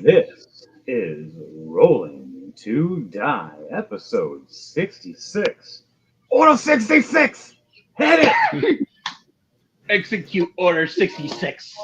This is Rolling to Die, episode 66. Order 66! Hit it! Execute Order 66.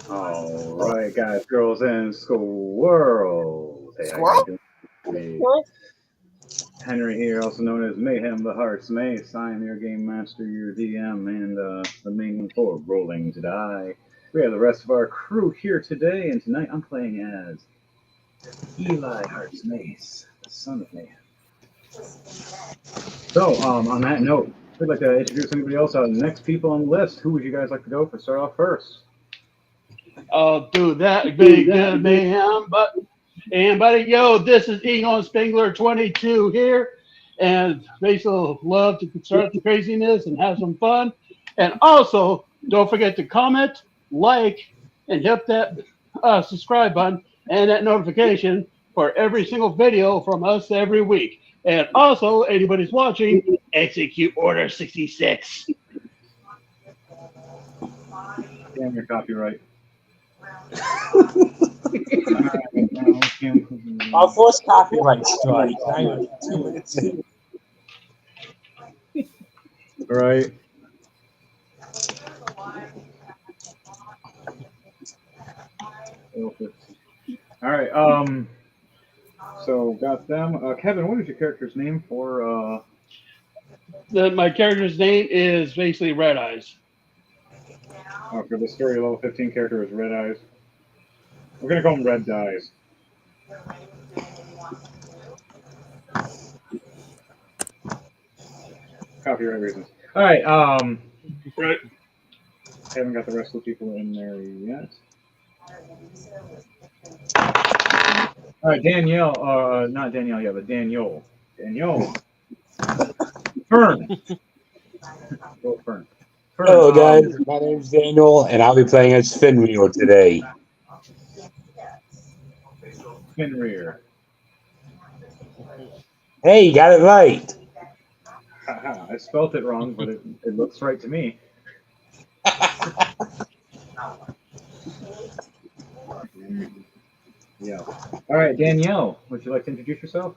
All right, guys, girls, and squirrels. Hey, how you guys Squirrel? doing? Henry here, also known as Mayhem the Hearts Mace. I am your game master, your DM, and the main one for Rolling to Die. We have the rest of our crew here today, and tonight I'm playing as Eli Hearts Mace, the son of Mayhem. So, on that note, we'd like to introduce anybody else. Next people on the list. Who would you guys like to go for? Start off first. I'll do that big mayhem, buddy, yo, this is Egon Spengler 22 here, and basically love to start the craziness and have some fun. And also, don't forget to comment, like, and hit that subscribe button and that notification for every single video from us every week. And also, anybody's watching, execute Order 66. Damn your copyright. Our first copyright strike. 2 minutes. Right. All right. So got them. Kevin, what is your character's name for? My character's name is basically Red Eyes. For the story level 15 character is Red Eyes. We're gonna call him Red Eyes. Copyright reasons. All right. Right. Haven't got the rest of the people in there yet. All right, Danielle. Not Danielle yet, but Daniel. Daniel. Fern. Go Fern. Fern. Hello, guys. My name's Daniel, and I'll be playing as Finreal today. Finrear. Hey, you got it right. I spelt it wrong, but it looks right to me. Yeah. All right, Danielle, would you like to introduce yourself?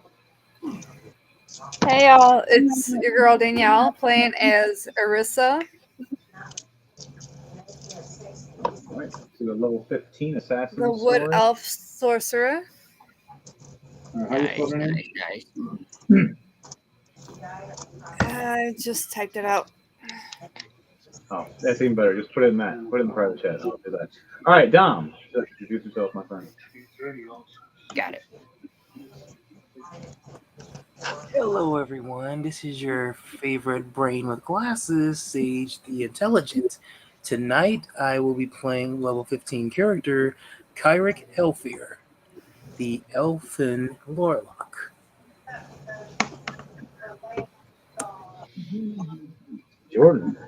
Hey y'all, it's your girl Danielle playing as Arissa. All right, so the level 15 assassin. The Wood Elf Sorcerer. How you spell her name? I just typed it out. Oh, that's even better. Just put it in that. Put it in the private chat. I'll do that. All right, Dom. Would you like to introduce yourself, my friend? Got it. Hello, everyone. This is your favorite brain with glasses, Sage the Intelligent. Tonight, I will be playing level 15 character, Kyric Elfir, the Elfin Lorlock. Jordan.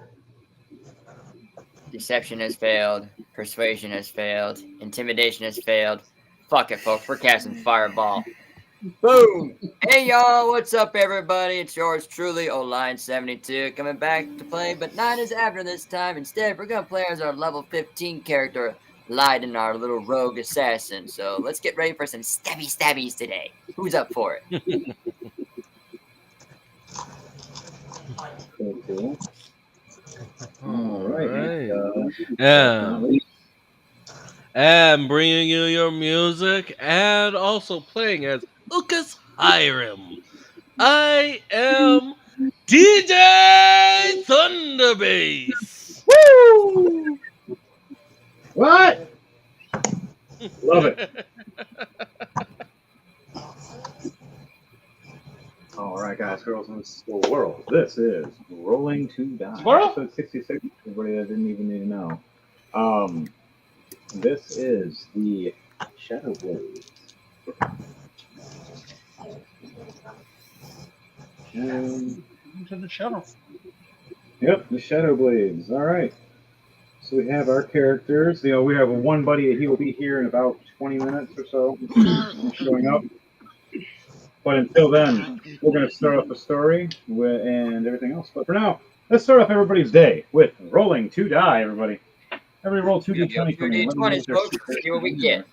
Deception has failed. Persuasion has failed. Intimidation has failed. Fuck it, folks. We're casting Fireball. Boom! Hey, y'all. What's up, everybody? It's yours truly, Oline72, coming back to play, but not as after this time. Instead, we're going to play as our level 15 character, Leiden, our little rogue assassin. So let's get ready for some stabbies today. Who's up for it? Cool. All right. And bringing you your music and also playing as Lucas Hiram. I am DJ Thunderbass. Woo! What? Love it. All right, guys, girls, in the world. This is Rolling to Die. Squirrel? Episode 66. Everybody that didn't even need to know. This is the Shadow Blade. Into the shadow. Yep, the Shadow Blades. All right. So we have our characters. You know, we have one buddy. He will be here in about 20 minutes or so, showing up. But until then, we're going to start off the story and everything else. But for now, let's start off everybody's day with Rolling to Die, everybody. Everybody roll 2d20 for me. 2d20, folks. See what we get.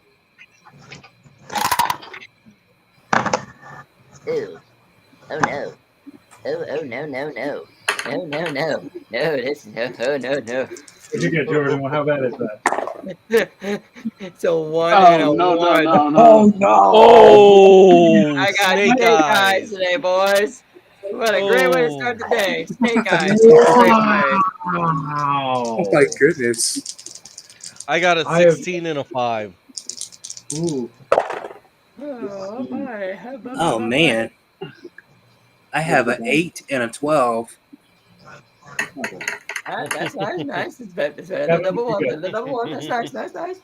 Ooh. Oh, no. Oh, no. No. No, this no. What'd you get, Jordan? Well, how bad is that? It's a 1 and a 1. Oh no! Oh, I got snake eyes today, boys. What a great way to start the day. Snake eyes. Wow. Oh my goodness. I got a 16 and a 5. Ooh. Oh man. I have an 8 and a 12. That's nice. It's better than the double one. That's nice.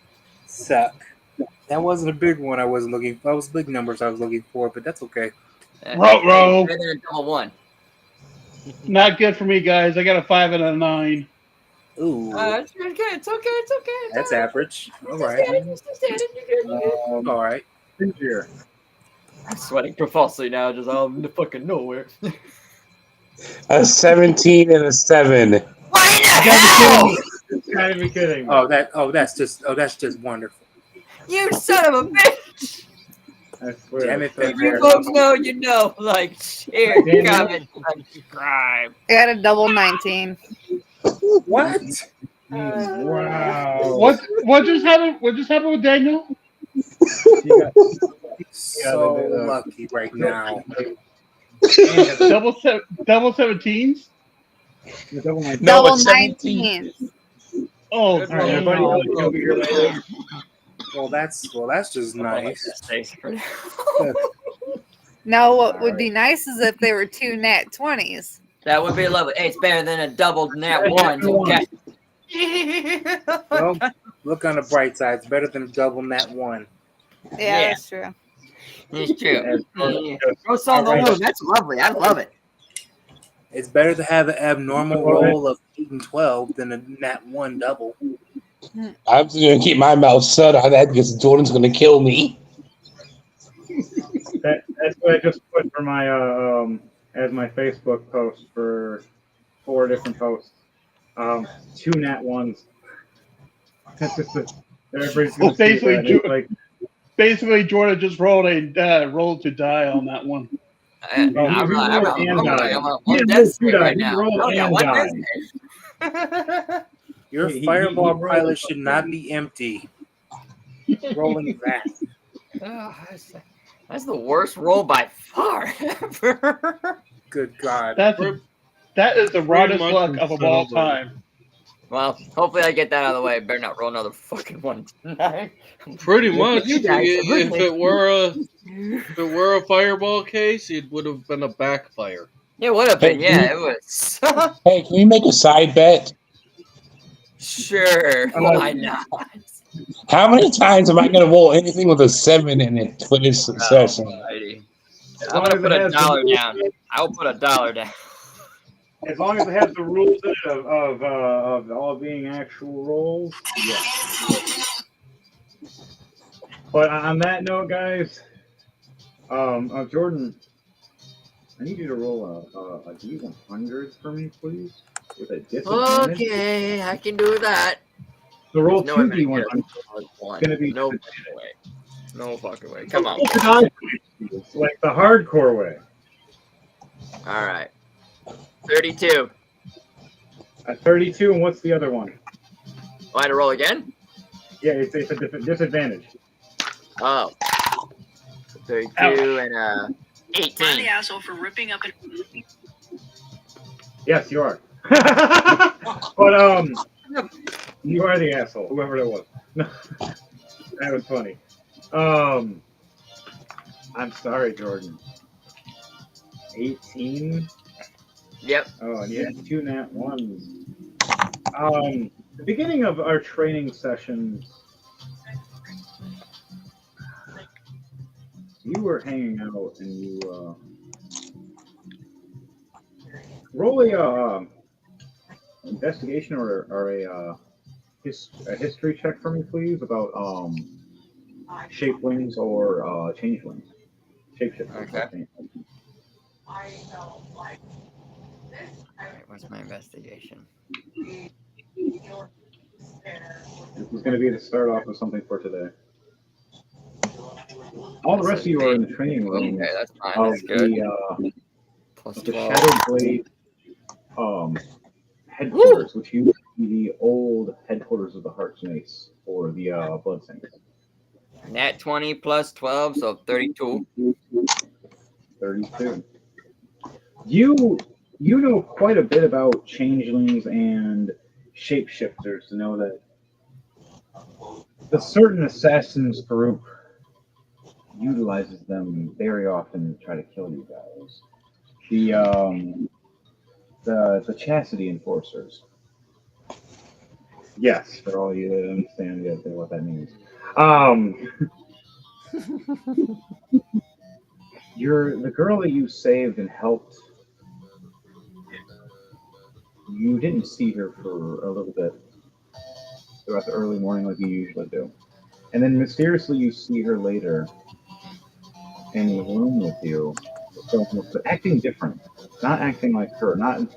Suck. That wasn't a big one I wasn't looking for. That was big numbers I was looking for, but that's okay. Row. Better than a double one. Not good for me, guys. I got a 5 and a 9. Ooh. It's okay. It's okay. That's average. All right. You're good. All right. Here. I'm sweating profusely now, just out of the fucking nowhere. A 17 and a 7. What in the hell? Gotta be kidding. That's just wonderful. You son of a bitch! I swear. Damn it, If you folks know, you know. Like, share, comment, subscribe. I got a double 19. What? Wow. What just happened? What just happened with Daniel? So lucky right now. Double 17s? Double 19. Oh, Good All right, everybody. I'll be here later. Well, that's just nice. Now, what would be nice is if they were 2 nat 20s. That would be lovely. Hey, it's better than a double nat one. Okay. Well, look on the bright side. It's better than a double nat 1. Yeah, that's true. It's true. Roast on the moon. That's lovely. I love it. It's better to have an abnormal roll of 8 and 12 than a nat 1 double. I'm just gonna keep my mouth shut on that because Jordan's gonna kill me. That's what I just put for my as my Facebook post for 4 different posts. 2 nat ones. That's just everybody's gonna see that. Basically, Jordan just rolled to die on that one. I'm on death street right now. Your fireball pilot should not be empty. Rolling that. That's the worst roll by far ever. Good God. That is the rottest luck of all time. Well, hopefully I get that out of the way. I better not roll another fucking one tonight. Pretty much. You guys, If it were a fireball case, it would have been a backfire. It would have been, yeah, it was. Hey, can we make a side bet? Sure, why not? How many times am I going to roll anything with a 7 in it for this session? I'm going to put $1 down. I will put $1 down. As long as it has the rules in it of all being actual rolls, yeah. But on that note, guys, Jordan, I need you to roll a D100 for me, please, with a disadvantage. Okay, I can do that. So roll No, two I'm D100. one. Gonna be No fucking way. No fucking way. Come on. It's like the hardcore way. All right. 32. A 32, and what's the other one? Oh, I had to roll again? Yeah, it's a disadvantage. Oh. 32 Ouch. and 18. the asshole for ripping up an. Yes, you are. But you are the asshole, whoever it was. That was funny. I'm sorry, Jordan. 18. Yep. Oh, and you had 2 nat 1s. The beginning of our training sessions, you were hanging out and you roll a investigation or a history check for me, please, about shapelings or changelings. Shapeshifters. Okay. What's my investigation? This is going to be the start off of something for today. All the rest of you are in the training room. Okay, that's fine. Of That's good. the Plus the 12. Shadow Blade headquarters, which used to be the old headquarters of the Heart's Mace or the Blood Saints. Nat 20 plus 12, so 32. 32. You know quite a bit about changelings and shapeshifters to know that the certain assassins group utilizes them very often to try to kill you guys. The chastity enforcers. Yes, for all you that understand what that means. The girl that you saved and helped. You didn't see her for a little bit throughout the early morning like you usually do. And then mysteriously you see her later in the room with you, but acting different. Not acting like her, not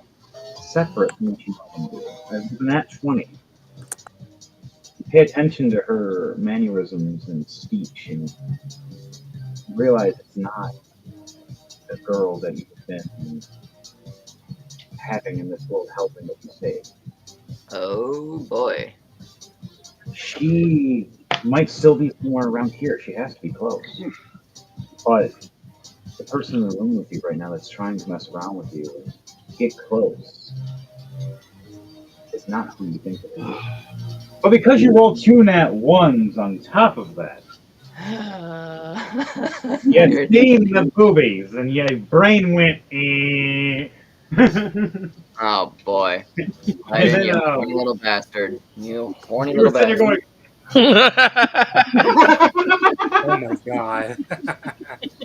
separate from what you can do. As an at 20. You pay attention to her mannerisms and speech and realize it's not the girl that you've been having in this world helping that you saved. Oh boy. She might still be somewhere around here. She has to be close. But the person in the room with you right now that's trying to mess around with you and get close is not who you think it is. But because you rolled 2 nat 1s on top of that, you seen the boobies and your brain went, eh. Oh boy. I didn't, you horny little bastard. You horny little bastard. Going, Oh my god.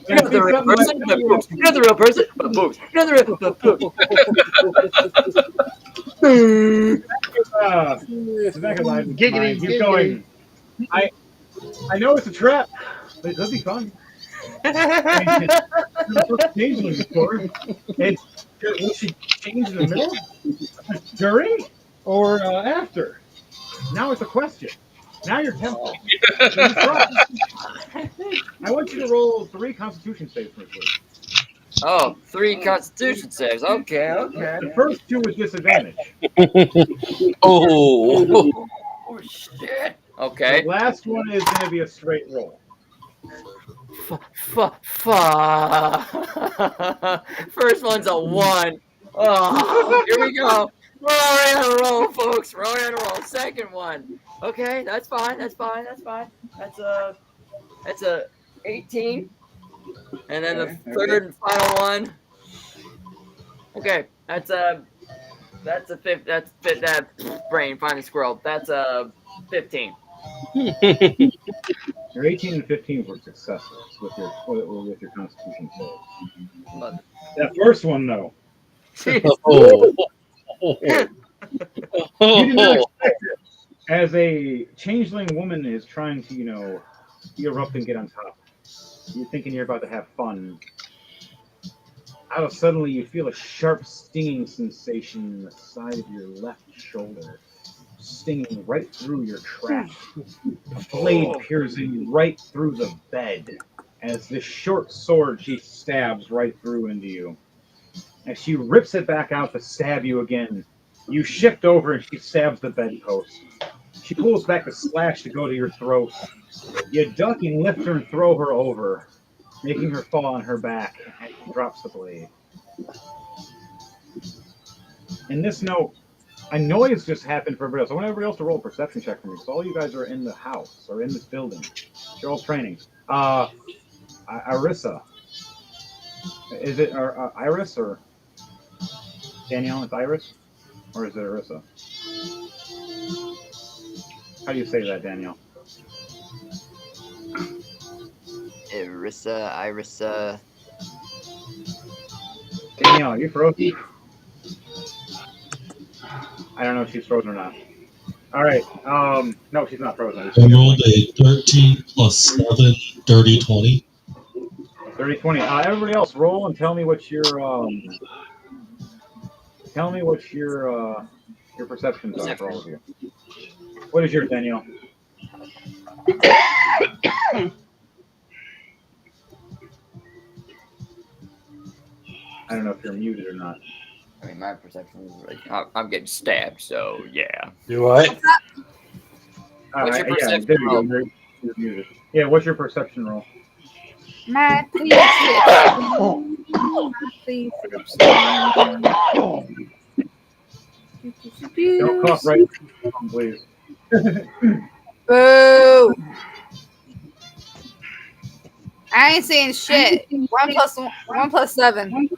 You're not the real person, but boobs. You're not the real person, but boobs. You're not the real, but boobs. the back of my Giggity, mind keeps giggity. going. I know it's a trap, but it does be fun. Changeling before. Will she change in the middle, during, or after? Now it's a question. Now you're tempted. I want you to roll 3 Constitution saves for me, please. Oh, 3 Constitution saves. Okay, okay. The first 2 with disadvantage. Oh. Oh shit. Okay. The last one is going to be a straight roll. First one's a 1. Oh, here we go. Rolling on a roll, folks. Rolling on a roll. Second one. Okay, that's fine. That's fine. That's fine. That's a 18. And then the third and final one. Okay, that's a 5. That's that brain finding squirrel. That's a 15. Your 18 and 15 were successes with your Constitution save. That first one, though, Oh, You did not expect it. As a changeling woman is trying to, erupt and get on top. You're thinking you're about to have fun. Out of suddenly, you feel a sharp stinging sensation in the side of your left shoulder, stinging right through your trap. A blade piercing right through the bed. As this short sword she stabs right through into you. As she rips it back out to stab you again, you shift over and she stabs the bedpost. She pulls back the slash to go to your throat. You duck and lift her and throw her over, making her fall on her back as she drops the blade. In this note, a noise just happened for everybody else. I want everybody else to roll a perception check for me. So all you guys are in the house or in this building. You're all training. Arissa. Is it Iris or Danielle? It's Iris? Or is it Arissa? How do you say that, Danielle? Irissa. Danielle, are you frozen? I don't know if she's frozen or not. All right. No, she's not frozen. I rolled a 13 plus 7, dirty 20. 30, 20. Everybody else, roll and tell me what your perceptions are for all of you. What is yours, Danielle? I don't know if you're muted or not. I mean, my perception is like I'm getting stabbed, so yeah. you what? What's your Yeah, perception there you roll? go. You're muted. Yeah, what's your perception roll? My please. Don't cough right, please. Boo! I ain't saying shit. 1 plus 7.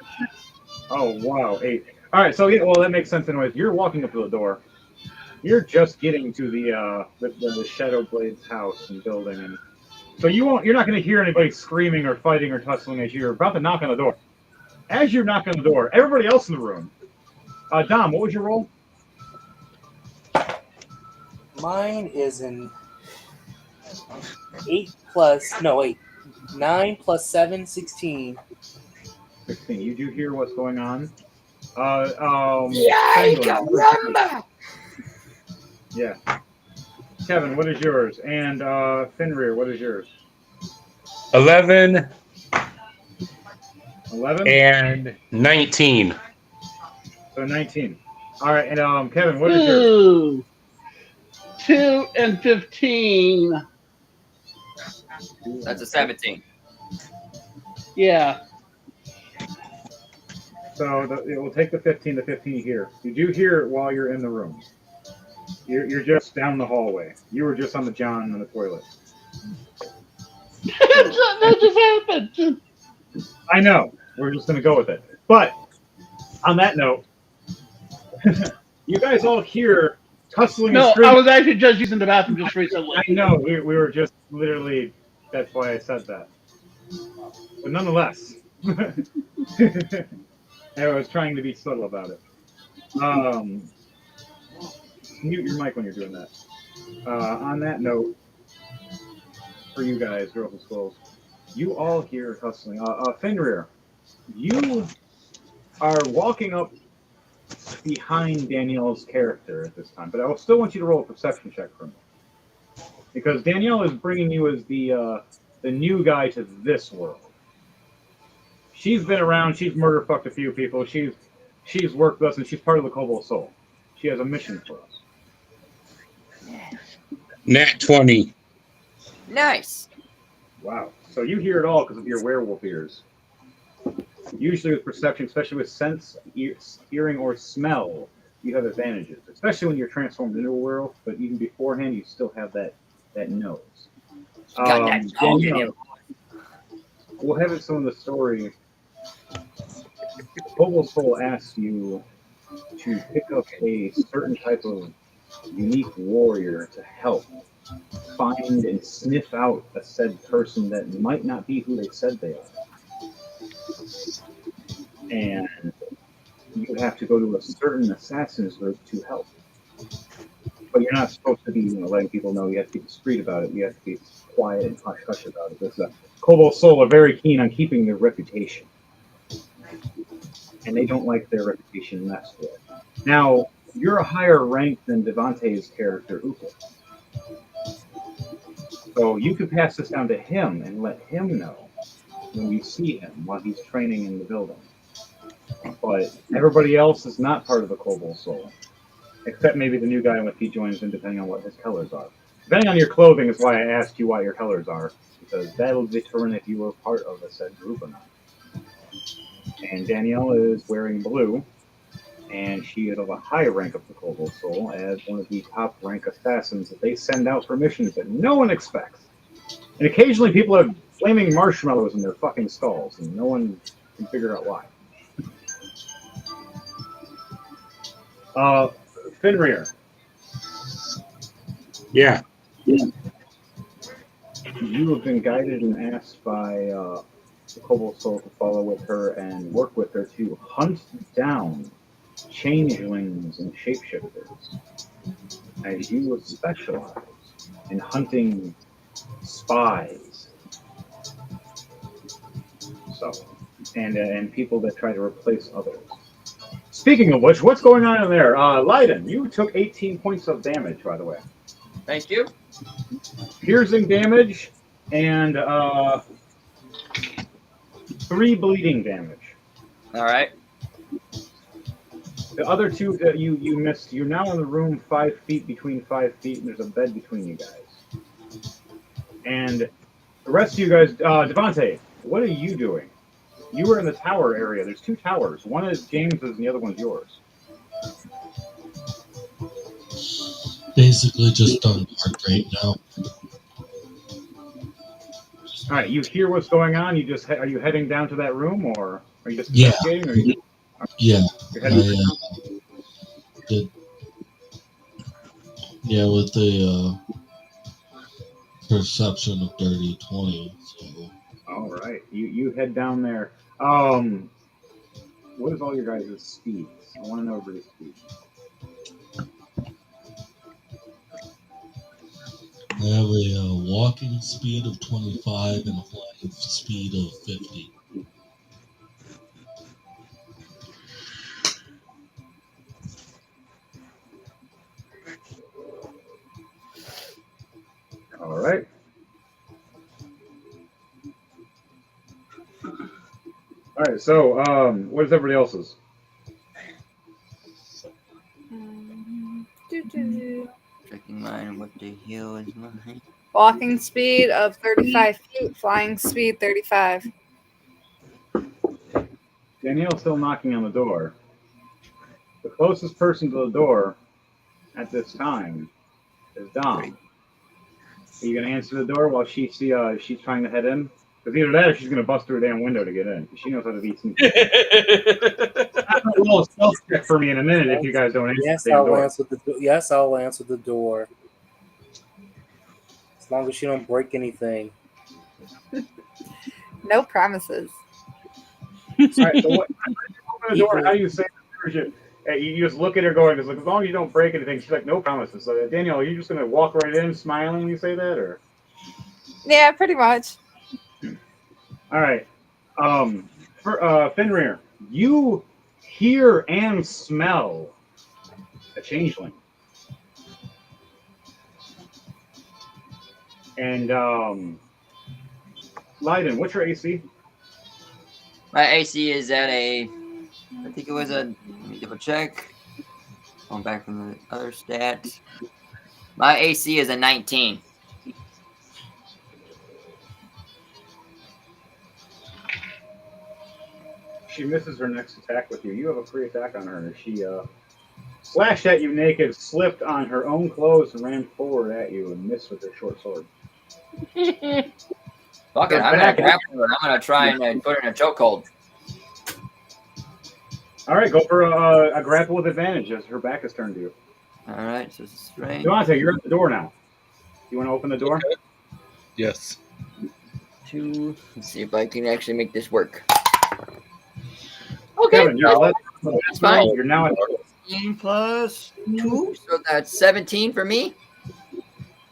Oh wow, 8. All right, so yeah, well that makes sense anyways. You're walking up to the door. You're just getting to the Shadow Blade's house and building, and so you're not going to hear anybody screaming or fighting or tussling as you're about to knock on the door. As you're knocking on the door, everybody else in the room. Dom, what was your roll? Mine is an 9 plus 7, 16. 16. You do hear what's going on. Yeah. Kevin, what is yours? And Fenrir, what is yours? 11 11 and 19. So 19. All right, and Kevin, what is yours? 2 and 15. That's a 17. Yeah. So it will take the 15 to 15 here. You do hear it while you're in the room. You're just down the hallway. You were just on the John on the toilet. That just happened. I know. We're just going to go with it. But on that note, you guys all hear tussling and No, screaming. I was actually just using the bathroom just recently. I know. We were just literally, that's why I said that. But nonetheless, I was trying to be subtle about it. Mute your mic when you're doing that. On that note, for you guys, girls and squirrels, you all hear hustling. Fenrir, you are walking up behind Danielle's character at this time, but I still want you to roll a perception check for me, because Danielle is bringing you as the new guy to this world. She's been around. She's murder fucked a few people. She's worked with us, and she's part of the Cobalt Soul. She has a mission for us. Nat 20. Nice. Wow. So you hear it all because of your werewolf ears. Usually with perception, especially with sense, hearing, or smell, you have advantages, especially when you're transformed into a werewolf, but even beforehand, you still have that nose. Got that dog in him. We'll have it some of the story. Cobalt Soul asks you to pick up a certain type of unique warrior to help find and sniff out a said person that might not be who they said they are. And you have to go to a certain assassin's group to help. But you're not supposed to be, letting people know. You have to be discreet about it. You have to be quiet and hush hush about it. Because Cobalt Soul are very keen on keeping their reputation, and they don't like their reputation messed with. Now, you're a higher rank than Devante's character, Uka. So you could pass this down to him and let him know when you see him while he's training in the building. But everybody else is not part of the Cobalt Soul, except maybe the new guy if he joins in, depending on what his colors are. Depending on your clothing is why I asked you what your colors are, because that'll determine if you are part of a said group or not. And Danielle is wearing blue, and she is of a high rank of the Cobalt Soul as one of the top rank assassins that they send out for missions that no one expects. And occasionally people have flaming marshmallows in their fucking skulls, and no one can figure out why. Fenrir. Yeah. You have been guided and asked by the Cobalt Soul to follow with her and work with her to hunt down changelings and shapeshifters, as you would specialize in hunting spies. So, and people that try to replace others. Speaking of which, what's going on in there? Leiden, you took 18 points of damage, by the way. Thank you. Piercing damage and 3 bleeding damage. All right. The other 2 that you missed, you're now in the room 5 feet between 5 feet, and there's a bed between you guys. And the rest of you guys, Devante, what are you doing? You were in the tower area. There's 2 towers. One is James's and the other one's yours. Basically, just on guard right now. All right, you hear what's going on? You just are you heading down to that room, or are you just Yeah. investigating? Or you, Yeah. you're heading Did. Yeah, with the perception of dirty 20. So. All right, you head down there. What is all your guys' speeds? I want to know everybody's speed. I have a walking speed of 25 and a flying speed of 50. All right. All right. So, what is everybody else's? Checking mine. What the hell is mine? Walking speed of 35 feet, flying speed 35. Danielle's still knocking on the door. The closest person to the door at this time is Dom. Are you gonna answer the door while she's trying to head in? Because either that or she's gonna bust through a damn window to get in. She knows how to be sneaky. That's a little stealth check for me in a minute if you guys don't answer Yes, the damn I'll door. answer the door. Yes, I'll answer the door. As long as you don't break anything. No promises. All right, so what? Open the door. How do you say it? You just look at her going, as long as you don't break anything. She's like, no promises. So Danielle, are you just gonna walk right in, smiling when you say that, or? Yeah, pretty much. All right. For Fenrir, you hear and smell a changeling. And Leiden, what's your AC? My AC is at a. I think it was a. Let me double check. Going back from the other stats. My AC is a 19. She misses her next attack with you. You have a free attack on her. She slashed at you naked, slipped on her own clothes, and ran forward at you and missed with her short sword. Fuck it, I'm gonna grapple her. I'm gonna try and put her in a chokehold. All right, go for a grapple with advantage as her back is turned to you. All right, so strength. Devante, you're at the door now. You want to open the door? Okay. Yes. 2. Let's see if I can actually make this work. Okay, Kevin, you're that's fine. You're now at 15 plus 2, so that's 17 for me.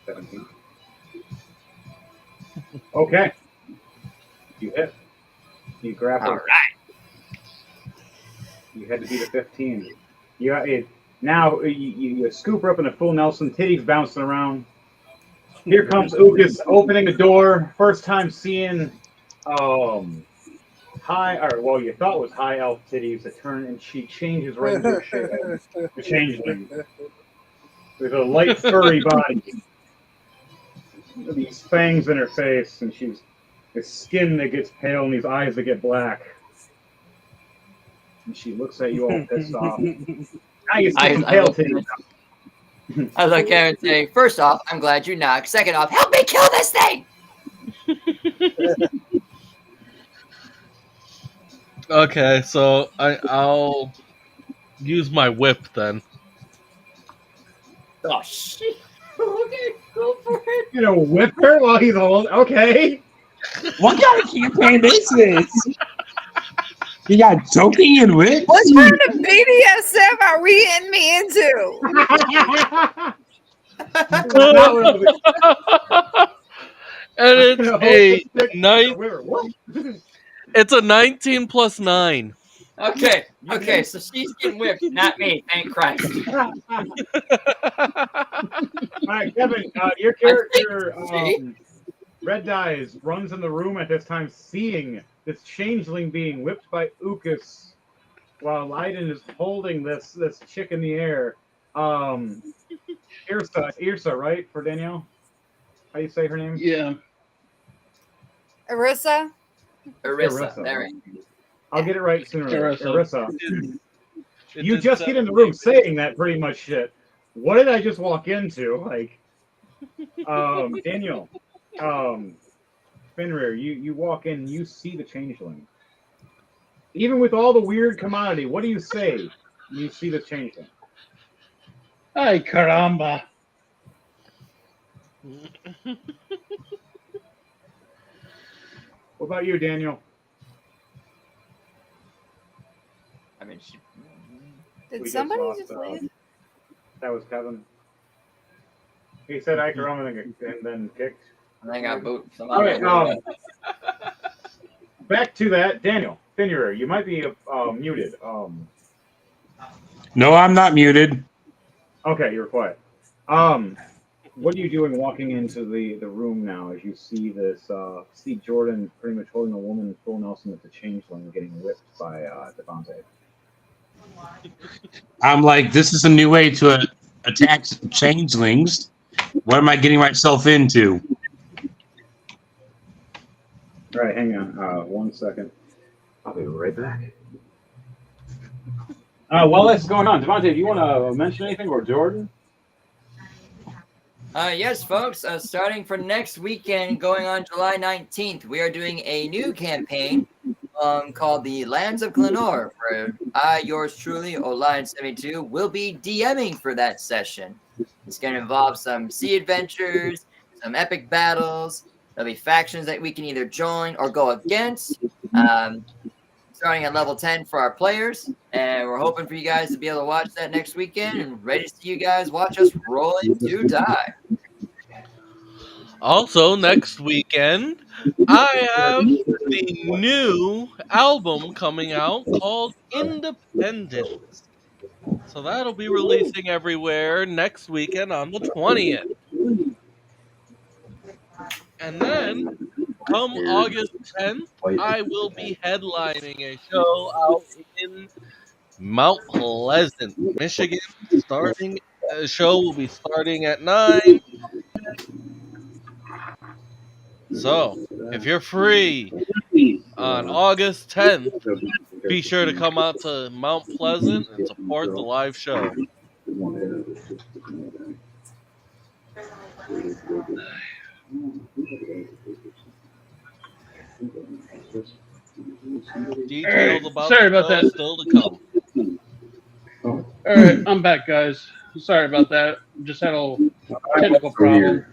17. Okay. You hit. You grapple. All right. You had to beat a 15. You got it. Now you scoop her up in a full Nelson, titties bouncing around. Here comes Ukas opening the door. First time seeing high, or well, you thought was high elf titties. It turn and she changes right into a shape. A changeling with a light furry body. These fangs in her face, and she's the skin that gets pale and these eyes that get black. And she looks at you all pissed off. Now you see some pale titties. I look at her and say, first off, I'm glad you knocked. Second off, help me kill this thing. Okay, so I'll use my whip then. Oh shit! Okay, go for it. You know, whip her while he's old. Okay. What kind of campaign is this? You got choking and whip? What kind of BDSM are we getting me into? Not what I was And it's a nine. What? It's a 19 plus 9. Okay, so she's getting whipped, not me. Thank Christ. All right, Kevin, your character, Red Dies, runs in the room at this time, seeing this changeling being whipped by Ukas, while Leiden is holding this chick in the air. Irsa, right, for Danielle? How you say her name? Yeah. Arissa? Arissa. There we go. I'll get it right sooner. Arissa. You just get in the room saying that pretty much shit. What did I just walk into? Like, Daniel, Fenrir, you walk in, you see the changeling. Even with all the weird commodity, what do you say? You see the changeling. Ay, caramba. What about you, Daniel? I mean, Did We somebody lost, just leave? That was Kevin. He said I and then kicked. I think I boot. All right, back to that, Daniel Fenrir. You might be muted. No, I'm not muted. Okay, you're quiet. What are you doing walking into the room now as you see this, see Jordan pretty much holding a woman full Nelson at the changeling getting whipped by Devontae? I'm like, this is a new way to attack changelings. What am I getting myself into? All right, hang on 1 second. I'll be right back. While that's going on, Devontae, do you want to mention anything, or Jordan? Yes, folks. Starting for next weekend, going on July 19th, we are doing a new campaign called the Lands of Glenore, where I, yours truly, Olion72, will be DMing for that session. It's going to involve some sea adventures, some epic battles. There'll be factions that we can either join or go against. Starting at level 10 for our players, and we're hoping for you guys to be able to watch that next weekend and ready to see you guys watch us roll into die. Also, next weekend, I have the new album coming out called Independence. So that'll be releasing everywhere next weekend on the 20th. And then, come August 10th, I will be headlining a show out in Mount Pleasant, Michigan. The show will be starting at 9. So, if you're free on August 10th, be sure to come out to Mount Pleasant and support the live show. Details about sorry about the show that. still to come. All right, I'm back, guys. Sorry about that. Just had a little technical problem.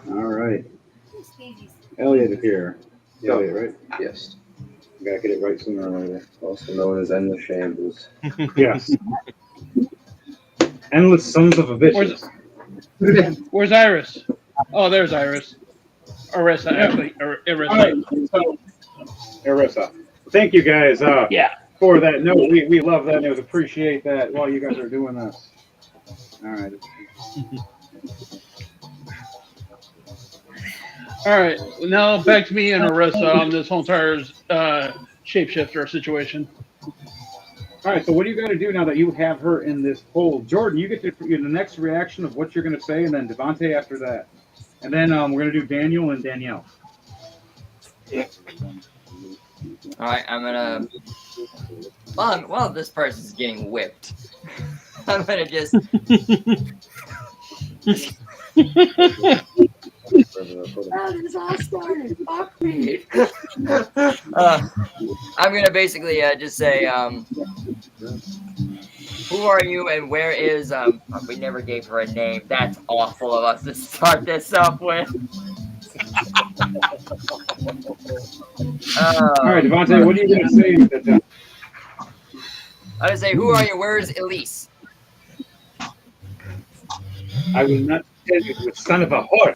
All right. Elliot here. Elliot, right? Yes. Gotta get it right sooner or later. Also known as Endless Shambles. Yes. Endless sons of a bitches. Where's Iris? Oh, there's Iris. Arissa, actually. Arissa. All right, so, Arissa. Thank you guys Yeah. for that note. We love that news. Appreciate that while you guys are doing this. All right. All right. Now back to me and Arissa on this whole entire shapeshifter situation. All right, so what do you got to do now that you have her in this poll? Jordan, you get to the next reaction of what you're going to say, and then Devontae after that. And then we're going to do Daniel and Danielle. All right, I'm gonna. While this person's getting whipped, I'm gonna just. How does all started? Fuck me. I'm gonna basically just say, who are you and where is we never gave her a name. That's awful of us to start this up with. All right, Devontae, what are you going to say? I would say, who are you? Where is Elise? I will not tell you, you son of a whore.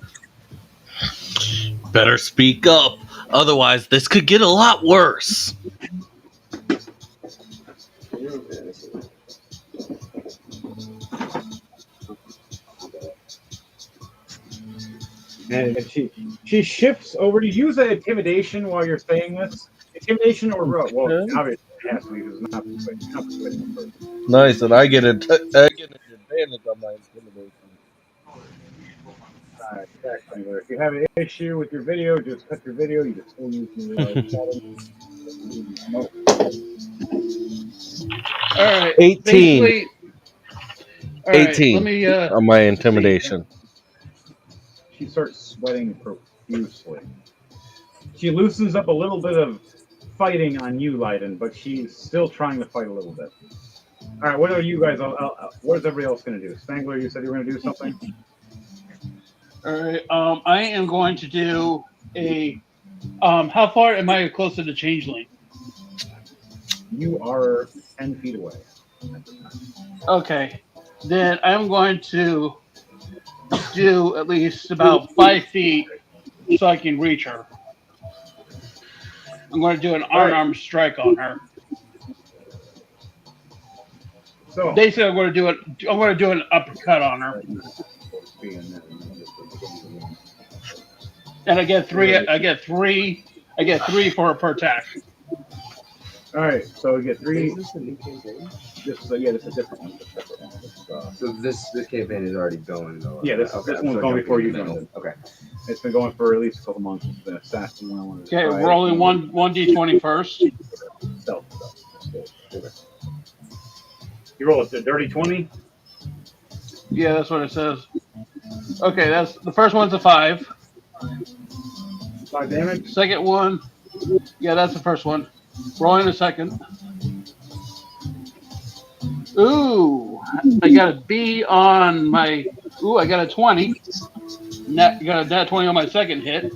Better speak up, otherwise this could get a lot worse. And she shifts over to use that intimidation while you're saying this. Intimidation or well, obviously it has to be because it's not persuading the person. Nice, and I get an advantage on my intimidation. Alright, if you have an issue with your video, just cut your video. You just still use your All right. 18. All right, 18 let me, on my intimidation. She starts sweating profusely. She loosens up a little bit of fighting on you, Leiden, but she's still trying to fight a little bit. All right, what are you guys? What is everybody else going to do? Spangler, you said you were going to do something. All right. I am going to do a. How far am I close to the changeling? You are 10 feet away. Okay. Then I'm going to do at least about 5 feet so I can reach her. I'm going to do an unarmed strike on her. So basically, I'm going to do an uppercut on her. And I get three for per attack. All right, so we get 3. Is this a new campaign? This is a different one. So this campaign is already going though. Yeah, this one's going before you joined. Okay. It's been going for at least a couple months. It's been assassin when I wanted to Okay, rolling 1d20 first. Stealth. Okay. You roll a dirty 20? Yeah, that's what it says. Okay, that's the first one's a 5. 5 damage? Second one, yeah, that's the first one. Rolling a second. Ooh, I got a B on my. Ooh, I got a 20. Got a nat 20 on my second hit.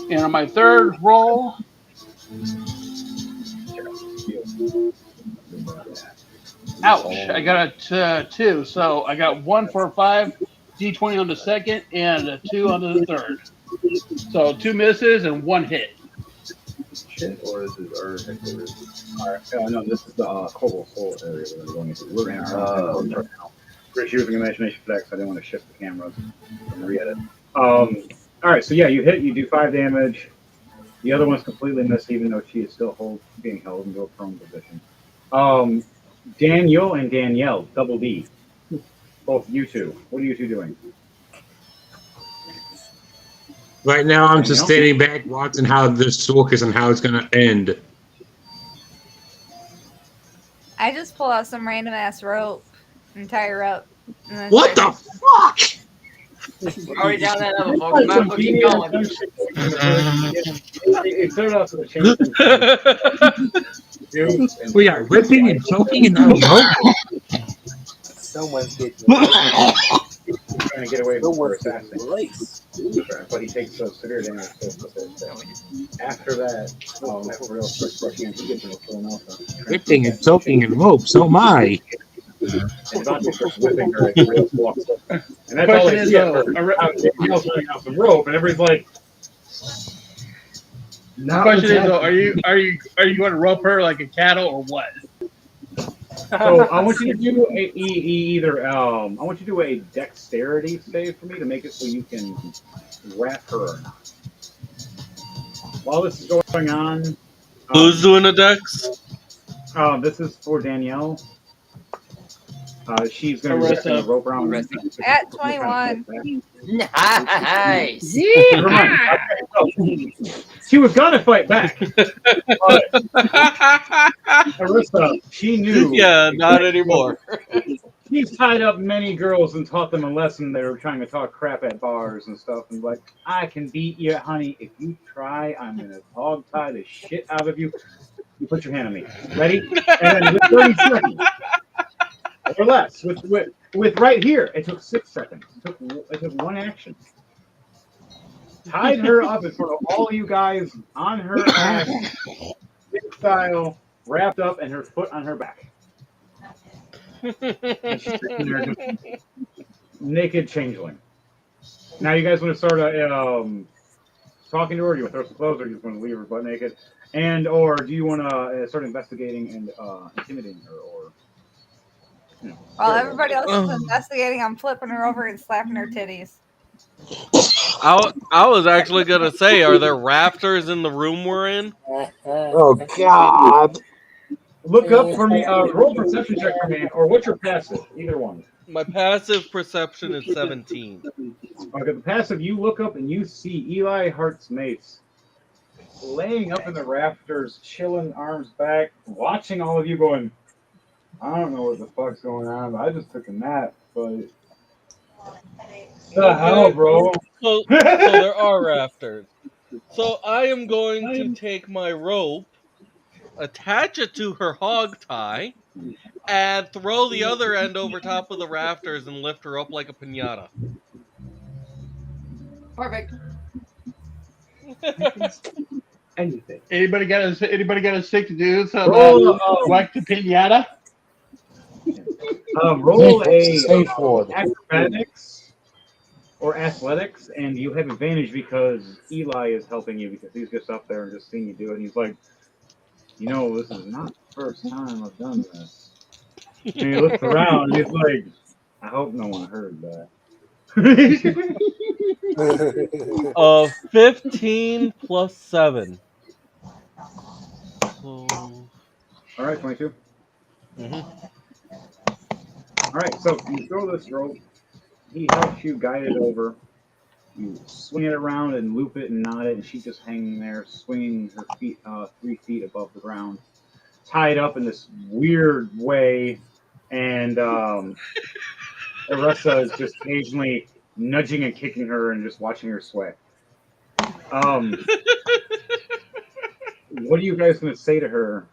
And on my third roll. Ouch! I got a 2, so I got 1 for 5, D20 on the second, and a 2 on the third. So 2 misses and 1 hit. Shit, or is it Alright, no, this is the Cobalt Soul area that we're going into. We're in our right now. Rich using imagination flex, I didn't want to shift the cameras and re-edit. Alright, so yeah, you hit, you do 5 damage. The other one's completely missed, even though she is still being held into a prone position. Daniel and Danielle, double D. Both you two. What are you two doing? Right now, I'm just standing back watching how this talk is and how it's going to end. I just pull out some random ass rope and tie her up. And then What the fuck? We're already down that level, folks. We might as well keep going. It started off with a change. We are whipping and choking in the rope. Someone's getting trying to get away from her assassin. but he takes severe damage. After that, that real starts rushing in. He gets in a full Nelson. Gripping and choking and ropes. Oh my! And Dante starts whipping her as Rails walks up. And that's all Question they is, see at though, first. Danielle's running off the rope, and everybody's like, the question is, though, are you going to rope her like a cattle or what? so I want you to do either I want you to do a dexterity save for me to make it so you can wrap her or not. While this is going on, Who's doing the dex? this is for Danielle. She's going to be wrapping the Arissa. rope around. At 21. Nice. Never mind. She was going to fight back. But Arissa, she knew. Yeah, not anymore. She's tied up many girls and taught them a lesson. They were trying to talk crap at bars and stuff. And like, I can beat you, honey. If you try, I'm going to hog tie the shit out of you. You put your hand on me. Ready? And then with 30 seconds. Or less. With right here, it took 6 seconds. It took one action. Tied her up in front of all you guys on her ass, style, wrapped up, and her foot on her back. And she's sitting there just naked changeling. Now you guys want to start talking to her? Do you want to throw some clothes, or do you just want to leave her butt naked? And or do you want to start investigating and intimidating her, or? You know, While everybody else is investigating, I'm flipping her over and slapping her titties. I was actually gonna say, are there rafters in the room we're in? Oh God! Look up for me. Roll perception check for me, or what's your passive? Either one. My passive perception is 17. Okay, the passive, you look up and you see Eli Hart's mace laying up in the rafters, chilling, arms back, watching all of you going, I don't know what the fuck's going on, but I just took a nap, but the hell, bro? So there are rafters. So I am going to take my rope, attach it to her hog tie, and throw the other end over top of the rafters and lift her up like a pinata. Perfect. Anything. Anybody got a stick to do so Roll, that whack the pinata? Roll Safe a word. acrobatics or athletics, and you have advantage because Eli is helping you because he's just up there and just seeing you do it. And he's like, you know, this is not the first time I've done this. And he looks around and he's like, I hope no one heard that. 15 plus 7. So... All right, 22. Mm-hmm. All right, so you throw this rope. He helps you guide it over. You swing it around and loop it and knot it, and she's just hanging there, swinging her feet 3 feet above the ground, tied up in this weird way. And Aressa is just occasionally nudging and kicking her and just watching her sway. What are you guys going to say to her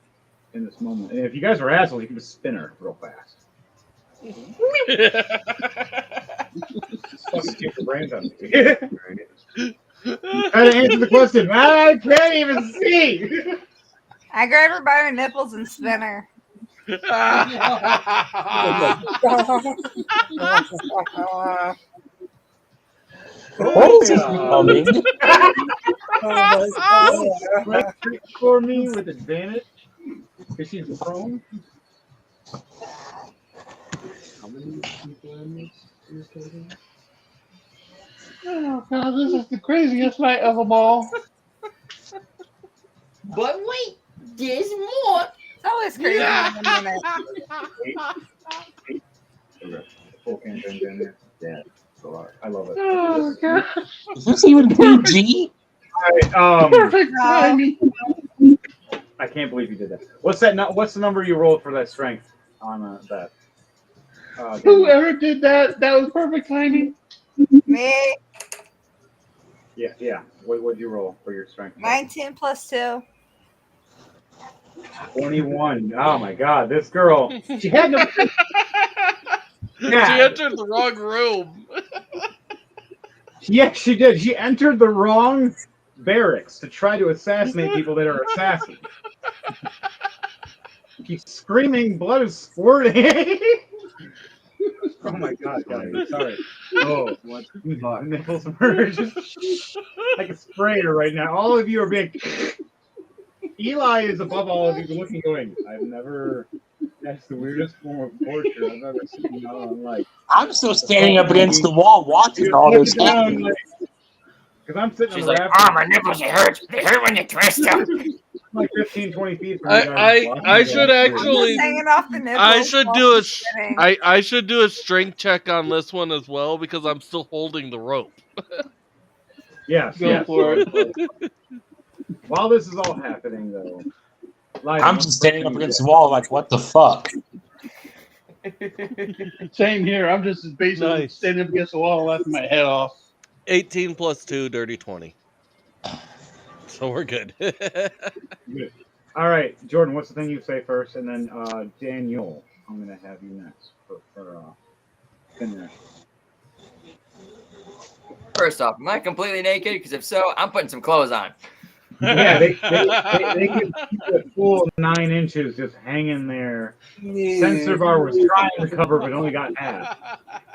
in this moment? And if you guys are assholes, you can just spin her real fast. Just fucking take your brains out of me. Try to answer the question. I can't even see. I grab her by her nipples and spin her. What is this becoming? For me with advantage because she's prone. How many people in this? Oh God, this is the craziest night of them all. But wait, there's more. It's always crazy in a minute. Okay. Full campaign down there. Yeah, it's a lot. I love it. Oh God. Is this even PG? All right, Perfect timing. I can't believe you did that. What's that? What's the number you rolled for that strength on that? Whoever did that, that was perfect timing. Me, Yeah. What would you roll for your strength? 19 plus 2. 21. Oh my God, this girl. She had no. She entered the wrong room. Yes, she did. She entered the wrong barracks to try to assassinate people that are assassins. She's screaming, blood is squirting. Oh my god, guys, sorry. Oh, what nipples merge. I can spray her right now. All of you are being. Eli is above all of you looking, going, I've never. That's the weirdest form of torture I've ever seen in all my life. I'm still standing up against the wall watching all Look this it down, happen. because I'm sitting She's on the like, rafters. my nipples, they hurt. They hurt when you twist them. Like 15, 20 feet from you guys. I should I'm actually just hanging off the nipples. I should while do a she's sitting. I should do a strength check on this one as well because I'm still holding the rope. Yes, Go yes. for it. While this is all happening, though, Lyden, I'm what's just the first standing thing up you against get? the wall like, what the fuck? Same here. I'm just basically Nice. standing up against the wall, laughing my head off. 18 plus 2, dirty 20. So we're good. Good. All right, Jordan, what's the thing you say first? And then Daniel, I'm going to have you next for finish. First off, am I completely naked? Because if so, I'm putting some clothes on. Yeah, they could keep a full 9 inches just hanging there. Sensor bar was trying to cover, but only got half.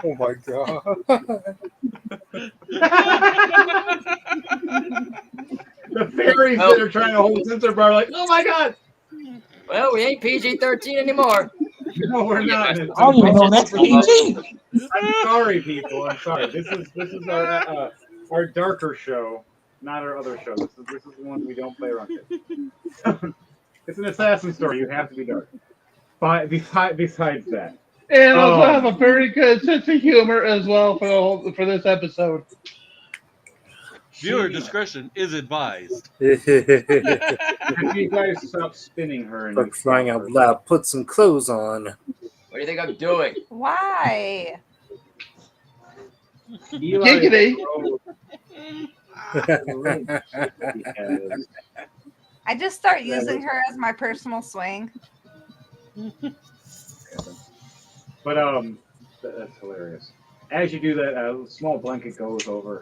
Oh my god. The fairies that are trying to hold sensor bar are like, oh my god! Well, we ain't PG-13 anymore. No, we're not. I don't even know that's PG. I'm sorry, people. I'm sorry. This is our darker show, not our other show. This is the one we don't play around with. It's an assassin story. You have to be dark. But besides that, And also have a very good sense of humor as well for this episode. Viewer discretion is advised. if you guys stop spinning her and For crying out loud, put some clothes on. What do you think I'm doing? Why? Giggity. I just start using her as my personal swing. But that's hilarious. As you do that, a small blanket goes over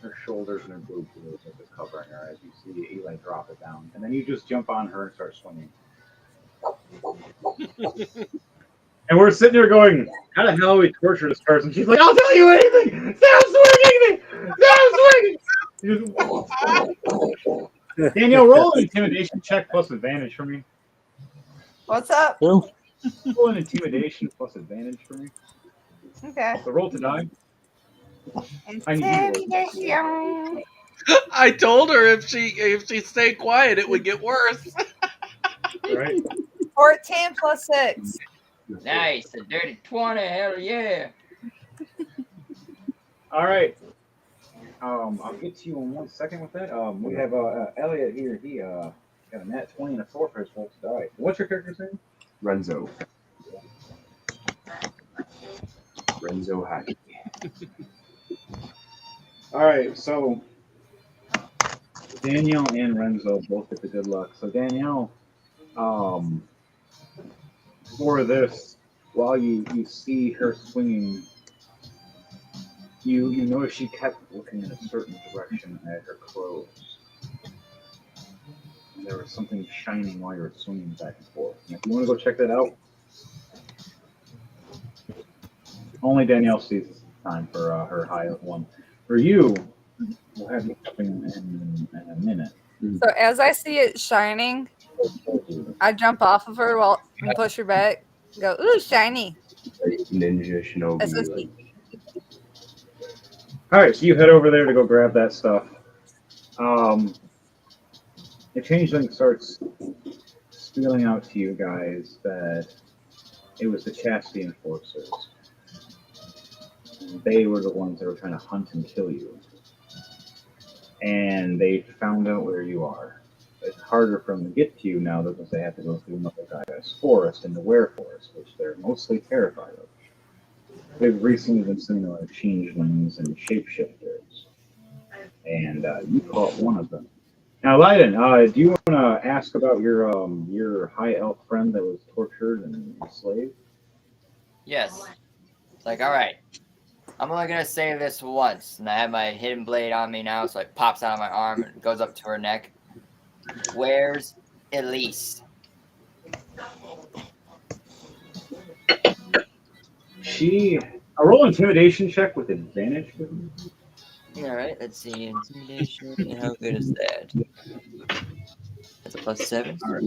her shoulders and her boobs, just covering her. As you see Eli drop it down, and then you just jump on her and start swinging. And we're sitting there going, "How the hell do we torture this person?" She's like, "I'll tell you anything. Stop swinging me. Stop swinging." Danielle, roll an intimidation check plus advantage for me. What's up? Who? Roll an intimidation plus advantage for me. Okay. So roll to die. I need you to roll. Intimidation. I told her if she stayed quiet, it would get worse. Right? 14 plus 6. Nice, a dirty 20. Hell yeah. All right. I'll get to you in 1 second with that. We have Elliot here. He got a nat 20 and a 4 for his roll to die. What's your character's name? Renzo Hacky. All right. So Danielle and Renzo both get the good luck. So Danielle, for this, while you see her swinging, you notice she kept looking in a certain direction at her clothes. And there was something shining while you were swinging back and forth. And if you want to go check that out, only Danielle sees this time for her high one. For you, we'll have you jumping in a minute. So as I see it shining, I jump off of her and push her back. Go, ooh, shiny. Ninja Shinobi. That's so sweet. All right, so you head over there to go grab that stuff. The changeling starts spilling out to you guys that it was the chastity enforcers. They were the ones that were trying to hunt and kill you. And they found out where you are. It's harder for them to get to you now because they have to go through another guy's forest in the Were Forest, which they're mostly terrified of. They've recently been sending out changelings and shapeshifters. And you caught one of them. Now, Lyden, do you want to ask about your high elf friend that was tortured and enslaved? Yes. It's like, all right. I'm only gonna say this once, and I have my hidden blade on me now, so it pops out of my arm and goes up to her neck. Where's Elise? A roll intimidation check with advantage. All right, let's see. Intimidation. How good is that? That's a +7. All right,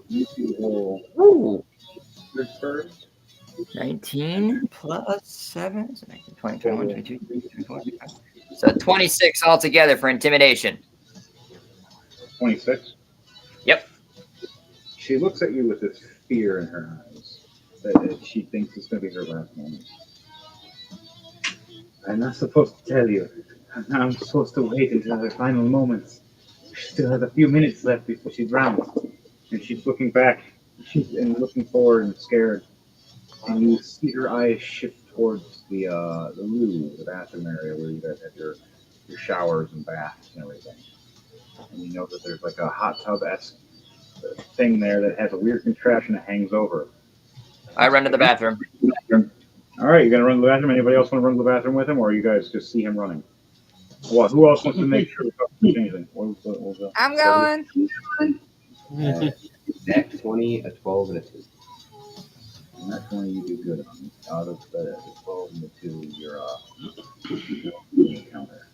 you roll Ooh, good first. 19 +7. So 19, 20, 21, 22, 23, 24, 25. So 26 altogether for intimidation. 26. Yep. She looks at you with this fear in her eyes that she thinks it's going to be her last moment. I'm not supposed to tell you. I'm supposed to wait until her final moments. She still has a few minutes left before she drowns. And she's looking back. She's looking forward and scared. And you see her eyes shift towards the loo, the bathroom area where you guys have your showers and baths and everything. And you know that there's like a hot tub-esque thing there that has a weird contraption that hangs over. I run to the bathroom. All right, you're gonna run to the bathroom. Anybody else want to run to the bathroom with him, or you guys just see him running? Well, who else wants to make sure we anything? I'm going. Net 20, a 12, and a 2. And that 20 you do good on. Out of the 12 and the 2, you're encounter.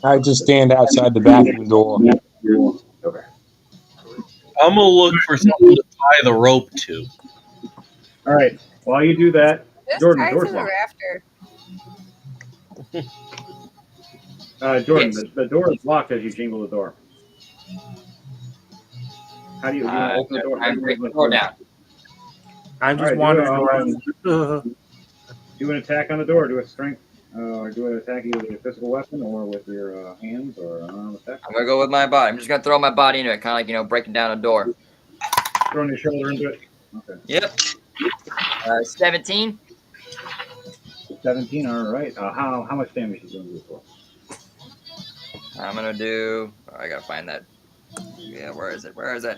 I just stand outside the bathroom door. Okay. I'm gonna look for something to tie the rope to. All right. While you do that, Just Jordan, tie to door's the locked. rafter. Jordan, Yes. the door is locked as you jingle the door. How do you want to open the door? How do you Break open the door down. I'm just All right, wandering around. Do an attack on the door. Do a strength, or do an attack either with your physical weapon or with your hands or an arm attack. I'm gonna go with my body. I'm just gonna throw my body into it, kind of like breaking down a door. Throwing your shoulder into it. Okay. Yep. 17. 17. All right. How much damage is going to do for? I'm gonna do. Oh, I gotta find that. Yeah, where is it? Where is it?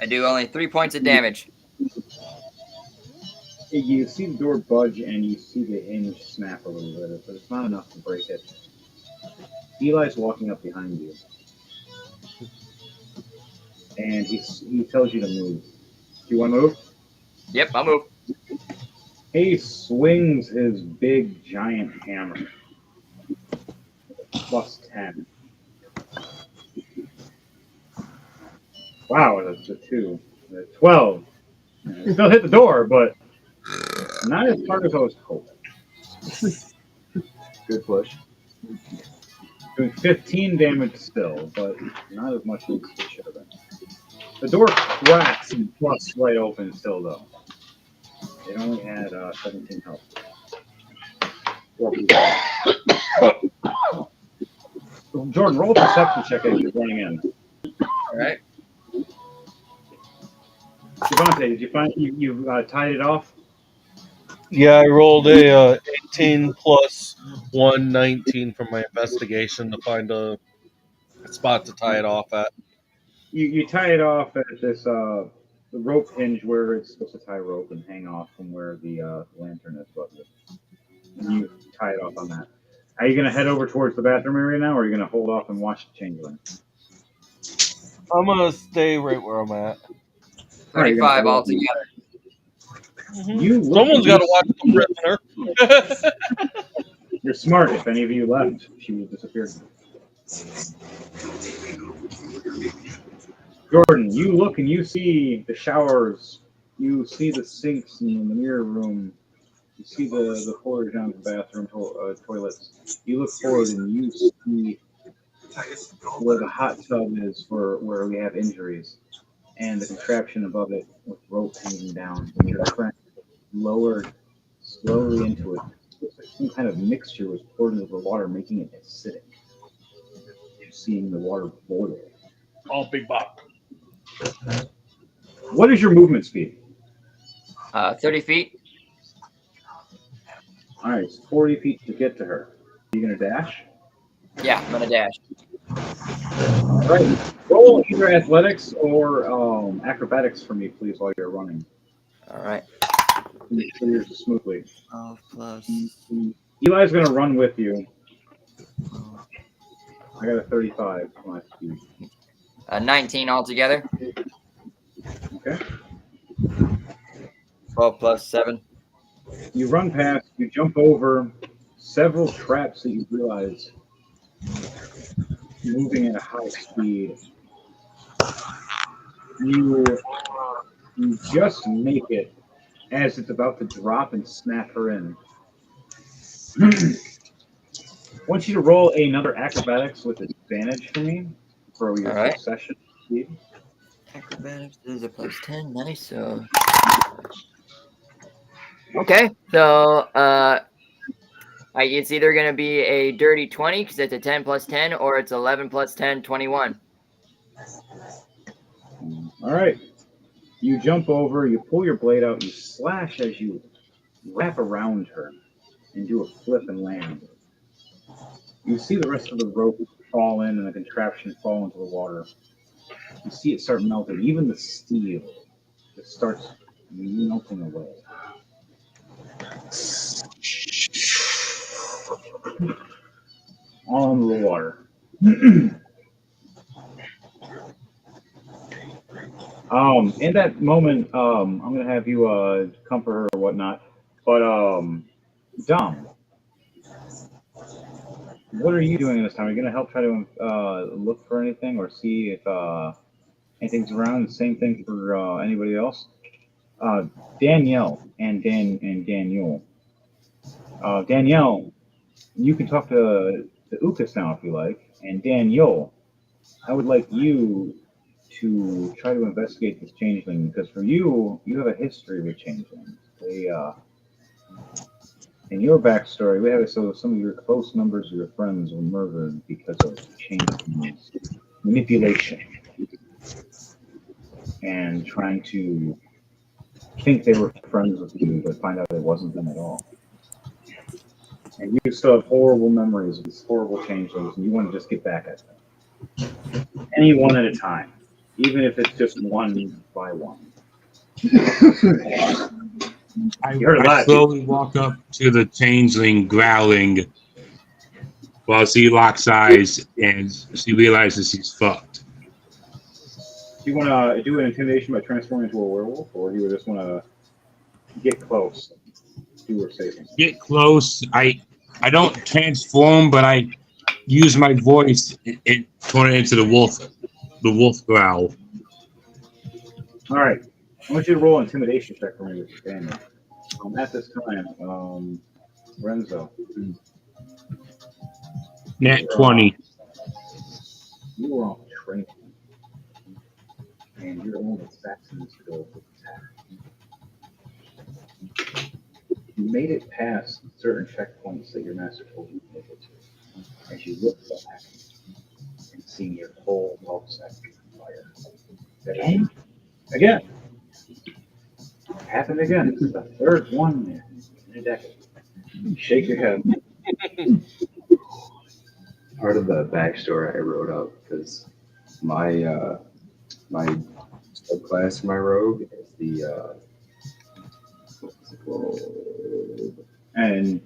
I do only 3 points of damage. You see the door budge and you see the hinge snap a little bit, but it's not enough to break it. Eli's walking up behind you, and he tells you to move. Do you want to move? Yep, I'll move. He swings his big giant hammer. +10. Wow, that's a 2. 12. Still hit the door, but not as hard as I was hoping. Good push. Doing 15 damage still, but not as much as it should have been. The door cracks and busts right open still, though. It only had 17 health. Jordan, roll a perception check as you're running in. All right. Devontae, did you find you tied it off? Yeah, I rolled a 18 plus 1, 19 from my investigation to find a spot to tie it off at. You tie it off at this the rope hinge where it's supposed to tie rope and hang off from where the lantern is. And you tie it off on that. Are you going to head over towards the bathroom area now, or are you going to hold off and watch the changeling? I'm gonna stay right where I'm at. 35 altogether. Someone's got to watch the prisoner. You're smart. If any of you left, she would have disappeared. Jordan, you look and you see the showers. You see the sinks in the mirror room. You see the portage down the bathroom toilets. You look forward and you see where the hot tub is for where we have injuries, and the contraption above it with rope hanging down. And your friend lowered slowly into it. Looks like some kind of mixture was poured into the water, making it acidic. You're seeing the water boil. All big bop. What is your movement speed? 30 feet. All right, it's 40 feet to get to her. Are you gonna dash? Yeah, I'm gonna dash. All right. Roll either athletics or acrobatics for me, please, while you're running. All right. Clears smoothly. 12 plus. Eli's going to run with you. 12. I got a 35 on my speed. 19 altogether. Okay. 12 plus 7. You run past, you jump over several traps that you realize moving at a high speed. You just make it as it's about to drop and snap her in. I want you to roll another acrobatics with advantage for me for your All right. succession speed. Acrobatics is a plus 10. Nice. So. Okay. So it's either going to be a dirty 20 because it's a 10 plus 10, or it's 11 plus 10, 21. All right. You jump over, you pull your blade out, you slash as you wrap around her and do a flip and land. You see the rest of the rope fall in and the contraption fall into the water. You see it start melting. Even the steel just starts melting away. All into the water. In that moment, I'm gonna have you comfort her or whatnot. But Dom, what are you doing this time? Are you gonna help try to look for anything or see if anything's around? Same thing for anybody else. Danielle and Daniel. Danielle, you can talk to Ukas now if you like, and Daniel, I would like you to try to investigate this changeling because for you, you have a history with changelings. They, in your backstory, we have it so some of your close members of your friends were murdered because of changelings manipulation and trying to think they were friends with you, but find out it wasn't them at all. And you still have horrible memories of these horrible changelings, and you want to just get back at them. Any one at a time, even if it's just one by one. I slowly walk up to the changeling, growling, while she locks eyes and she realizes she's fucked. Do you want to do an intimidation by transforming into a werewolf, or do you just want to get close, do or say something? Get close. I don't transform, but I use my voice and turn it into the wolf growl. All right. I want you to roll an intimidation check for me with your family. At this time, Renzo. Nat 20. You were on training, and your own assassin's skill to attack. You made it past certain checkpoints that your master told you to make it to. As you look back and see your whole health sector on fire. Again. Happened again. This is the third one in a decade. Shake your head. Part of the backstory I wrote up because my my subclass for my rogue is the what's it called? And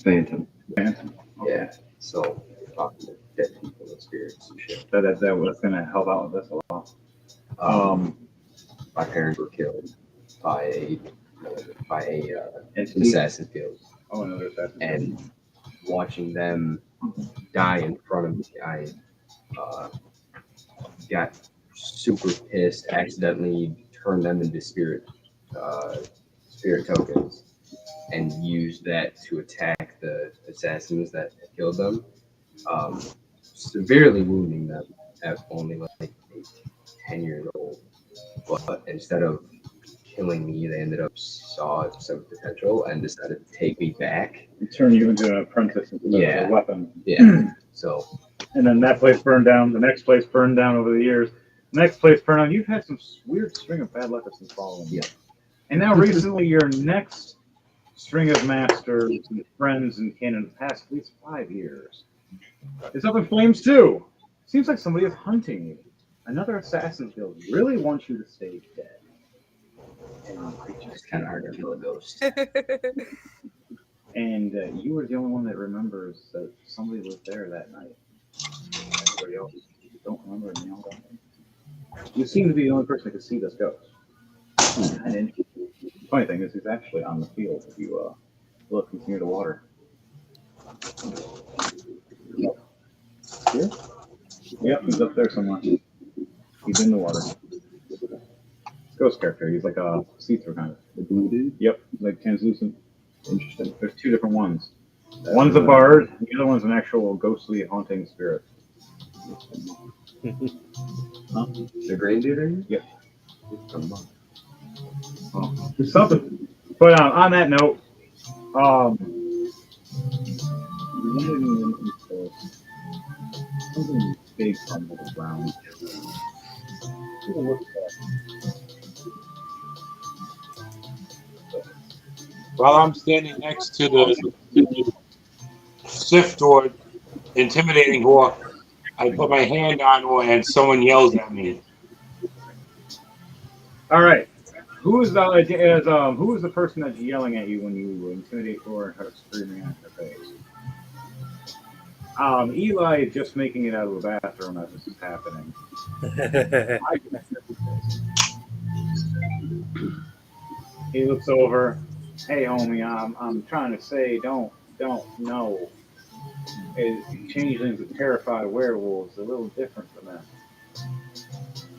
Phantom. Phantom. Yeah. So talking to dead people and spirits and shit. That was going to help out with this a lot. My parents were killed by a Entity? assassin guild. Oh, another assassin. And watching them die in front of me, I got super pissed. Accidentally turned them into spirit tokens, and used that to attack the assassins that killed them, severely wounding them at only like 10 years old. But instead of killing me, they ended up saw some potential and decided to take me back. Turn you into an apprentice instead of a weapon. Yeah. So. And then that place burned down. The next place burned down over the years. The next place burned down. You've had some weird string of bad luck that's been following you. Yeah. And now recently, your next string of masters and friends and kin in the past at least 5 years It's up in flames too. Seems like somebody is hunting you. Another assassin's guild really wants you to stay dead. And It's kind of hard to kill a ghost. And you were the only one that remembers that somebody was there that night. Everybody else don't remember and nailed on. You seem to be the only person that could see this ghost. And funny thing is, he's actually on the field. If you look, he's near the water. Here? Yep, he's up there somewhere. He's in the water. Ghost character. He's like a see-through kind of. The blue dude? Yep, like translucent. Interesting. There's two different ones. One's a bard, the other one's an actual ghostly haunting spirit. Huh? The green dude, are you? Yep. Oh, there's something. But on that note, something big crumbled around. While I'm standing next to the shift door, intimidating door, I put my hand on her and someone yells at me. All right. Who is the person that's yelling at you when you intimidate her and start screaming at her face? Eli is just making it out of the bathroom as this is happening. He looks over. Hey, homie, I'm trying to say, don't know. Changelings that terrify werewolves are a little different from them.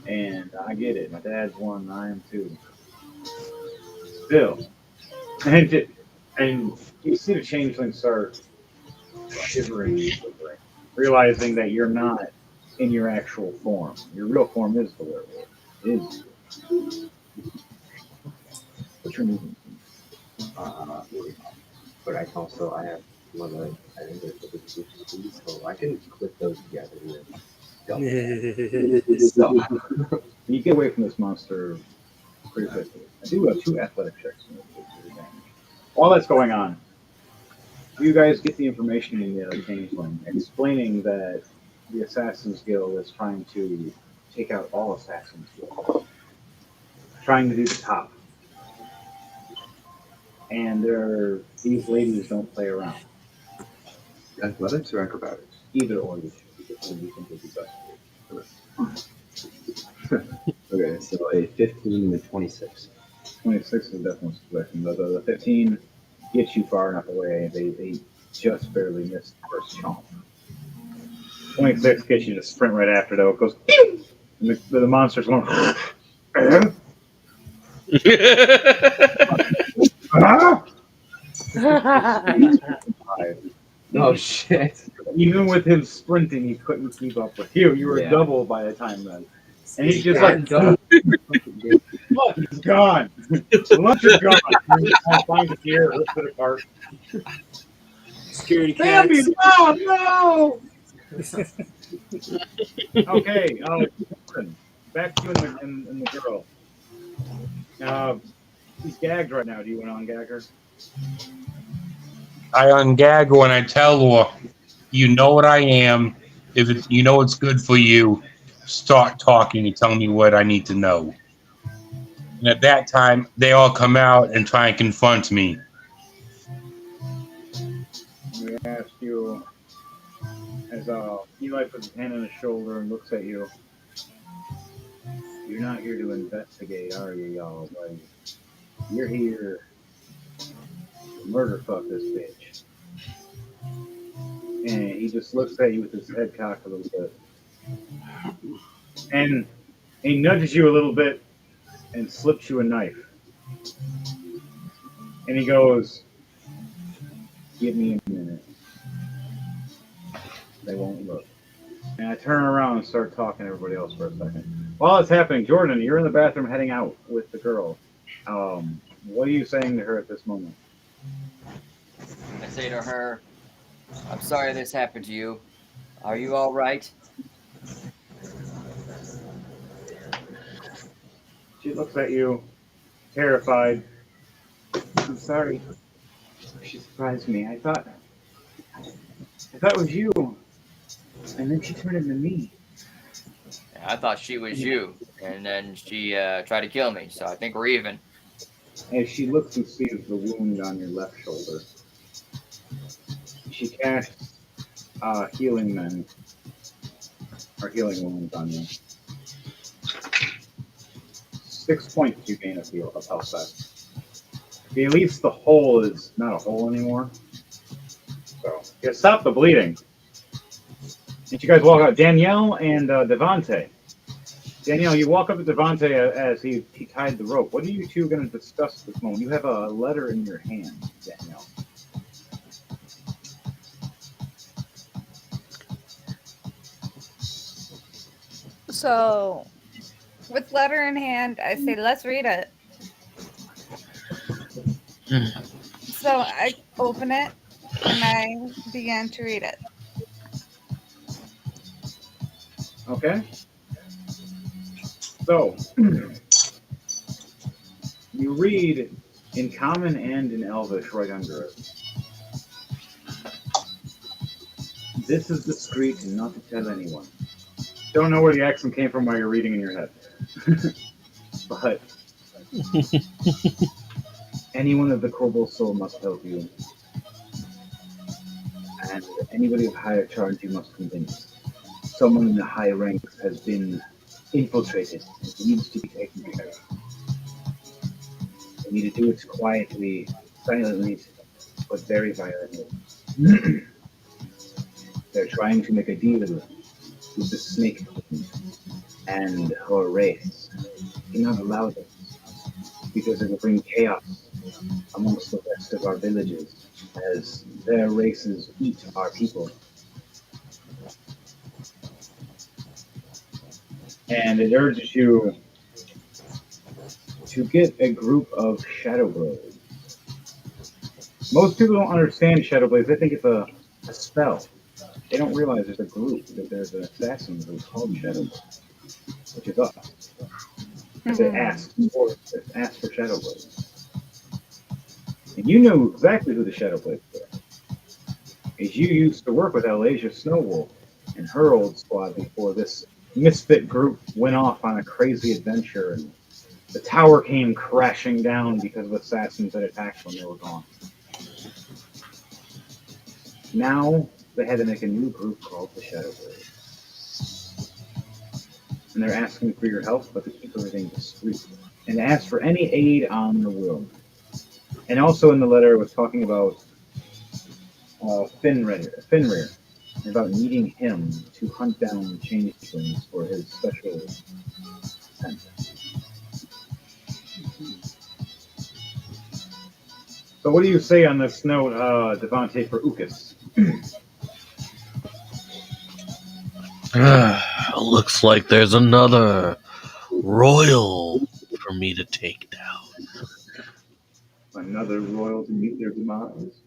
And I get it. My dad's one, and I am too. Still. And you see the changeling start shivering, realizing that you're not in your actual form. Your real form is the werewolf. It is. What's your movement? But I have one of I think there's a big so I can click those together and then You get away from this monster pretty quickly. I do have 2 athletic checks. While that's going on, you guys get the information in the changeling explaining that the Assassin's Guild is trying to take out all Assassin's Guild, trying to do the top. And these ladies don't play around. Athletics or acrobatics? Either or you think would be best. Okay, so a 15 and a 26. 26 is definitely selection. The 15 gets you far enough away. They just barely missed the first chomp. 26 gets you to sprint right after, though. It goes, and the monster's going, Oh, shit. Even with him sprinting, he couldn't keep up with you. You were double by the time then. And he's just like, look, he's gone. Lunch is gone. I'll find it here, rips it apart. Security Bambi, cats. no! Okay, back to you and the girl. He's gagged right now. Do you want to ungag her? I ungag her when I tell her, you know what I am. You know it's good for you, start talking and tell me what I need to know. And at that time, they all come out and try and confront me. We ask you, as Eli puts his hand on his shoulder and looks at you. You're not here to investigate, are you, y'all? Like, you're here to murder fuck this bitch. And he just looks at you with his head cocked a little bit. And he nudges you a little bit and slips you a knife. And he goes, give me a minute. They won't look. And I turn around and start talking to everybody else for a second. While it's happening, Jordan, you're in the bathroom heading out with the girl. What are you saying to her at this moment? I say to her, I'm sorry this happened to you. Are you all right? She looks at you, terrified. I'm sorry. She surprised me. I thought it was you. and then she turned into me. I thought she was you, and then she tried to kill me. So I think we're even. As she looks and sees the wound on your left shoulder, she casts healing wounds on you. 6 points you gain of health back. At least the hole is not a hole anymore. So yeah, stop the bleeding. And you guys walk out, Danielle and Devante. Danielle, you walk up to Devante as he tied the rope. What are you two going to discuss at this moment? You have a letter in your hand, Danielle. So, with letter in hand, I say, let's read it. So I open it and I began to read it. Okay. So, you read in Common and in Elvish right under it. This is discreet and not to tell anyone. Don't know where the accent came from while you're reading in your head. But anyone of the Kobold soul must help you. And anybody of higher charge you must convince. Someone in the high ranks has been infiltrated and needs to be taken care of. They need to do it quietly, silently, but very violently. They're trying to make a deal with the Snake Queen and her race. Do not allow this, because it will bring chaos amongst the rest of our villages, as their races eat our people. And it urges you to get a group of Shadow Blades. Most people don't understand Shadow Blades. They think it's a spell. They don't realize there's a group, that there's an assassin who's called Shadow Blades, which is us. They ask for Shadow Blades. And you know exactly who the Shadow Blades are. Because you used to work with Alasia Snowwolf and her old squad before this misfit group went off on a crazy adventure and the tower came crashing down because of assassins that attacked when they were gone. Now they had to make a new group called the Shadow Blades. And they're asking for your help, but to keep everything discreet. And to ask for any aid on the will. And also in the letter it was talking about Fenrir, about needing him to hunt down changelings for his special scent. So what do you say on this note, Devante, for Ukas? Looks like there's another royal for me to take down. Another royal to meet their demise?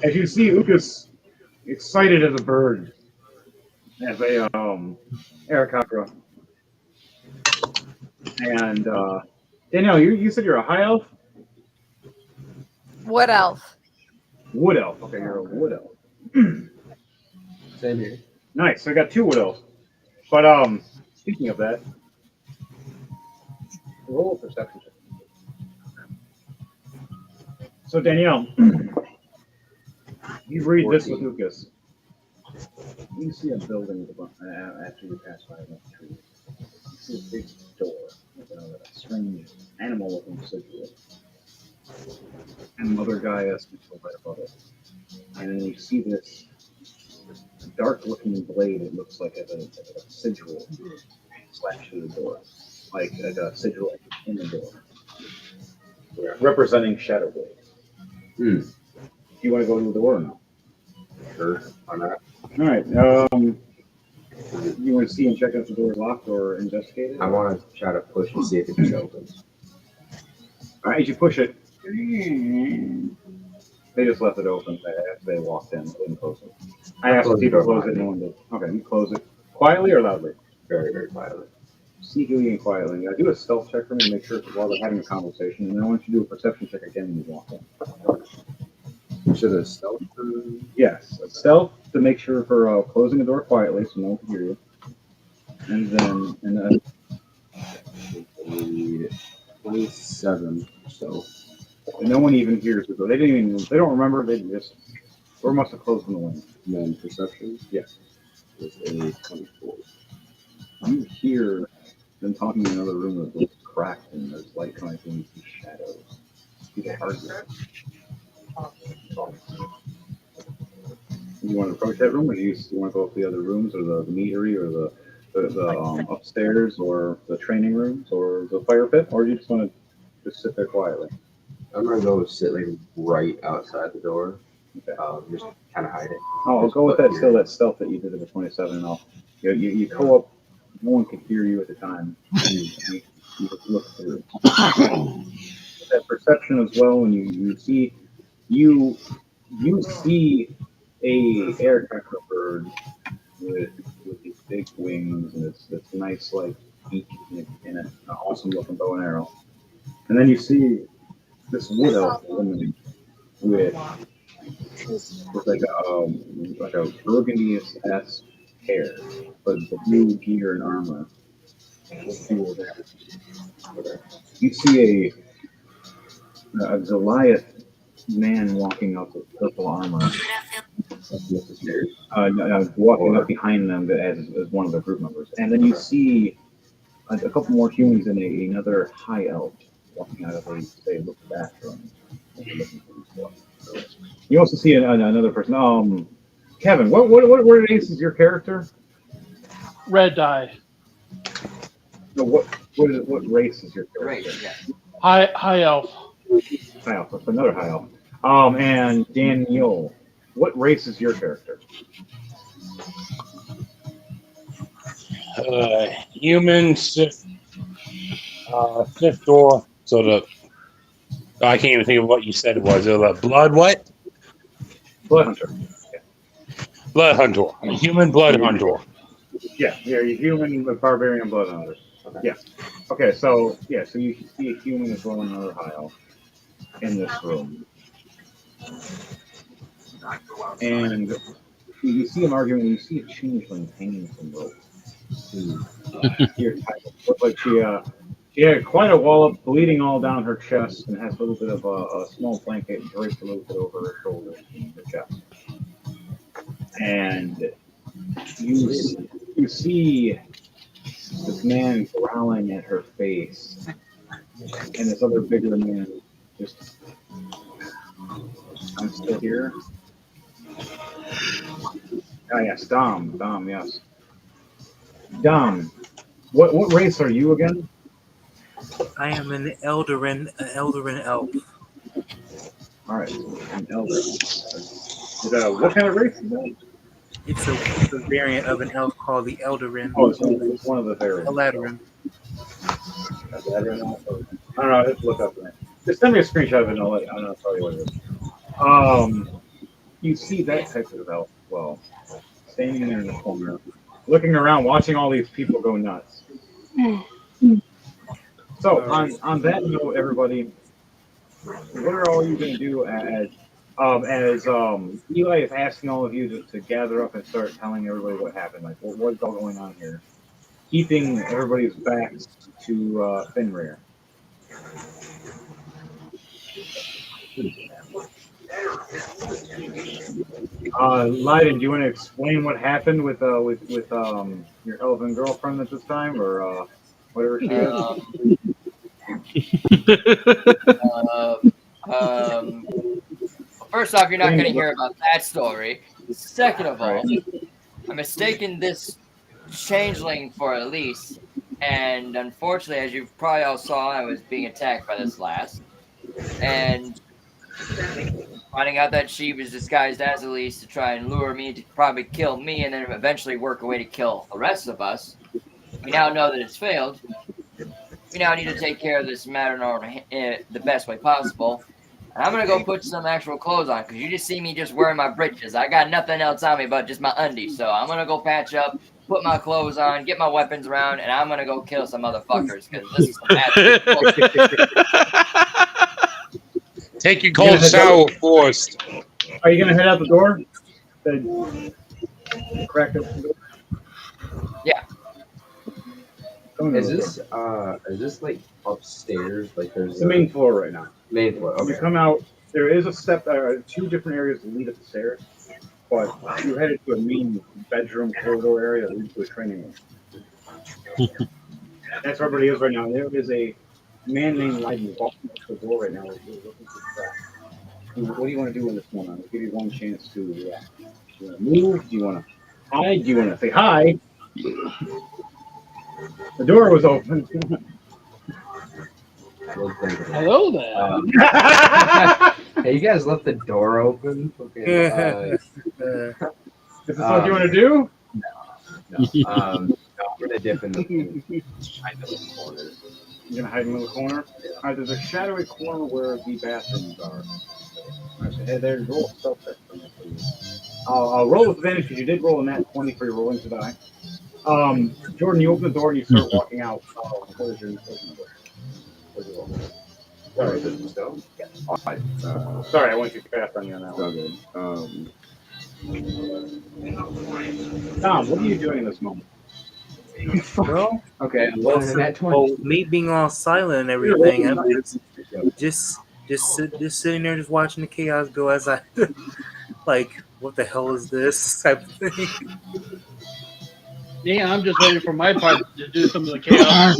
As you see Ukas excited as a bird, as a Arakakra. And Danielle, you said you're a high elf? Wood elf. Wood elf. Okay, you're a wood elf. Same here. Nice. So I got two wood elves. But speaking of that, roll a perception check. So Danielle, you read this with Lucas. You see a building after you pass by the trees. You see a big door with a strange animal-looking sigil. And another guy has right above it. And then you see this dark-looking blade. It looks like a sigil slashed through the door, like a sigil in the door, representing Shadow Blade. Do you want to go to the door or no? Sure, why not? All right. You want to see and check if the door is locked or investigate it? I want to try to push and see if it just opens. All right, as you push it, they just left it open after they walked in. They didn't close it. I asked people to close it, no one did. Okay, you close it quietly or loudly? Very, very quietly. Sneakily and quietly. Do a stealth check for me to make sure while they're having a conversation, and then I want you to do a perception check again when you walk in. Should have stealth Yes, stealth to make sure for closing the door quietly so no one can hear you. And then 27. So and no one even hears the door. They didn't even. They don't remember. They just door must have closed from the wind. And then perception. Yes. Is a 24. You hear them talking in another room that looks cracked and there's light coming through and you see shadows. People arguing. You want to approach that room, or do you want to go up the other rooms, or the meadery, or the upstairs, or the training rooms, or the fire pit, or do you just want to just sit there quietly? I'm gonna go sit like right outside the door. Okay. Just kind of hide it. Oh, I'll go with that. Still, that stealth that you did at the 27, and you go up. No one can hear you at the time. You look through. That perception as well, and you see a aircraft bird with these big wings and it's nice like beak in it, an awesome looking bow and arrow. And then you see this wood elf woman with like a burgundy-esque hair, but the blue gear and armor. You see a Goliath man walking up with purple armor. Walking up behind them as one of the group members. And then you see a couple more humans and another high elf walking out of the bathroom. You also see another person. Kevin, what race is your character? Red dye. No, what race is your character? Race, yeah. High elf. High elf. That's another high elf. And Daniel, what race is your character? Human fifth door. So I can't even think of what you said it was. Blood what? Blood hunter. Yeah. Blood hunter. A human blood hunter. Yeah, you're a human with barbarian blood hunter. Okay. Yeah. Okay, so you see a human as well and another high elf in this room. And you see him arguing, and you see a changeling hanging from rope. Looks like she had quite a wallop bleeding all down her chest and has a little bit of a small blanket draped a little bit over her shoulders and her chest. And you see this man growling at her face, and this other bigger man just, I'm still here. Oh yes, Dom, yes. Dom, what race are you again? I am an Eldarin elf. All right, an elder. What kind of race is that? It's a variant of an elf called the Eldarin. Oh, it's one of the variants. Eldarin. I don't know. I have to look up that. Just send me a screenshot of it, and I'll tell you what it is. You see that type of elf, well, standing there in the corner, looking around, watching all these people go nuts. So, on that note, everybody, what are all you going to do as Eli is asking all of you to gather up and start telling everybody what happened? Like, what's all going on here? Keeping everybody's backs to Fenrir. Leiden, do you want to explain what happened with your elven girlfriend at this time, or whatever she is? First off, you're not going to hear about that story. Second of all, I'm mistaken this changeling for Elise, and unfortunately, as you probably all saw, I was being attacked by this lass, and finding out that she was disguised as Elise to try and lure me to probably kill me, and then eventually work a way to kill the rest of us. We now know that it's failed. We now need to take care of this matter in the best way possible. And I'm going to go put some actual clothes on, because you just see me just wearing my breeches. I got nothing else on me but just my undies. So I'm going to go patch up, put my clothes on, get my weapons around, and I'm going to go kill some motherfuckers, because this is some bad. Take your cold shower first. Are you gonna head out the door? The cracked open door? Yeah. Come in Is the door. this like upstairs? Like there's It's the main floor right now. main floor. You Okay. come out. There is a step. Two different areas that lead up the stairs, but you're headed to a main bedroom corridor area that leads to a training room. That's where everybody is right now. There is a man named Leiden walking up to the door right now. We're looking for track. What do you want to do in this moment? I'll give you one chance to react. Do you want to move? Do you want to hide? Do you want to say hi? The door was open. Hello there. Hey, you guys left the door open. Okay. Is this what you want to do? No. I'm gonna dip in the kind of the corner. You're gonna hide in the corner. All right, there's a shadowy corner where the bathrooms are. All right, so head there. Roll stealth check for me, please. I'll roll with advantage because you did roll a nat 20 for your rolling to die. Jordan, you open the door and you start walking out. What is your number? What's your roll? Sorry, Is it still? Yeah. Sorry, I went too fast on you on that one. Good. Tom, what are you doing in this moment? Well, Okay. me being all silent and everything, I'm just sitting there, just watching the chaos go as I like, what the hell is this type of thing? Yeah, I'm just waiting for my part to do some of the chaos as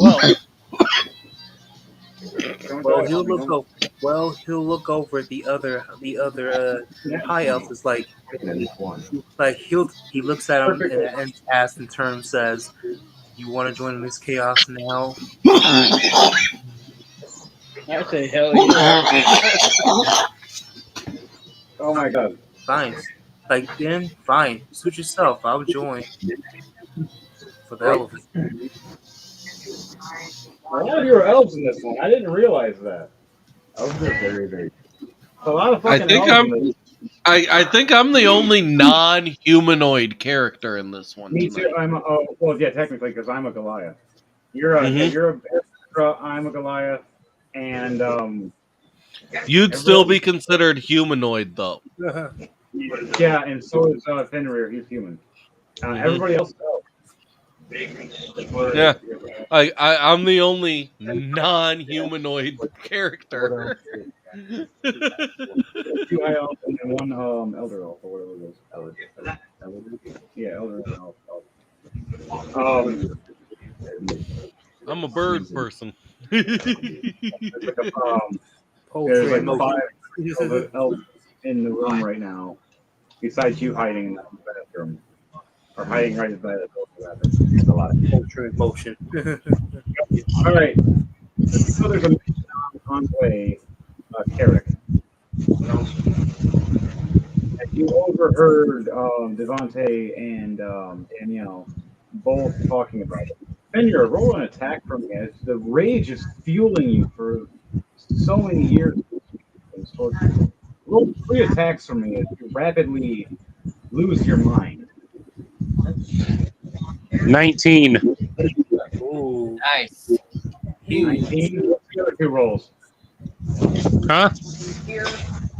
well. He'll look over at the other high elf. Is like he looks at him and asks in turn, says, "You want to join in this chaos now?" I say hell yeah. Oh my god. Fine. Like then, fine. Suit yourself. I'll join. For the hell of it. A lot of you are elves in this one. I didn't realize that. Elves are very, very. A lot of fucking elves. I think I'm the only non-humanoid character in this one. Me tonight. too. Well, yeah, technically, because I'm a Goliath. You're a Ezra, I'm a Goliath, and You'd still be considered humanoid, though. yeah, and so is Fenrir. He's human. Everybody else is elf. Yeah, I'm the only non-humanoid character. Two high elves and then one elder elf or whatever it is. Elder. Yeah, elder elf. I'm a bird person. There's like 5 elves in the room right now, besides you hiding in the bathroom. Or hiding right by the door. There's a lot of culture in motion. All right. So there's a mission on the way, Carrick. And you overheard Devontae and Danielle both talking about it. And you're rolling an attack from me. The rage is fueling you for so many years. Roll 3 attacks from me as you rapidly lose your mind. 19. Ooh. Nice. 19. What's the other 2 rolls? Huh?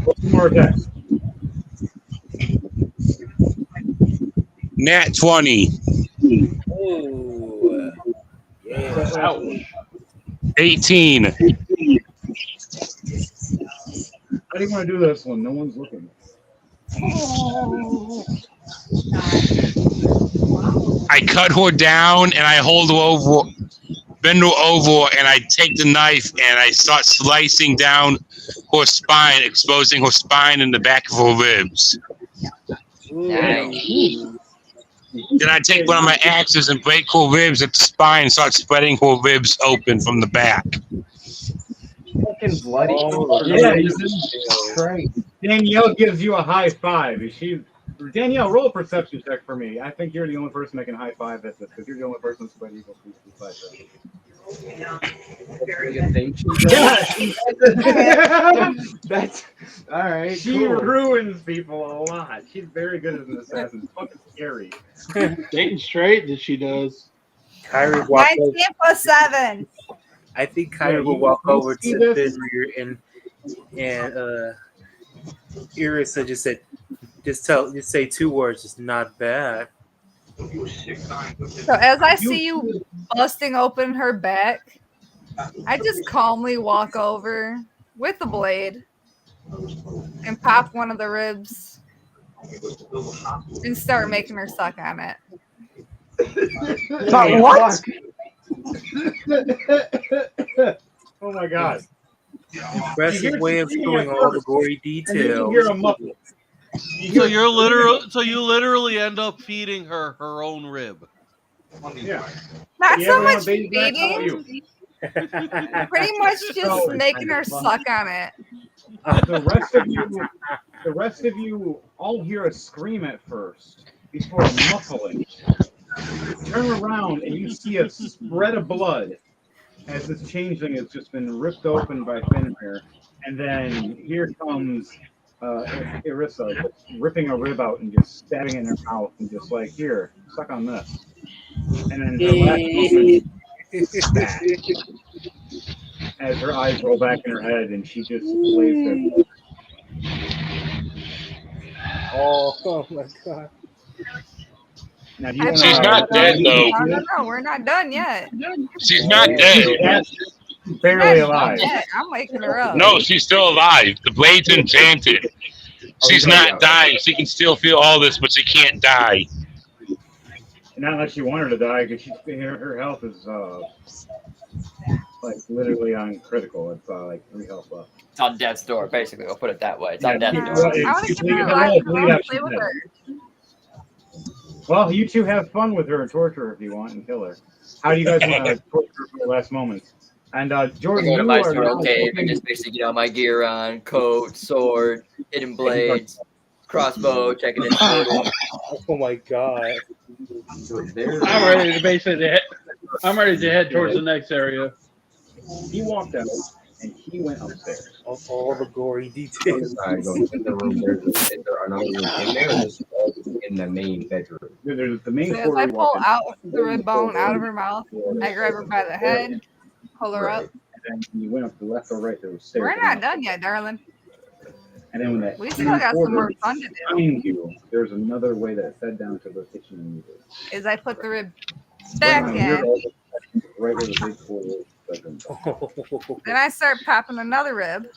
What's 2 more attacks? Nat 20. Ooh. Yeah. Ouch. 18. How do you want to do this one? No one's looking. I cut her down and I hold her over, bend her over, and I take the knife and I start slicing down her spine, exposing her spine and the back of her ribs. Nice. Then I take one of my axes and break her ribs at the spine and start spreading her ribs open from the back. Fucking bloody. Yeah, Danielle gives you a high five. Danielle, roll a perception check for me. I think you're the only person that can high five at this because you're the only person that's played Eagle besides her. Yeah, that's all right. She ruins people a lot. She's very good as an assassin. It's fucking scary. Dating straight that she does. Kyrie walk 19 plus 7. I think Kyrie will walk over to Fenrir and Irissa just said, just say 2 words. It's not bad. So as I see you busting open her back, I just calmly walk over with the blade and pop one of the ribs and start making her suck on it. What? Oh my god. Impressive way of showing all the gory You details. hear a muffle. So you literally end up feeding her her own rib. Yeah. Not You so ever want much a baby back? How about feeding, you? pretty much just So- making her suck on it. The rest of you all hear a scream at first before muffling. Turn around and you see a spread of blood as this changeling has just been ripped open by Fenrir. And then here comes Irissa just ripping a rib out and just stabbing it in her mouth and just like, here, suck on this. And then her last moment, spat, as her eyes roll back in her head and she just lays there. Oh my god. Now, do you wanna, She's not dead, though. No, we're not done yet. She's not dead. That's barely Not alive. yet. I'm waking her up. No, she's still alive. The blade's enchanted. She's not dying. She can still feel all this, but she can't die. Not unless you want her to die, because her health is like literally on critical. It's like 3 health left. It's on death's door, basically. We'll put it that way. It's on Yeah, death's well, door. I want to it's- keep her it's- alive. I bleed want out, to play she's with dead. her. Well, you two have fun with her and torture her if you want and kill her. How do you guys want to torture her for the last moments? And I Jordan, go to you my are squirrel now cave looking- and just basically get all my gear on, coat, sword, hidden blades, crossbow, checking it. Oh my god. So there. I'm ready to basically head. I'm ready to head towards the next area. He walked out and he went upstairs. All the gory details. Inside, going in the room. Is there another room in there? Or is it in the main bedroom? There's the main So as floor. I you walk pull in. out the rib bone out of her mouth, I grab her by the head, pull her up. And then you went up to the left or right. There was stairs. We're not done yet, darling. And then when that We still got some more fun to do. behind you, there's another way that fed down to the kitchen and you did. Is I put the rib back Right in, where the big floor is. then I start popping another rib.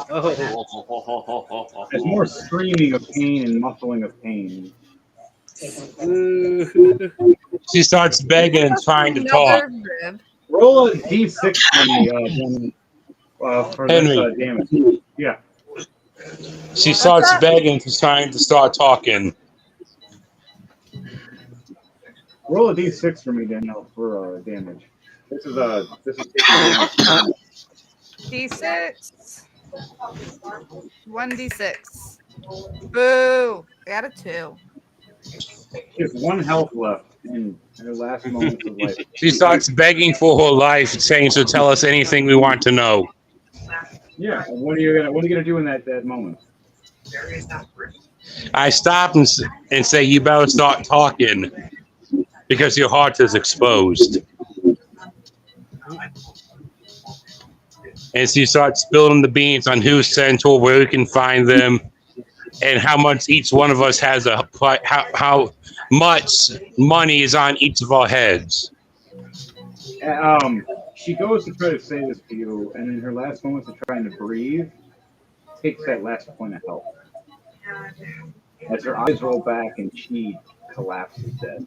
There's more screaming of pain and muffling of pain. She starts begging and trying to talk. Another rib. Roll a d6 for me, gentlemen, for Henry. this damage. Yeah. She starts begging to trying to start talking. Roll a d6 for me, Danielle, for damage. This is D6. 1d6. Boo! I got a 2. She has 1 health left in her last moments of life. She starts begging for her life, saying she'll tell us anything we want to know. Yeah. What are you gonna do in that moment? I stop and say, you better start talking because your heart is exposed. And she starts spilling the beans on who's central, where we can find them, and how much each one of us has how much money is on each of our heads. She goes to try to say this to you, and in her last moments of trying to breathe, takes that last point of health. As her eyes roll back and she collapses dead.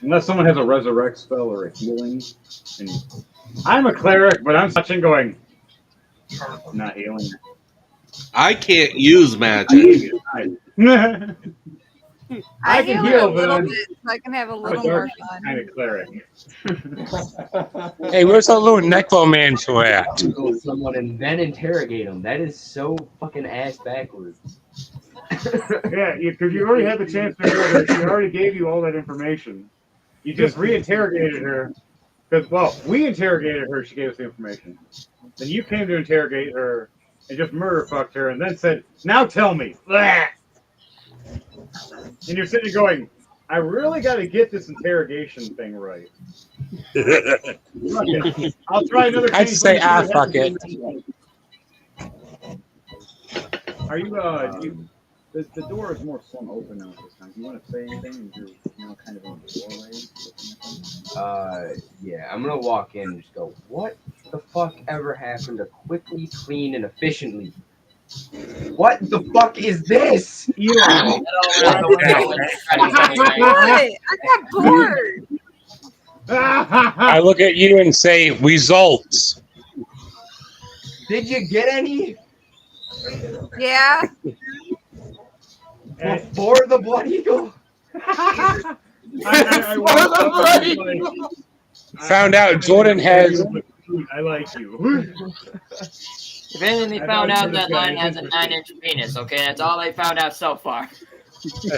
Unless someone has a resurrect spell or a healing. And I'm a cleric, but I'm touching going, not healing. I can't use magic. I heal can her heal, a little but bit so I can have a I'm little a dark more fun. kind of cleric. Hey, where's our little necromancer at? Go with someone and then interrogate them. That is so fucking ass backwards. Yeah, because you already had the chance to hear her. She already gave you all that information. You just re-interrogated her. Because, well, we interrogated her. She gave us the information. Then you came to interrogate her and just murder fucked her and then said, now tell me. Blah! And you're sitting there going, I really got to get this interrogation thing right. Fuck it. I'll try another I'd say, fuck it. Are you the door is more swung open now this time. Do you want to say anything? You're kind of in the doorway. Yeah, I'm gonna walk in and just go, what the fuck ever happened to quickly, clean, and efficiently? What the fuck is this? Eli. What? I got bored. I look at you and say, results. Did you get any Yeah. before the Blood Eagle? Found out Jordan has. I like you. If anything, they found out that line has a 9-inch penis. Okay, that's all they found out so far.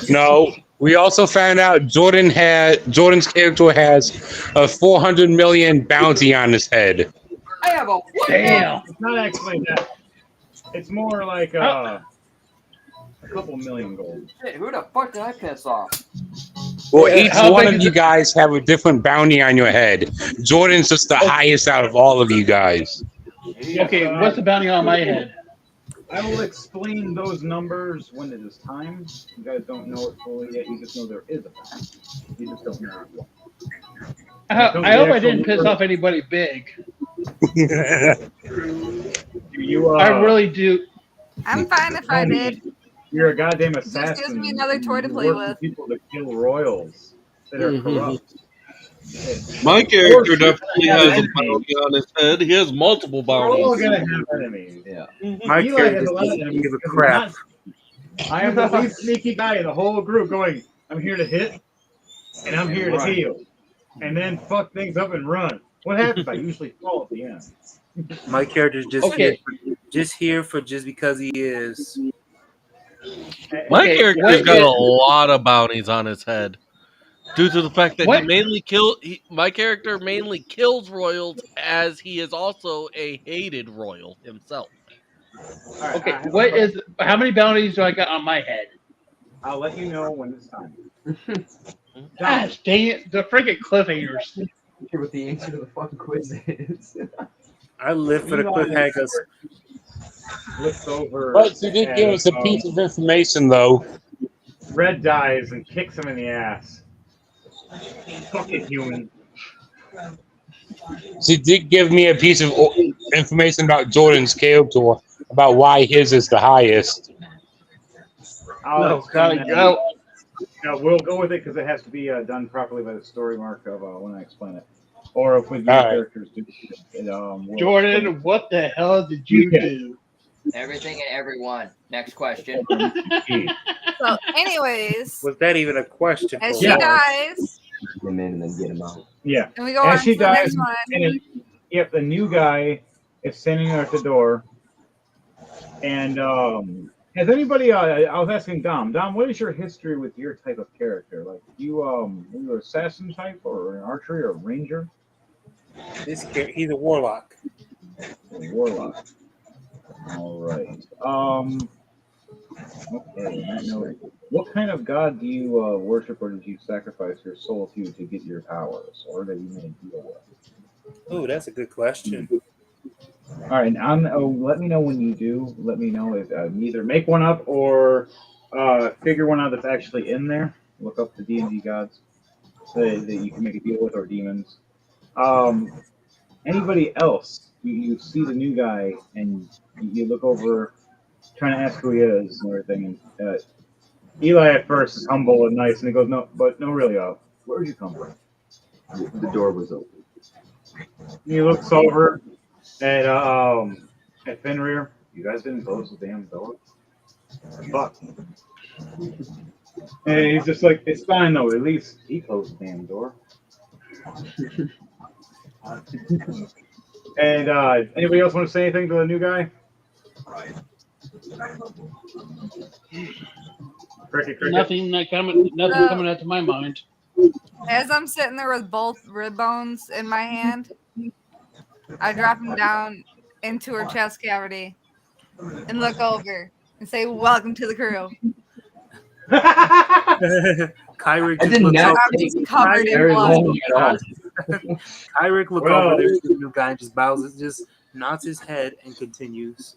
No, we also found out Jordan's character has a 400 million bounty on his head. I have a what? Damn. It's not actually that. It's more like a couple million gold. Shit, who the fuck did I piss off? Well, each one of you guys have a different bounty on your head. Jordan's just the highest out of all of you guys. Okay, what's the bounty on my head? I will explain those numbers when it is time. You guys don't know it fully yet. You just know there is a bounty. You just don't know what. I hope I didn't piss off anybody big. I really do. I'm fine if I did. You're a goddamn assassin. Just gives me another toy to play with. People to kill royals that are corrupt. My character definitely has a bounty on his head. He has multiple We're all bounties. gonna have enemies. Yeah. My Eli character has a lot of doesn't enemies give a because crap. I am the least sneaky guy in the whole group going, I'm here to hit, and I'm here to heal. And then fuck things up and run. What happens? I usually fall at the end. My character's just here for just because he is. My character's got a lot of bounties on his head. Due to the fact that my character mainly kills royals, as he is also a hated royal himself. Right, okay, how many bounties do I got on my head? I'll let you know when it's time. Gosh, dang it, the freaking cliffhangers. Hear what the answer to the fucking quiz is. I live for the cliffhangers. Looks over. But you did give us a piece of information, though. Red dies and kicks him in the ass. Fucking human. She did give me a piece of information about Jordan's character, about why his is the highest. No, we'll go with it because it has to be done properly by the story mark of when I explain it. Or if we use characters do it. Jordan, what the hell did you do? Everything and everyone. Next question. So, anyways. Was that even a question? As she dies. Get him in and then get him out. Yeah. And we go on to the next one. And the new guy is standing there at the door. And has anybody? I was asking Dom. Dom, what is your history with your type of character? Like, you an assassin type, or an archery, or a ranger? He's a warlock. A warlock. All right. Okay. What kind of god do you worship, or did you sacrifice your soul to get your powers, or that you made a deal with? Oh, that's a good question. All right, and let me know when you do. Let me know if either make one up or figure one out that's actually in there. Look up the D&D gods that you can make a deal with, or demons. Anybody else? You see the new guy, and you look over, trying to ask who he is and everything. And Eli at first is humble and nice, and he goes, "No, really, where'd you come from?" The door was open. He looks over at Fenrir. You guys didn't close the damn door. Fuck. And he's just like, it's fine though. At least he closed the damn door. And anybody else want to say anything to the new guy? Cricket. Nothing coming out to my mind. As I'm sitting there with both rib bones in my hand, I drop them down into her chest cavity and look over and say, "Welcome to the crew." Kyrick I did not I'm just covered in blood. Kyrick look over there to the new guy and just bows, just nods his head and continues.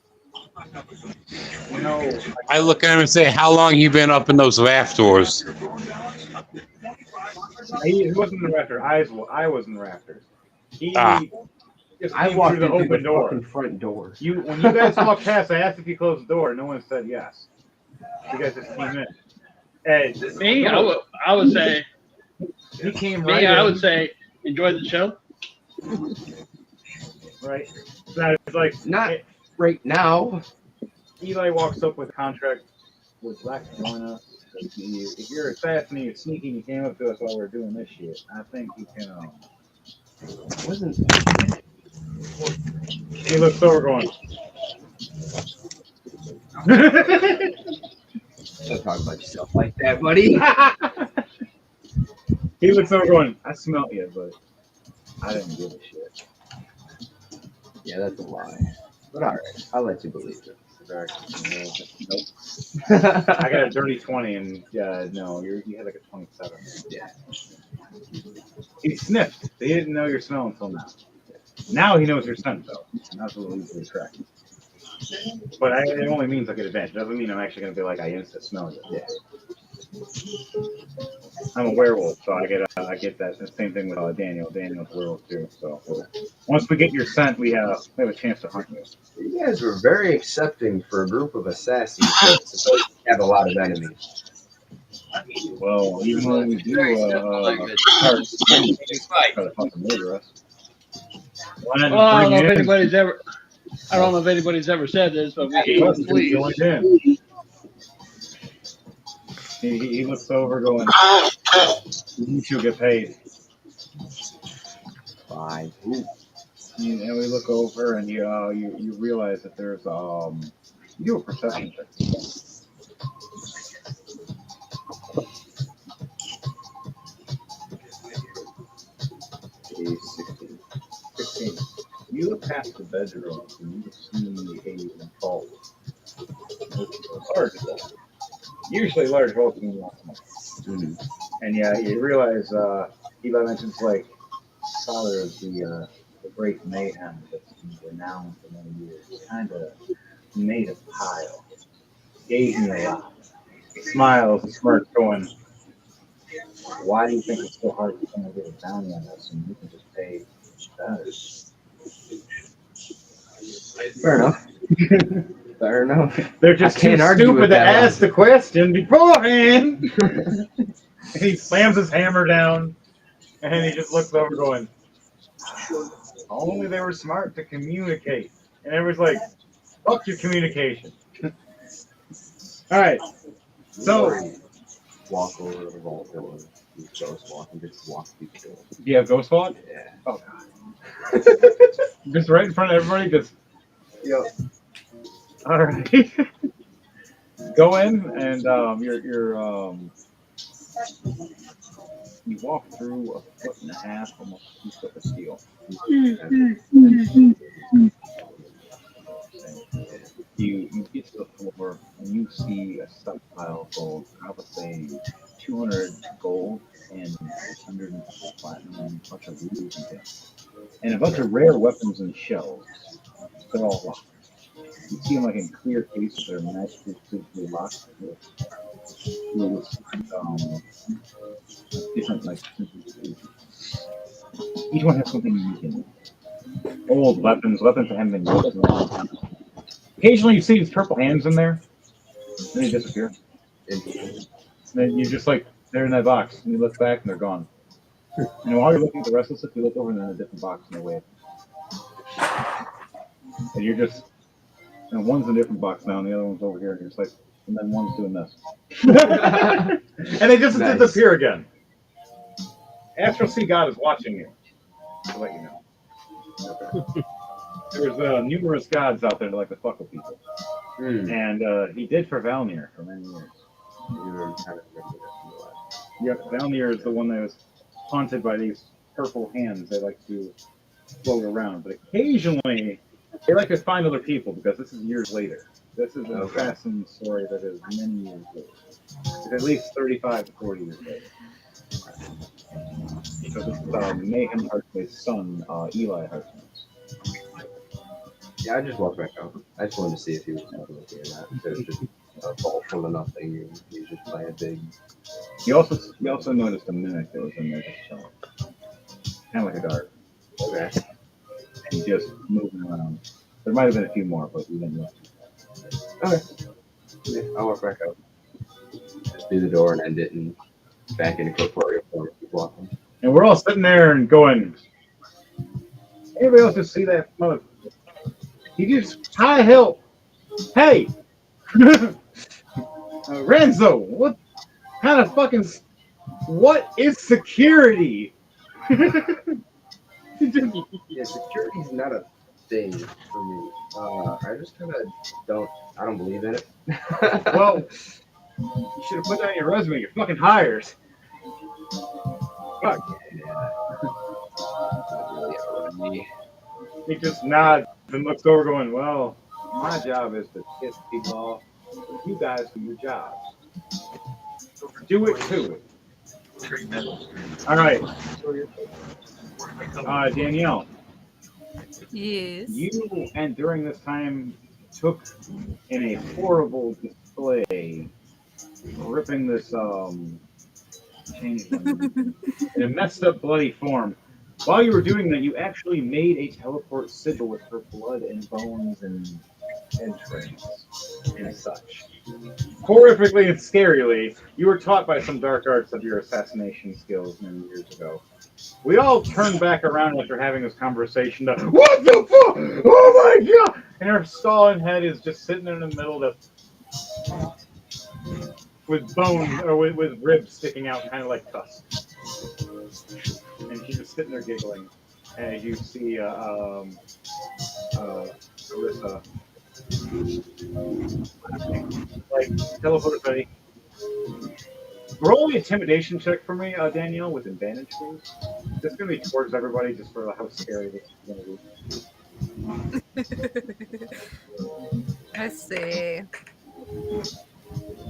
You know, I look at him and say, "How long you been up in those rafters?" he wasn't in the rafters. I was in the rafters. Ah. He just I came walked through the into open the door. fucking front door. When you guys walked past, I asked if you closed the door. No one said yes. You guys just came in. Hey, Me, I would say. he came Me, right I in. would say enjoy the show. Right. So it's like Not hey, right now. Eli walks up with a contract. Would you like to join us? If you're assassin and you're sneaky and you came up to us while we are doing this shit, I think you can. Wasn't He looks over going. Don't talk about yourself like that, buddy. He looks over going. I smelt you, but I didn't give a shit. Yeah, that's a lie. But all right, I'll let you believe it. Nope. I got a dirty 20, and no, you had like a 27. Yeah. He sniffed. He didn't know your smell until now. Now he knows your scent, though. And that's a little easily tracked. But it only means I get advantage. It doesn't mean I'm actually going to be like, I instant smell you. Yeah. I'm a werewolf, so I get that. The same thing with Daniel. Daniel's a werewolf, too. So once we get your scent, we have a chance to hunt you. You guys were very accepting for a group of assassins that supposed to have a lot of enemies. Well, even when we do, try to fucking murder us. Why not Well, I don't bring know if in? anybody's ever. I don't know if anybody's ever said this, but we please. Joined in. He looks over, going, "You should get paid." Fine. And we look over, and you realize that there's you do a perception check. A 16. You look past the bedroom, and you see a vault. A large vault. Usually large vaults mean lots of money. And yeah, you realize Eli mentions like father of the great mayhem that's been renowned for many years, kind of made a pile, gave me a lot. He smiles and smirks, going, "Why do you think it's so hard to come and get a bounty on us, and you can just pay better?" Fair enough. Fair enough. They're just too stupid to ask the question beforehand. And he slams his hammer down, and he just looks over, going, "Only they were smart to communicate." And everyone's like, "Fuck your communication." All right. So walk over to the vault door. Ghost walk and just walk through the door. Do you have ghost walk? Yeah. Oh god. Just right in front of everybody. Just. Yep. All right. Go in and you walk through a foot and a half, almost 2 foot of steel. You get to the floor and you see a stockpile of gold. I would say 200 gold and 100 platinum and a bunch of rubies and things. And a bunch of rare weapons and shells. They're all locked. You see them like in clear cases that are magically physically locked with different like each one has something unique in it. Old weapons that haven't been used in a long time. Occasionally you see these purple hands in there, then they disappear. And then you just like they're in that box, and you look back and they're gone. And while you're looking at the rest of the stuff, you look over and they're in a different box and they're waving. And you're just and one's in a different box now, and the other one's over here, and you're just like, and then one's doing this. And they just disappear again. Astral Sea God is watching you, to let you know. Okay. There's numerous gods out there that like to fuck with people. And he did for Valnir for many years. Yeah, Valnir is the one that was haunted by these purple hands that like to float around. But occasionally, they like to find other people because this is years later. This is an assassin story that is many years later. It's at least 35 to 40 years later. So this is Mayhem Hartway's son, Eli Hartway. Yeah, I just walked back out. I just wanted to see if he was fucking with me or not. Instead of just a ball full of nothing, and he was just playing big. You also noticed a mimic that was in there just chilling, kind of like a dart, Okay. and just moving around. There might have been a few more, but we didn't know. Okay. Yeah, I'll walk back out. Just do the door and end it, and back into corporeal form. Keep walking. And we're all sitting there and going, anybody else just see that mother? He just high help. Hey, Renzo, what kind of fucking? What is security? Yeah, security's not a thing for me. I just kind of don't. I don't believe in it. Well, you should have put that on your resume. You're fucking hired. Fuck. Yeah. Not really out me. He just nods and looks over, going, "Well, my job is to piss people off. You guys do your jobs. So do it too." All right, Danielle. Yes. You and during this time took in a horrible display, ripping this changeling in a messed up bloody form. While you were doing that, you actually made a teleport sigil with her blood and bones and entrails and such. Horrifically and scarily, you were taught by some dark arts of your assassination skills many years ago. We all turned back around after having this conversation to, what the fuck? Oh my god! And her skull and head is just sitting in the middle of with bones or with ribs sticking out, kind of like tusks. And she's just sitting there giggling. And you see Alyssa like teleport buddy. Roll the intimidation check for me, Danielle, with advantage, please. This is gonna be towards everybody, just for how scary this is gonna be. Let's see.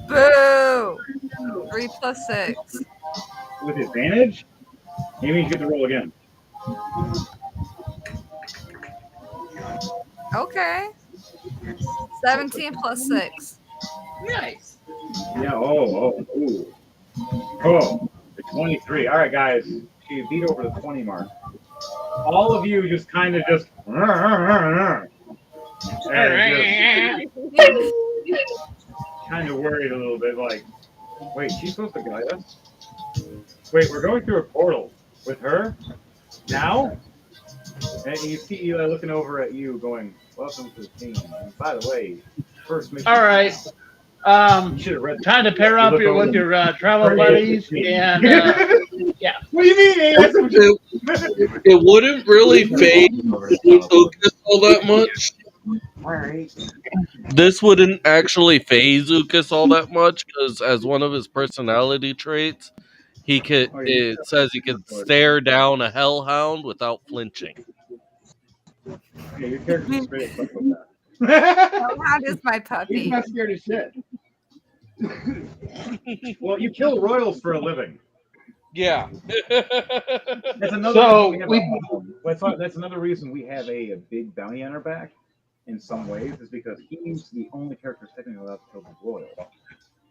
Boo! 3 plus 6. With advantage, you mean you get to roll again. Okay. 17 plus 6. Nice. Yeah. Ooh. Oh, the 23. All right, guys. She beat over the 20 mark. All of you just kind of just. And just kind of worried a little bit, like, wait, she's supposed to guide us? Wait, we're going through a portal with her? Now? And you see Eli looking over at you going, welcome to the team. And by the way, first mission. All right. Time to pair up with your travel buddies. And, yeah. What do you mean? It wouldn't really fade Ukas all that much. This wouldn't actually phase Ukas all that much because, as one of his personality traits, it says he could stare down a hellhound without flinching. Yeah, your character's straight up with that. Hellhound is my puppy. He's not scared of shit. Well, you kill royals for a living. Yeah. That's another. So that's another reason we have a big bounty on our back. In some ways, is because he's the only character technically allowed to kill the royal.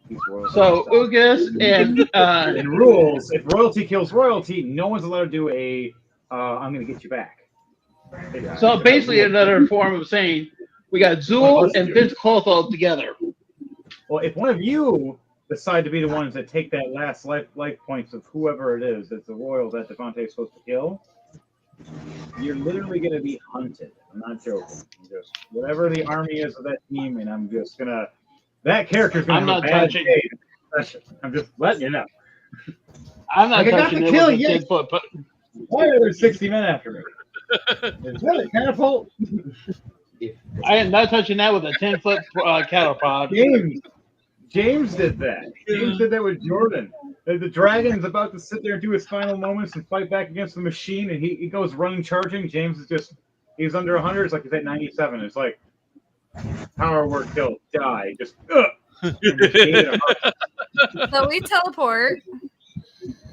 He's royal. So Ugas and in rules, if royalty kills royalty, no one's allowed to do a I'm going to get you back. So basically, another form of saying we got Zool and Vince Clotho together. Well, if one of you decide to be the ones that take that last life points of whoever it is that's the royal that Devontae is supposed to kill, you're literally going to be hunted. I'm not joking. Just whatever the army is of that team, and I'm just going to. That character's going to have a bad day. I'm just letting you know. I'm not touching it with a 10-foot. Why are there 60 men after me? Is that a catapult? I am not touching that with a 10-foot cattle prod. James did that. James did that with Jordan. The dragon's about to sit there and do his final moments and fight back against the machine, and he goes running, charging. James is just, he's under 100. It's like he's at 97. It's like, power word kill, die. Just, So we teleport.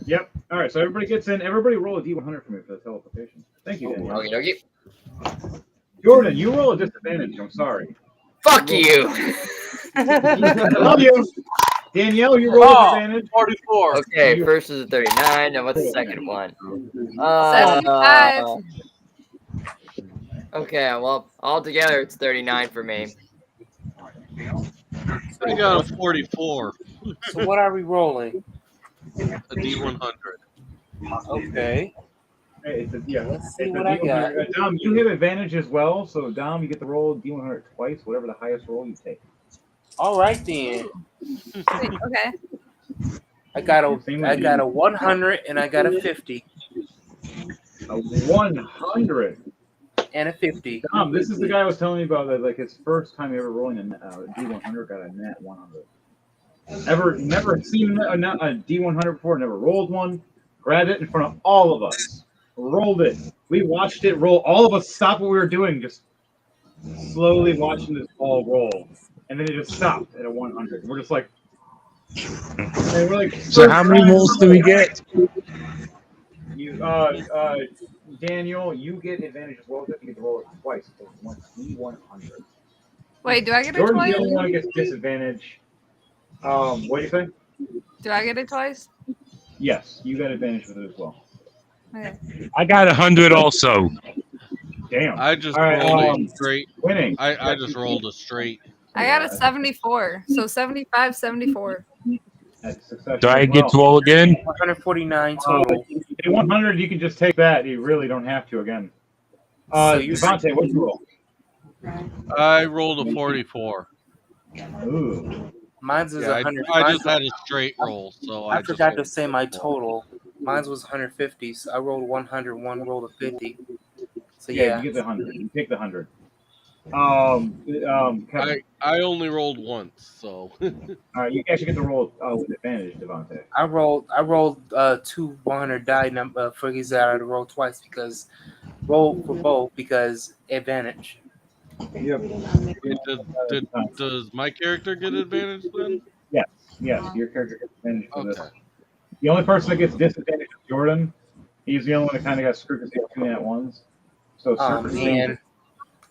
Yep. All right, so everybody gets in. Everybody roll a D100 for me for the teleportation. Thank you, Daniel. Okie dokie. Jordan, you roll a disadvantage. I'm sorry. Fuck you. Love you. Danielle, you roll a disadvantage. 44. Okay, first is a 39. Now what's the second one? 75. Okay, well, altogether it's 39 for me. I got a 44. So what are we rolling? A D100. Okay. Yeah. Let's see It's a what I got. D100. Dom, you have advantage as well. So Dom, you get to roll D100 twice, whatever the highest roll you take. All right then. Sweet, okay. I got a 100 and I got a 50 A 100 and a 50. Dom, this is the guy I was telling you about. That like his first time ever rolling a D100 got a nat 100. Never seen a D100 before. Never rolled one. Grabbed it in front of all of us. Rolled it. We watched it roll. All of us stopped what we were doing, just slowly watching this ball roll, and then it just stopped at a 100. We're just like, and we're like. So how many rolls do we get? You, Daniel, you get advantage as well. You get to roll it twice. So D100. Wait, do I get it Jordan's twice? the only one who gets disadvantage. What do you think? Do I get it twice? Yes, you got advantage with it as well. Okay. I got 100 also. Damn. I just All right, rolled a straight. Winning. I just rolled a straight. I got a 74. So 75, 74. That's successful Do I as get well. to roll again? 149 total. At 100, you can just take that. You really don't have to again. So you're Devontae, what'd you roll? I rolled a 44. Ooh. Mine's is Yeah, 100. I just had a straight roll, so I just forgot to rolled say my total. Mine was 150. So I rolled 100. One rolled a 50. So yeah. You get the 100. You take the 100. I only rolled once, so. You actually get to roll with advantage, Devontae. I rolled 2 100 die number for these that I had to roll twice because roll for both because advantage. Yep. Does my character get advantage then? Yes, your character gets advantage for this. Okay. The only person that gets disadvantage is Jordan. He's the only one that kind of got screwed because he had 2 nat ones. So Oh man.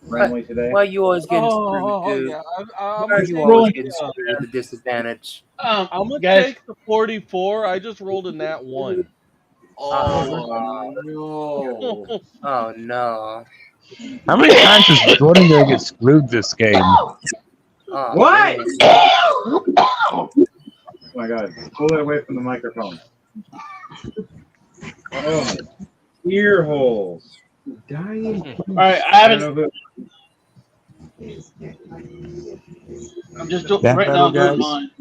randomly today. Why you always getting screwed, dude? Yeah. Why I'm you always getting screwed with the disadvantage? I'm gonna Guys. take the 44. I just rolled a nat 1. Oh no! Oh no! How many times is Jordan gonna get screwed this game? Oh, What? man. Oh my god. Pull it away from the microphone. Oh, ear holes. Dying. All right, I haven't. I'm just doing That right better, now. Doing guys? mine.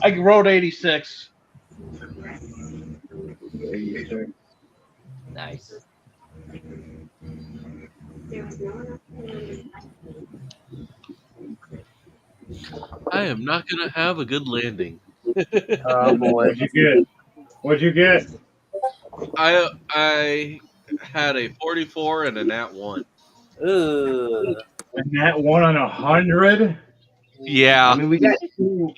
I rolled 86. Nice. I am not gonna have a good landing. Oh boy! What'd you get? I had a 44 and a nat 1. Ugh. And that 1 on 100? Yeah. I mean, we got two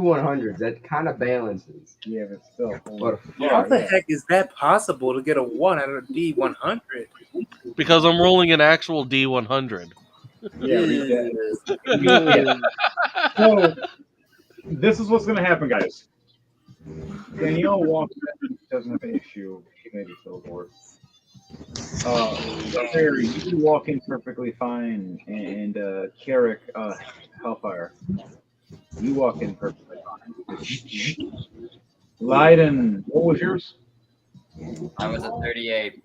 100s. That kind of balances. Yeah, but still. But How the heck is that possible to get a 1 out of a D100? Because I'm rolling an actual D100. Yeah, read that. So, this is what's going to happen, guys. Danielle walks in, doesn't have an issue. She may be so bored. Claire, you walk in perfectly fine, and Carrick, Hellfire, you walk in perfectly fine. Leiden, what was yours? I was at 38.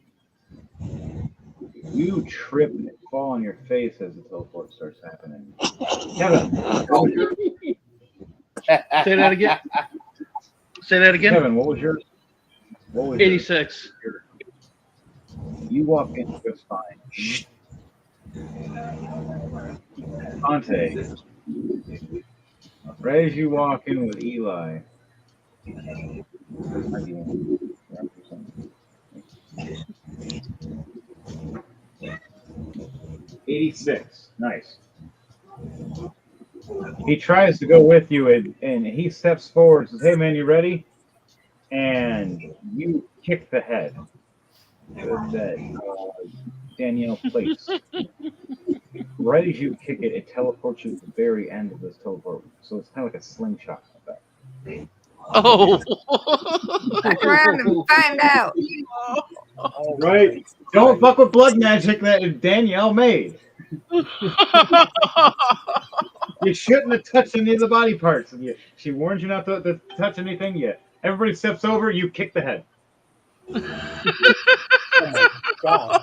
You trip and fall on your face as the teleport starts happening. Kevin, what was yours? Say that again. Say that again. Kevin, what was yours? What was 86. yours? You walk in just fine. Ante, right as you walk in with Eli. 86. Nice. He tries to go with you, and he steps forward and says, "Hey, man, you ready?" and you kick the head that Danielle placed. Right as you kick it, it teleports you to the very end of this teleport. So it's kind of like a slingshot effect. Oh. Look around and find out. Right? Don't fuck with blood magic that Danielle made. You shouldn't have touched any of the body parts. She warns you not to touch anything. Everybody steps over, you kick the head. Oh my god.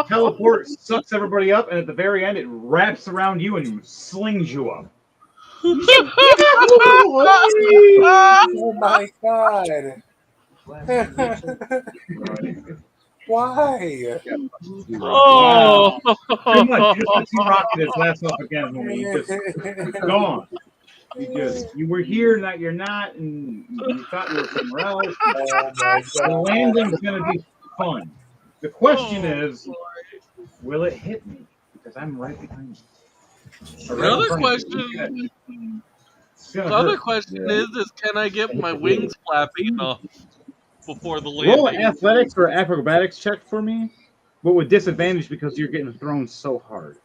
Teleport sucks everybody up, and at the very end, it wraps around you and slings you up. Oh my god. Why? Oh. Too much. You just let you rocket his last off again when you just gone. You were here, not you're not, and you thought you were somewhere else. Oh my The god. landing's gonna be fun. The question is, will it hit me? Because I'm right behind you. The other question is can I get my wings flapping enough before the Roll an landing? athletics or acrobatics check for me, but with disadvantage because you're getting thrown so hard.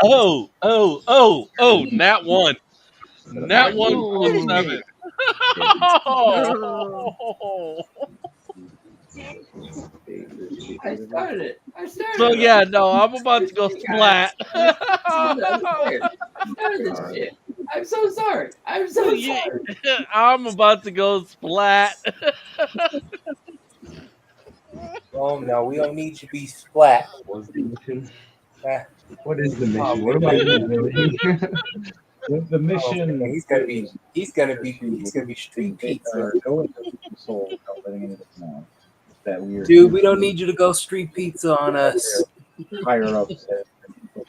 Oh, nat 1. Nat 1 plus 7. I started it. So yeah, no, I'm about to go splat. I started this shit. I'm so sorry. I'm so sorry. I'm about to go splat. Oh no, we don't need you to be splat. What's the mission? What is the mission? What am I doing? The mission. He's gonna be street pizza. Dude, we don't need you to go street pizza on us. Higher up.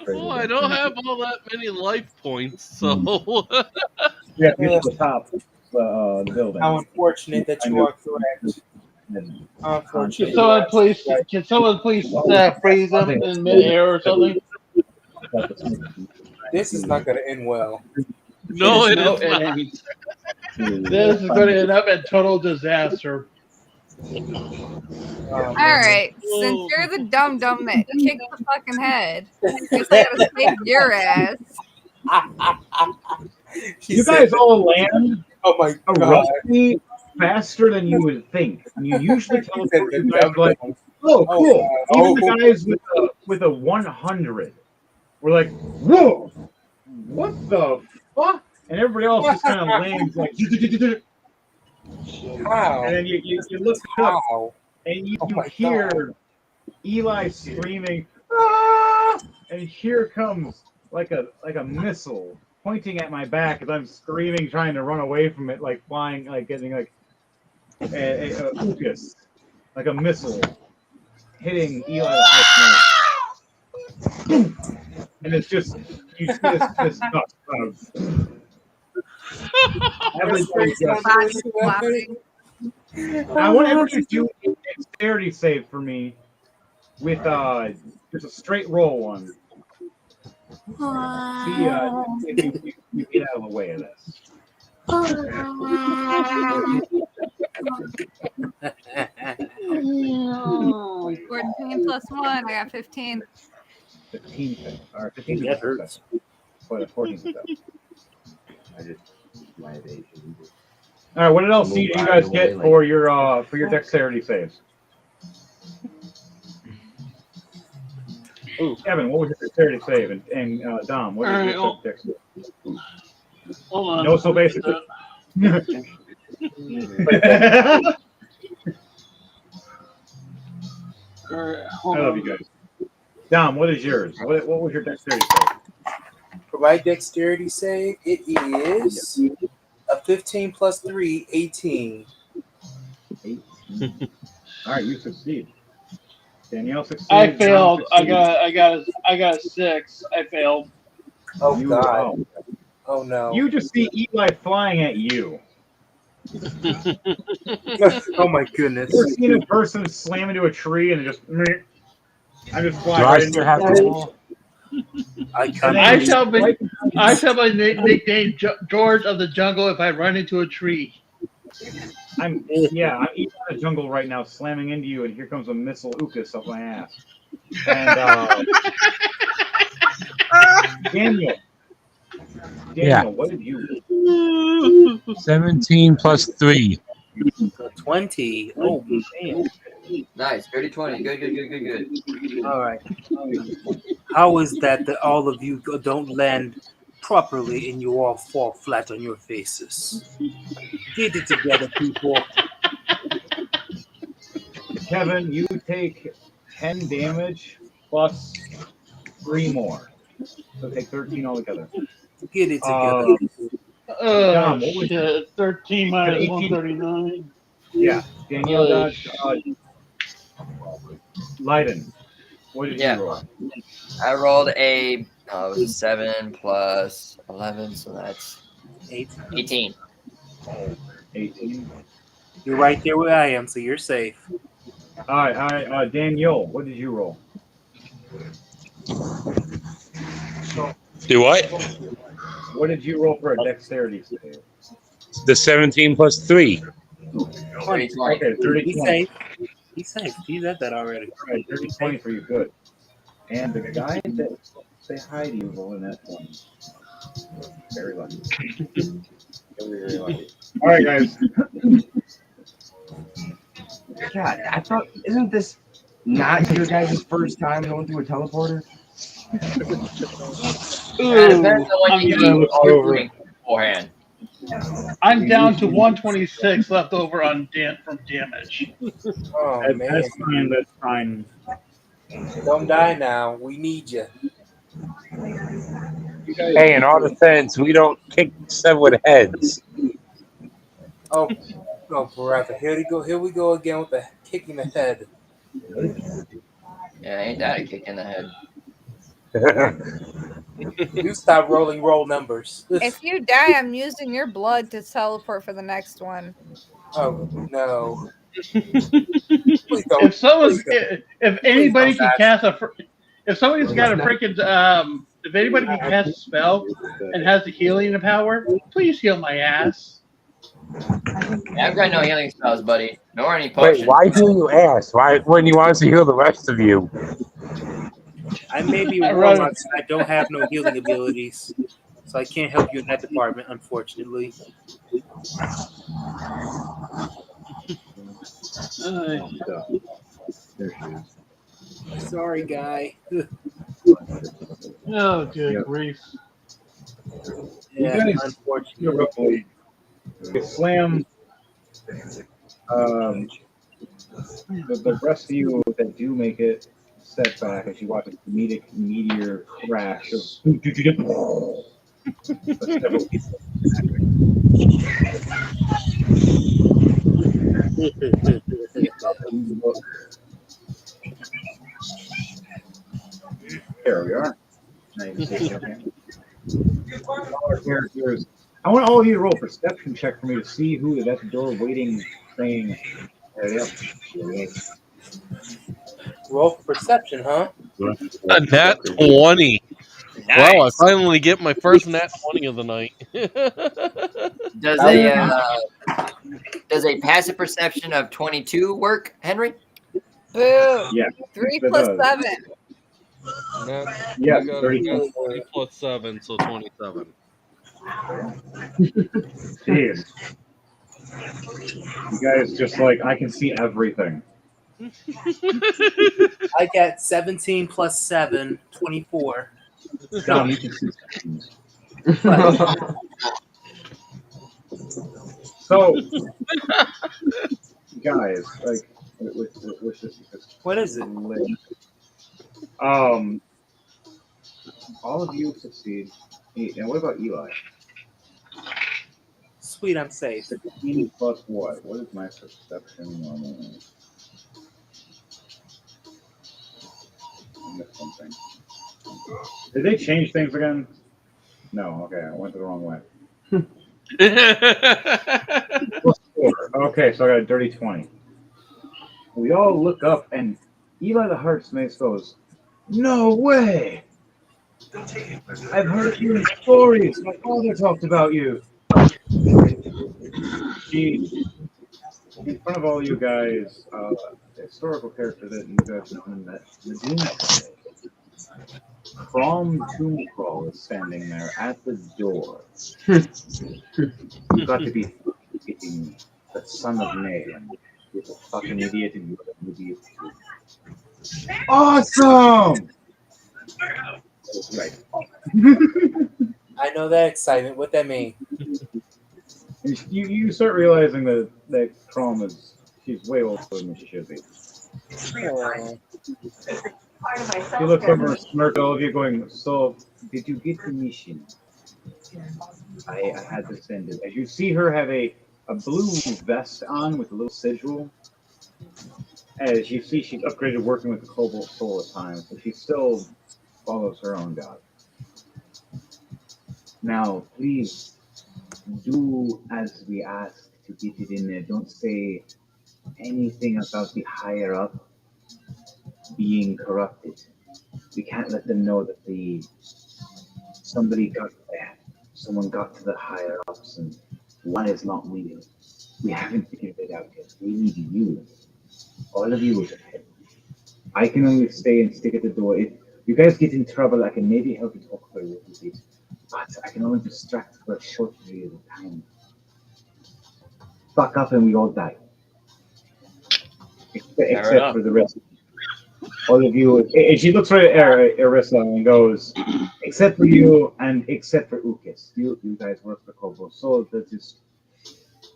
Oh, I don't have all that many life points, so. Yeah, you're at the top of the building. How unfortunate that you are correct. Can someone please freeze them in midair or something? This is not going to end well. No, it No, is not. ain't. This is going to end up in total disaster. All right, since you're the dum dum that kicked the fucking head, guess I gotta save your ass. You guys all land oh my god, roughly faster than you would think. You usually teleport you guys like, oh, cool. Even the guys with a 100 were like, whoa, what the fuck? And everybody else just kind of lands like, how? and then you look up and you hear Eli screaming, ah! And here comes like a missile pointing at my back as I'm screaming, trying to run away from it, like flying, like getting like a focus, like a missile hitting Eli. And it's just you see this dust cloud. Everybody just, I want everybody to do a dexterity save for me with just a straight roll one. See if you get out of the way of this. 14 plus 1, I got 15. 15. All right, 15 that hurts. But 14. I just my evasion. All right, what else do you guys get for your dexterity saves? Ooh, Kevin, what was your dexterity save? And Dom, what was your dexterity? Hold on. No, so basically. I love you guys. Dom, what is yours? What was your dexterity save? For my dexterity save, it is a 15 plus 3, 18. 18. All right, you succeed. Danielle succeeded. I failed. I got a 6. I failed. Oh god. Oh no. You just see Eli flying at you. Oh my goodness. You've seen a person slam into a tree and just I just fly Do right I into still have to roll? I come I to shall be nicknamed George of the Jungle if I run into a tree. I'm eating out of the jungle right now, slamming into you, and here comes a missile Ukas up my ass. And Daniel, Yeah. what did you? 17 plus 3. 20. Oh man. Nice. 30-20. Good. All right. How is that all of you don't land properly and you all fall flat on your faces? Get it together, people. Kevin, you take 10 damage plus 3 more. So take 13 altogether. Get it together. Dom, what was Shit. 13 Got minus 18. 139. Yeah, Danielle dodged. Shit. Leiden, what did Yeah. you roll? I rolled it was a 7 plus 11, so that's 18. 18. You're right there where I am, so you're safe. All right. Danielle, what did you roll? Do what? What did you roll for a dexterity save? The 17 plus 3. 20. Okay, 30 He's 20. safe. He's safe. He's at that already. All right, 30 20 for you. Good. And the guy that say hi to you rolling that 20. Very lucky. Very lucky. All right, guys. God, I thought, isn't this not your guys' first time going through a teleporter? Depends on what you eat or drink beforehand. I'm down to 126 left over on from damage. Oh man. That's fine. Don't die now. We need you. Hey, in all defense, we don't kick severed heads. Oh, forever. Here we go again with the kicking the head. Yeah, ain't that a kick in the head? You stop rolling roll numbers. If you die, I'm using your blood to teleport for the next one. Oh no. Please don't. If anybody can cast if somebody's got a freaking if anybody can cast a spell and has the healing power, please heal my ass. Yeah, I've got no healing spells, buddy. Nor any potions. Wait, why do you ask? Why when you want us to heal the rest of you? I may be wrong. I don't have no healing abilities, so I can't help you in that department, unfortunately. Sorry, guy. Oh, good grief. Yeah, unfortunately. You slam the rest of you that do make it setback as you watch a comedic meteor crash of several people. There we are. Now you can see our characters. I want all of you to roll a perception check for me to see who at that door waiting saying, Roll for perception, huh? A nat 20. Nice. Wow, I finally get my first nat 20 of the night. Does a passive perception of 22 work, Henry? Boo! Yeah. 3 plus 7. Yeah, I got 30. 20 plus 7, so 27. Jeez. You guys just I can see everything. I got 17 plus 7, 24. Dom, you can see things. So, guys, what is it? All of you succeed. And what about Eli? Sweet, I'm safe. 16 plus what? What is my perception normally? I missed something. Did they change things again? No, okay, I went the wrong way. Okay, so I got a dirty 20. We all look up, and Eli the Heartsmace goes, "No way!" I've heard your stories. My father talked about you. She, in front of all you guys, the historical character that you guys know in that Medina Tales, Crom Tombcrawl is standing there at the door. You've got to be fucking the son of Mayhem. You're a fucking idiot and you're an idiot too. Awesome! Right. I know that excitement. What that mean? And you start realizing that Crom is, she's way older than she should be. She looks over and smirks at all of you going, so, did you get the mission? I had to send it. As you see her have a blue vest on with a little sigil. As you see, she's upgraded working with the Cobalt Soul at times, but she still follows her own god. Now, please do as we ask to get it in there. Don't say anything about the higher up being corrupted. We can't let them know that somebody got there. Someone got to the higher ups and one is not winning. We haven't figured it out yet. We need you. All of you are ahead. I can only stay and stick at the door. If you guys get in trouble, I can maybe help you talk for a little bit. But I can only distract for a short period of time. Fuck up and we all die. Except for the rest of you. All of you. And she looks right at Arissa and goes, except for you and except for Ukis. You guys work for Kobo, so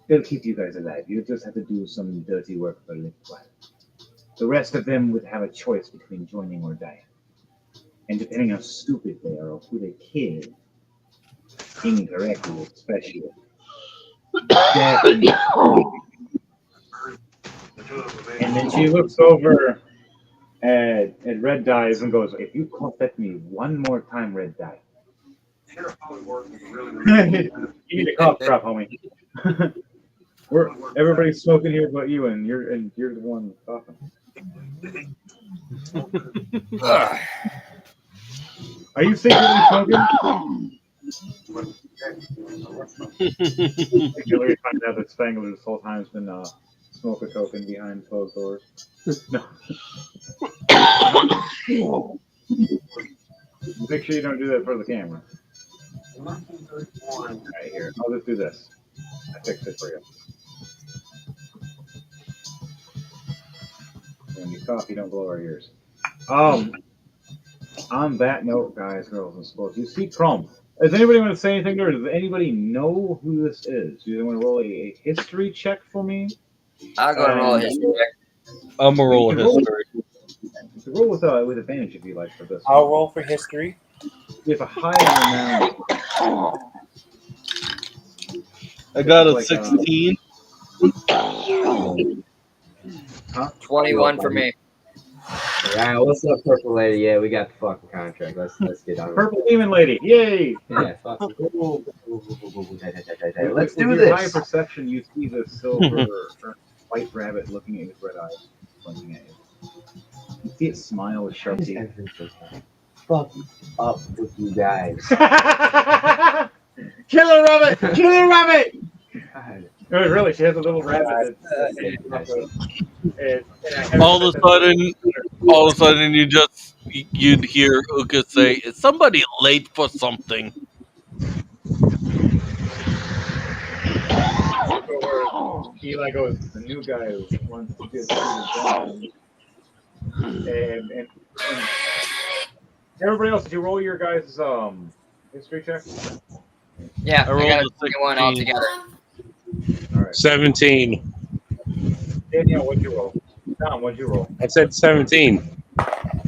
they'll keep you guys alive. You just have to do some dirty work for a little while. The rest of them would have a choice between joining or dying. And depending how stupid they are or who they kill, incorrectly especially, definitely. And then she looks over at Red Dies and goes, if you cough at me one more time, Red Die. You need a cough drop, homie. Everybody's smoking here but you, and you're the one coughing. Are you secretly smoking? Hillary finds out that Spangler this whole time has been smoking token behind closed doors. No. Make sure you don't do that for the camera. Right here, I'll just do this. I fixed it for you. When you cough, you don't blow our ears. On that note, guys, girls, and sports, you see Chrome. Does anybody want to say anything to her? Does anybody know who this is? Do you want to roll a history check for me? I'll go roll a history check. I'm gonna roll a history. You can roll with advantage if you like for this. I'll roll for history. You have a higher amount. I got a 16. Huh? 21 for me. Yeah, what's up, Purple Lady? Yeah, we got the fucking contract. Let's get on it. Purple Demon Lady, yay! Yeah, fuck. Let's do with this. Your high perception, you see the silver white rabbit looking at you with red eyes, blinking at you. You see it smile with sharp teeth. Fuck up with you guys. Killer rabbit! Killer rabbit! No, really, she has a little rabbit. All of a sudden, you'd hear Uka say, "Is somebody late for something?" Eli goes, the new guy who wants to get done. And everybody else, did you roll your guys' history check? Yeah, I rolled got a a 21 altogether. All right. 17. Danielle, what'd you roll? Tom, what'd you roll? I said 17.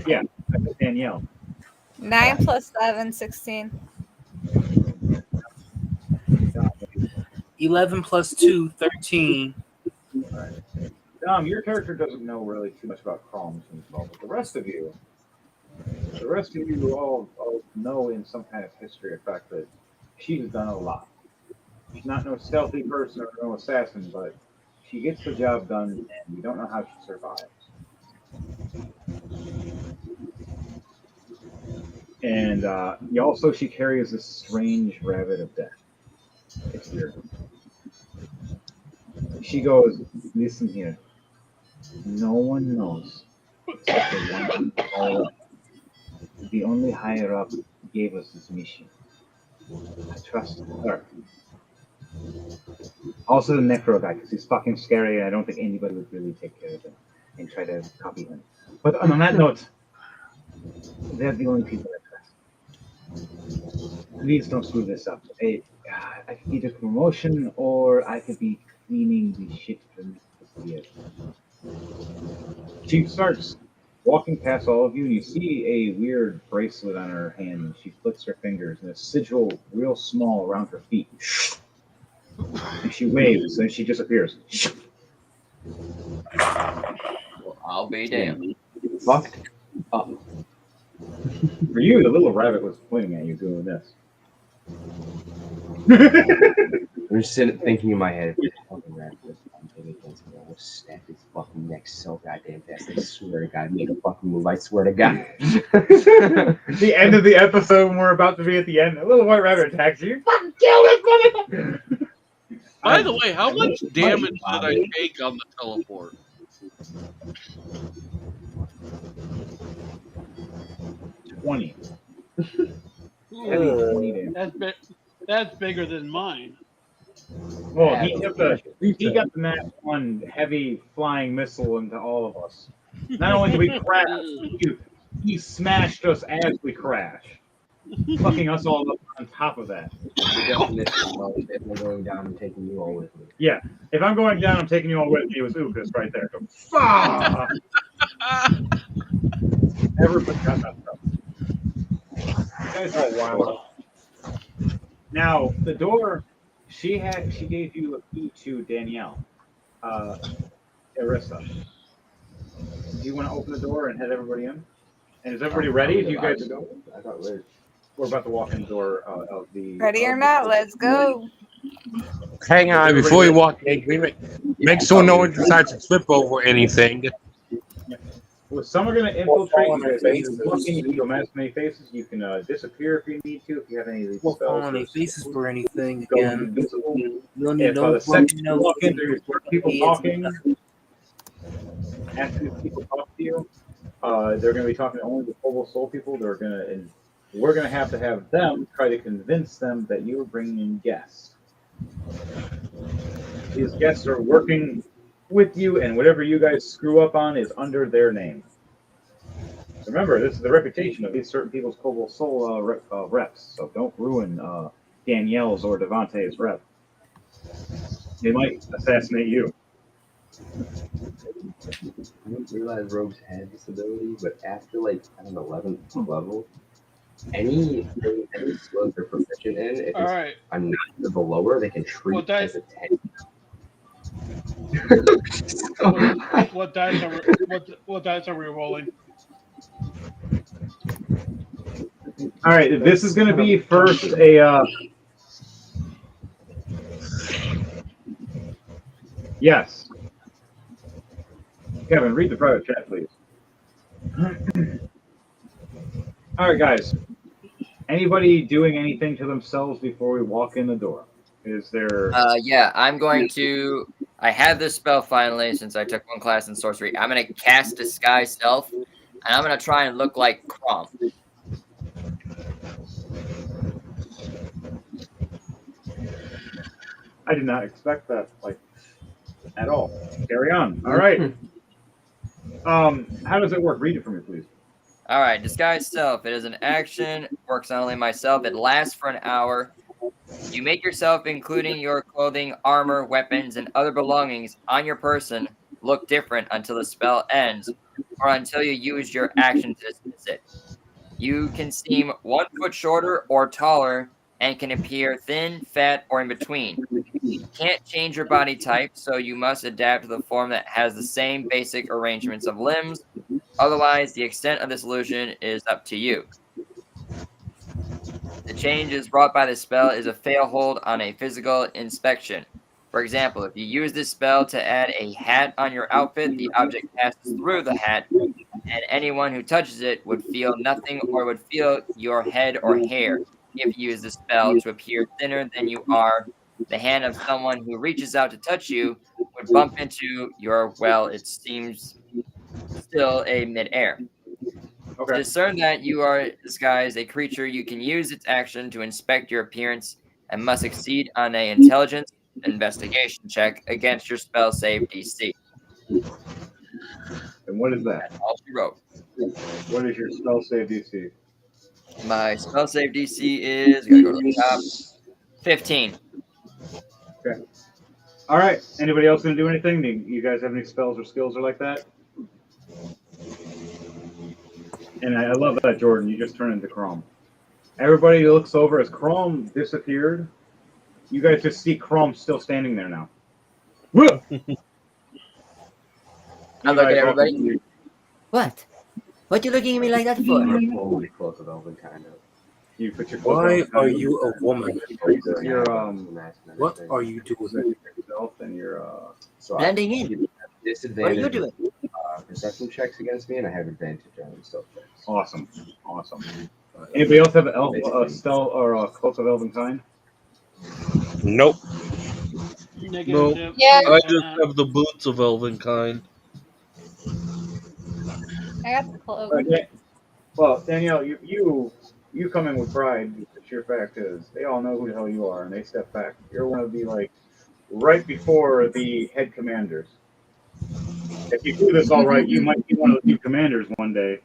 Yeah, that's Danielle. 9 plus 7, 16. 11 plus 2, 13. All right. Dom, your character doesn't know really too much about Chrome, but the rest of you all know in some kind of history, the fact that she's done a lot. She's not no stealthy person or no assassin, but she gets the job done, and we don't know how she survives. And she carries this strange rabbit of death. It's weird. She goes, listen here. No one knows except the one higher up. The only higher up gave us this mission. I trust her. Also the Necro guy, because he's fucking scary and I don't think anybody would really take care of him and try to copy him. But on that note, they're the only people I trust. Please don't screw this up. I could either promotion or I could be cleaning the shit from here. She starts walking past all of you, and you see a weird bracelet on her hand. And she flicks her fingers, and a sigil, real small, around her feet. And she waves, and she disappears. Well, I'll be damned. Fucked up. For you, the little rabbit was pointing at you doing this. I'm just sitting thinking in my head, if this fucking rabbit was against me, I would snap his fucking neck so goddamn fast. I swear to God, make a fucking move. I swear to God. The end of the episode when we're about to be at the end, a little white rabbit attacks you. You fucking kill this motherfucker! By the way, how much damage did I take on the teleport? 20. Heavy 20 damage. That's bigger than mine. Well, he got the nat one heavy flying missile into all of us. Not only did we crash, he smashed us as we crashed, fucking us all up on top of that. If I'm going down, I'm taking you all with me. Yeah, if I'm going down, I'm taking you all with me. It was Ukas right there. Go, fuck! Everybody got that stuff. You guys are wild. Now, the door, she gave you a key to Danielle, Arissa. Do you want to open the door and head everybody in? And is everybody ready? Do you guys go? I thought we're about to walk in the door of the. Ready or not, let's go. Hang on, before we walk in, make sure no one decides to trip over anything. Well, some are going to infiltrate you. If you don't mask many faces, you can disappear if you need to. If you have any of these spells. Fall on any faces for anything Go again. invisible. You don't need If no the second you no walk in, there's people talking. hands. After people talk to you, they're going to be talking only to Kobold Soul people. They're going to, and we're going to have them try to convince them that you are bringing in guests. These guests are working with you, and whatever you guys screw up on is under their name. Remember, this is the reputation of these certain people's Kobold Soul reps, so don't ruin Danielle's or Devante's rep. They might assassinate you. I didn't realize rogues had this ability, but after like an 11th level, any skills they're proficient in, if All it's right. a 9 or below, they can treat as a 10. What dice are we rolling? All right, this is going to be first a. Yes. Kevin, read the private chat, please. All right, guys. Anybody doing anything to themselves before we walk in the door? Is there? Yeah, I'm going to. I have this spell finally since I took one class in sorcery. I'm going to cast Disguise Self, and I'm going to try and look like Crom. I did not expect that, like, at all. Carry on. All right. How does it work? Read it for me, please. All right, Disguise Self. It is an action. Works on only myself. It lasts for an hour. You make yourself, including your clothing, armor, weapons, and other belongings on your person, look different until the spell ends, or until you use your action to dismiss it. You can seem 1 foot shorter or taller, and can appear thin, fat, or in between. You can't change your body type, so you must adapt to the form that has the same basic arrangements of limbs. Otherwise, the extent of this illusion is up to you. The changes brought by this spell is a fail hold on a physical inspection. For example, if you use this spell to add a hat on your outfit, the object passes through the hat, and anyone who touches it would feel nothing or would feel your head or hair. If you use the spell to appear thinner than you are, the hand of someone who reaches out to touch you would bump into your, well, it seems still a midair. To Okay. discern that you are disguised a creature, you can use its action to inspect your appearance and must succeed on a intelligence investigation check against your spell save DC. And what is that? That's all she wrote. What is your spell save DC? My spell save DC is, gotta go to the top, 15. Okay. All right. Anybody else gonna do anything? Do you guys have any spells or skills or like that? And I love that, Jordan. You just turned into Chrome. Everybody looks over as Chrome disappeared. You guys just see Chrome still standing there now. Whoa! I look at everybody. What? What you looking at me like that for? Holy close of Elven kind of. You put your Why are you a woman? Your What are you doing? yourself and your So Blending in. disadvantage. What are you doing? Perception checks against me, and I have advantage on stealth checks. awesome. Anybody else have a spell or a cloak of Elven kind? Nope. Negative. No. Yeah. I just have the boots of Elvenkind. I got the cloak. Okay. Well, Danielle, you come in with pride. The sheer fact is, they all know who the hell you are, and they step back. You're one of the right before the head commanders. If you do this all right, you might be one of the new commanders one day,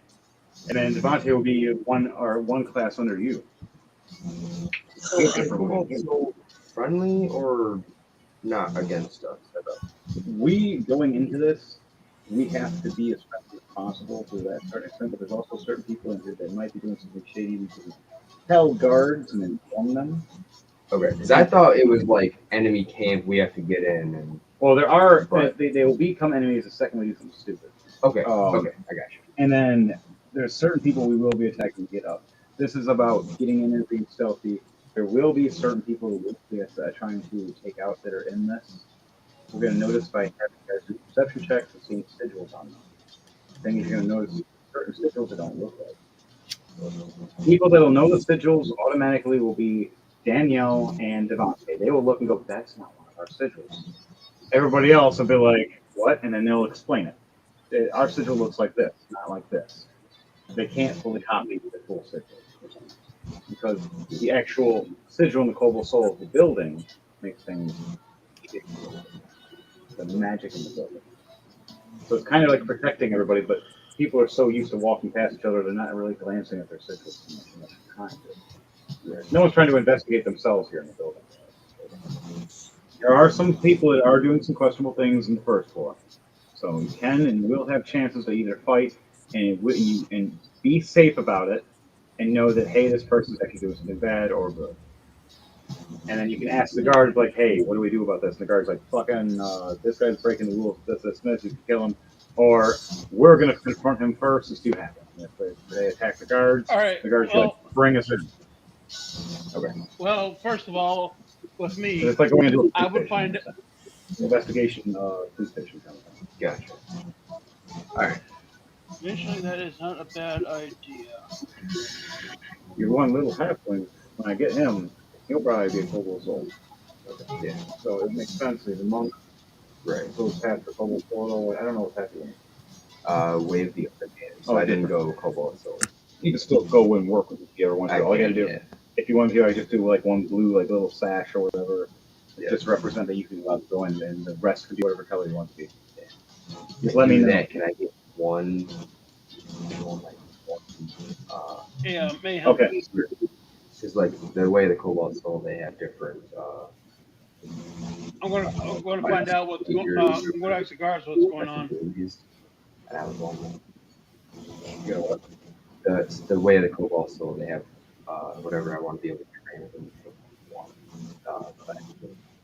and then Devontae will be one class under you. So is Cobalt friendly or not against us? We going into this, we have to be as friendly as possible to that certain extent, but there's also certain people in here that might be doing something shady. We can tell guards and inform them. Okay, because I thought it was like enemy camp. We have to get in and. Well, there are they will become enemies the second we do something stupid. Okay, okay, I got you. And then there's certain people we will be attacking to get up. This is about getting in and being stealthy. There will be certain people who will be trying to take out that are in this. We're going to notice by having guys do perception checks and seeing sigils on them. The thing is, you're going to notice certain sigils that don't look like. People that will know the sigils automatically will be Danielle and Devontae. They will look and go, that's not one of our sigils. Everybody else will be like, what? And then they'll explain it. Our sigil looks like this, not like this. They can't fully copy the full sigil. Because the actual sigil in the Cobalt Soul of the building makes things the magic in the building. So it's kind of like protecting everybody, but people are so used to walking past each other, they're not really glancing at their sigils too much time. No one's trying to investigate themselves here in the building. There are some people that are doing some questionable things in the first floor. So you can and will have chances to either fight and be safe about it and know that, hey, this person's actually doing something bad or good. And then you can ask the guards, like, hey, what do we do about this? And the guard's like, fucking, this guy's breaking the rules. This, you can kill him. Or we're going to confront him first and see what happens. And if they attack the guards, All right. the guards like, bring us in. Okay. Well, first of all, with me, So it's like going into a I would find investigation police station kind of thing. Gotcha. All right. initially that is not a bad idea. Your one little halfling, when I get him, he'll probably be a Cobalt Soul. Okay. Yeah. So it makes sense. He's a monk. Right. Goes past the Cobalt Soul. I don't know what's happening. Wave the other game. So I didn't go Cobalt Soul. You can still go and work with it if you ever want to. All you gotta do, if you want to, I just do like one blue, like little sash or whatever. Just represent that you can go in, and the rest can be whatever color you want to be. Yeah. Just let me know. That. Can I get one? Yeah, may help. Okay. Because like the way the Cobalt Soul, they have different. I'm gonna find out what's going on. I'm gonna ask the guards what's going on. And I was wondering, you know, the way the Cobalt Soul, they have whatever I want to be able to train with them.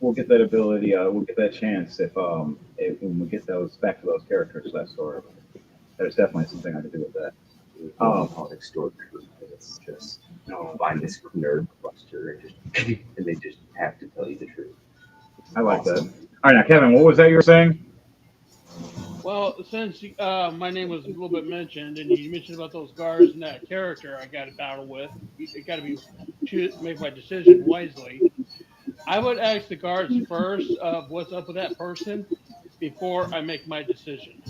We'll get that ability. We'll get that chance if when we get those back to those characters last story. There's definitely something I could do with that. Politics story. It's just find this nerd cluster and they just have to tell you the truth. I like that. All right, now Kevin, what was that you were saying? Well, since my name was a little bit mentioned, and you mentioned about those guards and that character I got to battle with, it got to be make my decision wisely. I would ask the guards first of what's up with that person before I make my decision.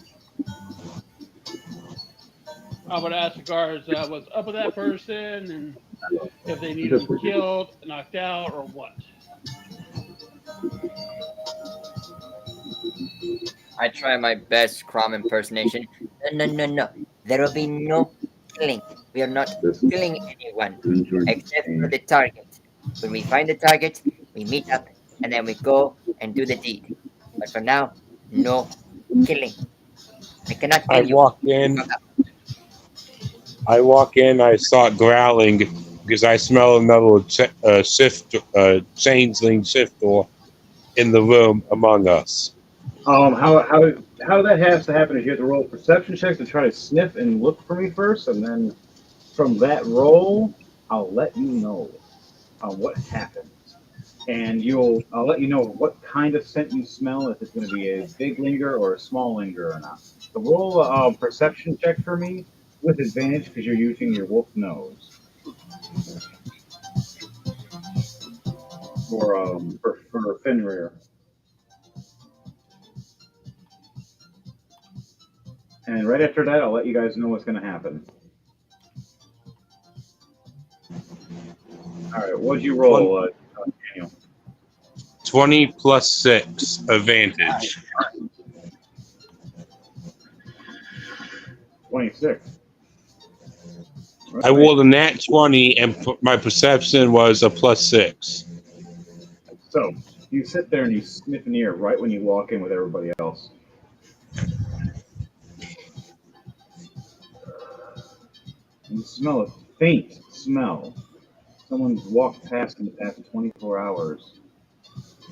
I would ask the guards what's up with that person and if they need to be killed, knocked out, or what. I try my best Crom impersonation. No, no, no, no. There will be no killing. We are not killing anyone except for the target. When we find the target, we meet up and then we go and do the deed. But for now, no killing. I cannot I kill you. walk in. I start growling because I smell another changeling shifter in the room among us. How that has to happen is you have to roll perception checks to try to sniff and look for me first, and then from that roll, I'll let you know what happens. And I'll let you know what kind of scent you smell, if it's going to be a big linger or a small linger or not. So roll a perception check for me with advantage because you're using your wolf nose for Fenrir. And right after that, I'll let you guys know what's going to happen. All right, what'd you roll, Daniel? 20 plus 6 advantage. 26. I rolled a nat 20 and my perception was a plus 6. So you sit there and you sniff an ear right when you walk in with everybody else. You smell a faint smell. Someone's walked past in the past 24 hours.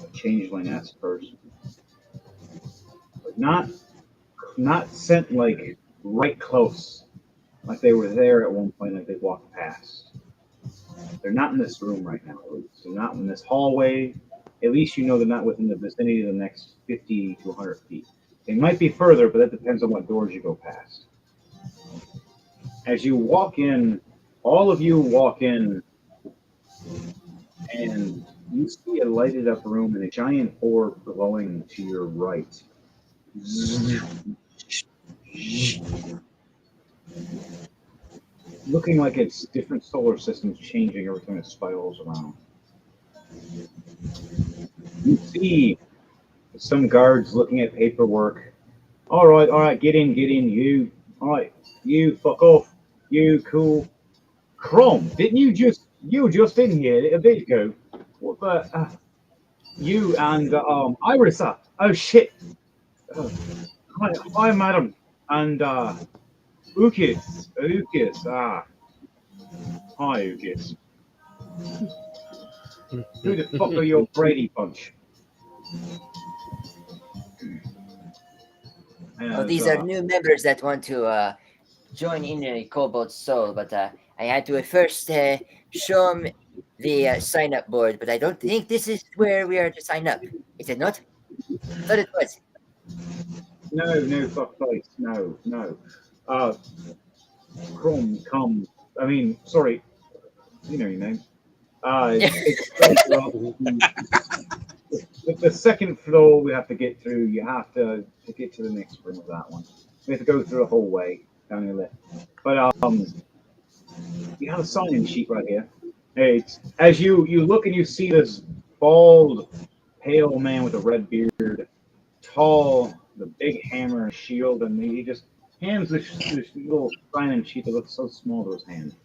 A changeling-esque person. But not sent like right close. Like they were there at one point, like they walked past. They're not in this room right now, at least. They're not in this hallway. At least you know they're not within the vicinity of the next 50 to 100 feet. They might be further, but that depends on what doors you go past. As you walk in, all of you walk in, and you see a lighted up room and a giant orb glowing to your right. Looking like it's different solar systems changing every time it spirals around. You see some guards looking at paperwork. All right, get in, you. All right, you, fuck off. You, cool. Chrome, didn't you just in here a bit ago? What the, you and, Irisa. Oh, shit. Hi, madam. And, Ukis. Hi, Ukis. Who the fuck are your Brady Bunch? Oh, these are new members that want to join in a Cobalt Soul, but I had to first show them the sign-up board, but I don't think this is where we are to sign up. Is it not? I thought it was. No, fuck face. No. Come. I mean, sorry. You know your name. The second floor we have to get through. You have to get to the next room of that one. We have to go through the whole way down the lift. But you have a sign-in sheet right here. It's as you look and you see this bald, pale man with a red beard, tall, the big hammer and shield, and he just hands this little sign-in sheet that looks so small to his hand.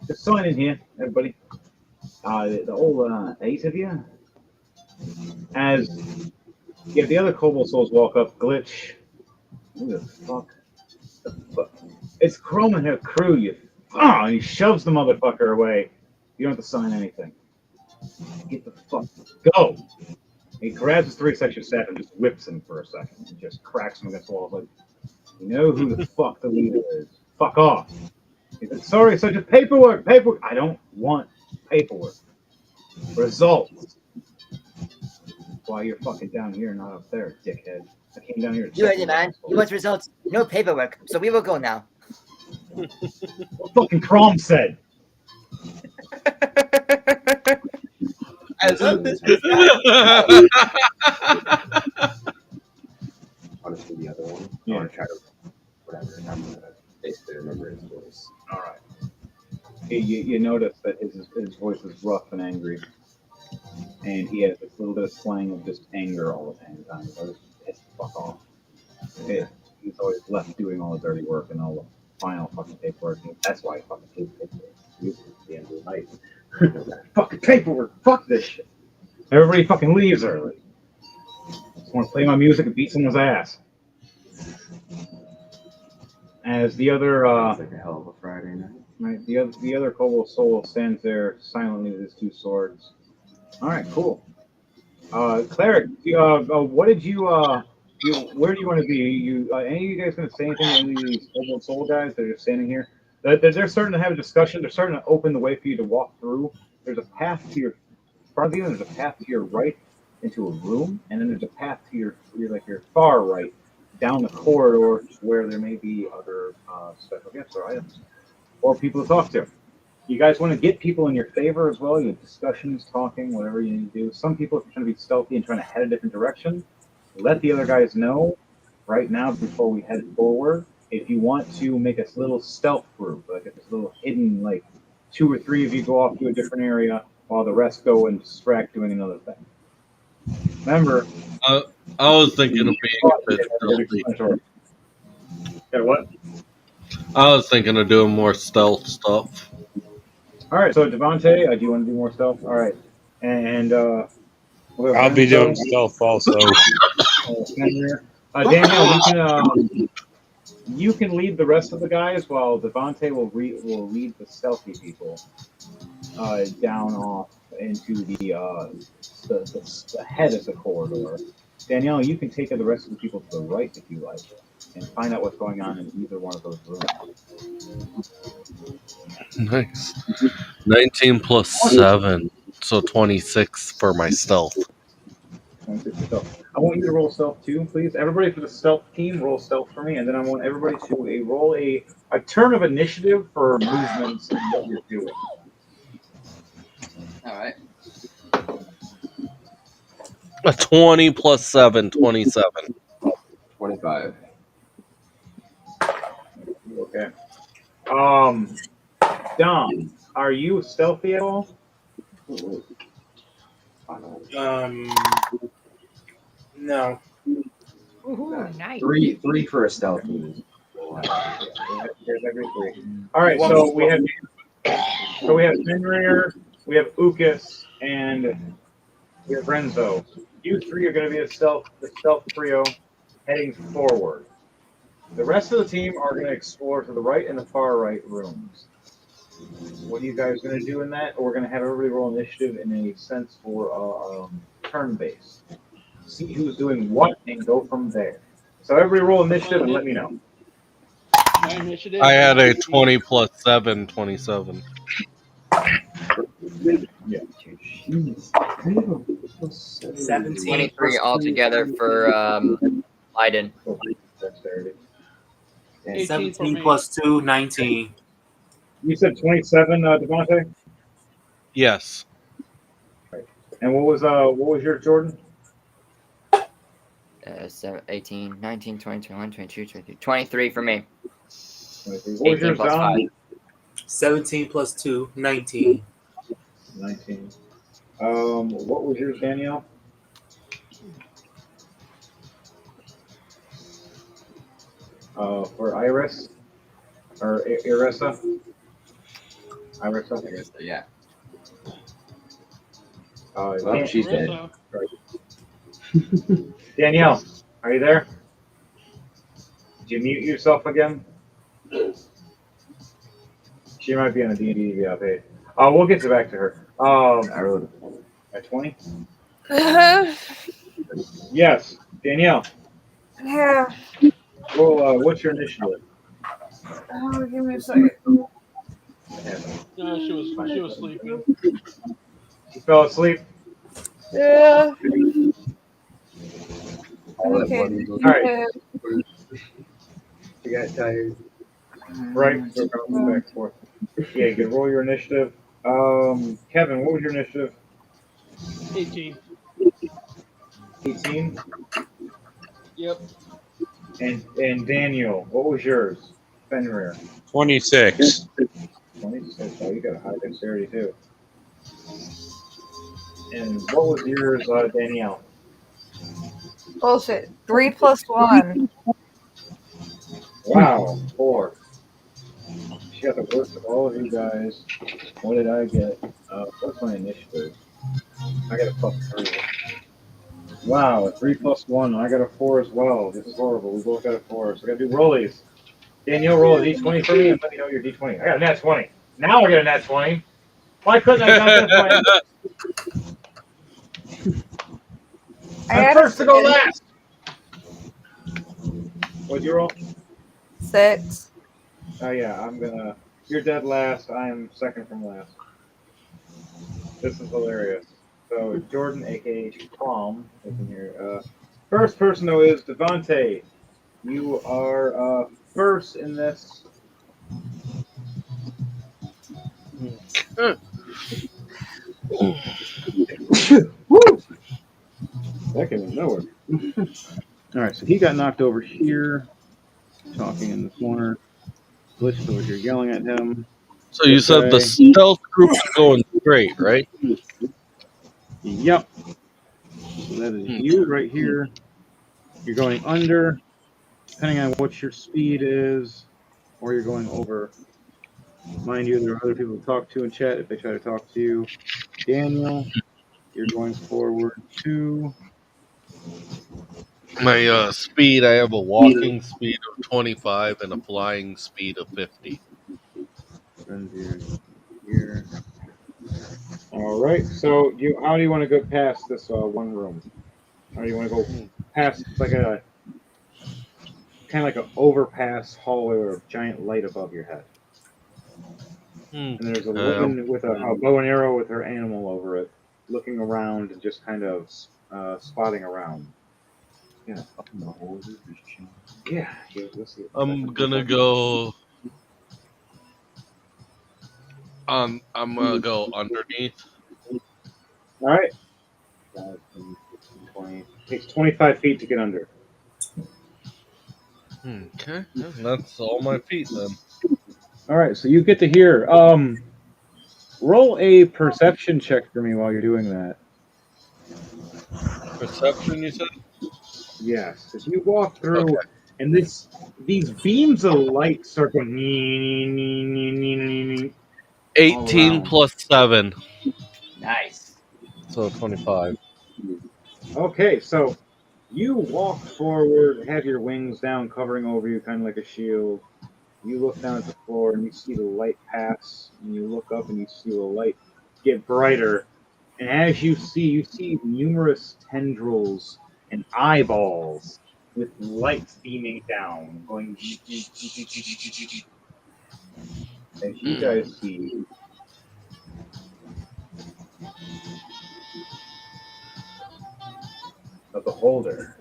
Just sign in here, everybody. The whole 8 of you. As the other Cobalt Souls walk up, Glitch. Who the fuck? It's Chrome and her crew, you. And he shoves the motherfucker away. You don't have to sign anything. Get the fuck. Go! He grabs his 3 section staff and just whips him for a second and just cracks him against the wall. Like, you know who the fuck the leader is. Fuck off. He said, sorry, such a paperwork. I don't want paperwork. Results. Why you're fucking down here, not up there, dickhead. I came down here to You check ready, man? You want results? No paperwork, so we will go now. what fucking Crom said. I love this. Honestly, the other one. Yeah. I want to try to whatever. And I'm gonna basically remember his voice. All right. You notice that his voice is rough and angry, and he has this little bit of slang of just anger all the time. He's always pissed the fuck off. He's always left doing all the dirty work and all the final fucking paperwork. That's why he fucking hates paperwork. Usually at the end of the night. Fucking paperwork. Fuck this shit. Everybody fucking leaves early. Just want to play my music and beat someone's ass. As the other, It's like a hell of a Friday night. right, the other kobold soul stands there silently with his two swords. All right, cool. Cleric, what did you where do you want to be? Any of you guys going to say anything to any of these kobold soul guys that are just standing here? They're starting to have a discussion. They're starting to open the way for you to walk through. There's a path to your front of you, and there's a path to your right into a room, and then there's a path to your far right down the corridor where there may be other special gifts or items or people to talk to. You guys want to get people in your favor as well. You have discussions, talking, whatever you need to do. Some people are trying to be stealthy and trying to head a different direction. Let the other guys know right now before we head forward. If you want to make a little stealth group, like if it's a little hidden, like 2 or 3 of you go off to a different area while the rest go and distract doing another thing. Remember, I was thinking of being a bit stealthy. Yeah, what? I was thinking of doing more stealth stuff. All right, so Devontae, do you want to do more stealth? All right, and I'll be doing stealth also. Danielle, you can lead the rest of the guys while Devontae will lead the stealthy people down off into the head of the corridor. Danielle, you can take the rest of the people to the right if you like, and find out what's going on in either one of those rooms. Nice. 19 plus 7, so 26 for my stealth. 26 for stealth. I want you to roll stealth too, please. Everybody for the stealth team, roll stealth for me, and then I want everybody to roll a turn of initiative for movements and what you're doing. All right. A 20 plus 7, 27. 25. Okay. Dom, are you stealthy at all? No. Ooh, nice. Three for a stealth team. All right, so we have Fenrir, we have Ukas, and we have Renzo. You three are going to be the stealth trio heading forward. The rest of the team are going to explore to the right and the far right rooms. What are you guys going to do in that? Or we're going to have everybody roll initiative in a sense for turn-based. See who's doing what and go from there. So everybody roll initiative and let me know. My initiative. I had a 20 plus 7, 27. Yeah. 17 23 altogether for Leiden. Dexterity. 18 for 17 me. plus 2, 19. You said 27, Devontae? Yes. And what was your Jordan? 18, 19, 20, 21, 22, 23. 23 for me. 23. What was 18 yours, plus Dom? 5. 17 plus 2, 19. 19. What was yours, Danielle? For Iris? Or Irissa? Irissa? Yeah. Dan- She's dead. Danielle, are you there? Did you mute yourself again? She might be on a D&D page. We'll get back to her. I wrote At 20? Yes, Danielle. Yeah. Well, what's your initiative? Oh, give me a second. No, she was sleeping. You fell asleep? Yeah. all that Okay. money goes. All right. I got tired. Right. So bouncing back and forth. Yeah, you can roll your initiative. Kevin, what was your initiative? 18. 18. Yep. And Daniel, what was yours? Fenrir. 26. 26. Oh, you got a high dexterity too. And what was yours, Danielle? Bullshit. 3 plus 1. Wow, 4. She got the worst of all of you guys. What did I get? What's my initiative? I got a +3. Wow, a 3 plus 1. I got a 4 as well. This is horrible. We both got a 4. So I got to do rollies. Danielle, roll a d20 for me and let me know your d20. I got a nat 20. Now I got a nat 20. Why couldn't I count that 20? I'm first to go last. What'd you roll? 6. Oh yeah, You're dead last. I am second from last. This is hilarious. So Jordan, aka Tom, is in here. First person though is Devontae. You are first in this. Woo! That came out of nowhere. All right, so he got knocked over here, talking in the corner. Glitch over here, yelling at him. So you This said the guy. stealth group is going straight, right? Yep. So that is you right here. You're going under, depending on what your speed is, or you're going over. Mind you, there are other people to talk to in chat if they try to talk to you. Daniel, you're going forward 2. My speed, I have a walking speed of 25 and a flying speed of 50. Here. All right. So how do you want to go past this one room? How do you want to go past? It's like a kind of like an overpass hallway or a giant light above your head. And there's a woman with a bow and arrow with her animal over it, looking around and just kind of spotting around. Yeah, up in the hole. Yeah, let's see. I'm gonna go on. I'm gonna go underneath. All right. 20. Takes 25 feet to get under. Okay, that's all my feet then. All right, so you get to hear. Roll a perception check for me while you're doing that. Perception, you said? Yes, as you walk through, and these beams of light start going. 18 plus 7. Nice. So 25. Okay, so you walk forward, have your wings down, covering over you, kind of like a shield. You look down at the floor and you see the light pass, and you look up and you see the light get brighter. And as you see numerous tendrils and eyeballs with lights beaming down, going. As you guys see a beholder.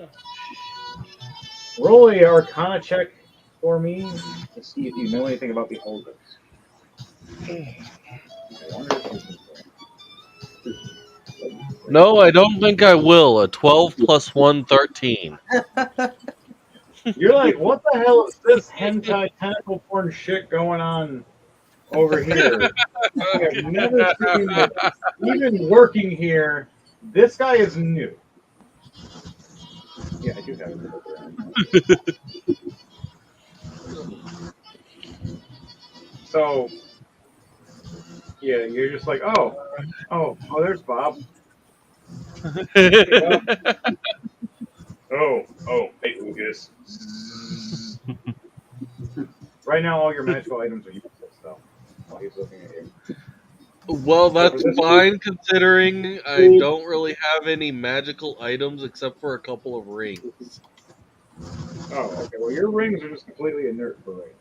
Roll a Arcana check for me to see if you know anything about beholders. I wonder if you can. No, I don't think I will. A 12 plus 1, 13. You're like, what the hell is this hentai tentacle porn shit going on over here? I have never seen it. Even working here, this guy is new. Yeah, I do have it. So, yeah, you're just like, oh, there's Bob. Hey, Bob. Hey, Lucas. Right now, all your magical items are useless, though, while he's looking at you. Well, that's fine considering I don't really have any magical items except for a couple of rings. Oh, okay. Well, your rings are just completely inert for right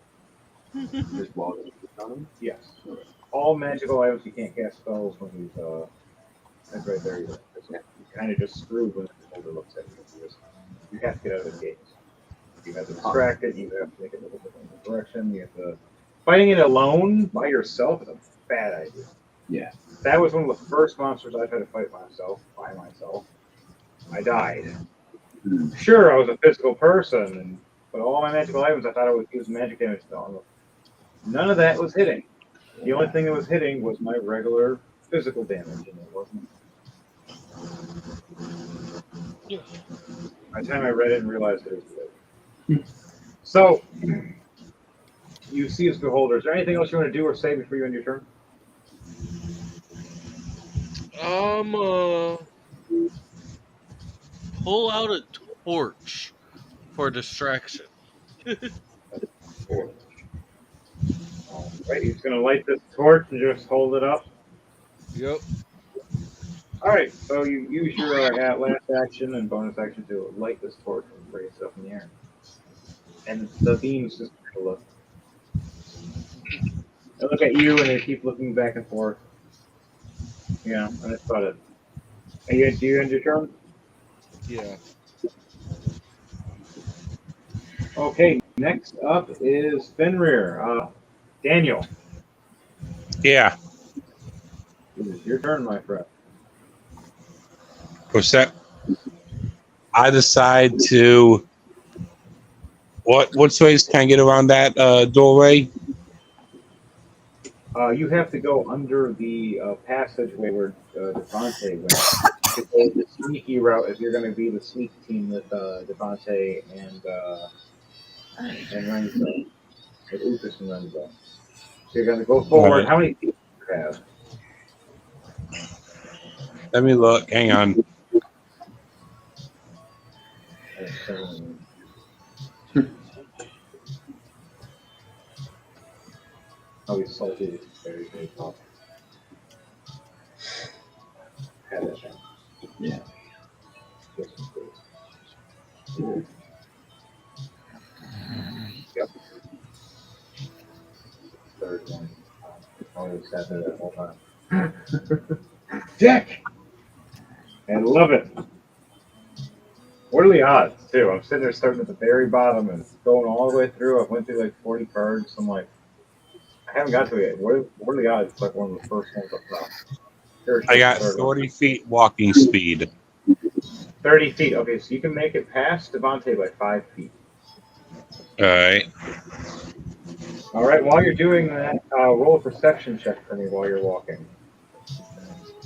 now. There's walls on them? Yes. All magical items you can't cast spells when he's that's right there. You kind of just screwed when the beholder looks at you. You have to get out of the gate. You have to distract it. You have to make it a little different direction. You have to fighting it alone by yourself is a bad idea. Yeah. That was one of the first monsters I've had to fight myself by myself. I died. Sure, I was a physical person, but all my magical items I thought I would use magic damage on them. None of that was hitting. The only thing that was hitting was my regular physical damage, and it wasn't. By the time I read it and realized it was good. So, you see as beholder. Is there anything else you want to do or say before you end your turn? Pull out a torch for distraction. Right, he's going to light this torch and just hold it up. Yep. All right, so you use your last action and bonus action to light this torch and raise it up in the air. And the beams just look. They look at you and they keep looking back and forth. Yeah, and that's about it. Do you end your turn? Yeah. Okay, next up is Fenrir. Daniel. Yeah. It is your turn, my friend. What's that? I decide to. What ways can I get around that doorway? You have to go under the passageway where Devontae went. To go the sneaky route if you're going to be the sneak team with Devontae and Renzo. With Uthas and Renzo. So you're going to go forward. Right. How many feet do you have? Let me look. Hang on. Oh, he's salty. It's very, very tough. Had that down. Yeah. Yep. Third one. Only sat there that whole time. Dick! And love it. What are the odds, too? I'm sitting there starting at the very bottom and going all the way through. I went through like 40 cards. I'm like, I haven't got to it yet. What are the odds? It's like one of the first ones up top. I got 40 feet walking speed. 30 feet. Okay, so you can make it past Devontae by 5 feet. All right. All right, while you're doing that, roll a perception check for me while you're walking.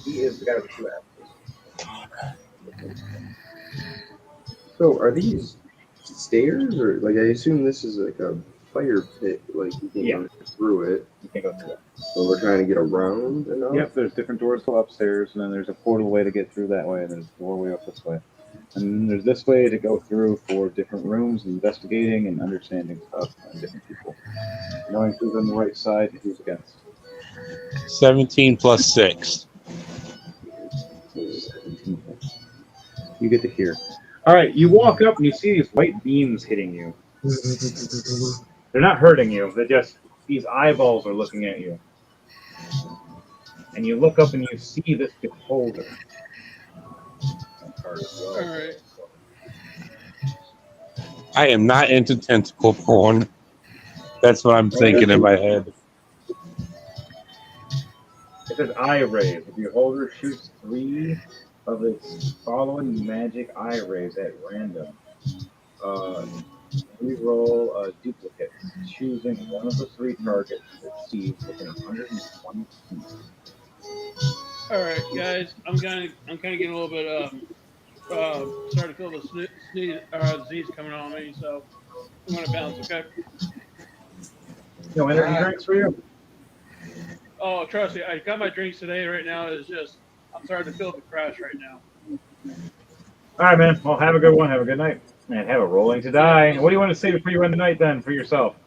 He is the guy with 2 apples. So are these stairs or like I assume this is like a fire pit, like you can go through it. You can't go through it. So we're trying to get around enough? Yep, there's different doors go upstairs, and then there's a portal way to get through that way, and there's a doorway up this way. And then there's this way to go through for different rooms, investigating and understanding stuff and different people. Knowing who's on the right side and who's against. 17 plus 6. You get to hear. All right, you walk up and you see these white beams hitting you. They're not hurting you. They're just, these eyeballs are looking at you. And you look up and you see this beholder. All right. I am not into tentacle porn. That's what I'm thinking in my head. It says eye rays. The beholder shoots 3 of its following magic eye rays at random. Reroll a duplicate, choosing one of the 3 targets it sees within 120 feet. All right, guys. I'm kind of getting a little bit starting to feel the disease coming on me, so I'm gonna bounce. Okay. No energy drinks for you? Oh, trust me, I got my drinks today. Right now, it's just I'm starting to feel the crash right now. All right, man. Well, have a good one. Have a good night. And have a rolling to die. What do you want to say before you end the night, then, for yourself?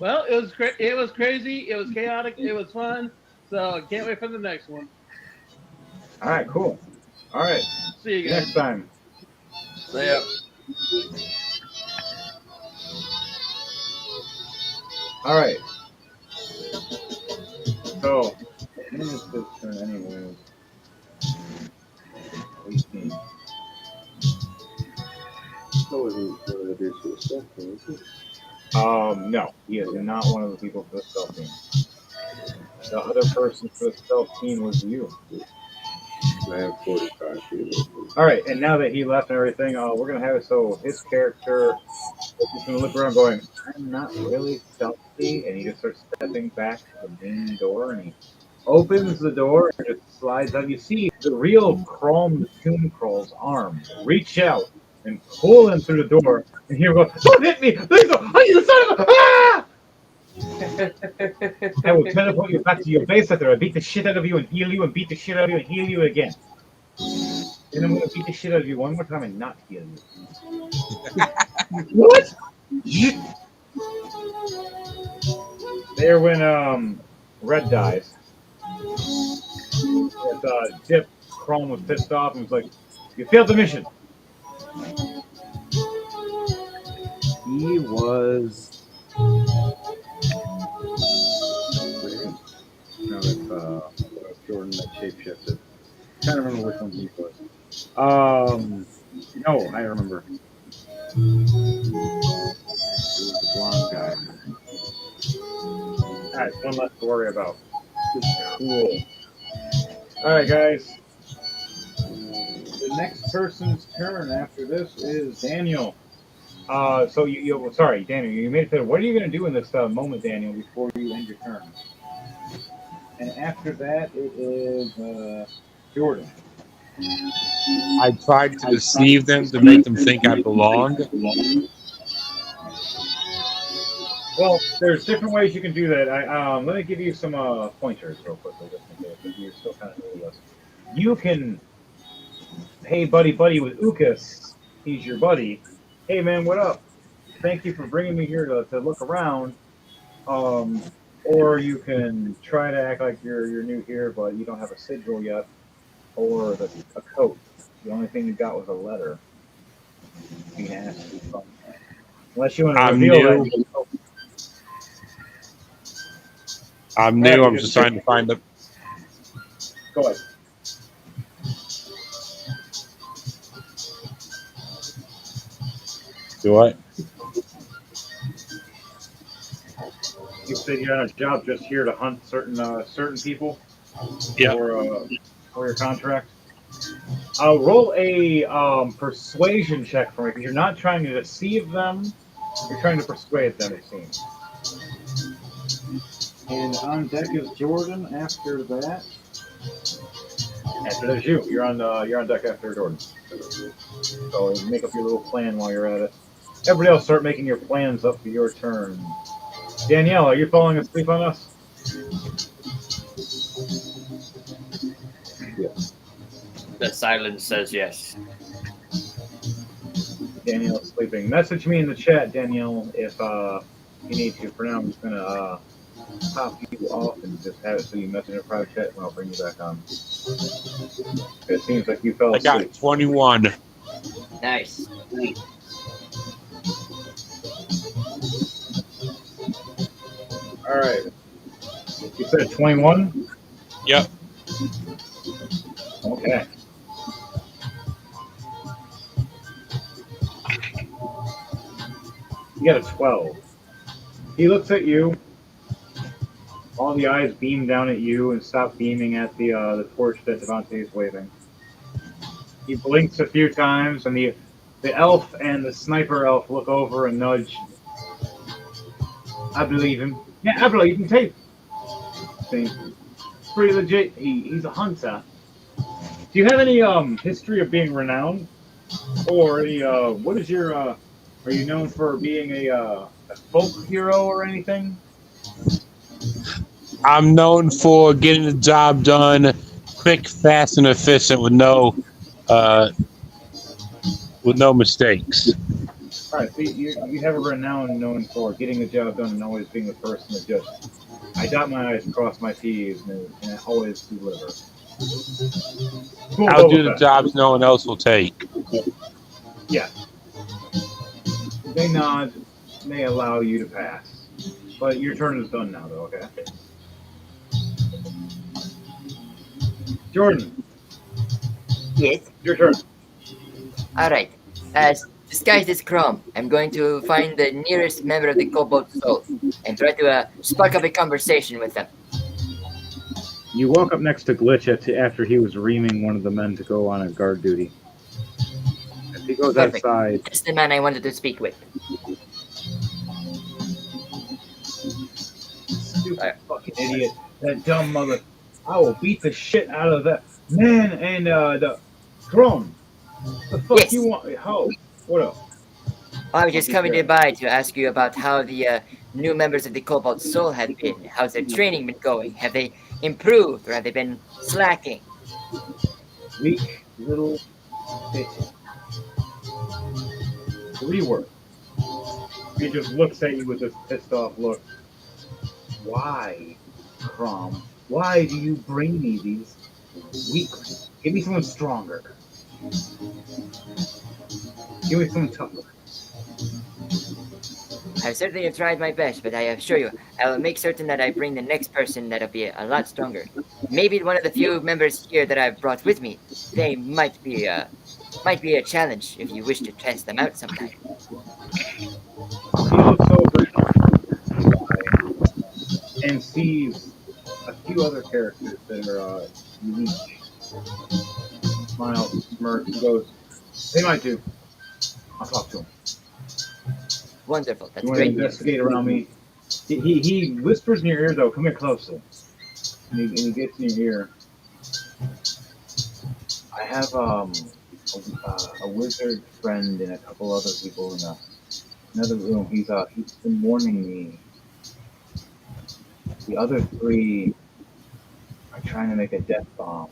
Well, it was It was crazy. It was chaotic. It was fun. So I can't wait for the next one. All right, cool. All right. See you guys next time. See ya. All right. So, when is this turn anyways? 18. No, he is not one of the people for the stealth team. The other person for the stealth team was you. I have 45 people. All right, and now that he left and everything, we're gonna have it so his character is gonna look around, going, "I'm not really stealthy," and he just starts stepping back to the main door, and he opens the door and just slides out. You see the real Chrome Tomb Crawl's arm reach out and pull him through the door, and here goes, "Don't hit me! Please don't! Oh, you son of a ah!" I will teleport you back to your base after I beat the shit out of you and heal you and beat the shit out of you and heal you again. Then I'm gonna beat the shit out of you one more time and not heal you. What? There when Red dies. Dip Chrome was pissed off and was like, "You failed the mission." He was. No, that's Jordan that shapeshifted. Trying to remember which one he was. No, I remember. It was the blonde guy. Alright, one less to worry about. Cool. Alright, guys. The next person's turn after this is Daniel. So sorry, Daniel, you made it clear. What are you going to do in this moment, Daniel, before you end your turn? And after that, it is Jordan. I tried to deceive them to make them think I belonged. Well, there's different ways you can do that. Let me give you some pointers real quickly, just in case, because you're still kind of new to us. You can, hey, buddy with Ukas. He's your buddy. Hey, man, what up? Thank you for bringing me here to look around. Or you can try to act like you're new here, but you don't have a sigil yet, or a coat. The only thing you got was a letter. Being asked to come. Unless you want to reveal that. I'm new. I'm just trying to find the. Go ahead. Do what? You said you're on a job just here to hunt certain people. Yeah. For your contract. Roll a persuasion check for me because you're not trying to deceive them. You're trying to persuade them, it seems. And on deck is Jordan. After that, there's you. You're on deck after Jordan. So make up your little plan while you're at it. Everybody else, start making your plans up for your turn. Danielle, are you falling asleep on us? Yes. The silence says yes. Danielle's sleeping. Message me in the chat, Danielle, if you need to. For now, I'm just gonna pop you off and just have it so you message in a private chat, and I'll bring you back on. It seems like you fell asleep. I got 21. Nice. All right. You said 21? Yep. Okay. You got a 12. He looks at you. All the eyes beam down at you and stop beaming at the torch that Devante is waving. He blinks a few times, and the elf and the sniper elf look over and nudge. I believe him. Yeah, I believe him too. See, pretty legit. He's a hunter. Do you have any history of being renowned, or any what is your are you known for being a folk hero or anything? I'm known for getting the job done quick, fast, and efficient with no mistakes. All right, so you have a renown known for getting the job done and always being the person that just I dot my I's and cross my T's and I always deliver. Cool, I'll do the jobs no one else will take. Yeah. They nod. They allow you to pass. But your turn is done now, though, okay? Jordan. Yes. Your turn. All right. disguised as Chrome. I'm going to find the nearest member of the Cobalt Soul and try to spark up a conversation with them. You walk up next to Glitch after he was reaming one of the men to go on a guard duty. As he goes Perfect. outside, That's the man I wanted to speak with. stupid fucking idiot, that dumb mother. I will beat the shit out of that man and the Chrome. The fuck Yes. you want? Ho, what up? I was just coming by to ask you about how the new members of the Cobalt Soul have been. How's their training been going? Have they improved or have they been slacking? Weak little bitch. 3 words. He just looks at you with this pissed off look. Why, Crom? Why do you bring me these weaklings? Give me someone stronger. Give me someone tougher. I certainly have tried my best, but I assure you, I will make certain that I bring the next person that'll be a lot stronger. Maybe one of the few members here that I've brought with me. They might be a challenge if you wish to test them out sometime. He looks over and sees a few other characters that are unique. Smiles, smirks, and goes, "They might do. I'll talk to him. Wonderful. That's You want to great news. investigate around me?" He whispers in your ear, though. Come here closer. And he gets in your ear. I have a wizard friend and a couple other people in another room. He's been warning me. The other 3 are trying to make a death bomb.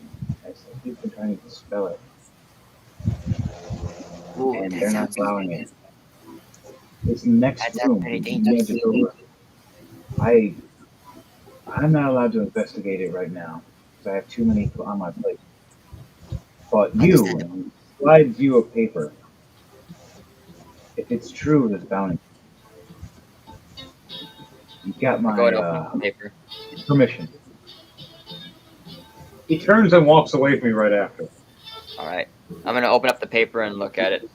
He's been trying to dispel it. Ooh, And that they're not sounds allowing it. This next That's room, very you dangerous. edge over. I'm not allowed to investigate it right now because I have too many on my plate. But you slides you a paper. If it's true, this bounty. You got I'll go and my open the paper. permission. He turns and walks away from me right after. All right. I'm going to open up the paper and look at it.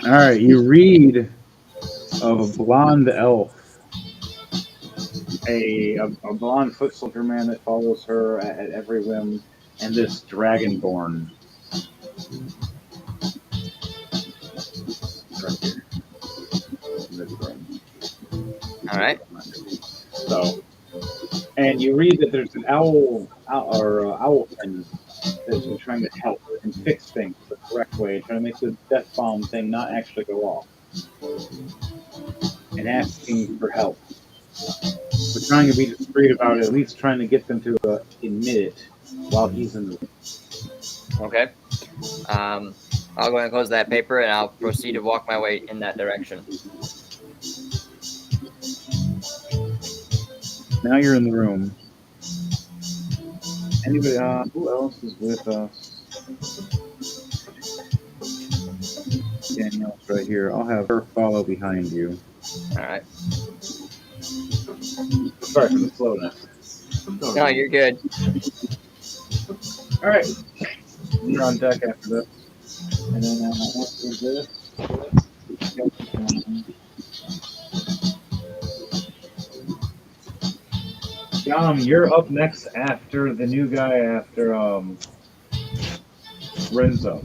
All right, you read of a blonde elf, a blonde foot soldier man that follows her at every whim, and this dragonborn. Right here. In this room. All right. So, and you read that there's an owl friend that's been trying to help and fix things the correct way, trying to make the death bomb thing not actually go off, and asking for help. We're trying to be discreet about it, at least trying to get them to admit it while he's in the room. Okay. I'll go and close that paper and I'll proceed to walk my way in that direction. Now you're in the room. Anybody? Who else is with us? Danielle's right here. I'll have her follow behind you. All right. Sorry for the slowness. No, you're good. All right. You're on deck after this. And then after this. Dom, you're up next after the new guy after Renzo.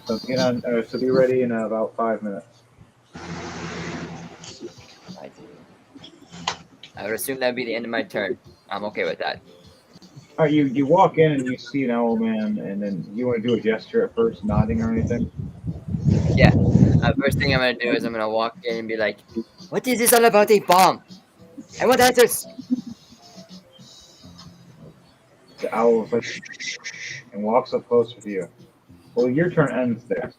So get on. So be ready in about 5 minutes. I would assume that'd be the end of my turn. I'm okay with that. All right, you walk in and you see an owl man, and then you want to do a gesture at first, nodding or anything? Yeah. First thing I'm gonna do is I'm gonna walk in and be like, "What is this all about a bomb? I want answers." The owl is like, shh, shh, shh, and walks up closer to you. Well, your turn ends there.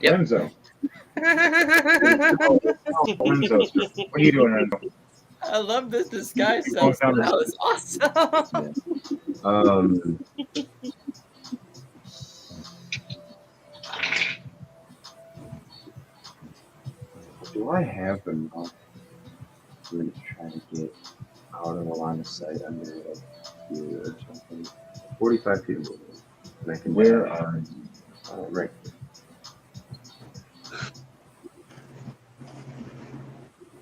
Yep. Renzo. Renzo. What are you doing, Renzo? I love this disguise self. That was awesome. Do I have enough to try to get out of the line of sight under like here or something? 45 feet of movement. And I can Where are right.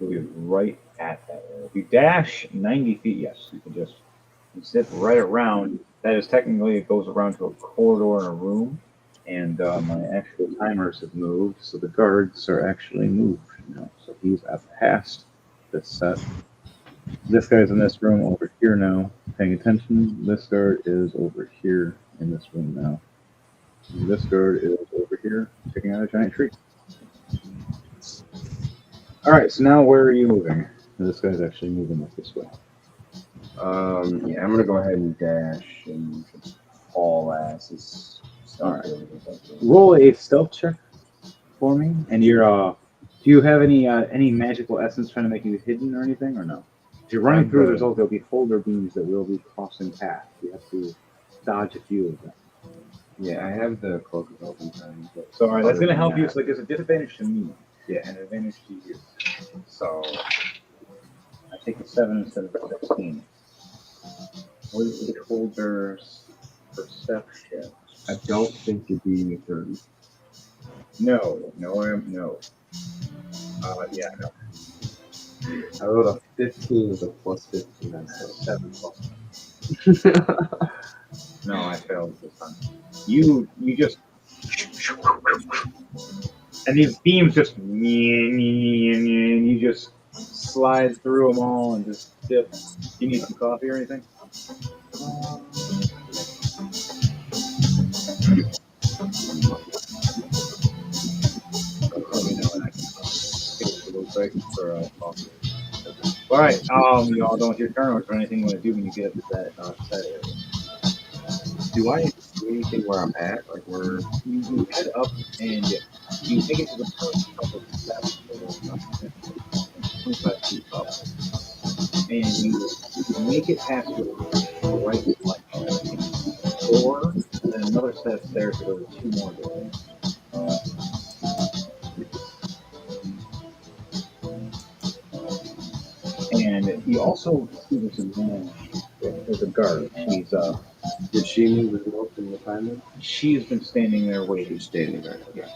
You'll be right at that area. If you dash 90 feet, yes, you can just zip right around. That is technically, it goes around to a corridor in a room. And my actual timers have moved, so the guards are actually moved now. So he's up past this set. This guy's in this room over here now, paying attention. This guard is over here in this room now. And this guard is over here, picking out a giant tree. Alright, so now where are you moving? This guy's actually moving this way. Yeah, I'm gonna go ahead and dash and haul asses. Alright. Roll a stealth check for me. And you're do you have any magical essence trying to make you hidden or anything, or no? If you're running through, there's also there'll be folder beams that will be crossing paths. You have to dodge a few of them. Yeah, I have the cloak of open time. So alright, that's gonna help you. So like there's a disadvantage to me. Yeah, and an advantage to you. So I take a 7 instead of a 16. What is the holder's perception? I don't think you're being 30. No, I am no. Yeah, no. I rolled a 15 with a plus 15. That's 7 plus. No, I failed this time. You just and these beams just and you just slide through them all and just dip. Do you need some coffee or anything? Let me know and I can take a little break for coffee. All right, you all done with your turn, or is there anything you want to do when you get to that area? Do I do anything where I'm at? Like where you head up and you take it to the first couple of steps, 25 feet up, and you make it past your right leg, or then another set of stairs to go to 2 more doors. And you also see this man with a guard. She's did she move as well in the timer? She's been standing there waiting. She's standing there. Yeah.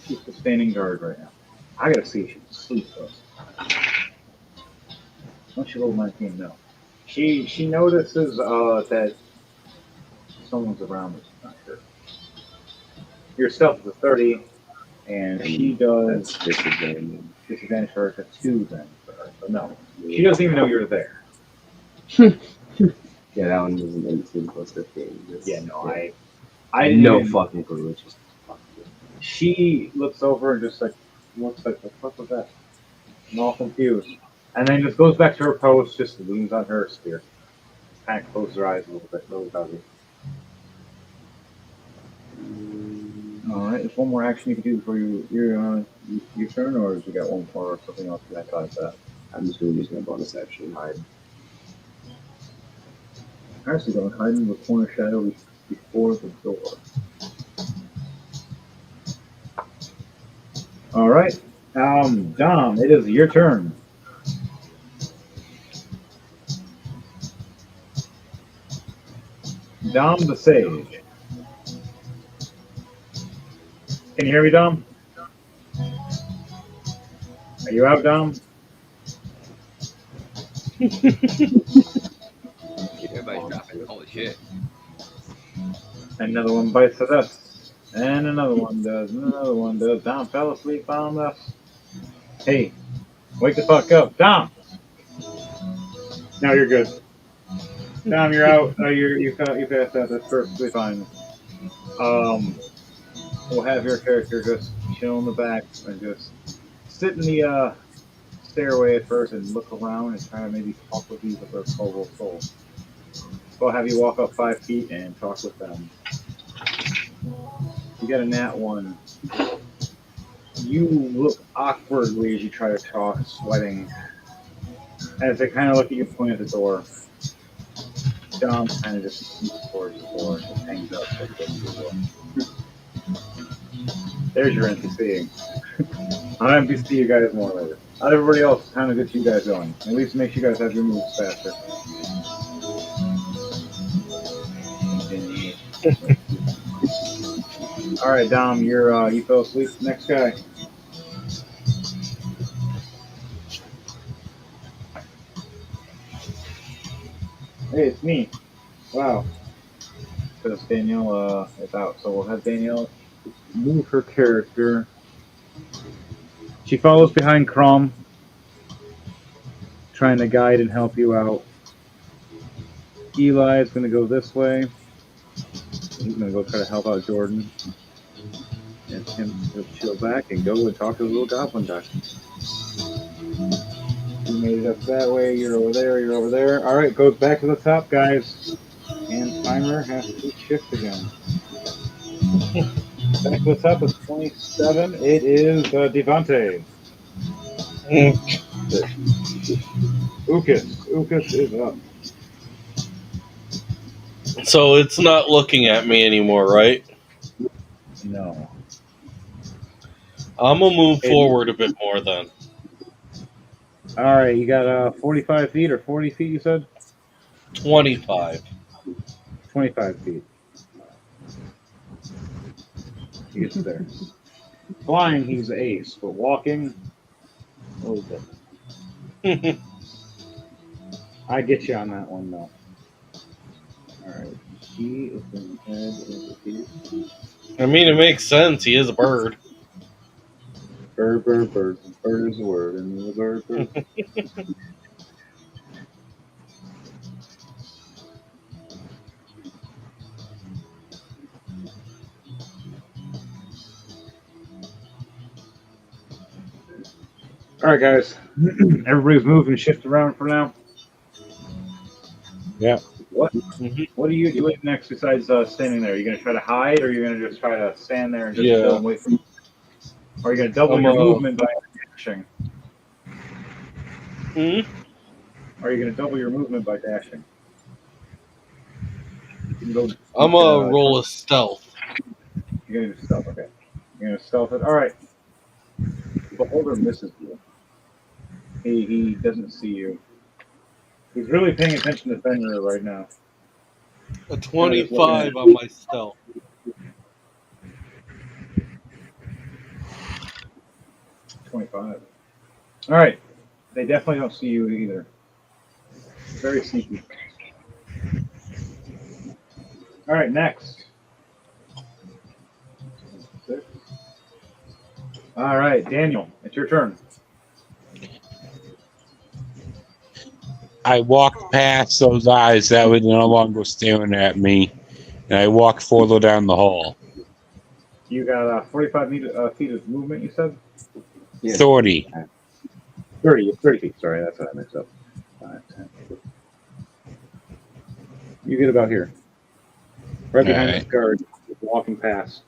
She's the standing guard right now. I gotta see if she can sleep first. Once you roll my team, no. She notices that someone's around, but she's not sure. Your stealth is a 30, and she does disadvantage for her to 2 then for her. So no. She doesn't even know you're there. Yeah, that one was an 18 plus 15. Yeah, no, yeah. I didn't no even, fucking clue. It's just she looks over and just like looks like, the fuck was that? I'm all confused. And then just goes back to her post, just leans on her spear. Kind of closes her eyes a little bit, really doggy. Alright, there's one more action you can do before your turn, or have you got one more or something else you thought of that? I'm just going to use my bonus action, hide. Actually, going to hide in the corner shadow before the door. Alright, Dom, it is your turn. Dom the Sage. Can you hear me, Dom? Are you out, Dom? Everybody's dropping. Holy shit. Another one bites the dust. And another one does. And another one does. Dom fell asleep on us. Hey, wake the fuck up. Dom! No, you're good. Dom, you're out. You passed out. That's perfectly fine. We'll have your character just chill in the back and just sit in the stairway at first and look around and try to maybe talk with these of their mobile souls. We'll have you walk up 5 feet and talk with them. You get a nat 1. You look awkwardly as you try to talk, sweating. As they kind of look at you, point at the door. Dom kind of just moves towards the door and just hangs up. There's your NPC. I'll NPC you guys more later. Not everybody else kind of gets you guys going. At least makes you guys have your moves faster. All right, Dom, you fell asleep. Next guy. Hey, it's me. Wow. Because Danielle is out, so we'll have Danielle move her character. She follows behind Crom, trying to guide and help you out. Eli is going to go this way. He's going to go try to help out Jordan. And he'll chill back and go and talk to the little goblin guy. You made it up that way. You're over there. You're over there. All right, goes back to the top, guys. And timer has to shift again. Back to the top is 27. It is Devante. Ukas is up. So it's not looking at me anymore, right? No. I'm gonna move forward a bit more then. All right, you got 45 feet or 40 feet, you said? 25. 25 feet. He gets there. Flying, he's ace, but walking, a little bit. I get you on that one, though. All right. He is going to head over here. I mean, it makes sense. He is a bird. Bird, bird, bird. Bird is the word, and the bird, bird. All right, guys. Everybody's moving, shift around for now. Yeah. What are you doing next besides standing there? Are you going to try to hide, or are you going to just try to stand there and just chill and wait for? Or are you going to double your movement by dashing? Or are you going to double your movement by dashing? I'm gonna roll a stealth. You're going to do stealth, okay. You're going to stealth it. All right. The beholder misses you. He doesn't see you. He's really paying attention to Fenrir right now. A 25 on my stealth. 25. All right. They definitely don't see you either. Very sneaky. All right, next. All right, Daniel, it's your turn. I walked past those eyes that were no longer staring at me, and I walked further down the hall. You got 45 feet of movement, you said? Yeah. 30. 30 feet, sorry, that's what I mixed up. 5, 10. You get about here. Right behind this guard, walking past.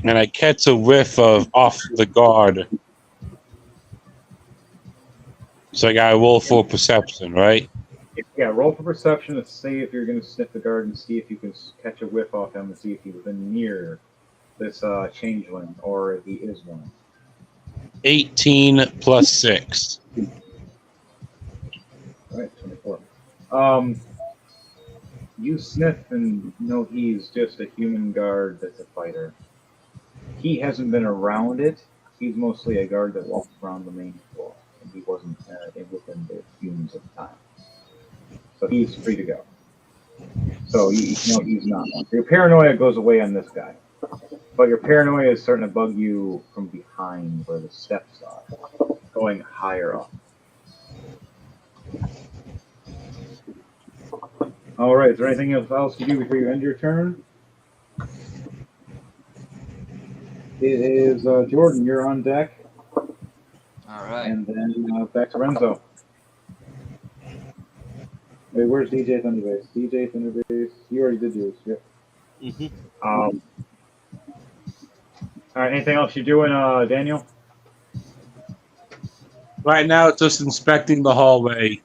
And I catch a whiff of off the guard. So I got to roll for perception, right? Yeah, roll for perception to see if you're going to sniff the guard and see if you can catch a whiff off him and see if he's been near this changeling or if he is one. 18 plus 6. All right, 24. You sniff and know he's just a human guard that's a fighter. He hasn't been around it. He's mostly a guard that walks around the main floor, and he wasn't within the humans at the time. So he's free to go. So you know he's not one. Your paranoia goes away on this guy. But your paranoia is starting to bug you from behind where the steps are, going higher up. All right, is there anything else you do before you end your turn? It is Jordan, you're on deck. All right. And then back to Renzo. Wait, where's DJ Thunderbase? DJ Thunderbase, you already did yours. Yep. All right, anything else you're doing, Daniel? Right now, it's just inspecting the hallway.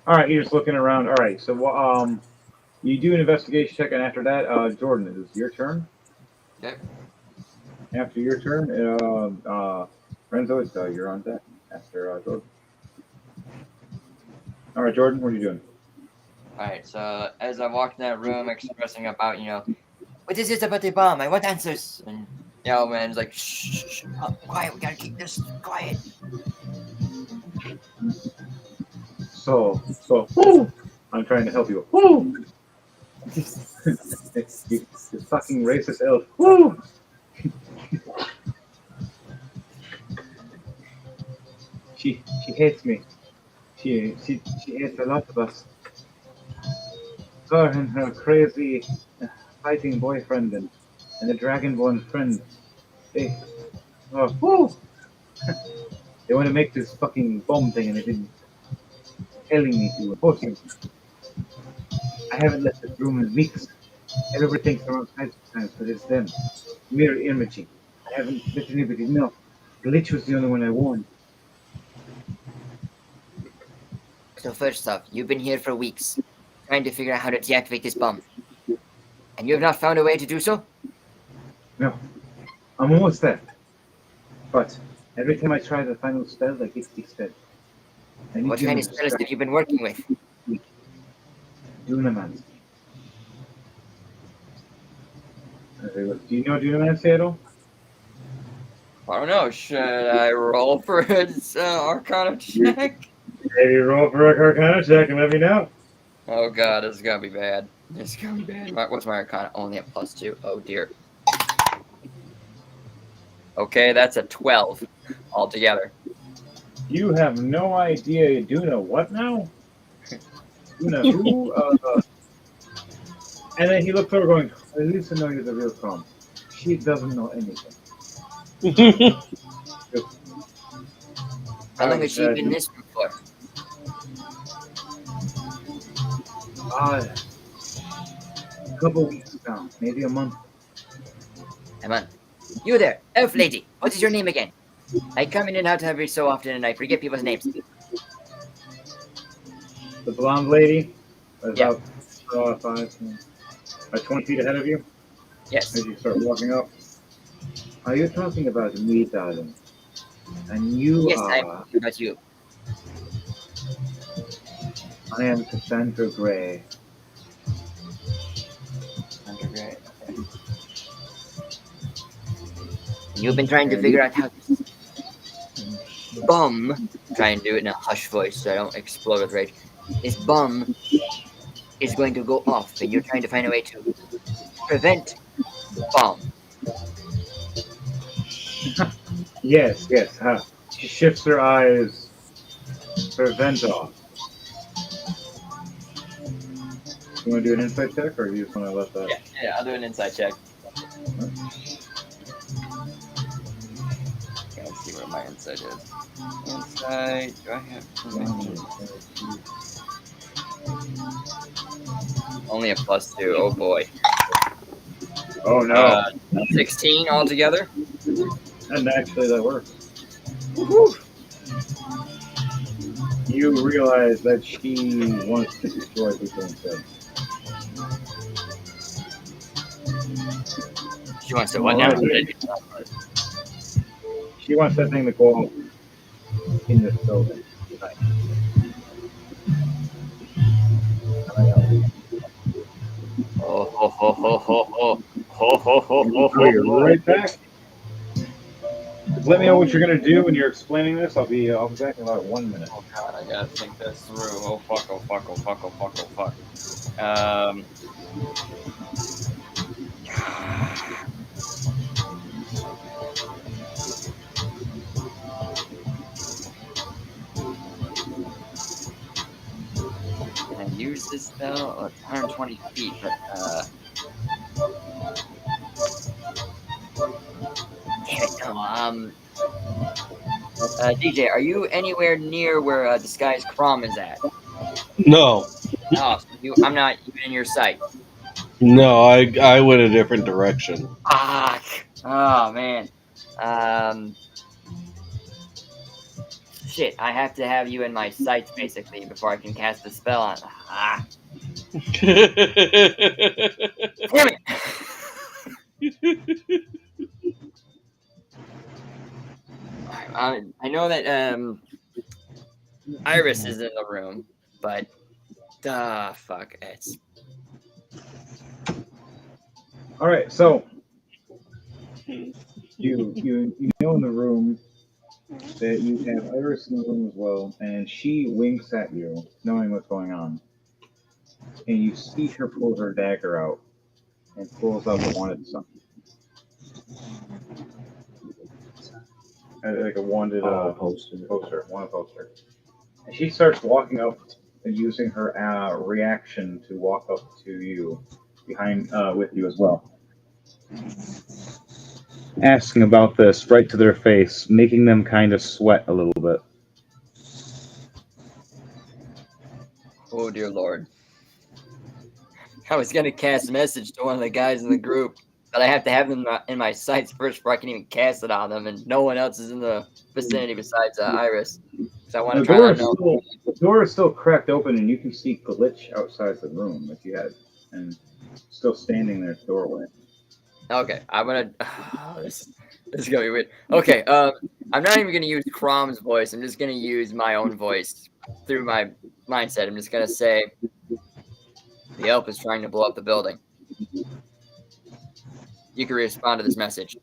All right, you're just looking around. All right, so you do an investigation check, and after that, Jordan, it is your turn. Yep. After your turn, Renzo, it's you're on deck after Jordan. All right, Jordan, what are you doing? Alright, so as I walked in that room expressing about, what is this about the bomb? I want answers. And man's like, shh, quiet, we gotta keep this quiet. So, woo! I'm trying to help you. Woo! you fucking racist elf. Woo! She hates me. She hates a lot of us. Her and her crazy fighting boyfriend and the dragonborn friend. They woo! They want to make this fucking bomb thing and they've been telling me to, forcing me. I haven't left this room in weeks. Everybody thinks they're outside sometimes, but it's them. Mirror imaging. I haven't let anybody know. Glitch was the only one I warned. So first off, you've been here for weeks, trying to figure out how to deactivate this bomb. And you have not found a way to do so? No. I'm almost there. But every time I try the final spell, I get dispelled. What kind of spells have you been working with? Dunamancy. Do you know Dunamancy at all? I don't know. Should I roll for its Arcana check? Maybe roll for a Arcana check and let me know. Oh god, this is gonna be bad. This is gonna be bad. What's my Arcana? Only a +2. Oh dear. Okay, that's a 12 altogether. You have no idea Duna what now? Duna who? And then he looks over going, at least I know you're the real Chrome. She doesn't know anything. How long has she been in this room for? A couple weeks now, maybe a month. A month. You there, elf lady. What is your name again? I come in and out every so often and I forget people's names. The blonde lady? Yeah. About 20 feet ahead of you? Yes. As you start walking up. Are you talking about me, darling? And you yes, are... I'm talking about you. I am Cassandra Gray. Cassandra Gray, okay. You've been trying to figure out how this bomb, try and do it in a hush voice so I don't explode with rage. This bomb is going to go off and you're trying to find a way to prevent the bomb. Yes. She shifts her eyes. Prevent off. You want to do an insight check, or you just want to let that? Yeah, I'll do an insight check. Okay, let's see where my insight is. Insight, do I have only a +2, oh boy. Oh no. 16 altogether? And actually that works. Woo-hoo. You realize that she wants to destroy people instead. She wants to what now? She wants that thing to go off in this building tonight. You're right back. Let me know what you're gonna do when you're explaining this. I'll be back in about 1 minute. Oh god, I gotta think this through. Oh fuck. Can I use this spell? Oh, it's 120 feet, but damn it, no, DJ, are you anywhere near where Disguised Crom is at? No. Oh, so I'm not even in your sight. No, I went a different direction. Ah, oh man. Shit, I have to have you in my sights basically before I can cast the spell on. Ah. Damn it! I know that Iris is in the room, but Fuck. It's All right, so you know in the room that you have Iris in the room as well, and she winks at you, knowing what's going on, and you see her pull her dagger out and pulls out the wanted sign, like a wanted wanted poster, and she starts walking up and using her reaction to walk up to you behind with you as well, asking about this right to their face, making them kind of sweat a little bit. oh dear lord. I was gonna cast a message to one of the guys in the group, but I have to have them in my sights first before I can even cast it on them, and no one else is in the vicinity besides Iris. So I want to try to know. The door is still cracked open, and you can see Glitch outside the room if you had, and still standing there at the doorway. Okay, I'm gonna. This is gonna be weird. Okay, I'm not even gonna use Crom's voice. I'm just gonna use my own voice through my mindset. I'm just gonna say, the elf is trying to blow up the building. You can respond to this message.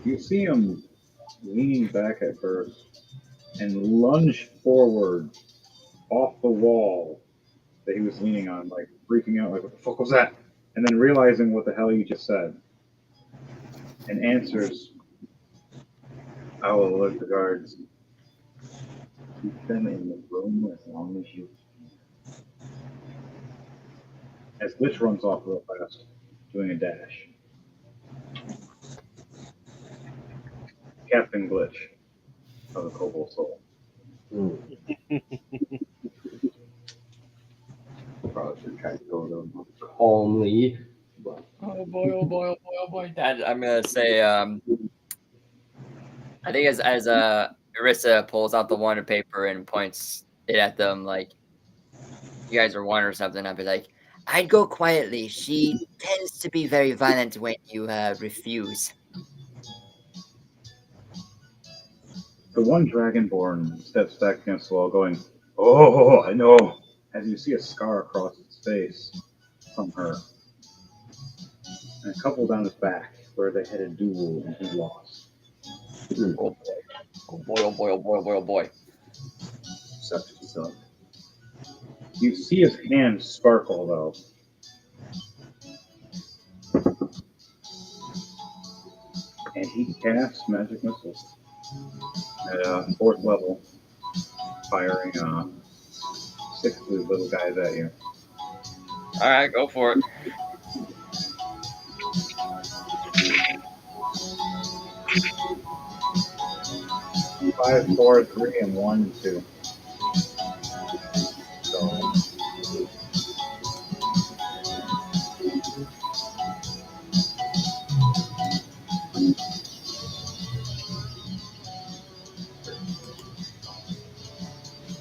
You see him leaning back at first and lunge forward off the wall that he was leaning on, like freaking out, like, what the fuck was that? And then realizing what the hell you just said, and answers, I will alert the guards. Keep them in the room as long as you can. As Glitch runs off real fast, doing a dash. Captain Glitch of the Cobalt Soul. Probably should try to go to them calmly. But... Oh boy! Oh boy! Oh boy! Oh boy! That I'm gonna say. I think as Arissa pulls out the wanted paper and points it at them, like, you guys are one or something, I'd be like, I'd go quietly. She tends to be very violent when you refuse. The one Dragonborn steps back against the wall, going, "Oh, I know." As you see a scar across its face from her, and a couple down his back, where they had a duel and he lost. Oh boy! Oh boy! Oh boy! Oh boy! Oh boy! Oh boy! Suck. You see his hand sparkle though. And he casts magic missiles at 4th level, firing 6 of these little guys at you. All right, go for it. Five, 4, 3, and 1, 2. So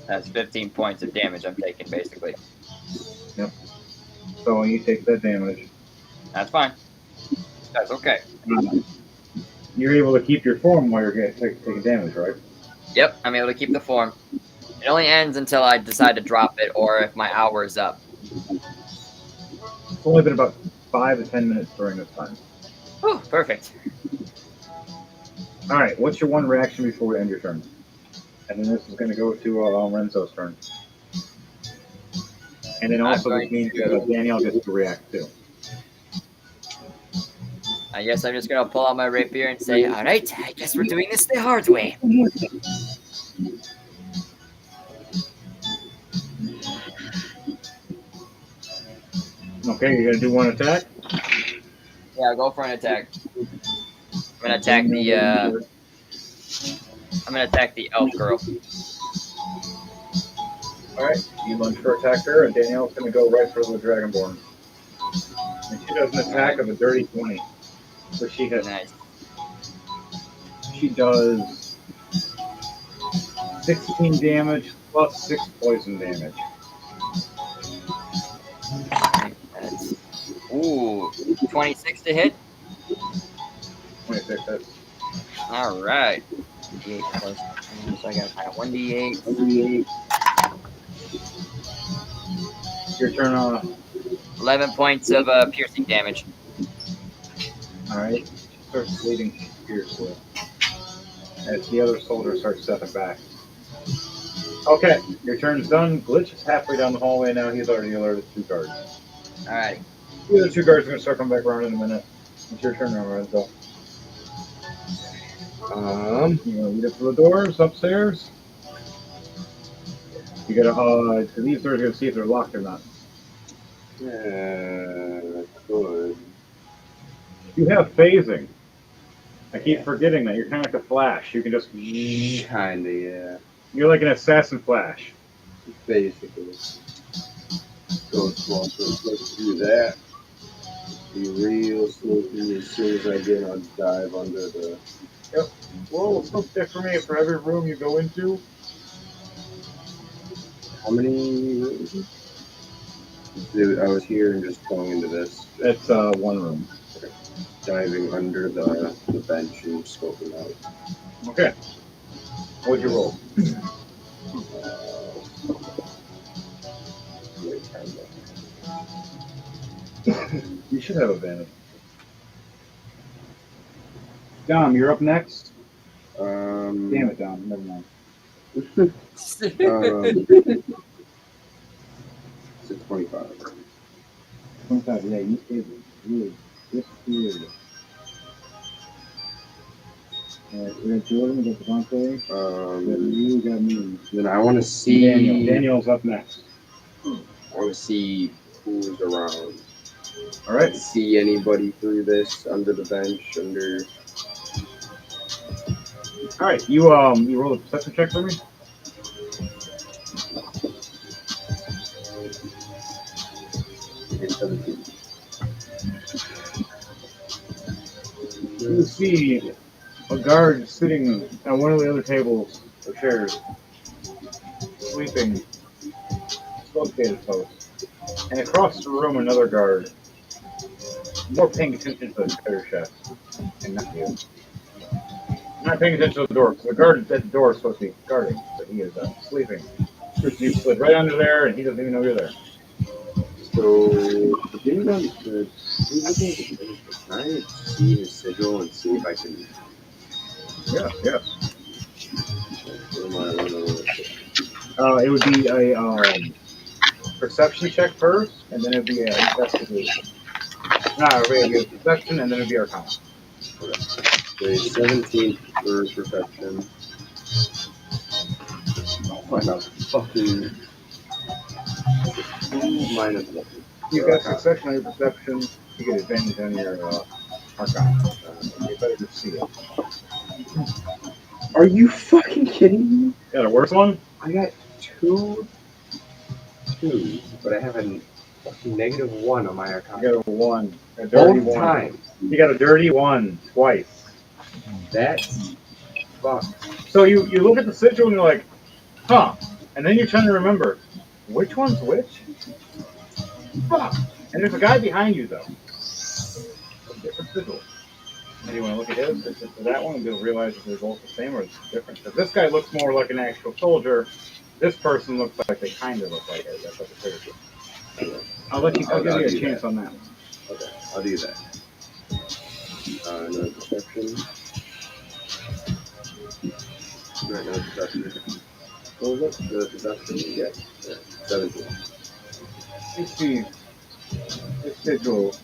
That's 15 points of damage I'm taking, basically. Yep. So you take that damage. That's fine. That's okay. You're able to keep your form while you're taking damage, right? Yep, I'm able to keep the form. It only ends until I decide to drop it or if my hour is up. It's only been about 5 to 10 minutes during this time. Oh, perfect. All right, what's your one reaction before we end your turn? And then this is going to go to Renzo's turn. And then also this means that Danielle gets to react too. I guess I'm just going to pull out my rapier and say, all right, I guess we're doing this the hard way. Okay, you're going to do one attack? Yeah, go for an attack. I'm going to attack the elf girl. Alright, you lunge for attack her, and Danielle's going to go right for the Dragonborn. And she does an attack of a dirty 20. So she hits. Nice. She does 16 damage plus 6 poison damage. Ooh, 26 to hit? 26 hits. All right. So I got my 1d8. Your turn on. 11 points of piercing damage. All right. Starts bleeding fiercely as the other soldier starts stepping back. Okay, your turn's done. Glitch is halfway down the hallway now. He's already alerted 2 guards. Alrighty. The other 2 guards are going to start coming back around in a minute. It's your turn now, Renzo. You want to lead up to the doors upstairs? You gotta, these doors, you're gonna see if they're locked or not. Yeah, good. You have phasing. I keep forgetting that. You're kind of like a Flash. You can just. Kinda, yeah. You're like an assassin Flash. Basically. So let's do that. Be real sneaky. As soon as I get on, dive under the. Yep. Roll something for me for every room you go into. How many rooms? Dude, I was here and just going into this. It's 1 room. Okay. Diving under the bench and scoping out. Okay. What'd you roll? You should have advantage. Dom, you're up next. Damn it, Dom. Never mind. It's 25. 25, yeah, you stayed really disappeared. Alright, we got Jordan, we got Devontae, we got you, we got me. Then I want to see. Daniel's up next. I want to see who's around. Alright. See anybody through this, under the bench, under. Alright, you roll a perception check for me? You see a guard sitting at one of the other tables or chairs, sleeping, located post. And across the room, another guard, more paying attention to the treasure chest, and not you. Not paying attention to the door, because the guard at the door is supposed to be guarding, but he is sleeping. You slid right under there, and he doesn't even know you're there. So, depending on the. Can I see his sigil and see if I can. Yeah. It would be a perception check first, and then it would be an investigation. No, it would be a perception, and then it would be Arcana. Okay, 17 for perception. Oh my god, fucking. Minus 1. You got success on your perception, you get advantage on your Arcana. You better just see it. Are you fucking kidding me? Got a worse one? I got 2, but I have a fucking -1 on my Arcana. You got a 1. A dirty Both 1. times. You got a dirty 1 twice. That's fuck. So you look at the sigil and you're like, huh. And then you're trying to remember, which one's which? Fuck. And there's a guy behind you, though. A different sigil. And you want to look at his, to that one, and you'll realize if they're both the same or it's different. Because this guy looks more like an actual soldier. This person looks like they kind of look like it. That's what the character. I'll give you a chance on that one. Okay, I'll do that. No perception. Right, no perception. What was it? The perception? Yeah. 17. You see, this sigil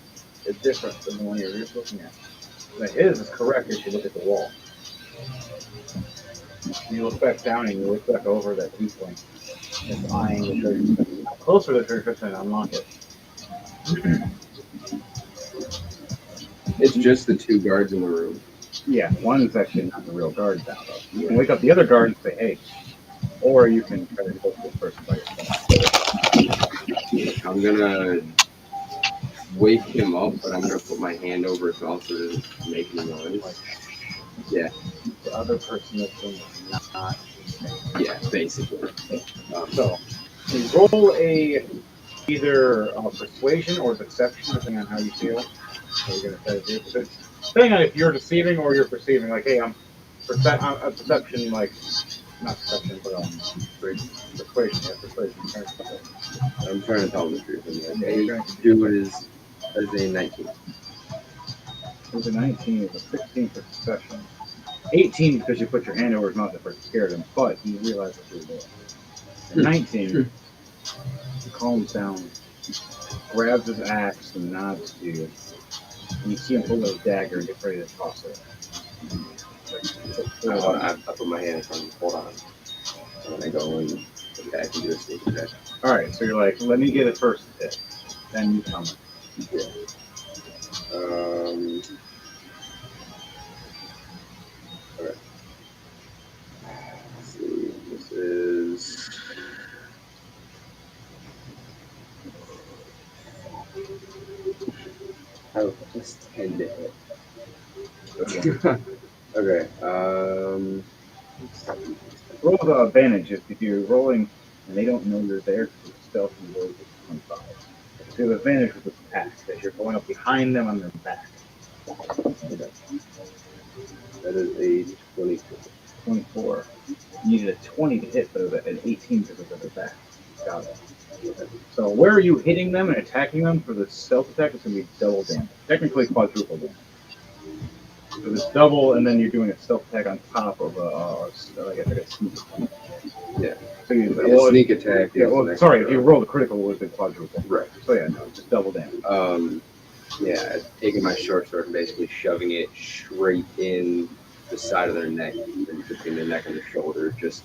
is different than the one you're just looking at. But his is correct if you look at the wall. You look back down and you look back over that viewpoint. It's eyeing the treasure chest. How closer to the treasure chest and unlock it. It's just the 2 guards in the room. Yeah, one is actually not the real guard now, though. You can wake up the other guard and say, hey. Or you can try to poke this person by yourself. I'm gonna wake him up, but I'm gonna put my hand over his mouth so it doesn't make any noise. Yeah. The other person that's doing it not. Yeah, basically. So, you roll either persuasion or deception, depending on how you feel. So you're going to say, depending on if you're deceiving or you're perceiving, like, hey, I'm a perception, like, not perception, but persuasion. Yeah, persuasion. I'm trying to tell him the truth. And Yeah, like, you're hey, going dude is a 19. It a 19, it's a 16 for perception. 18 because you put your hand over his mouth at first to scare him, but he realized what you were doing. At 19, he calms down, grabs his axe, and nods to you. And you see him pull his dagger and get ready to toss it. I put my hand in front of him. Hold on. And then I go and attack and do a sneak attack. Alright, so you're like, let me get it first hit. Then you come. Yeah. Okay. Let's see. This is. Oh, plus 10 to hit. Okay. Roll with advantage if you're rolling and they don't know you're there because it's stealth and roll with 25. So you have advantage with this attack as you're going up behind them on their back. Okay. That is a 24. 24. You needed a 20 to hit, but it was an 18 because of their back. Got it. Okay. So where are you hitting them and attacking them for the stealth attack? It's going to be double damage. Technically quadruple damage. So it's double, and then you're doing a stealth attack on top of a sneak attack. Yeah. So you, well, sneak attack. Yeah. Well, sorry, if you roll the critical, it would have been quadruple. Right. So yeah, no, just double damage. Yeah, taking my short sword and basically shoving it straight in the side of their neck, and between their neck and their shoulder, just.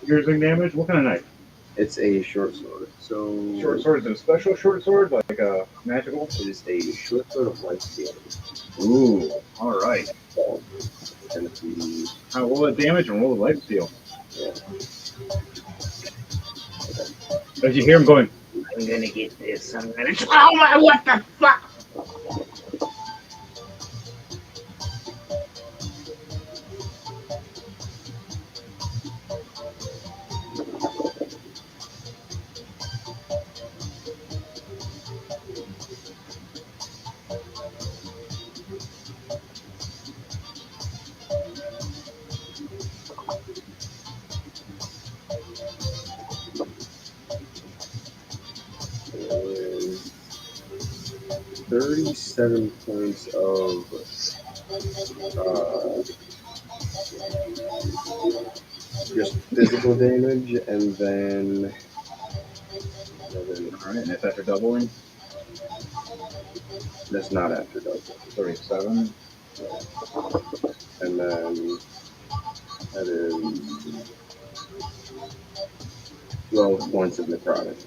Piercing damage. What kind of knife? It's a short sword. So short sword is it a special short sword, like a magical? It is a short sword of light steel. Ooh, all right. And roll the damage and roll the life steal. Yeah. As you hear him going, I'm gonna get this. I'm gonna. Oh my! What the fuck? And 37 points of just physical damage, and then. All right, and that's after doubling. That's not after doubling. 37. And then that is 12 points of necrotic.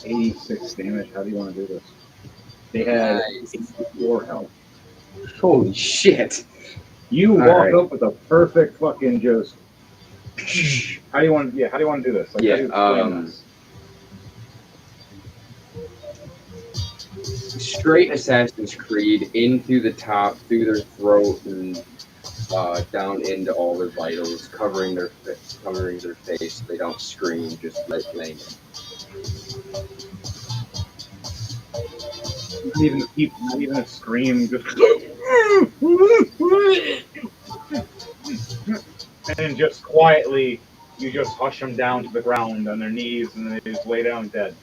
86 damage. How do you want to do this? They had 4 health. Holy shit! You walk up with a perfect fucking just. How do you want? Yeah, how do you want to do this? Like, how do you explain this? Straight Assassin's Creed into the top, through their throat, and down into all their vitals, covering their face so they don't scream, just like laying it. Not even a scream, just. And just quietly, you just hush them down to the ground on their knees, and they just lay down dead.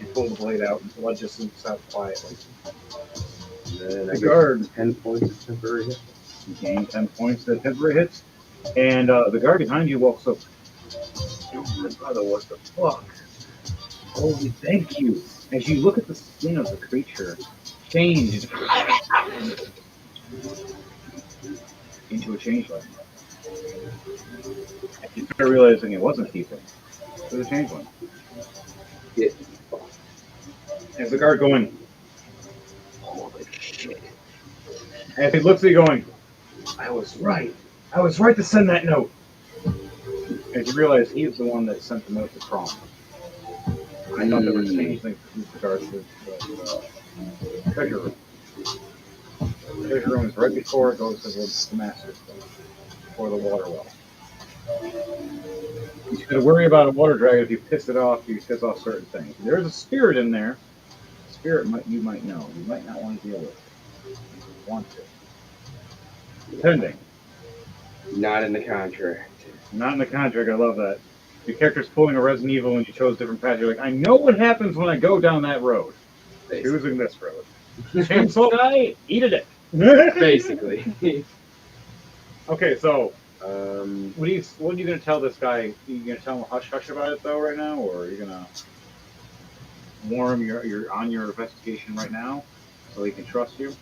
You pull the blade out, and the blood just leaks out quietly. And I guard 10 points of temporary hit. You gain 10 points of temporary hits, and the guard behind you walks up. Oh my brother, what the fuck? Holy, thank you. As you look at the skin of the creature, change into a changeling. You start realizing it wasn't people. It was a changeling. Yeah. As the guard going, holy shit. As he looks at you going, I was right. I was right to send that note. As you realize he's the one that sent the note to Crom. I thought there were changelings with regards to the treasure room. The treasure room is right before it goes to the master's place, before the water well. You should worry about a water dragon if you piss it off. You piss off certain things. There's a spirit in there. Spirit you might know. You might not want to deal with it. You want to. Depending. Not in the contract. Not in the contract. I love that. Your character's pulling a Resident Evil and you chose different paths. You're like, I know what happens when I go down that road. Choosing this road. Chainsaw guy, eat a dick. Basically. Okay, so what are you gonna tell this guy? Are you gonna tell him hush hush about it though right now, or are you gonna warn him you're on your investigation right now so he can trust you?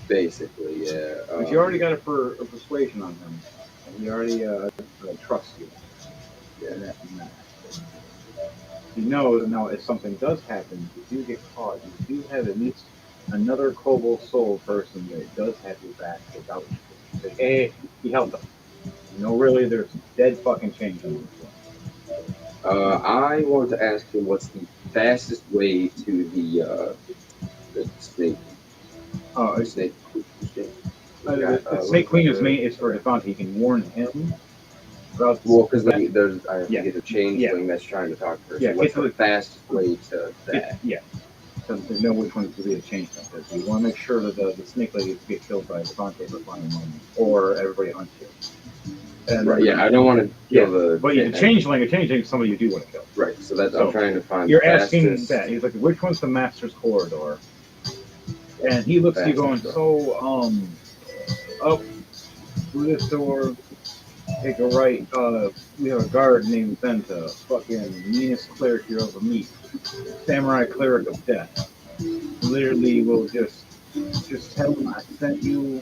Basically, yeah. But you already got a persuasion on him, and he already trusts you. Yeah, and that. He knows now if something does happen, if you get caught, you do have at least another Kobold soul person that does have your back without you. Like, hey, he helped them. You know, really, there's dead fucking change on this one. I want to ask him what's the fastest way to the snake. Snake. The Snake Queen is for Devante. He can warn him. Well, because I have to get a changeling that's trying to talk to her. Yeah, so what's the fastest way to that? So they know which one to be a changeling. Because you want to make sure that the Snake Lady get killed by Devante for final moment, or everybody hunts you. And right. Yeah, I don't want to kill the. But a changeling is somebody you do want to kill. Right. So that's I'm trying to find. You're asking that. He's like, which one's the Master's Corridor? And he looks at you going, up through this door, take a right. We have a guard named Benta, fucking meanest cleric you ever meet, samurai cleric of death. Literally, will just tell him I sent you.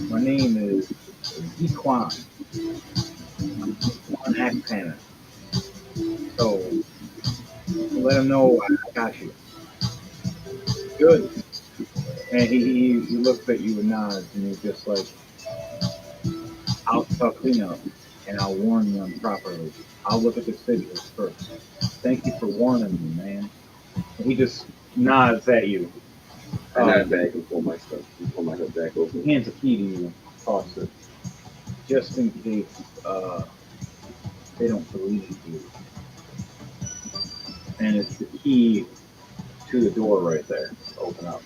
My name is Equan. I'm Equan Axpanner. So let him know I got you. Good. And he looks at you and nods, and he's just like, I'll clean up, and I'll warn them properly. I'll look at the sigils first. Thank you for warning me, man. And he just nods at you. I nod back and pull my stuff. Pull my head back over. He hands a key to you, toss it, just in case they don't believe you. And it's the key to the door right there. Open up.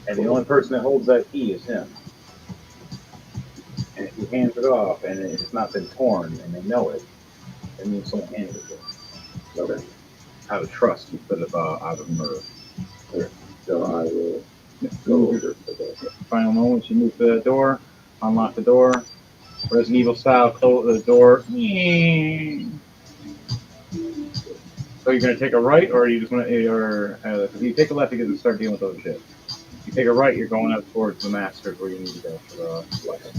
And the only person that holds that key is him. And if he hands it off and it's not been torn and they know it, it means someone handed it to him. Okay. Out of trust instead of out of murder. Okay. So I will go over to the final moment. You move to the door, unlock the door, Resident Evil style, close the door. So you're gonna take a right, or you just want to, or if you take a left, you get to start dealing with other shit. If you take a right, you're going up towards the Masters where you need to go for the left.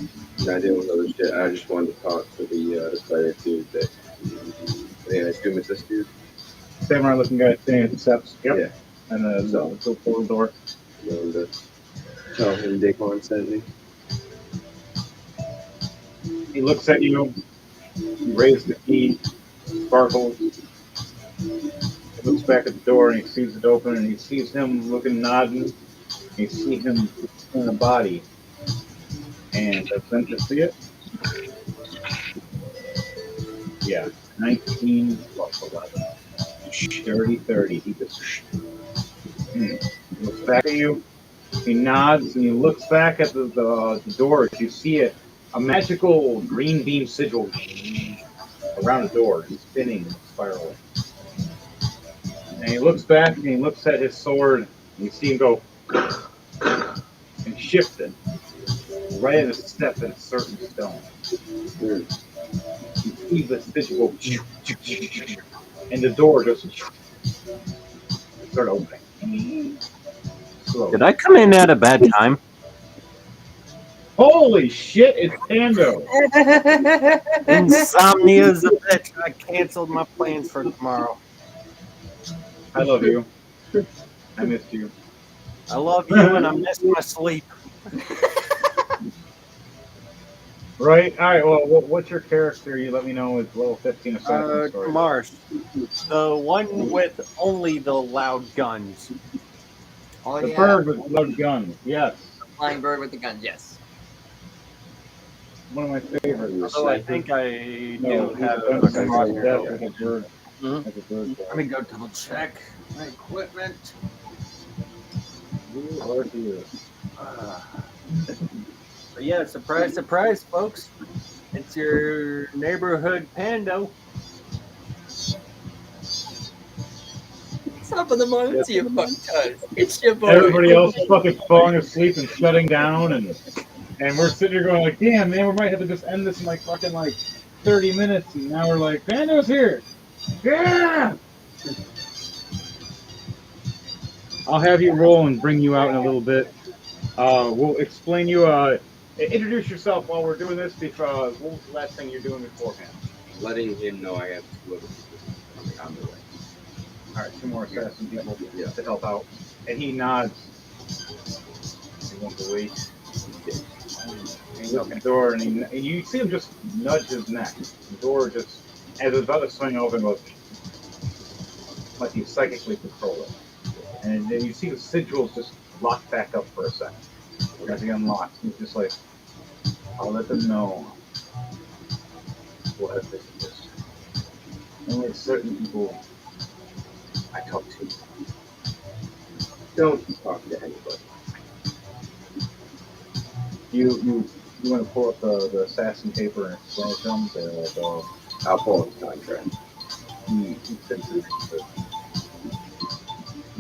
Not dealing with other shit. I just wanted to talk to the cleric dude that. Yeah, it's doing with this dude. Samurai looking guy standing at the steps. Yep. Yeah. And the portal door. Going to tell him Daquan sent me. He looks at you. He raises the key. Sparkles. He looks back at the door and he sees it open and he sees him looking, nodding. You see him in a body. And does Vince see it? Yeah. 19 plus 11. Dirty 30. He just looks back at you. He nods and he looks back at the door. You see it. A magical green beam sigil around the door. He's spinning and spiraling. And he looks back and he looks at his sword. And you see him go and shift it right at a step in a certain stone. You see the sigil go and the door just start opening. Slowly. Did I come in at a bad time? Holy shit, it's Pando. Insomnia's a bitch. I canceled my plans for tomorrow. I love you. I missed you. I love you and I miss my sleep. Right? Alright, well, what's your character? You let me know. It's level 15 Assassin's Story. Mars. The one with only the loud guns. Oh, the bird with loud guns, yes. The flying bird with the guns, yes. one of my favorites. Although I think I No, do he's have done a some crossbow. death with a bird. Mhm. As a bird. Let me go double check my equipment. You are here. But yeah, surprise, surprise, folks. It's your neighborhood Pando. Top of the morning to you, fucktards. It's your boy. Everybody else is fucking falling asleep and shutting down, and we're sitting here going like, damn, man, we might have to just end this in like fucking like 30 minutes, and now we're like, Pando's here. Yeah. I'll have you roll and bring you out in a little bit. We'll explain you. Introduce yourself while we're doing this. What was the last thing you're doing beforehand? Letting him know I have little coming on the way. All right, two more assassin people to help out, and he nods. He wants to wait. And he opens the door, and you see him just nudge his neck. The door just, as it's about to swing open, goes like you psychically control it. And then you see the sigils just lock back up for a second. As he unlocks, he's just like, I'll let them know what this is. Only certain people I talk to. Don't talk to anybody. You want to pull up the assassin paper and explain it to him? I'll pull up the contract. He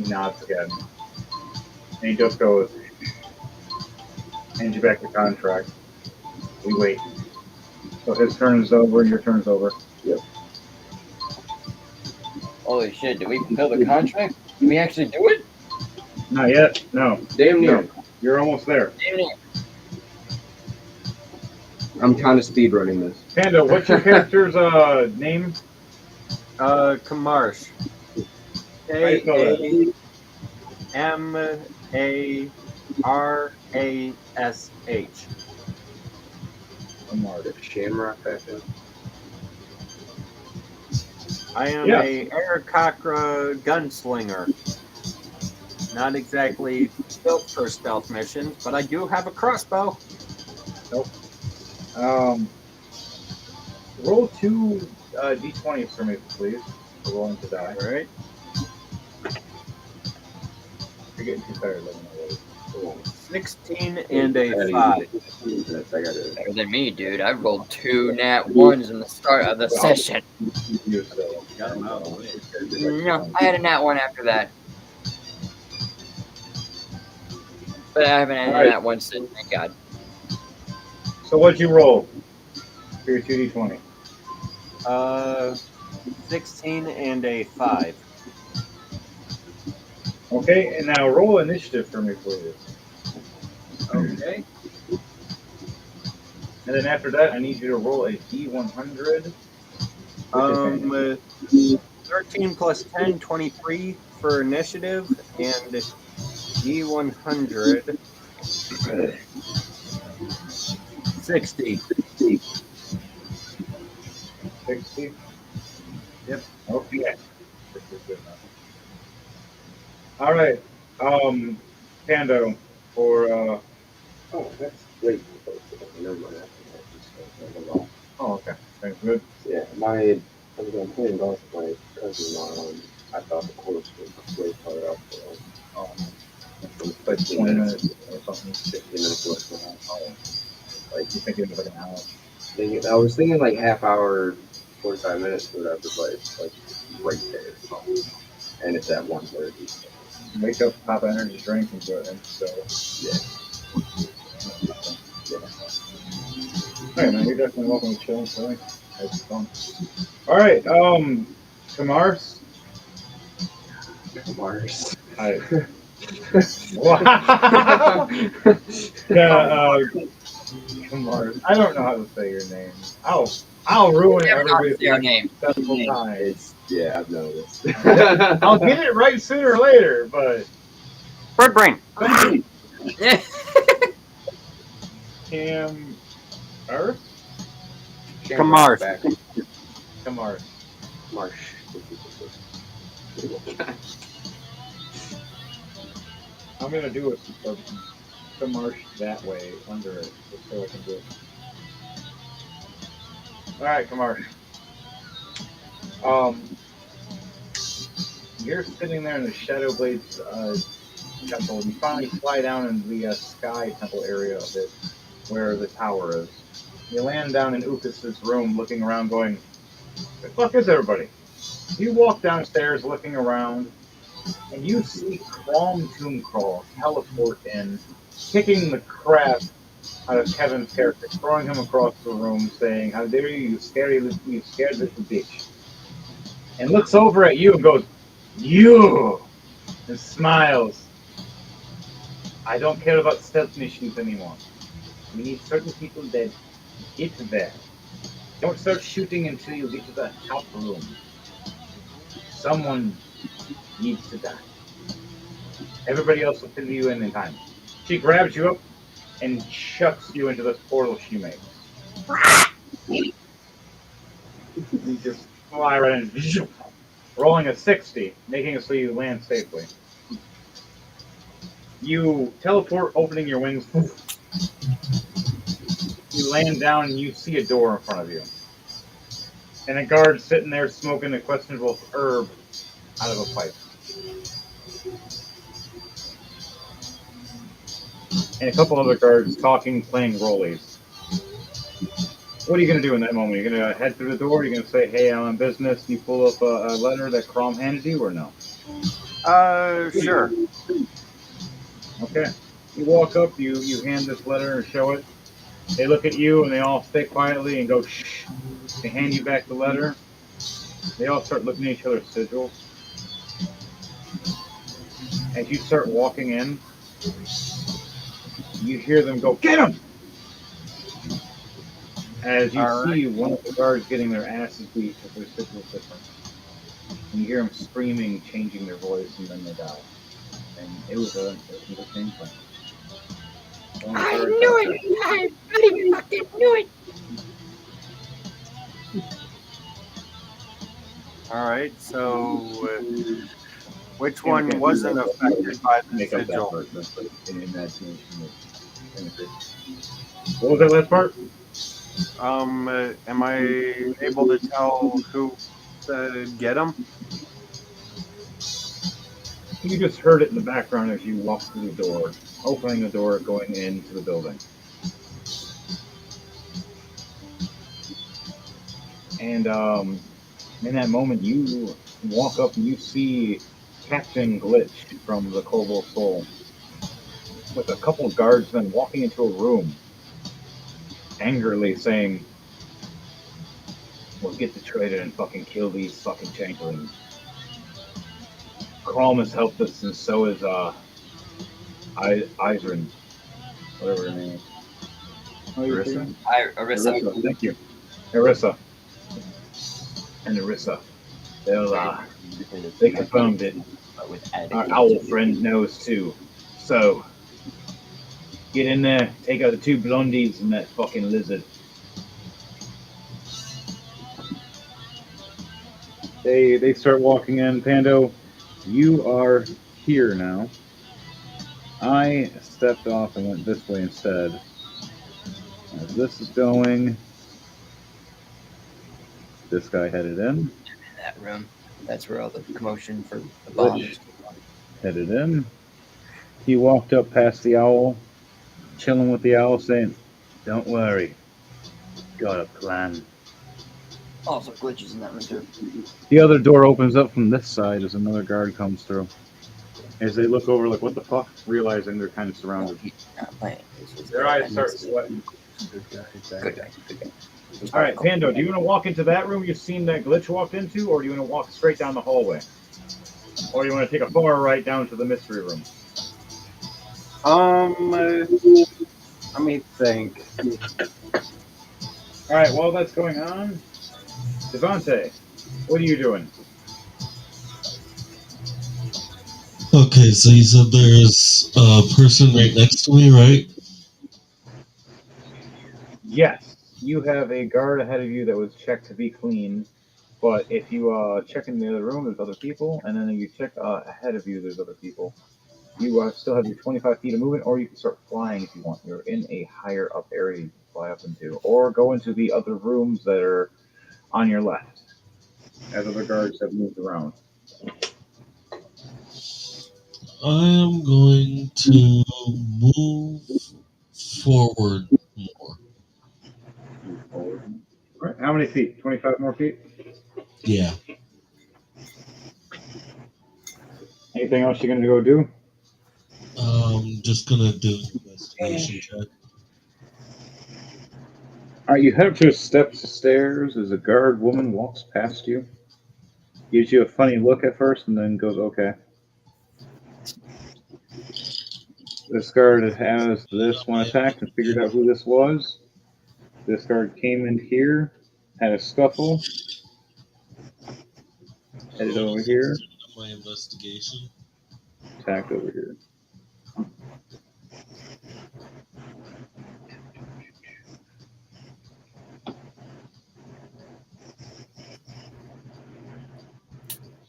nods again. And he just goes, hands you back the contract. We wait. So his turn is over, your turn's over. Yep. Holy shit, did we fulfill the contract? Did we actually do it? Not yet, no. Damn near. No. You're almost there. Damn near. I'm kind of speedrunning this. Panda, what's your character's name? Kamarsh. Kamarash. The Shamrock Fashion. I am a Arakakra gunslinger. Not exactly built for stealth missions, but I do have a crossbow. Nope. Roll two d20s for me, please. For rolling to die. All right. You're getting too tired living already. 16 and a 5. Better than me, dude. I rolled 2 nat 1s in the start of the session. No, I had a nat 1 after that. But I haven't had a nat 1 since, thank God. So what'd you roll for your 2d20? 16 and a 5. Okay, and now roll initiative for me, please. Okay. And then after that, I need you to roll a d100. 13 plus 10, 23 for initiative, and D100, 60. 60? Yep. Okay. All right. Pando, for Oh, that's great. Never mind. oh, okay. Thanks, good. Yeah, I was playing golf with my cousin. I thought the course was way far up. Like 20 minutes or something. 15 minutes away from that. Like you think it was like an hour? I was thinking like half hour, 45 minutes or whatever, but it's like right there. And it's at 1:30. Wake up, pop an energy drink, and go and so yeah. Hey man, you're definitely welcome to chill. Really, it's fun. All right, Kamars. Hi. Wow. Yeah, Kamars. I don't know how to say your name. I'll ruin everybody's name. Several times. Yeah, I've noticed. I'll get it right sooner or later, but Bird brain. Cam Earth? Kamars. Kamars. Marsh. I'm gonna do a Kamars that way under it, just so I can do it. All right, Kamar. Um, you're sitting there in the Shadow Blades temple, and you finally fly down into the Sky Temple area of it, where the tower is. You land down in Ukas's room, looking around, going, "The fuck is everybody?" You walk downstairs, looking around, and you see Crom Tombcrawl teleport in, kicking the crap out of Kevin's character, throwing him across the room, saying, "How dare you, you scared little bitch!" And looks over at you and goes, "You!" and smiles. "I don't care about stealth missions anymore. We need certain people dead. Get there. Don't start shooting until you get to the top room. Someone needs to die. Everybody else will fill you in time." She grabs you up and chucks you into this portal she makes. You just fly right in, rolling a 60, making it so you land safely. You teleport, opening your wings. You land down and you see a door in front of you. And a guard sitting there smoking a questionable herb out of a pipe. And a couple other guards talking, playing rollies. What are you going to do in that moment? You're going to head through the door? You're going to say, "Hey, I'm on business." You pull up a letter that Crom handed you, or no? Sure. Okay. You walk up, you hand this letter and show it. They look at you and they all stay quietly and go, "Shh." They hand you back the letter. They all start looking at each other's sigils. As you start walking in, you hear them go, "Get him!" As you All see right. one of the guards getting their asses beat because their sigils different. And you hear them screaming, changing their voice, and then they die. And it was a pain point. I knew it! I bloody fucking knew it! All right. So, which And we one can't wasn't affected by the make up that sigil? part. That's like in imagination. What was that last part? Am I able to tell who said get him? You just heard it in the background as you walked through the door, opening the door, going into the building. And in that moment, you walk up and you see Captain Glitch from the Cobalt Soul with a couple of guardsmen walking into a room, angrily saying, "We'll get the traitor and fucking kill these fucking changelings. Crom has helped us, and so is Izrin, whatever her name is." How are you Arissa? saying? Arissa. Arissa, thank you. Arissa and Arissa. They confirmed it. Our owl friend knows too. So, get in there, take out the two blondies and that fucking lizard. They start walking in. Pando, you are here now. I stepped off and went this way instead. As this is going, this guy headed in. That room. That's where all the commotion for the bomb is. Headed in. He walked up past the owl, chilling with the owl, saying, "Don't worry, got a plan." Also, glitches in that room too. The other door opens up from this side as another guard comes through. As they look over, like, "What the fuck?" realizing they're kind of surrounded. Not playing. Their eyes start sweating. Good guy. Good guy. All right, Pando, do you want to walk into that room you've seen that Glitch walked into, or do you want to walk straight down the hallway? Or do you want to take a far right down to the mystery room? Let me think. All right, while that's going on, Devante, what are you doing? Okay, so you said there's a person right next to me, right? Yes, you have a guard ahead of you that was checked to be clean, but if you check in the other room, there's other people, and then you check ahead of you, there's other people. You still have your 25 feet of movement, or you can start flying if you want. You're in a higher up area. You can fly up into, or go into the other rooms that are on your left, as other guards have moved around. I'm going to move forward more. All right, how many feet? 25 more feet? Yeah. Anything else you're going to go do? Just gonna do an investigation check. All right, you head up to the steps of stairs as a guard woman walks past you. Gives you a funny look at first and then goes, okay. This guard has this one attacked and figured out who this was. This guard came in here, had a scuffle, headed over here, My investigation. attacked over here.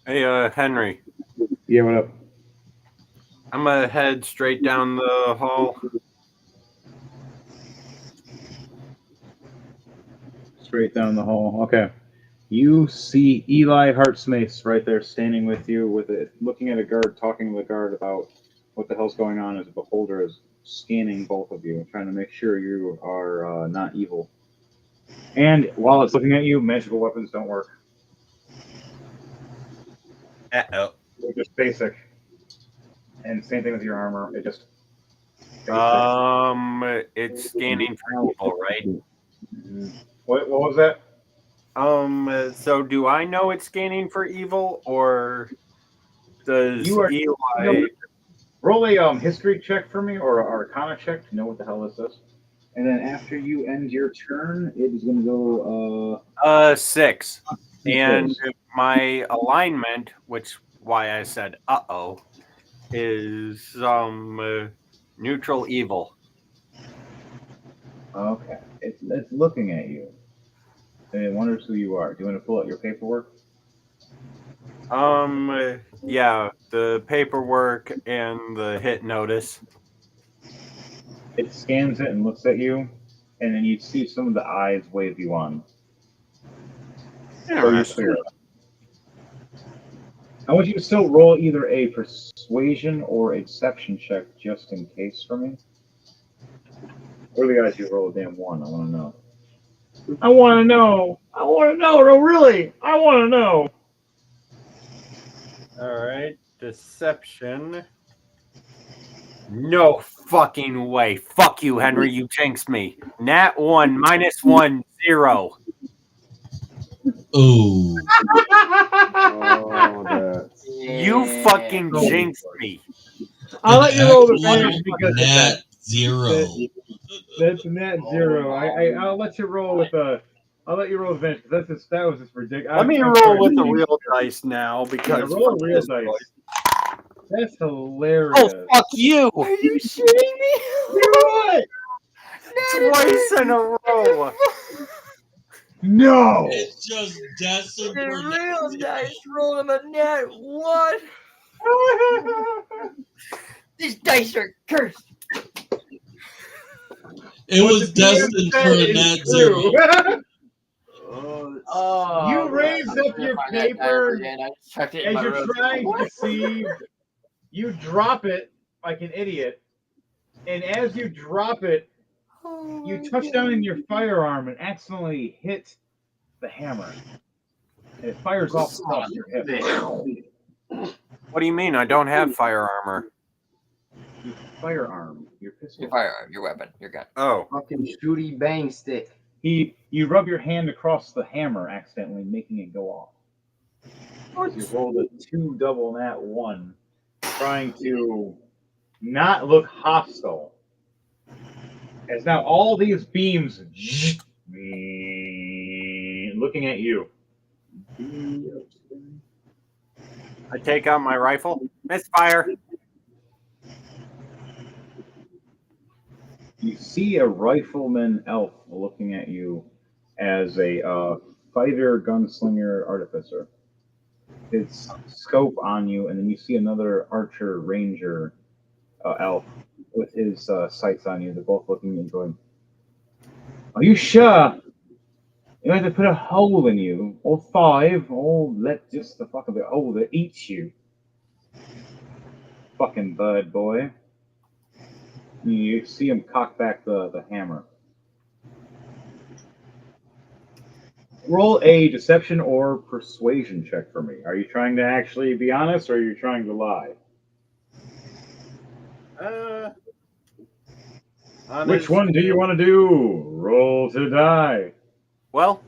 Hey, Henry. Yeah, what up? I'm gonna head straight down the hall. Straight down the hall. Okay. You see Eli Hartsmace right there standing with you, with it, looking at a guard, talking to the guard about what the hell's going on as a beholder is scanning both of you, trying to make sure you are not evil. And while it's looking at you, magical weapons don't work. Uh-oh. They're just basic. And same thing with your armor. It just It's scanning for evil, right? What was that? So do I know it's scanning for evil, or does You are Eli... roll a history check for me, or an arcana check to know what the hell this is. And then after you end your turn, it is going to go 6. And my alignment, which why I said uh-oh, is neutral evil. Okay. It's looking at you. And it wonders who you are. Do you want to pull out your paperwork? Yeah, the paperwork and the hit notice. It scans it and looks at you, and then you see some of the eyes wave you on. So you're clear. I want you to still roll either a persuasion or exception check just in case for me. Or the guys you roll a damn 1, I want to know. I want to know. I want to know. No, really. I want to know. All right, deception. No fucking way. Fuck you, Henry. You jinxed me. Nat 1, -1, 0. Ooh. You fucking jinxed me. I'll let you roll the advantage because of Nat that. 0. That's Nat 0. I'll let you roll with a. I'll let you roll advantage because that was just ridiculous. Let me roll with the real dice now because roll a real dice. That's hilarious. Oh, fuck you! Are you shitting me? What? Twice in a row. No. It's just decimate. The real dice rolled him a nat 1. These dice are cursed. It was destined for a nat 0. You raise up your paper as you're trying to deceive. You drop it like an idiot, and as you drop it, you touch down in your firearm and accidentally hit the hammer. And it fires off across your hip. What do you mean? I don't have fire armor. Your firearm, your pistol. Your firearm, your weapon, your gun. Oh. Fucking shooty bang stick. You rub your hand across the hammer accidentally, making it go off. You rolled a 2 double nat 1, trying to not look hostile. As now all these beams looking at you. I take out my rifle. Misfire. You see a rifleman elf looking at you as a fighter, gunslinger, artificer. His scope on you, and then you see another archer, ranger, elf with his sights on you. They're both looking and going, Are you sure? You have to put a hole in you, or 5, or let just the fuck of a hole that eats you. Fucking bird boy. You see him cock back the hammer. Roll a deception or persuasion check for me. Are you trying to actually be honest, or are you trying to lie? Which one do you want to do? Roll to die. Well,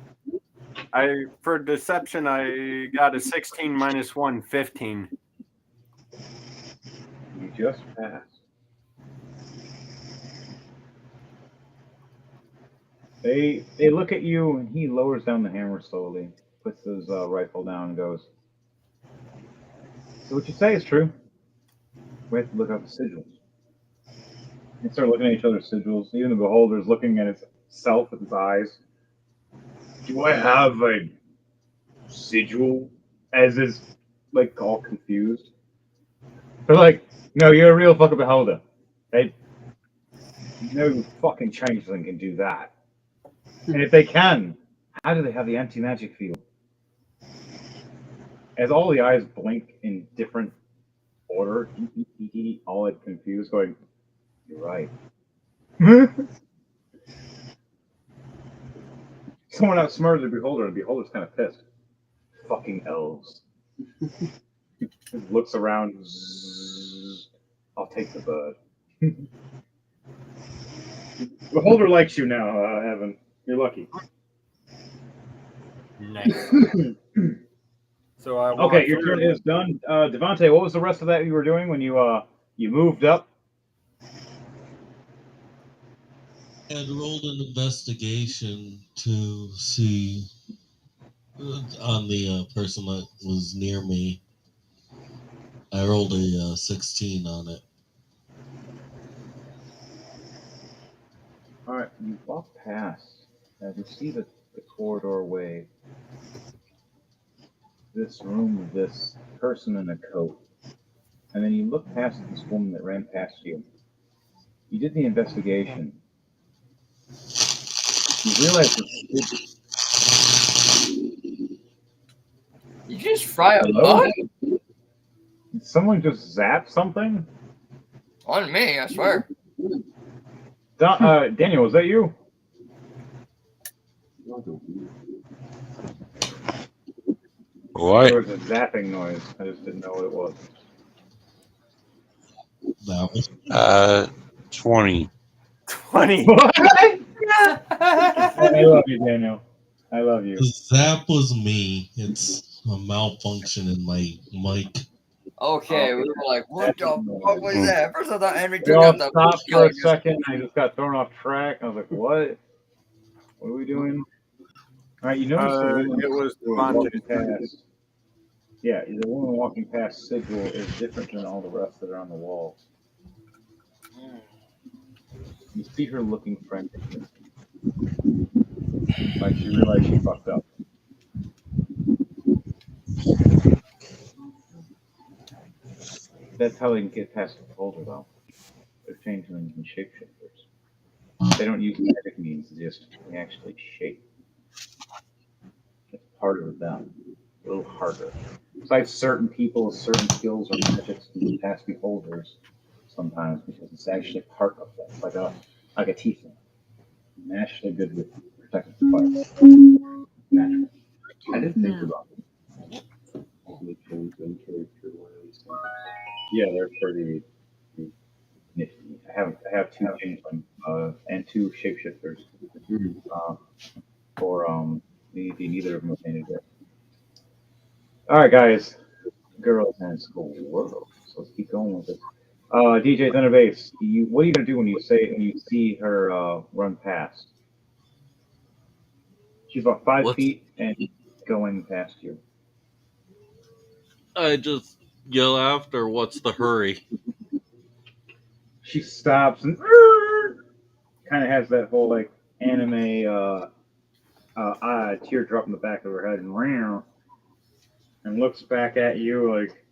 for deception, I got a 16 minus 1, 15. You just passed. They look at you, and he lowers down the hammer slowly, puts his rifle down, and goes, "So what you say is true. We have to look up the sigils." They start looking at each other's sigils. Even the beholder's looking at itself with his eyes. Do I have a sigil? As is like all confused. They're like, no, you're a real fucking beholder. No fucking changeling can do that. And if they can, how do they have the anti-magic field? As all the eyes blink in different order, all like confused, going, you're right. Someone outsmarted the beholder, and the beholder's kind of pissed. Fucking elves. Looks around. Zzz, I'll take the bird. Beholder likes you now, Evan. You're lucky. Nice. So I okay, your turn is done. Devontae, what was the rest of that you were doing when you moved up? I had rolled an investigation to see on the person that was near me. I rolled a 16 on it. All right, you walk past as you see the corridor way. This room with this person in a coat. And then you look past this woman that ran past you. You did the investigation. You realize that You just fry a hello? bug? Did someone just zap something? On me, I swear. Daniel, was that you? What? There was a zapping noise. I just didn't know what it was. That was 20. 20. What? I love you, Daniel. I love you. The zap was me. It's a malfunction in my mic. Okay, we were like, what the fuck was that? First I thought Henry We took all out the stopped for a second. I just got thrown off track. I was like, what? What are we doing? All right, you notice the woman It was walking past. Yeah, the woman walking past Sigil is different than all the rest that are on the wall. You see her looking frantically. Like she realized she fucked up. That's how they can get past the folder, though. They're changelings and shapeshifters. They don't use magic means, they actually shape. It's harder with them. A little harder. Besides certain people, certain skills or magics can be past beholders sometimes because it's actually part of them, like a tiefling. I'm actually good with protecting fire. Natural. I didn't think about it. Yeah, they're pretty nifty. I have two changeling and two shapeshifters. For neither of them have painted yet. All right, guys. Girls and school world. So let's keep going with this. DJ Thunderbase, what are you gonna do when you see her run past? She's about 5 feet and going past you. I just yell after, what's the hurry? She stops and kind of has that whole like anime teardrop in the back of her head and looks back at you like,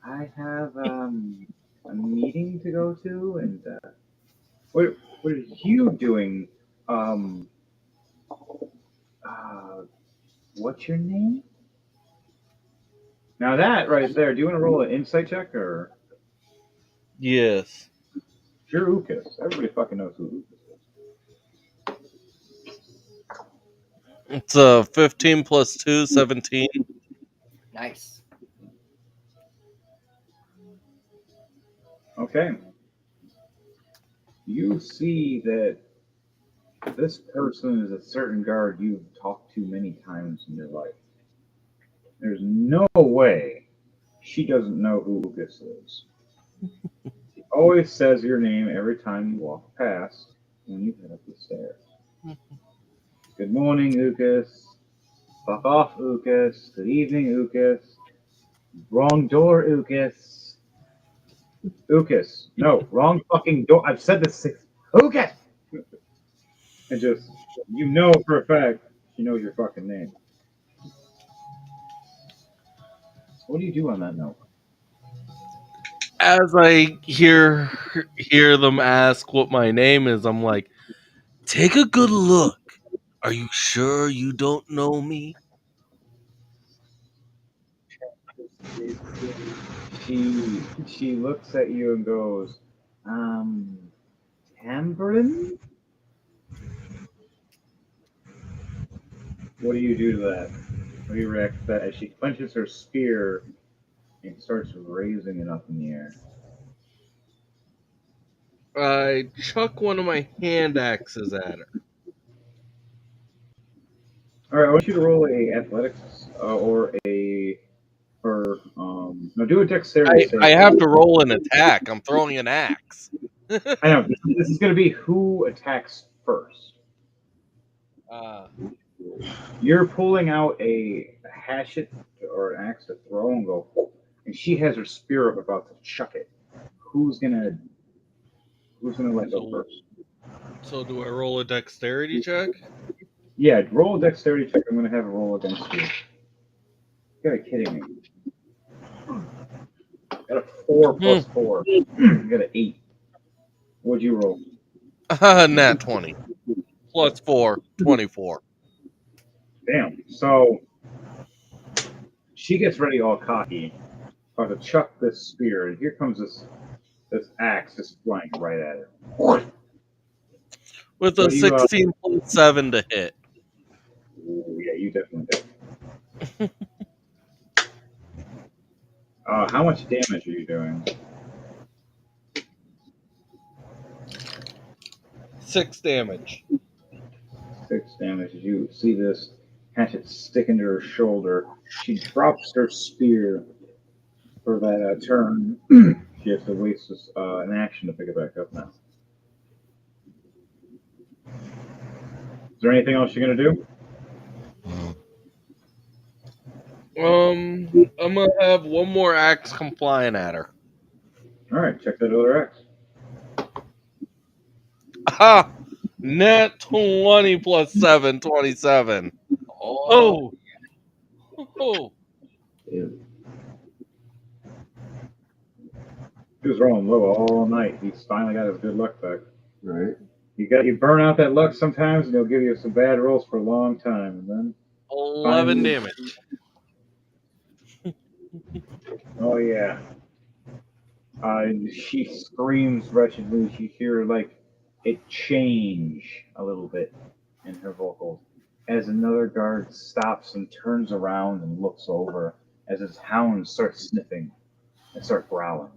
I have a meeting to go to, and what What are you doing? Um, uh, what's your name? Now that right there, do you want to roll an insight check or Yes. sure Ukas? Everybody fucking knows who Ukas It's 15 plus 2, 17. Nice. is. Okay. You see that this person is a certain guard you've talked to many times in your life. There's no way she doesn't know who Ukas is. She always says your name every time you walk past when you head up the stairs. Good morning, Ukas. Fuck off, Ukas. Good evening, Ukas. Wrong door, Ukas. Ukas. No, wrong fucking door. I've said this six. Ukas! And just, you know for a fact she knows your fucking name. What do you do on that note? As I hear them ask what my name is, I'm like, take a good look. Are you sure you don't know me? She looks at you and goes, Tambrin? What do you do to that? What do you react to that as she clenches her spear and starts raising it up in the air? I chuck one of my hand axes at her. All right, I want you to roll a athletics no, do a dexterity save. I have to roll an attack. I'm throwing an axe. I know this is going to be who attacks first. You're pulling out a hatchet or an axe to throw and go, and she has her spear up about to chuck it. Who's gonna let go first? So do I roll a dexterity check? Yeah, roll a dexterity check. I'm gonna have a roll against you. You gotta be kidding me. Got a 4 plus 4. You got an 8. What'd you roll? Nat 20. Plus 4, 24. Damn. So she gets ready all cocky, about to chuck this spear, and here comes this axe just flying right at her. With a 16 plus 7 to hit. Ooh, yeah, you definitely did. How much damage are you doing? 6 damage. 6 damage. You see this hatchet stick into her shoulder. She drops her spear for that turn. She has to waste an action to pick it back up now. Is there anything else you're gonna do? I'm gonna have one more axe come flying at her. All right, check that other axe. Ha! Nat 20 plus 7, 27. Oh! Oh! Ew. He was rolling low all night. He's finally got his good luck back. Right. You burn out that luck sometimes, and he'll give you some bad rolls for a long time, and then 11 damage. Oh yeah. She screams wretchedly. You hear like it change a little bit in her vocals as another guard stops and turns around and looks over as his hounds start sniffing and start growling.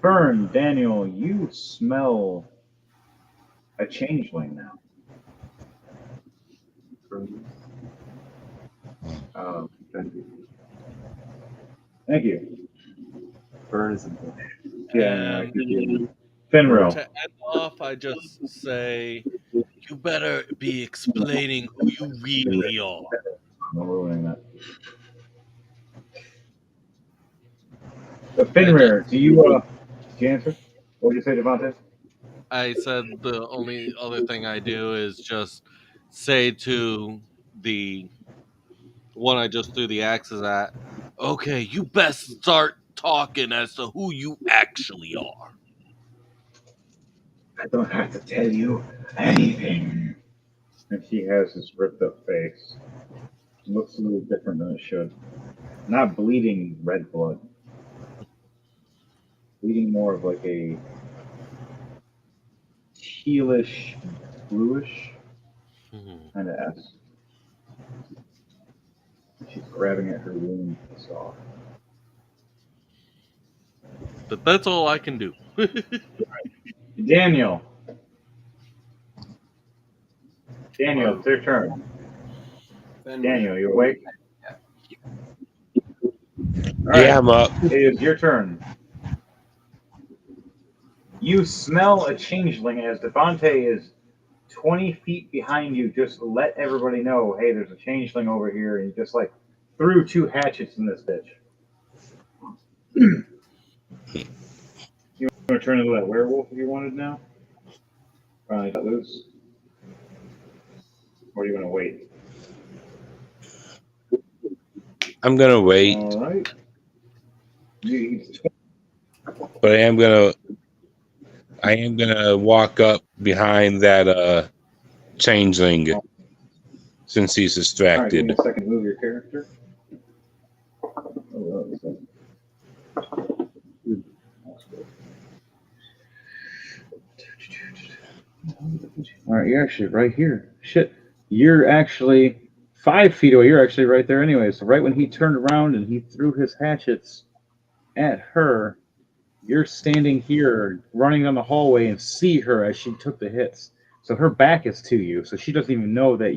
Fern, Daniel, you smell a changeling now. Thank you. Fern is important. Yeah, And Finril. to end off, I just say, you better be explaining who you really are. I'm ruining that. But Finrir, do you answer? What did you say, Devontae? I said the only other thing I do is just say to the one I just threw the axes at, okay, you best start talking as to who you actually are. I don't have to tell you anything. And she has this ripped up face. It looks a little different than it should. Not bleeding red blood. Bleeding more of like a tealish, bluish kind of S. She's grabbing at her wound. So. But that's all I can do. Daniel. Daniel, it's your turn. Daniel, you awake? Yeah, I'm up. It is your turn. You smell a changeling as Devontae is 20 feet behind you. Just let everybody know, hey, there's a changeling over here, and you just like threw 2 hatchets in this bitch. You want to turn into that werewolf if you wanted now? Finally got loose. Or do you want to wait? I'm gonna wait. All right. But I am gonna walk up behind that changeling since he's All right, give me distracted. a second to move your character. All right, you're actually right here. Shit, you're actually 5 feet away. You're actually right there anyway. So right when he turned around and he threw his hatchets at her, you're standing here, running down the hallway, and see her as she took the hits. So her back is to you, so she doesn't even know that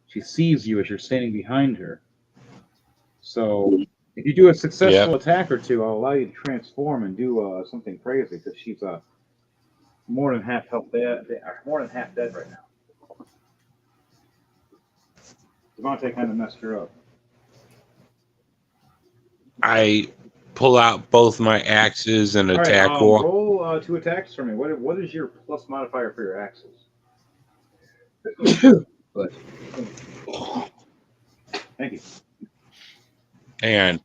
she sees you as you're standing behind her. So if you do a successful attack or two, I'll allow you to transform and do something crazy because she's more than half health dead, more than half dead right now. Devontae kind of messed her up. I pull out both my axes and attack her. Roll 2 attacks for me. What is your plus modifier for your axes? Thank you. And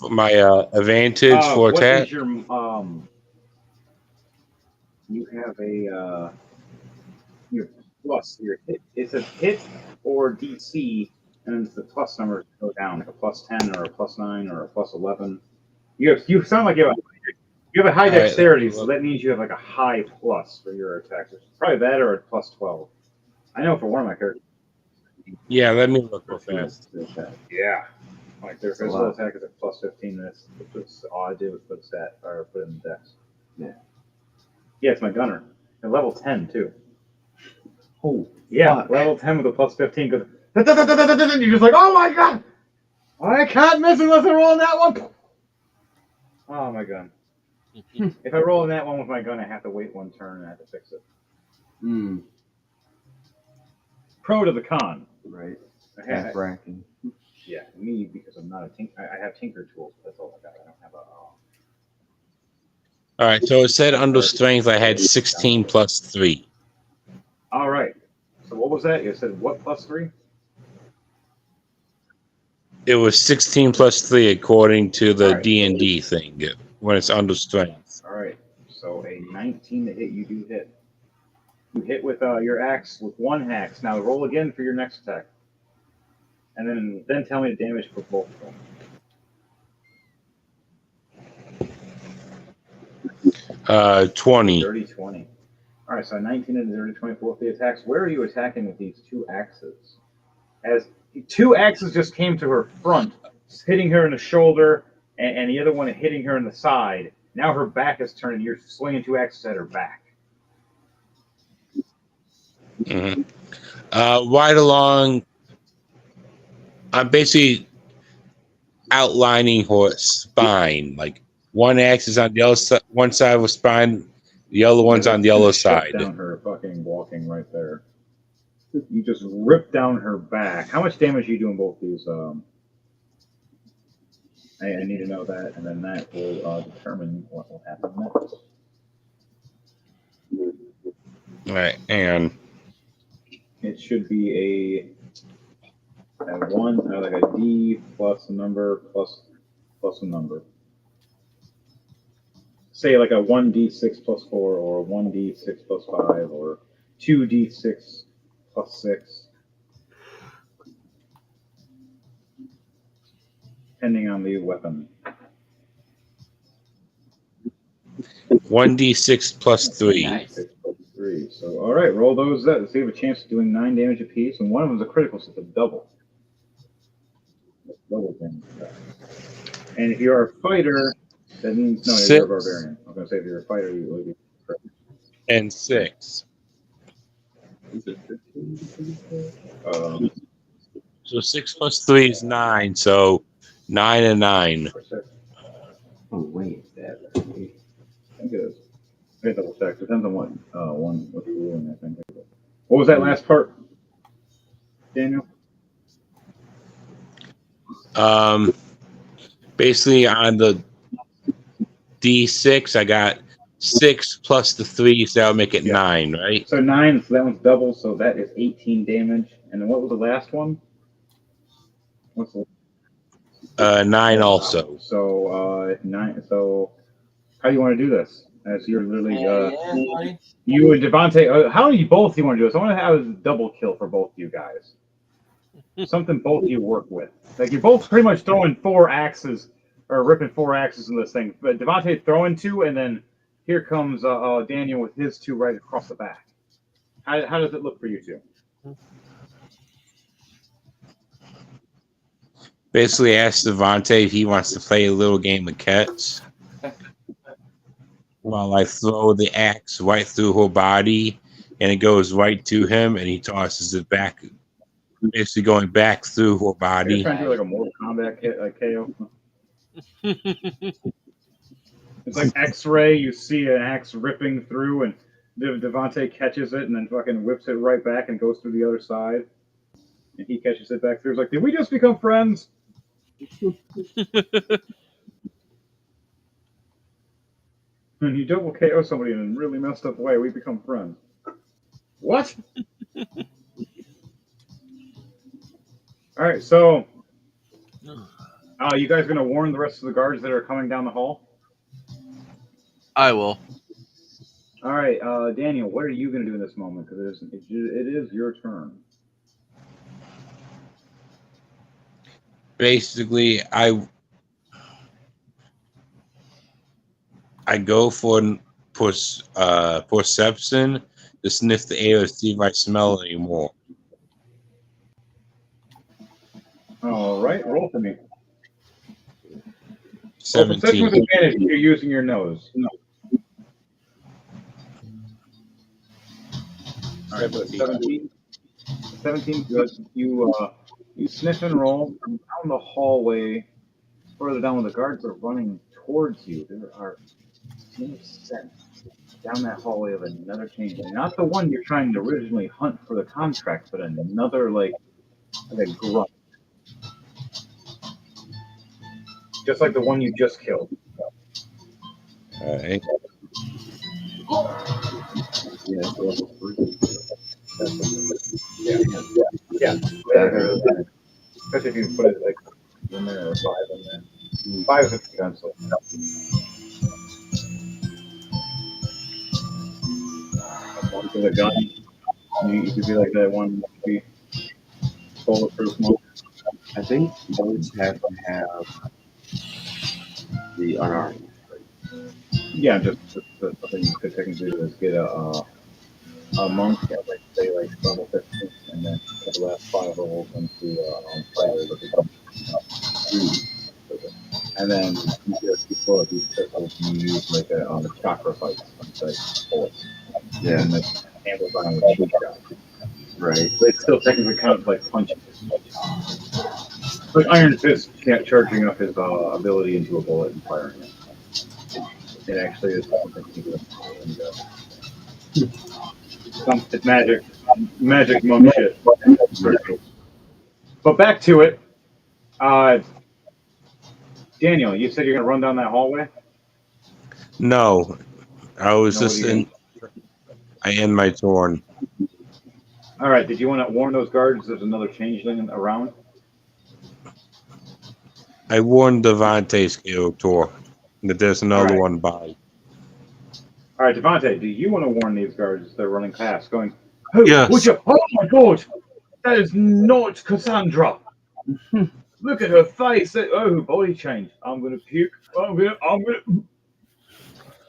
my advantage for what attack. Is your you have your plus your hit. It's a hit or DC, and then the plus numbers go down, like a plus 10 or a plus 9 or a plus 11. You sound like you have a high dexterity, so that means you have like a high plus for your attacks. It's probably that or a plus 12. I know for one of my characters. Yeah, let me look real fast. Yeah. Like their physical attack is at plus 15. That's all I did was put stat or put in the dex. Yeah. Yeah, it's my gunner. And level 10 too. Oh yeah, level 10 with a plus 15 because you're just like, oh my god! I can't miss unless I roll in that one. Oh my god. If I roll in that one with my gun, I have to wait 1 turn and I have to fix it. Pro to the con. Right. Bracking. Yeah, me because I'm not a tinker. I have tinker tools. But that's all I got. I don't have a. All right, so it said under strength I had 16 plus 3. All right. So what was that? You said what plus 3? It was 16 plus 3 according to the D&D thing when it's under strength. All right. So a 19 to hit. You do hit. You hit with your axe with 1 axe. Now roll again for your next attack. And then tell me the damage for both of them. 20. Dirty 20. All right, so 19 and dirty 20 for both the attacks. Where are you attacking with these 2 axes? As 2 axes just came to her front, hitting her in the shoulder, and the other one hitting her in the side. Now her back is turned. You're swinging 2 axes at her back. Mm-hmm. Right along. I'm basically outlining her spine. Like 1 axe is on the other one side of her spine, the other one's on the other side. Down her fucking walking right there. You just rip down her back. How much damage are you doing both these? I need to know that, and then that will determine what will happen next. All right, and it should be a 1, like a D plus a number plus a number. say like a 1d6 plus 4 or 1d6 plus 5 or 2d6 plus 6, depending on the weapon. 1d6 plus 3. Nice. 3. So, all right, roll those. So you have a chance of doing 9 damage apiece, and one of them is a critical, so it's a double. Double damage. And if you're a fighter, that means no, you're a barbarian. I was gonna say if you're a fighter, you would be. And 6. So 6 plus 3 is 9. So 9 and 9. Oh wait, that. I think it is. I double check. Depends on what what you're ruling. I think. What was that last part, Daniel? Basically on the D6, I got 6 plus the 3, so that'll make it 9, right? So 9. So that one's double. So that is 18 damage. And then what was the last one? What's the 9 also. So 9. So how do you want to do this? As you're literally buddy. you and Devontae. How do you both you want to do this? I want to have a double kill for both you guys. Something both of you work with. Like you're both pretty much throwing 4 axes or ripping 4 axes in this thing. But Devontae throwing 2, and then here comes Daniel with his 2 right across the back. How does it look for you two? Basically, ask Devontae if he wants to play a little game of catch. While I throw the axe right through her body, and it goes right to him, and he tosses it back, basically going back through her body. You're trying to do like a Mortal Kombat KO. It's like X-ray. You see an axe ripping through, and Devontae catches it, and then fucking whips it right back and goes through the other side. And he catches it back through. It's like, did we just become friends? When you double KO somebody in a really messed up way, we become friends. What? All right, so you guys gonna warn the rest of the guards that are coming down the hall? I will. All right, Daniel, what are you gonna do in this moment? Because it is your turn. Basically, I go for perception to sniff the air to see if I smell anymore. All right, roll for me. 17. Perception with advantage if you're using your nose. No. All right, so 17. 17 good. You sniff and roll down the hallway. Further down, when the guards are running towards you, there are scents down that hallway of another change. Not the one you're trying to originally hunt for the contract, but another like a grunt. Just like the one you just killed. All right. Yeah. Especially if you put it like in there or 5 in there. 5 is a pencil. One for the gun. You could be like that one. Be bulletproof mode. I think boats have to have the unarmed. Yeah, just the thing you could technically do is get a monk at like say like level 15, and then the last 5 levels into fighter with the gun. And then before these pistols, you use like a chakra fight, like bullets. Yeah. And like amplifying with shoot shot. Right. They still technically count as like punches. Like Iron Fist can't charging up his ability into a bullet and firing it. It actually is something you can do. It's magic monk shit. But back to it. Daniel, you said you're gonna run down that hallway? No, I was just in. I end my turn. All right. Did you want to warn those guards there's another changeling around? I warned Devontae's character that there's another one by. All right, Devontae, do you want to warn these guards as they're running past, going, "Hey, Yes. would you? Oh my God, that is not Cassandra. Look at her face. Oh, body change. I'm gonna puke. I'm gonna.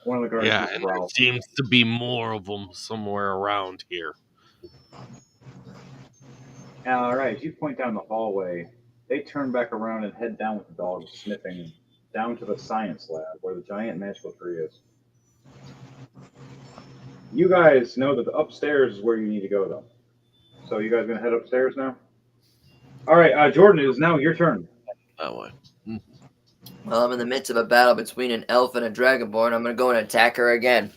One of the guards Yeah, just and there growled. seems to be more of them somewhere around here. All right, as you point down the hallway, they turn back around and head down with the dogs sniffing down to the science lab where the giant magical tree is. You guys know that the upstairs is where you need to go, though. So you guys gonna head upstairs now? All right, Jordan, it is now your turn. That way. Well, I'm in the midst of a battle between an elf and a dragonborn. I'm going to go and attack her again.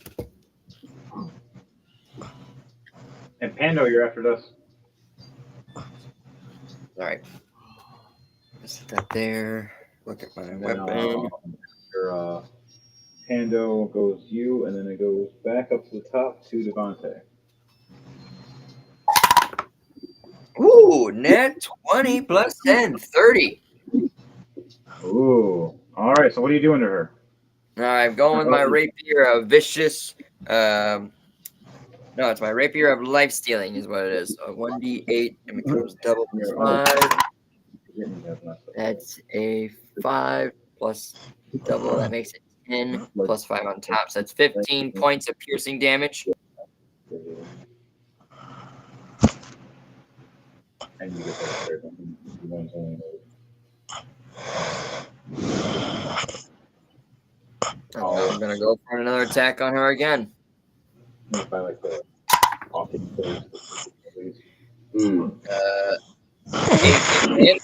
And Pando, you're after this. All right. Let's put that there. Look at my weapon. Your Pando goes you, and then it goes back up to the top to Devontae. Ooh, net 20 plus 10, 30. Ooh. All right, so what are you doing to her? All right, I'm going with my rapier of vicious. No, it's my rapier of life stealing, is what it is. So 1d8 and becomes double plus 5. That's a 5 plus double. That makes it 10 plus 5 on top. So that's 15 points of piercing damage. And you get that I'm gonna go for another attack on her again. If I like the talking face, please. 18 hit.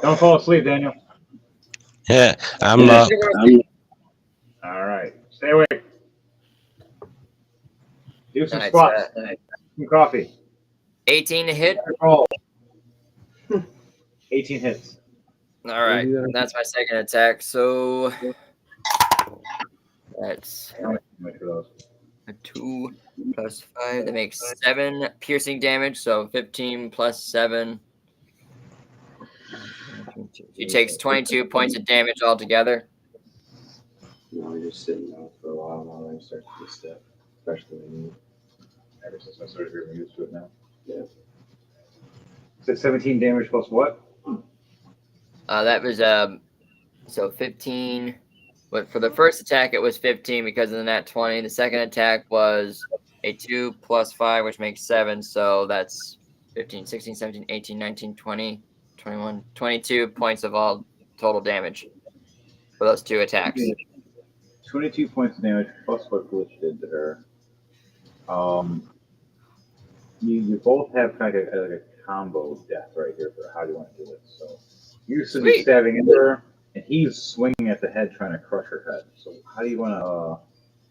Don't fall asleep, Daniel. Yeah, I'm. All right, stay awake. Do some Nice, squats. Some coffee. 18 to hit. 18 hits. All right, that's my second attack. So that's a 2 plus 5. That makes 7 piercing damage. So 15 plus 7. She takes 22 points of damage altogether. No, you're just sitting down for a while while I start to do stuff, especially when you. Ever since I started here, I'm used to it now. Yeah. So 17 damage plus what? That was so 15. But for the first attack, it was 15 because of the nat 20. The second attack was a 2 plus 5, which makes 7. So that's 15, 16, 17, 18, 19, 20, 21, 22 points of all total damage for those 2 attacks. 22 points of damage plus what Glitch did to her. You both have kind of a combo death right here for how do you want to do it. So you're stabbing into her, and he's swinging at the head, trying to crush her head. So how do you want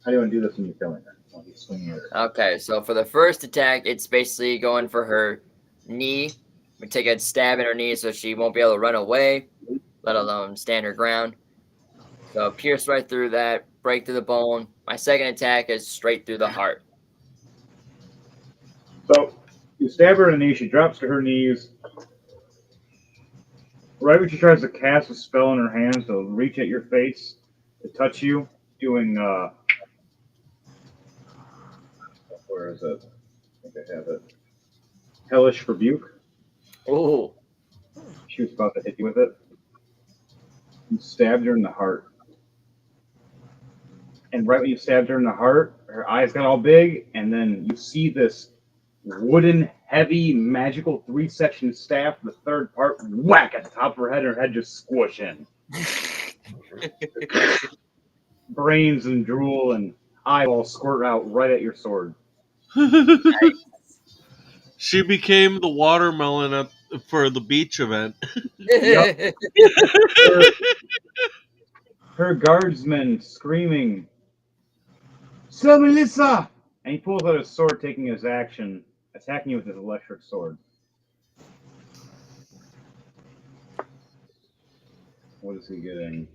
to do this when you're killing her? When he's swinging at her? Okay, so for the first attack, it's basically going for her knee. We take a stab in her knee so she won't be able to run away, let alone stand her ground. So pierce right through that, break through the bone. My second attack is straight through the heart. So you stab her in the knee. She drops to her knees. Right when she tries to cast a spell in her hands to reach at your face, to touch you, doing where is it? I think I have it. Hellish Rebuke. Oh. She was about to hit you with it. You stabbed her in the heart. And right when you stabbed her in the heart, her eyes got all big, and then you see this wooden, heavy, magical 3-section staff, the third part, whack at the top of her head, and her head just squish in. Brains and drool and eyeballs squirt out right at your sword. She became the watermelon for the beach event. Yep. Her guardsmen screaming, "Sir Melissa!" And he pulls out his sword, taking his action, attacking you with his electric sword. What is he getting?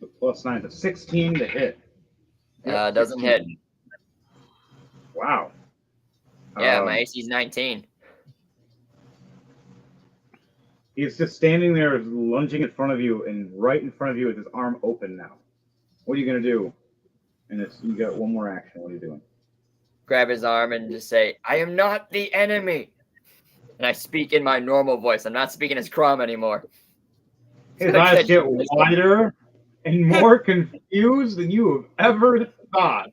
The +9 to 16 to hit. Doesn't hit. Wow. Yeah, my AC is 19. He's just standing there, lunging in front of you, and right in front of you with his arm open now. What are you gonna do? And you got one more action. What are you doing? Grab his arm and just say, "I am not the enemy." And I speak in my normal voice. I'm not speaking as Crom anymore. His eyes get wider and more confused than you have ever thought.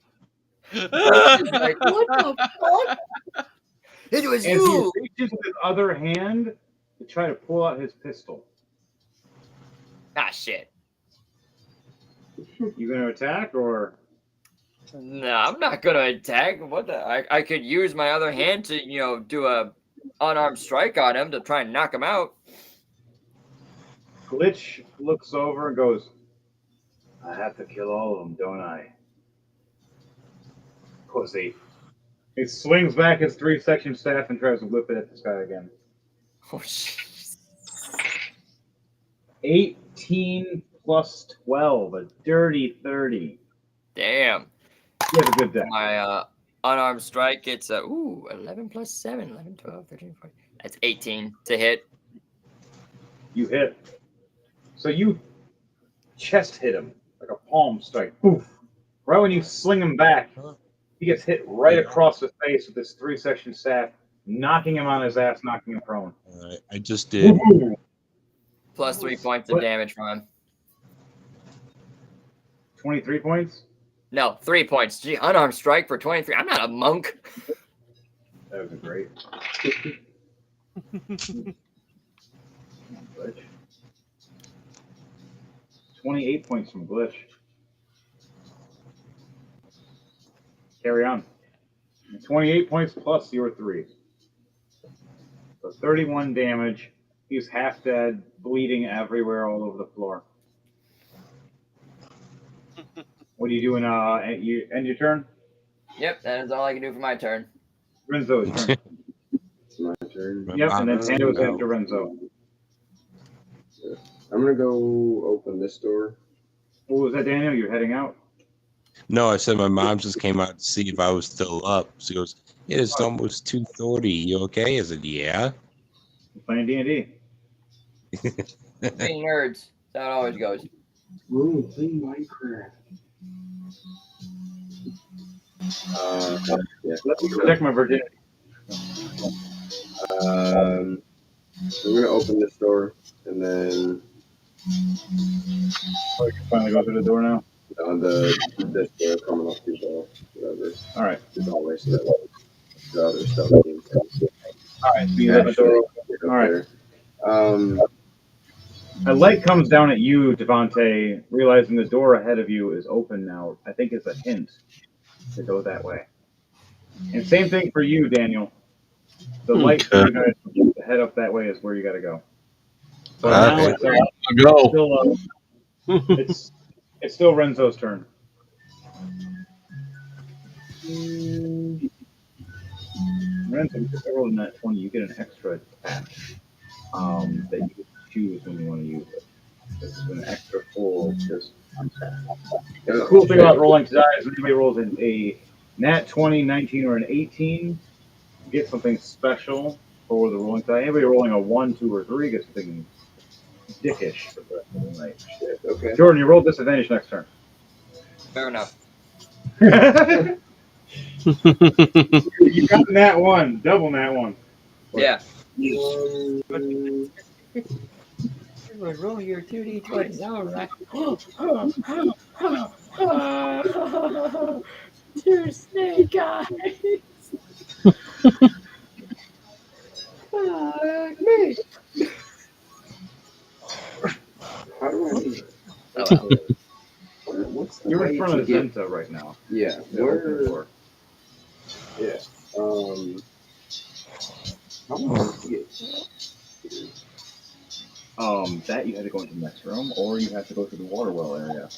Like, what the fuck? It was As you. he reaches with his other hand to try to pull out his pistol. Ah, shit. You gonna attack or? No, I'm not gonna attack. What the? I could use my other hand to, do a unarmed strike on him to try and knock him out. Glitch looks over and goes, I have to kill all of them, don't I? Pussy. He swings back his 3-section staff and tries to whip it at this guy again. Oh, shit. 18 plus 12, a dirty 30. Damn. You have a good day. My unarmed strike, it's 11 plus 7, 11, 12, 13, 14. That's 18 to hit. You hit. So you chest hit him like a palm strike. Poof. Right when you sling him back, he gets hit right across the face with this 3-section staff, knocking him on his ass, knocking him prone. I just did. Plus 3 points of damage from him. 23 points? No, 3 points. Gee, unarmed strike for 23. I'm not a monk. That was great. 28 points from Glitch. Carry on. 28 points plus your 3. So 31 damage. He's half dead, bleeding everywhere all over the floor. What are you doing? You end your turn? Yep, that is all I can do for my turn. Renzo's turn. It's my turn. Yep, and then Tando's after Renzo. I'm gonna go open this door. What was that, Daniel? You're heading out? No, I said my mom just came out to see if I was still up. She goes, it's almost 2:30. You okay? I said, yeah. We're playing D&D. Being nerds. That's how it always goes. Ooh, playing Minecraft. Yeah. Let me protect my virginity. I'm gonna open this door and then. Oh, you can finally go through the door now? On this door coming off through the whatever. Alright. Through the hallway so that the other stuff can Alright, so you have the door open. Alright. A light comes down at you, Devontae, realizing the door ahead of you is open now. I think it's a hint to go that way. And same thing for you, Daniel. The light for you guys to head up that way is where you got to go. But now it's still Renzo's turn. Renzo, if you roll in that 20, you get an extra attack that you can choose when you want to use it. This is an extra full. Just the cool thing about rolling to die is when anybody rolls a nat 20, 19, or an 18, you get something special for the rolling die. Anybody rolling a 1, 2, or 3 gets something dickish for the rest of the night. Okay. Jordan, you roll disadvantage next turn. Fair enough. You got nat 1, double nat 1. Yeah. Roll your 2d20s. All right. Two snake eyes. Me. How do what's the You're in way front to of get- Zenta right now. Yeah. Where? Yeah. How much to get? That you had to go into the next room, or you have to go to the water well area.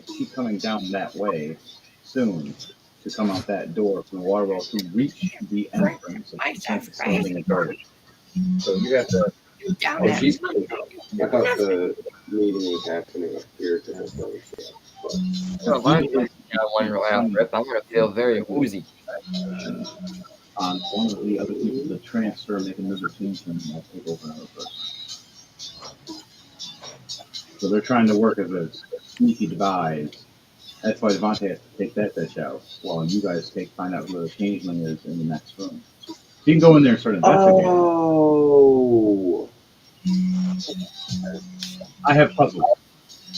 Keep coming down that way soon to come out that door from the water well to reach the entrance of the standing and garbage. So you have to. Oh, she's coming out. I thought the meeting was happening up here to have those. Oh, one right off rip. I'm gonna feel very woozy. on one of the other people to transfer, make another change, and I'll take over another person. So they're trying to work as a sneaky devise. That's why Devontae has to take that bitch out, while you guys find out who the changeling is in the next room. You can go in there and start investigating. Oh. I have puzzles.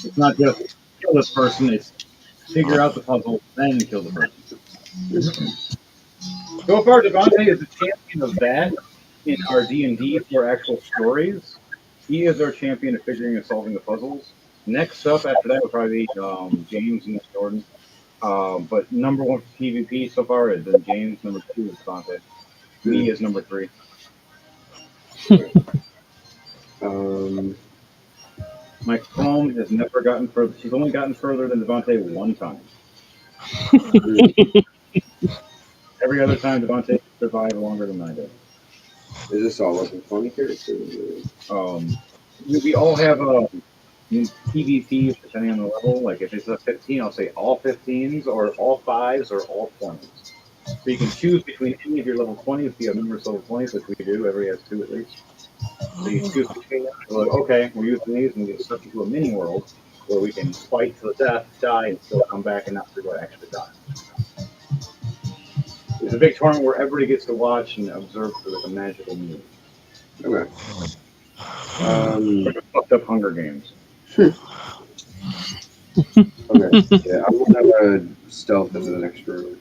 It's not just kill this person, it's figure out the puzzle, then kill the person. So far, Devontae is the champion of that in our D&D for actual stories. He is our champion of figuring and solving the puzzles. Next up after that would probably be James and Jordan. But number one for PvP so far is then James. Number two is Devontae. Me is number three. My Chrome has never gotten further. She's only gotten further than Devontae one time. Every other time, Devontae survived longer than I did. Is this all looking funny characters? We all have PvP depending on the level. Like if it's a 15, I'll say all 15s or all 5s or all 20s. So you can choose between any of your level 20s if you have numerous level 20s, which we do. Everybody has 2 at least. So you choose between them. You're like, okay, we're using these, and we get stuck into a mini world where we can fight to the death, die, and still come back and not figure out actually die. It's a big tournament where everybody gets to watch and observe for like a magical meal. Okay. Like a fucked up Hunger Games. Okay. Yeah, I want to have a stealth into the next room.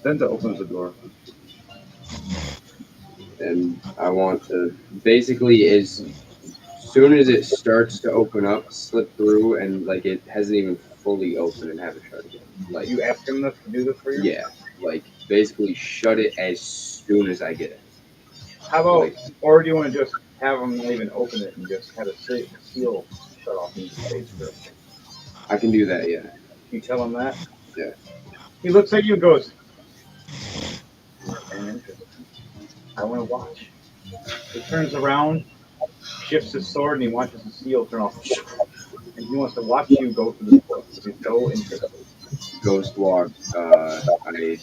Then opens the door. And I want to basically as soon as it starts to open up, slip through and like it hasn't even fully opened and have it shut again. Like you ask him to do this for you? Yeah. Like basically shut it as soon as I get it. How about, or do you want to just have him not even open it and just have a seal shut off and just phase through? I can do that, yeah. You tell him that? Yeah. He looks at you and goes, I want to watch. He turns around, shifts his sword, and he watches the seal turn off. And he wants to watch you go through this book. He's so interested. Ghost walk, I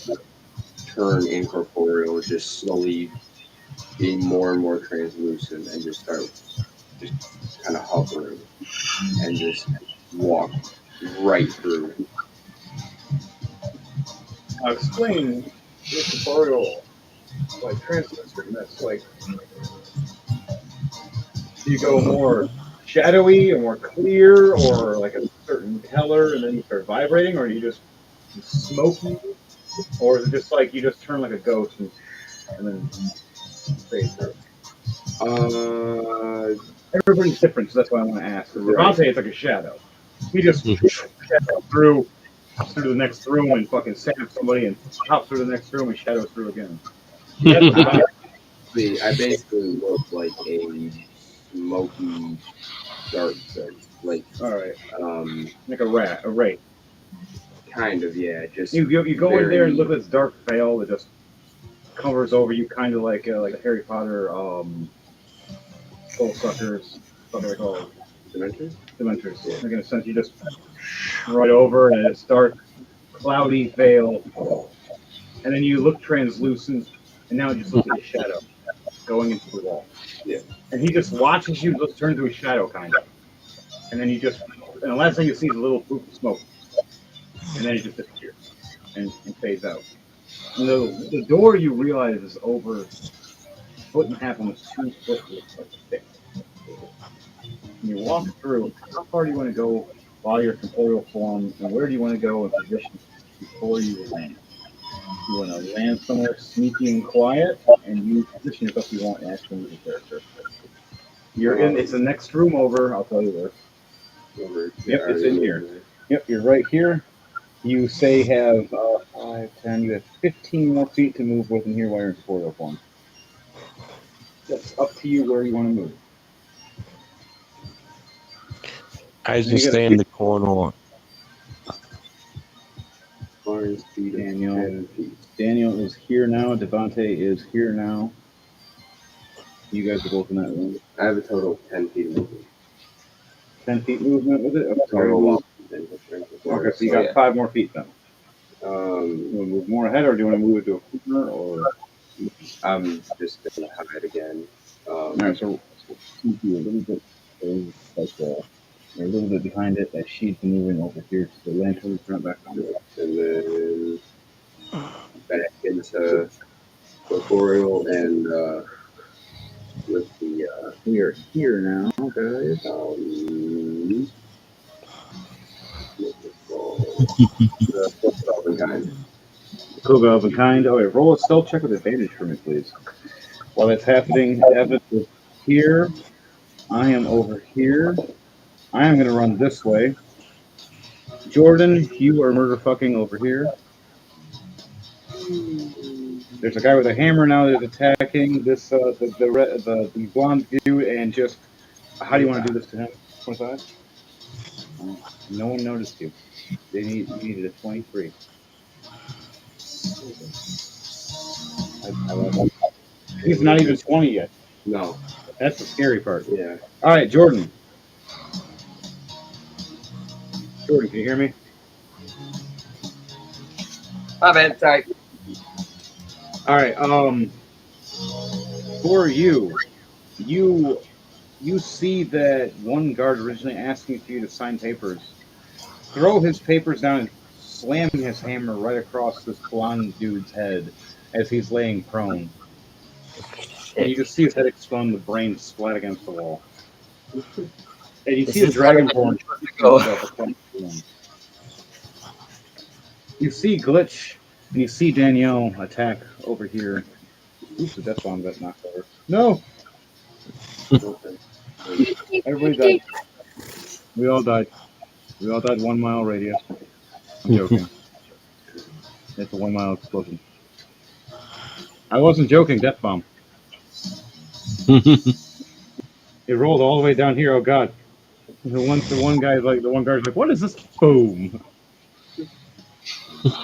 turn incorporeal, just slowly being more and more translucent and just start just kind of hovering and just walk right through. Now explain incorporeal, like translucentness, like do you go more shadowy or more clear or like a certain color and then you start vibrating, or are you just smoky, or is it just like you just turn like a ghost and then fade through? Everybody's different, so that's why I want to ask. Devontae is like a shadow. He just shadows through, hops through the next room and fucking stabs somebody and hops through the next room and shadows through again. I basically look like a smoky, dark thing. Like, all right, like a wraith. Kind of, yeah. Just you go in there and look at this dark veil that just covers over you, kind of like the Harry Potter soul suckers. What are they called? Dementors. Dementors. Yeah. Like in a sense, you just right over and it's dark, cloudy veil, and then you look translucent, and now it just looks like a shadow going into the wall. Yeah. And he just watches you just turn into a shadow, kind of. And then and the last thing you see is a little poof of smoke. And then it just disappears and fades out. And the door, you realize, is over a foot and a half, almost 2 foot thick. And you walk through. How far do you want to go while you're corporeal form, and where do you want to go in position before you land? You want to land somewhere sneaky and quiet, and you position yourself if you want to actually move your character. You're in. It's the next room over. I'll tell you where. Yep, it's in here. Yep, you're right here. You say have 5, 10. You have 15 more feet to move within here while you're in corporeal form. That's up to you where you want to move. I just stay in the corner. Daniel is here now. Devontae is here now. You guys are both in that room. I have a total of 10 feet of movement. 10 feet movement with it? Okay. Total Okay, so you got 5 more feet then. You want to move more ahead, or do you want to move it to a corner, or? I'm just gonna hide again. All right, so move you a little bit, like a little bit behind it, as she's moving over here to the lantern front back on it. And then back into corporeal and with the We are here now, guys. what's it called? The Golden Kind. Koga of a kind. Oh, wait, roll a stealth check with advantage for me, please. While that's happening, Evan is here. I am over here. I am going to run this way. Jordan, you are murder fucking over here. There's a guy with a hammer now that's attacking this the blonde dude, and just how do you want to do this to him? 25. No one noticed you. You needed a 23. He's not even 20 yet. No. That's the scary part. Yeah. All right, Jordan. Jordan, can you hear me? My bad. Sorry. All right. For you see that one guard originally asking for you to sign papers. Throw his papers down and slam his hammer right across this blonde dude's head as he's laying prone. And you just see his head explode, the brain splat against the wall. And you see a dragonborn across the room. You see Glitch, and you see Danielle attack over here. Oops, the death bomb got knocked over. No! Everybody died. We all died. We all died 1 mile radius. I'm joking. It's a 1 mile explosion. I wasn't joking, death bomb. It rolled all the way down here, oh god. The one guy's like, what is this? Boom.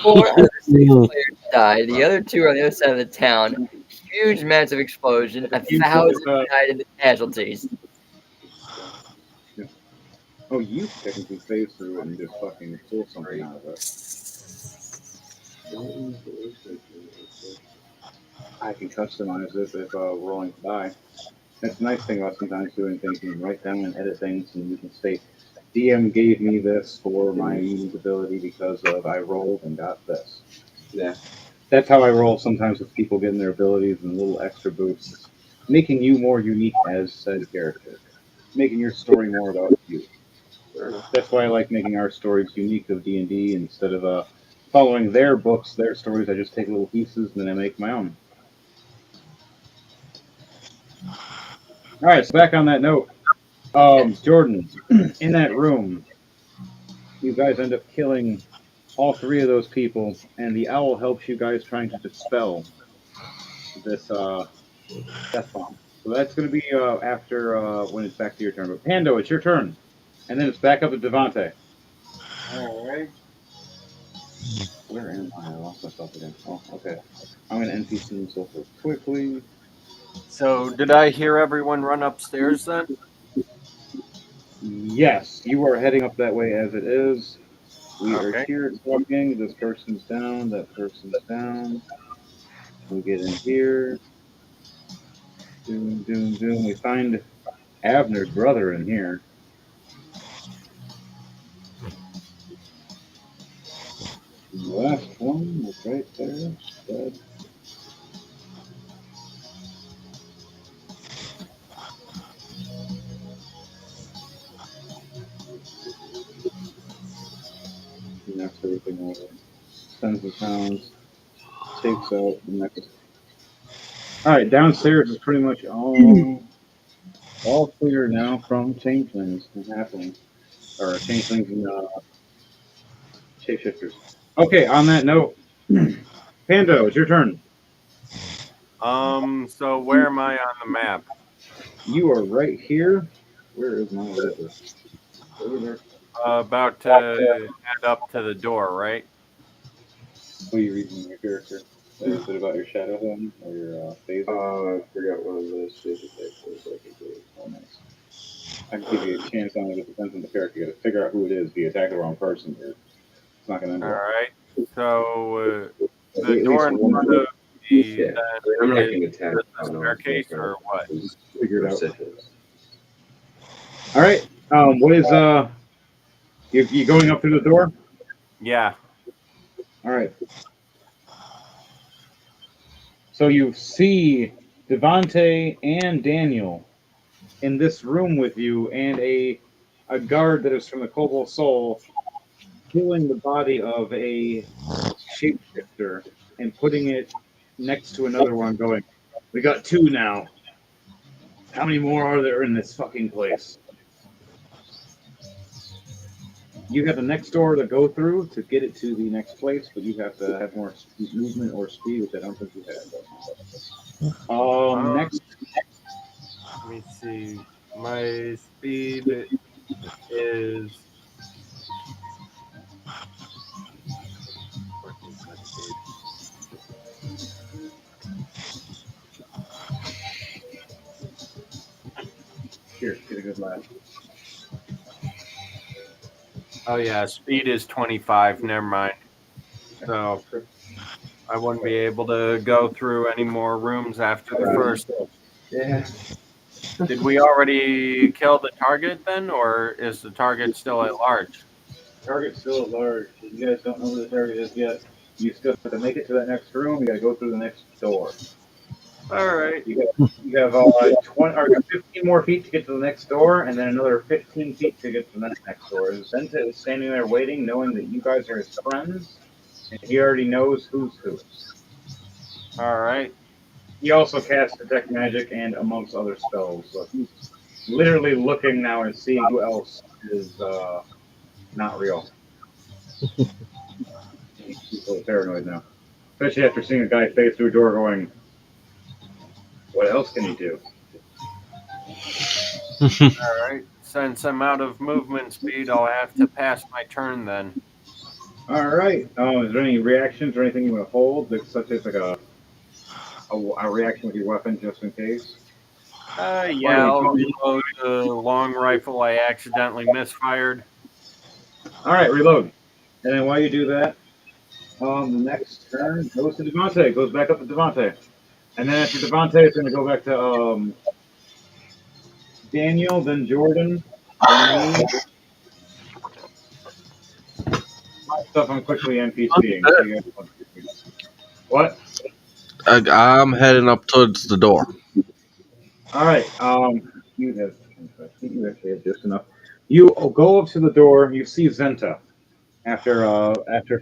4 out of the 6 players died. The other 2 are on the other side of the town. Huge, massive explosion. 1,000 died in the casualties. Yeah. Oh, you technically phase through and just fucking pull something out of it. I can customize it if rolling to die. That's the nice thing about sometimes doing things. You can write down and edit things, and you can state, DM gave me this for my unique ability because of I rolled and got this. Yeah. That's how I roll sometimes with people getting their abilities and little extra boosts, making you more unique as said character, making your story more about you. That's why I like making our stories unique of D&D instead of following their books, their stories. I just take little pieces and then I make my own. All right, so back on that note, Jordan, in that room, you guys end up killing all 3 of those people, and the owl helps you guys trying to dispel this death bomb. So that's going to be after when it's back to your turn. But Pando, it's your turn, and then it's back up to Devante. All right. Where am I? I lost myself again. Oh, okay. I'm going to NPC myself real quickly. So, did I hear everyone run upstairs then? Yes, you are heading up that way as it is. We are Okay. here talking. This person's down. That person's down. We get in here. Doom, doom, doom. We find Abner's brother in here. The last one was right there. Dead. He knocks everything over. Sends the pounds. Takes out the next. Alright, downstairs is pretty much all clear now from changelings happening. Or changelings and shapeshifters. Okay, on that note, Pando, it's your turn. So where am I on the map? You are right here. Where is my river? Over there. About to head up to the door, right? What are you reading your character? Is it about your shadow home or your phaser? I forgot one of the stage effects was I can do. Oh, nice. I can give you a chance on it. It depends on the character. You got to figure out who it is. If you attack the wrong person, it's not going to end All well. right. So At the least door in one front more. of me Yeah. then I'm not is getting attacked just a on staircase or what? Figure it out. Persistence. All right. What is you going up through the door? Yeah. All right. So you see Devante and Daniel in this room with you, and a guard that is from the Cobalt Soul killing the body of a shapeshifter and putting it next to another one, going, "We got two now. How many more are there in this fucking place?" You have the next door to go through to get it to the next place, but you have to have more movement or speed, which I don't think you have. Next. Let me see. My speed is. Where's my speed? Here, get a good laugh. Oh yeah, speed is 25. Never mind. So I wouldn't be able to go through any more rooms after the first. Yeah. Did we already kill the target then, or is the target still at large? Target's still at large. You guys don't know who the target is yet. You still have to make it to that next room. You got to go through the next door. All right. You have 20 or 15 more feet to get to the next door, and then another 15 feet to get to the next door. Zenta is standing there waiting, knowing that you guys are his friends, and he already knows who's who. All right. He also casts detect magic and amongst other spells, so he's literally looking now and seeing who else is not real. He's a little paranoid now, especially after seeing a guy face through a door, going, "What else can he do?" All right. Since I'm out of movement speed, I'll have to pass my turn then. All right. Is there any reactions or anything you want to hold, such as like a reaction with your weapon, just in case? Yeah, I'll reload the long rifle I accidentally misfired. All right, reload. And then while you do that, the next turn goes to Devontae. Goes back up to Devontae. And then after Devontae, it's going to go back to Daniel, then Jordan, then me. My stuff I'm quickly NPCing. So you guys what? I'm heading up towards the door. All right. You have. I think you actually have just enough. You go up to the door. You see Zenta after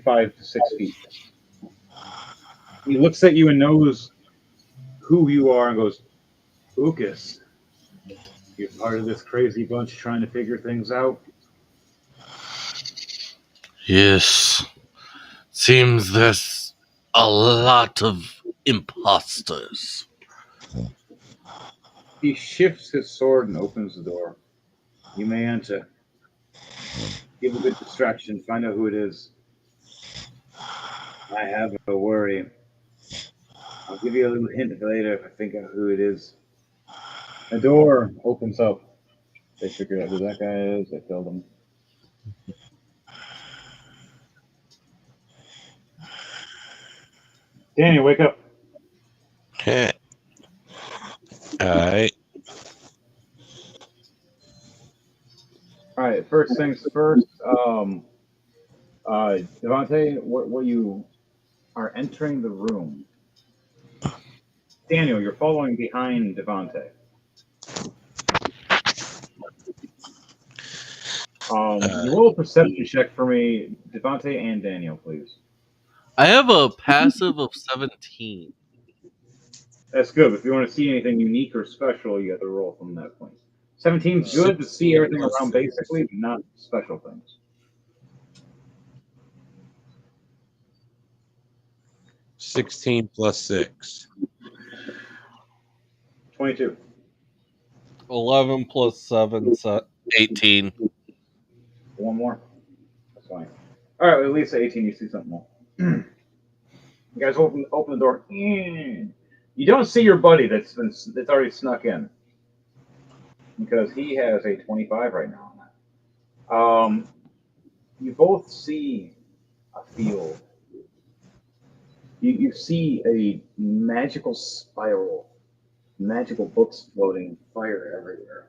5 to 6 feet. He looks at you and knows who you are and goes, "Ukas, you're part of this crazy bunch trying to figure things out." Yes. Seems there's a lot of imposters. He shifts his sword and opens the door. "You may enter. Give a good distraction. Find out who it is. I have a worry. I'll give you a little hint later if I think out who it is." The door opens up. They figure out who that guy is. They killed him. Daniel, wake up. All right. All right. First things first. Devontae, what you are entering the room. Daniel, you're following behind Devontae. You roll a perception check for me, Devontae and Daniel, please. I have a passive of 17. That's good. If you want to see anything unique or special, you have to roll from that point. 17's good to see everything around basically, but not special things. 16 plus 6. 22. 11 plus 7, 18. One more. That's fine. All right, well, at least at 18 you see something more. You guys open the door. You don't see your buddy that's already snuck in because he has a 25 right now. You both see a field You see a magical spiral, magical books floating, fire everywhere.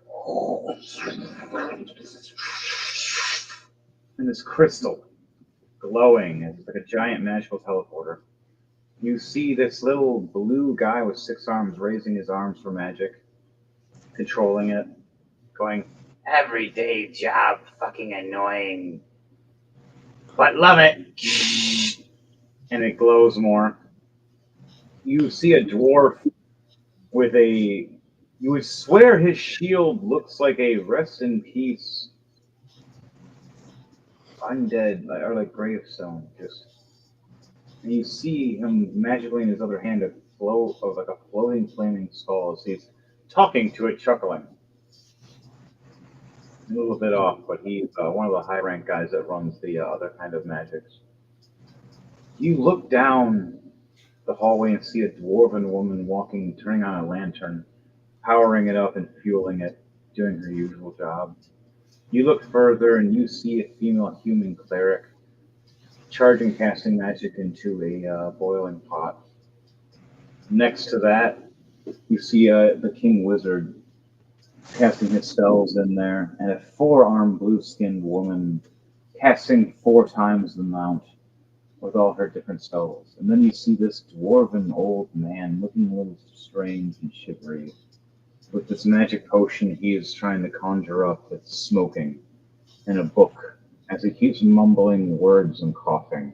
And this crystal glowing, it's like a giant magical teleporter. You see this little blue guy with 6 arms raising his arms for magic, controlling it, going, everyday job, fucking annoying, but love it. And it glows more. You see a dwarf with a. You would swear his shield looks like a rest in peace undead or like gravestone. Just and you see him magically in his other hand a flow of like a floating flaming skull as he's talking to it, chuckling. A little bit off, but he's one of the high rank guys that runs the other kind of magics. You look down the hallway and see a dwarven woman walking, turning on a lantern, powering it up and fueling it, doing her usual job. You look further and you see a female human cleric charging casting magic into a boiling pot. Next to that, you see the king wizard casting his spells in there, and a 4-armed blue-skinned woman casting 4 times the amount with all her different spells. And then you see this dwarven old man looking a little strange and shivery with this magic potion he is trying to conjure up that's smoking in a book as he keeps mumbling words and coughing.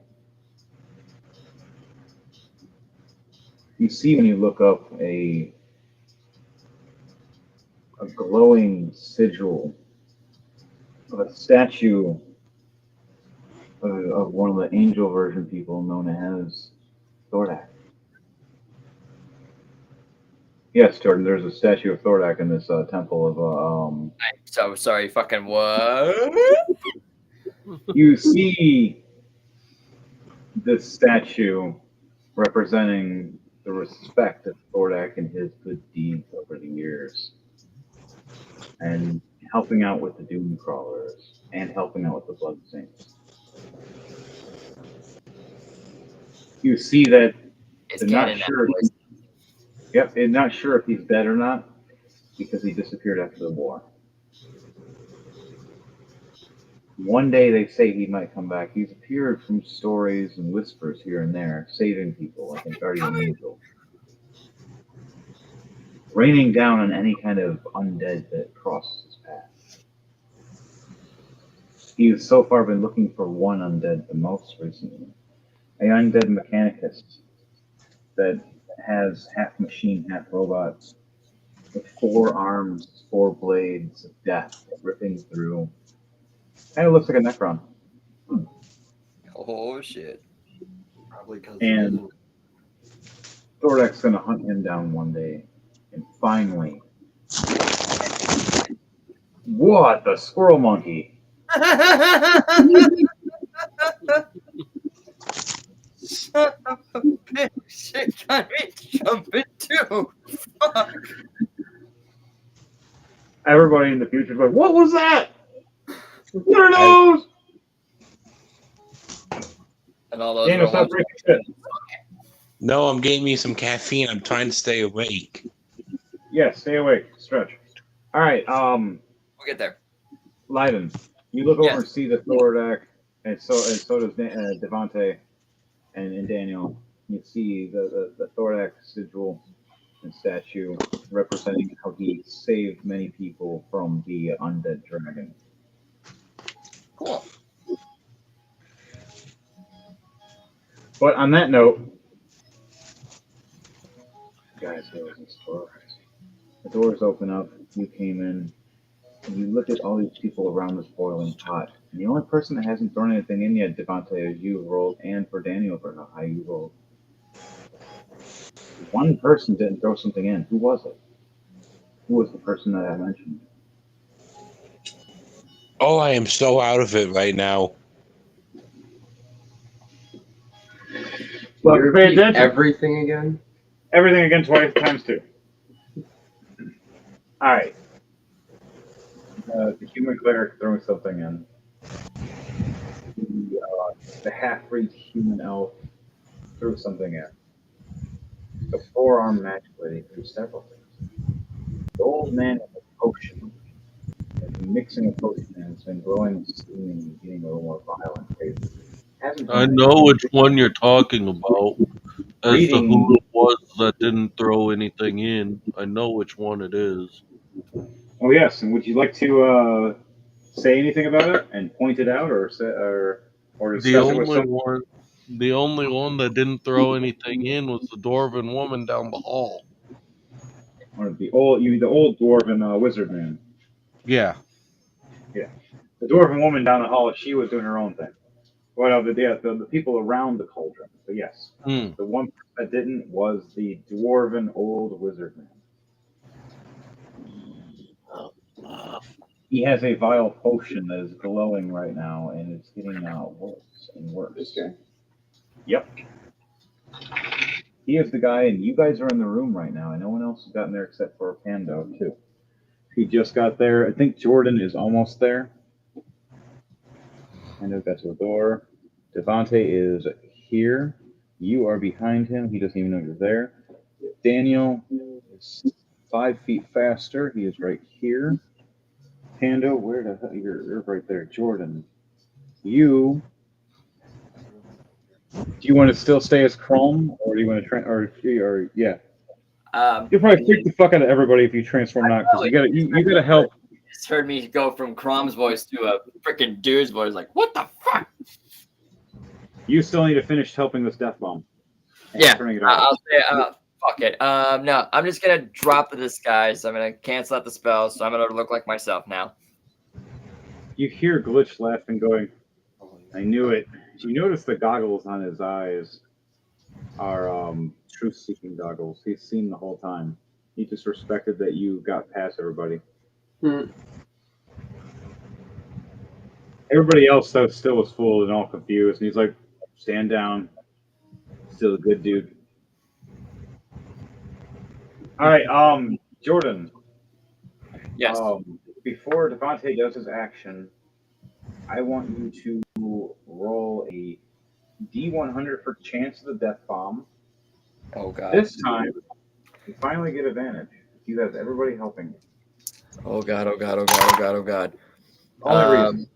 You see when you look up a glowing sigil of a statue of one of the angel version people known as Thordak. Yes, Jordan, there's a statue of Thordak in this temple of I'm so sorry, fucking what? You see this statue representing the respect of Thordak and his good deeds over the years, and helping out with the Doom Crawlers, and helping out with the Blood Saints. You see that they're not sure. Yep, they're not sure if he's dead or not because he disappeared after the war. One day they say he might come back. He's appeared from stories and whispers here and there, saving people like a guardian angel, raining down on any kind of undead that crosses his path. He has so far been looking for one undead the most recently, a undead mechanicus that has half machine, half robot, with 4 arms, 4 blades of death ripping through. Kind of looks like a Necron. Oh shit! Probably because. And Thordak's gonna hunt him down one day, and finally, what the squirrel monkey? Son of a bitch! Shit got me jumping too. Fuck. Everybody in the future is like, what was that? What are those? And all those Daniel, stop breaking shit. No, I'm getting me some caffeine. I'm trying to stay awake. Yeah, stay awake. Stretch. All right. We'll get there. Leiden, you look over and see the Thordak, and so does Devante and Daniel. You see the Thordak sigil and statue representing how he saved many people from the undead dragon. Cool. But on that note, guys, the doors open up. You came in, and you look at all these people around this boiling pot. And the only person that hasn't thrown anything in yet, Devante, is you rolled, and for Daniel for how high you rolled. One person didn't throw something in. Who was it? Who was the person that I mentioned? Oh, I am so out of it right now. Look, pay attention. Everything again? Everything again twice times 2. All right. The human cleric throwing something in. The half-breed human elf threw something in. The forearm match lady threw several things. The old man with a potion, mixing a potion, and it's been growing, steaming, and getting a little more violent. Hasn't I done know anything. which one you're talking about. As to Reading. who it was that didn't throw anything in, I know which one it is. Oh yes, and would you like to say anything about it and point it out, or The discuss it with only someone? one, the only one that didn't throw anything in was the dwarven woman down the hall. Or the old dwarven wizard man. Yeah. Yeah, the dwarven woman down the hall. She was doing her own thing. Well, the people around the cauldron. But yes, Hmm. the one that didn't was the dwarven old wizard man. He has a vile potion that is glowing right now, and it's getting worse and worse. Okay. Yep. He is the guy, and you guys are in the room right now, and no one else has gotten there except for Pando, too. He just got there. I think Jordan is almost there. Pando got to the door. Devante is here. You are behind him. He doesn't even know you're there. Daniel is 5 feet faster. He is right here. Pando, where the hell? You're right there. Jordan, you. Do you want to still stay as Chrome, or do you want to or yeah? You'll probably freak the fuck out of everybody if you transform not, because you gotta help. Just heard me go from Crom's voice to a freaking dude's voice. Like, what the fuck? You still need to finish helping this death bomb. Yeah, Turning it off. I'll say, fuck it. No, I'm just gonna drop the disguise. I'm gonna cancel out the spell, so I'm gonna look like myself now. You hear Glitch laughing, going, "I knew it." You notice the goggles on his eyes are truth-seeking goggles. He's seen the whole time. He just respected that you got past everybody. Everybody else, though, still was fooled and all confused. And he's like, "Stand down. Still a good dude." All right, Jordan. Yes. Before Devante does his action, I want you to roll a D100 for chance of the death bomb. Oh god. This time, you finally get advantage. You have everybody helping you. Oh god. Oh god. Oh god. Oh god. Oh god. Only reason.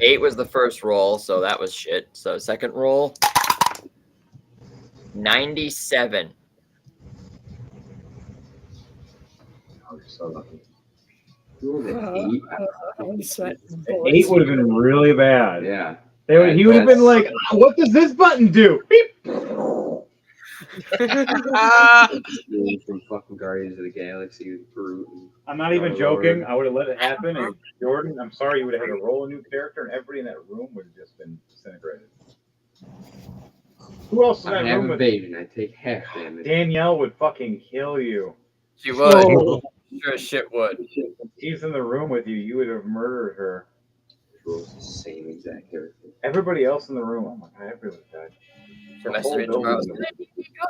8 was the first roll, so that was shit. So second roll, 97. Oh, you're so lucky. I'm sweating. 8 would have been really bad. Yeah. He would have been like, "What does this button do?" Beep. From fucking Guardians of the Galaxy with Groot. I'm not even joking. I would have let it happen, and Jordan, I'm sorry, you would have had to roll a new character, and everybody in that room would have just been disintegrated. Who else in that I have room? evasion. I take half damage. Danielle would fucking kill you. She would. Oh. Sure as shit would. She's in the room with you. You would have murdered her. Rolls the same exact character. Everybody else in the room. Oh my god, everybody died.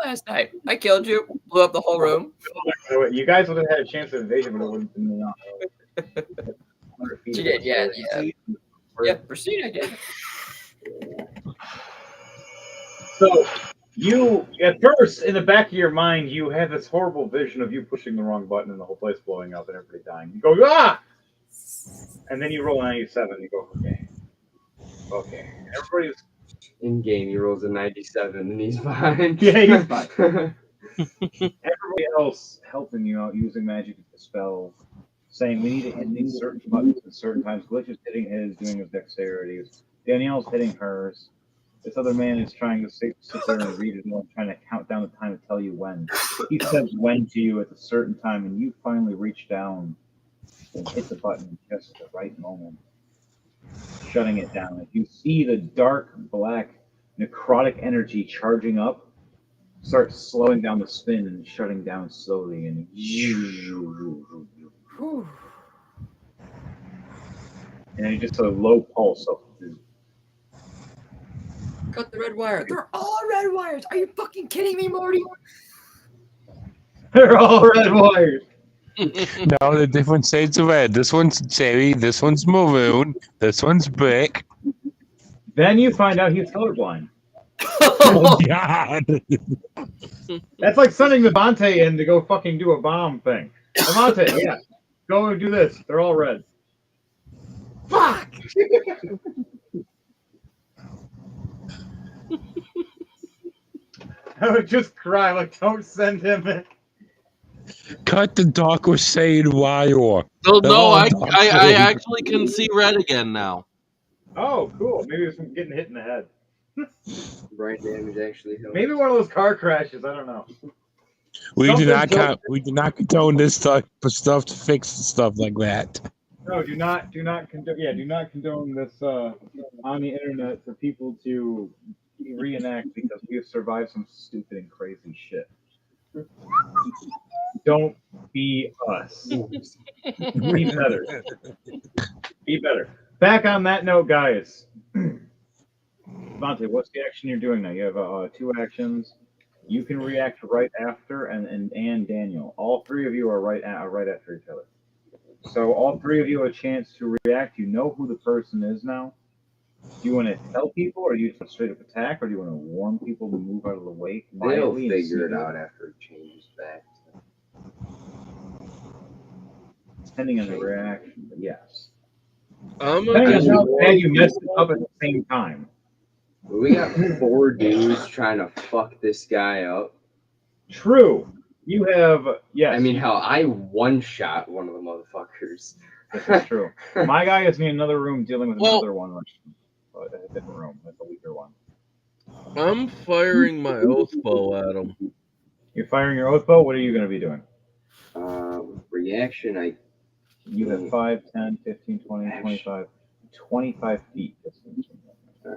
Last night, I killed you, blew up the whole room. You guys would have had a chance of invasion, but it wouldn't have been She did, yeah. Yeah, proceed, I did. So, you, at first, in the back of your mind, you have this horrible vision of you pushing the wrong button and the whole place blowing up and everybody dying. You go, "Ah!" And then you roll a 97 and you go, "Okay. Okay." Everybody's... In game, he rolls a 97 and he's fine. Yeah, he's fine. Everybody else helping you out using magic spells, saying we need to hit these certain buttons at certain times. Glitch is hitting his, doing his dexterities. Danielle's hitting hers. This other man is trying to sit there and read it, and trying to count down the time to tell you when. He says when to you at a certain time, and you finally reach down and hit the button just at the right moment, shutting it down. If you see the dark black necrotic energy charging up, start slowing down the spin and shutting down slowly, and then just a low pulse of Cut the red wire. They're all red wires. Are you fucking kidding me, Morty? They're all red wires. No, the different shades of red. This one's cherry, this one's maroon, this one's brick. Then you find out he's colorblind. Oh God! That's like sending the Devontae in to go fucking do a bomb thing. Devontae, yeah, go and do this. They're all red. Fuck! I would just cry like, don't send him in. Cut the Doc was saying why or. No, I actually can see red again now. Oh, cool. Maybe it's from getting hit in the head. Brain damage actually helps. Maybe one of those car crashes. I don't know. We do Something not condone this type of stuff to fix stuff like that. No, do not condone. Yeah, do not condone this on the internet for people to reenact because we have survived some stupid and crazy shit. Don't be us. Be better. Be better. Back on that note, guys. Devontae, what's the action you're doing now? You have 2 actions. You can react right after, and Daniel. All 3 of you are right after each other. So all 3 of you have a chance to react. You know who the person is now. Do you want to tell people, or do you just straight up attack, or do you want to warn people to move out of the way? They'll figure it out after it changes back. Depending on the reaction, but yes. I'm Depending on how bad you messed it up at the same time. We got 4 dudes trying to fuck this guy up. True. You have, yes. I mean, hell, I one-shot one of the motherfuckers. That's true. My guy is in another room dealing with another one, but a different room. That's a weaker one. I'm firing my oath bow at him. You're firing your oath bow? What are you going to be doing? Reaction, You have 5, 10, 15, 20, 25, 25 feet distance.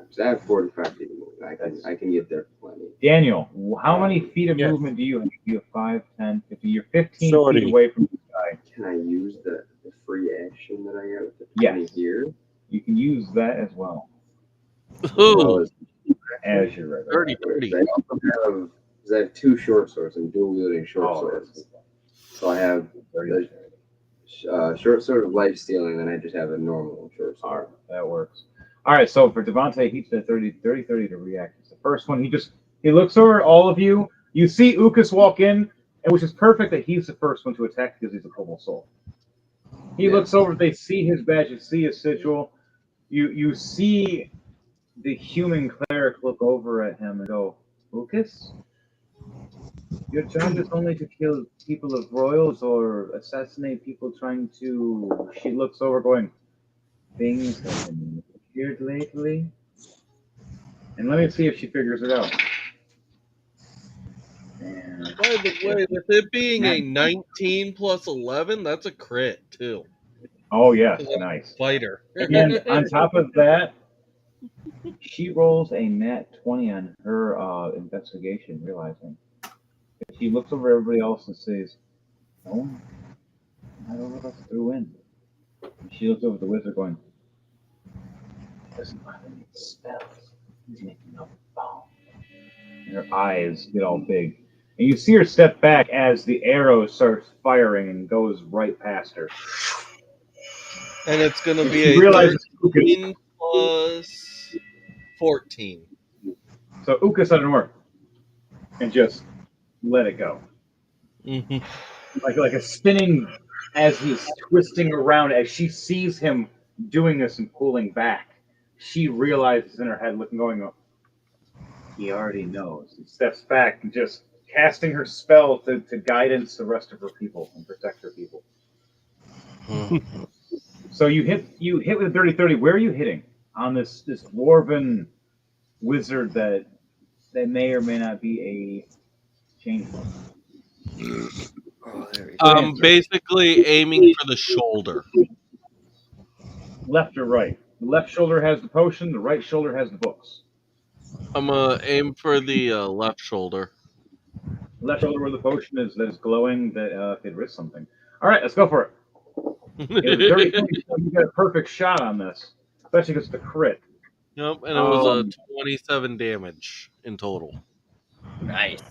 So I have 45 feet of movement. I can get there plenty. Daniel, how many feet of movement do you have? You have 5, 10, 15. You're 15 feet away from this guy. Can I use the free action that I got with the 20 here? You can use that as well. Ooh. As you're ready. 30. I also have 2 short swords. I'm dual wielding short swords. So I have the short sword of life stealing, then I just have a normal short sword. All right, that works. All right, so for Devontae, he's at 30 to react. It's the first one. He looks over at all of you. You see Ukas walk in, and which is perfect that he's the first one to attack because he's a Cobalt Soul. He looks over, they see his badge, you see his sigil. You see the human cleric look over at him and go, Ukas? Your job is only to kill people of royals or assassinate people trying to... She looks over going, things have been weird lately. And let me see if she figures it out. By the way, with it being a 19 plus 11, that's a crit, too. Oh, yes, nice. Fighter. And on top of that, she rolls a nat 20 on her investigation, realizing. She looks over everybody else and says, no, not all of us threw in. And she looks over at the wizard going, doesn't have any spells. He's making a bomb. And her eyes get all big. And you see her step back as the arrow starts firing and goes right past her. And it's going to be a 13 plus 14. So Ukas doesn't work. And just let it go. Mm-hmm. Like a spinning as he's twisting around, as she sees him doing this and pulling back. She realizes in her head, going, he already knows. And steps back and just casting her spell to guidance the rest of her people and protect her people. So you hit with a 30-30. Where are you hitting on this dwarven wizard that may or may not be a changeling? Basically aiming for the shoulder. Left or right? The left shoulder has the potion. The right shoulder has the books. I'm gonna aim for the left shoulder. Left shoulder where the potion is that is glowing that could risk something. All right, let's go for it. You got a perfect shot on this, especially because it's the crit. Yep, and it was a 27 damage in total. Nice.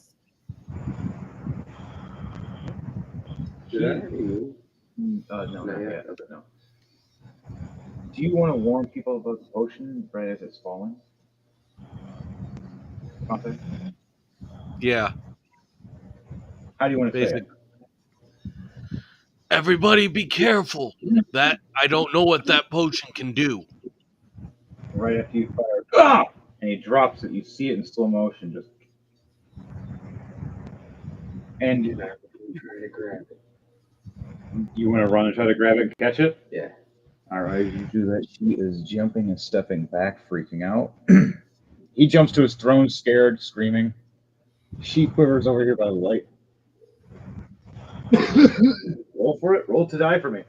Did I already move? No, not yet. No. Do you want to warn people about the potion right as it's falling? Something? Yeah. How do you want to say Basic. it? Everybody be careful. That I don't know what that potion can do. Right after you fire, ah! And he drops it. You see it in slow motion, just. And Try to grab it. you want to run and try to grab it and catch it? Yeah. All right, you do that. She is jumping and stepping back, freaking out. He jumps to his throne, scared, screaming. She quivers over here by the light. Roll for it. Roll to die for me.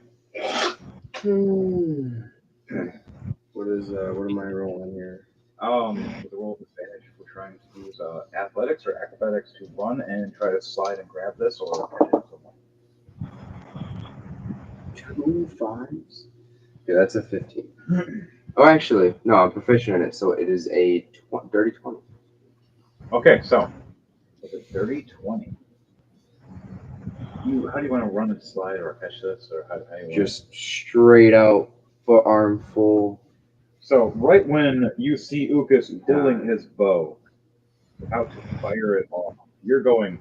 What am I rolling here? With a roll of advantage, we're trying to use athletics or acrobatics to run and try to slide and grab this or catch it somewhere. 2 5s. Yeah, that's a 15. Oh, actually, no, I'm proficient in it, so it is a dirty 20. Okay, so with a dirty 20. How do you want to run and slide or catch this, or how do you Just straight out, forearm full. So right when you see Ukas pulling his bow, about to fire it off, you're going,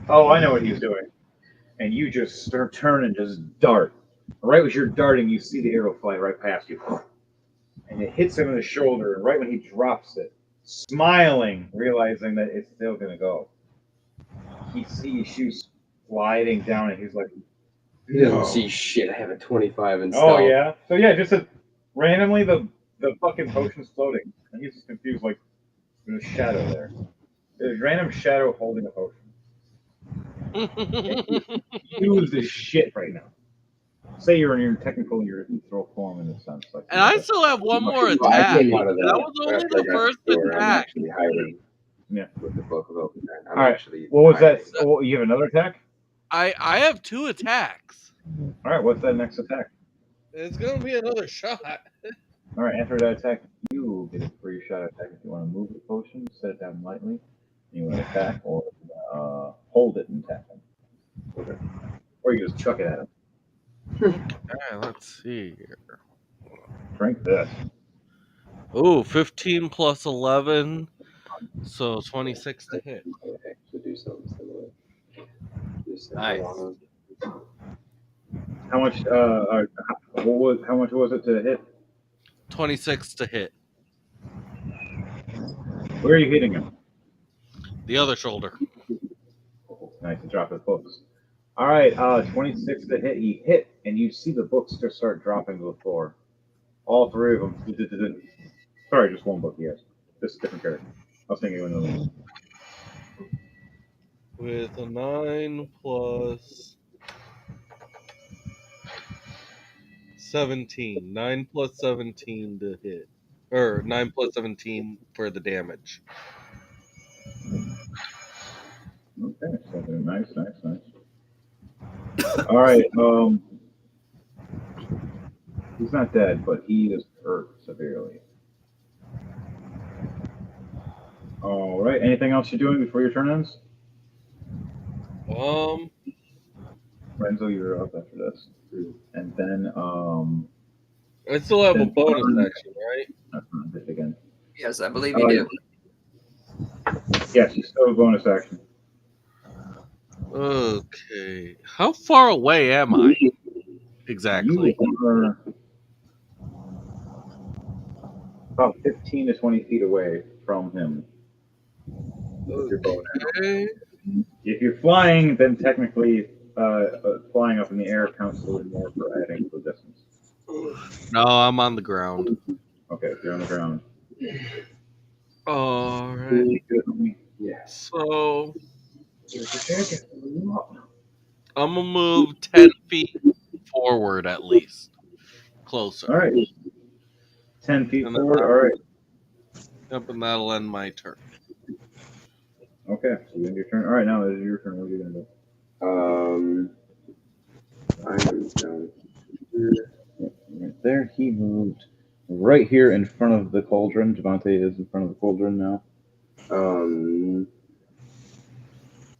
oh, I know what he's doing. And you just start turn and just dart. Right as you're darting, you see the arrow fly right past you. And it hits him in the shoulder, and right when he drops it, smiling, realizing that it's still going to go, he sees you sliding down, and he's like, He doesn't see shit. I have a 25 in oh, stealth. yeah? So, yeah, randomly the fucking potion's floating. And he's just confused, like, there's a shadow there. There's a random shadow holding a potion. Confused as shit right now. Say you're in your technical, your ethereal form in a sense. Like, And I still have one more I attack. came out of That was only after I the got first the door, I'm attack. actually hiding Yeah. with the Book of Open Hand. I'm all right. actually What was hiding. that? Oh, you have another attack? I have 2 attacks. All right. What's that next attack? It's gonna be another shot. All right. After that attack, you get a free shot attack if you want to move the potion, set it down lightly. You want to attack or hold it and attack him. Okay. Or you just chuck it at him. Okay, let's see here. Drink this. Oh, 15 plus 11, so 26 to hit. Okay, so do something similar. Nice. How much? How much was it to hit? 26 to hit. Where are you hitting him? The other shoulder. Nice to drop his books. All right, 26 to hit. He hit, and you see the books just start dropping to the floor. All 3 of them. Sorry, just one book. Yes, just a different character. I was thinking of another one. With a 9 plus 17. 9 plus 17 to hit. Or 9 plus 17 for the damage. Okay, so nice. All right, he's not dead, but he is hurt severely. All right, anything else you're doing before your turn ends? Renzo, you're up after this, and then I still have a bonus action, right? That's not hit again. Yes, I believe you do. Yes, you still have a bonus action. Okay. How far away am I? Exactly. You are about 15 to 20 feet away from him. With your bow now. Okay. If you're flying, then technically flying up in the air counts a little more for adding to the distance. No, I'm on the ground. Okay, if you're on the ground. Alright. Yeah. So I'm gonna move 10 feet forward at least. Closer. All right. 10 feet forward. All right. Yep, and that'll end my turn. Okay, so you end your turn. All right, now it is your turn. What are you gonna do? I am down here. Right there, he moved right here in front of the cauldron. Devontae is in front of the cauldron now.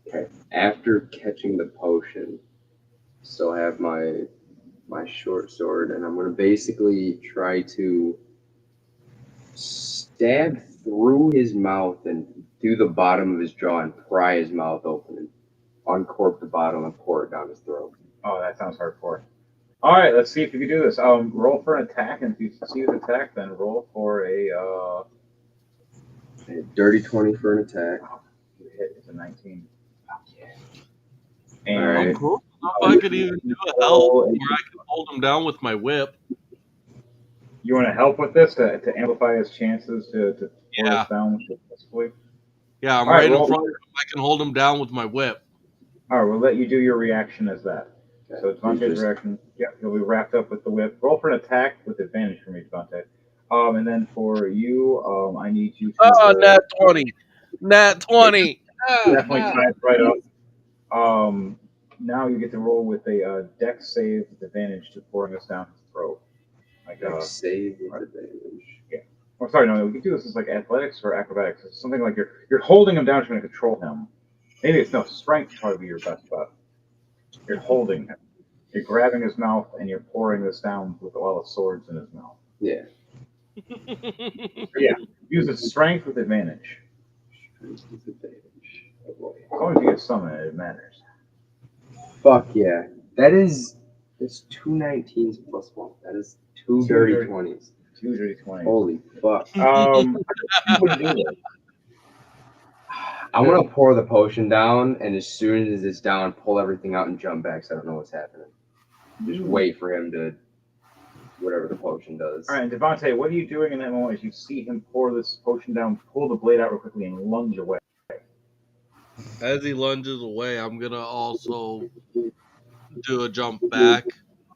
Okay. After catching the potion, still have my short sword, and I'm gonna basically try to stab through his mouth and through the bottom of his jaw and pry his mouth open and uncork the bottom and pour it down his throat. Oh, that sounds hardcore. All right, let's see if you can do this. Roll for an attack, and if you succeed an attack, then roll for a dirty 20 for an attack. You hit. It's a 19. I'm And cool. If I could even do a help where I could hold him down with my whip. you want to help with this to amplify his chances to pour Yeah. us down successfully? Yeah, I'm All right, right in roll- front of him. I can hold him down with my whip. All right, we'll let you do your reaction as that. Okay. So Devante's reaction, yeah, he'll be wrapped up with the whip. Roll for an attack with advantage for me, Devante. And then for you, I need you to. Oh, nat 20. Nat 20. Definitely tied right up. Now you get to roll with a dex save with advantage to pouring us down his throat. Like save with advantage. Yeah. Oh, sorry, no, we can do this as like athletics or acrobatics. It's something like you're holding him down, trying to control him. Maybe it's no strength would probably be your best bet. You're holding him. You're grabbing his mouth and you're pouring this down with all the swords in his mouth. Yeah. Yeah. Use his strength with advantage. Strength with advantage. Oh boy. As long as you get summon, it matters. Fuck yeah. That's 2 19s plus 1. That is two dirty 20s. 2 dirty 20s. Holy fuck. You would do this. I'm gonna pour the potion down, and as soon as it's down, pull everything out and jump back so I don't know what's happening. Just wait for him to whatever the potion does. All right, and Devante, what are you doing in that moment as you see him pour this potion down, pull the blade out real quickly, and lunge away? As he lunges away, I'm going to also do a jump back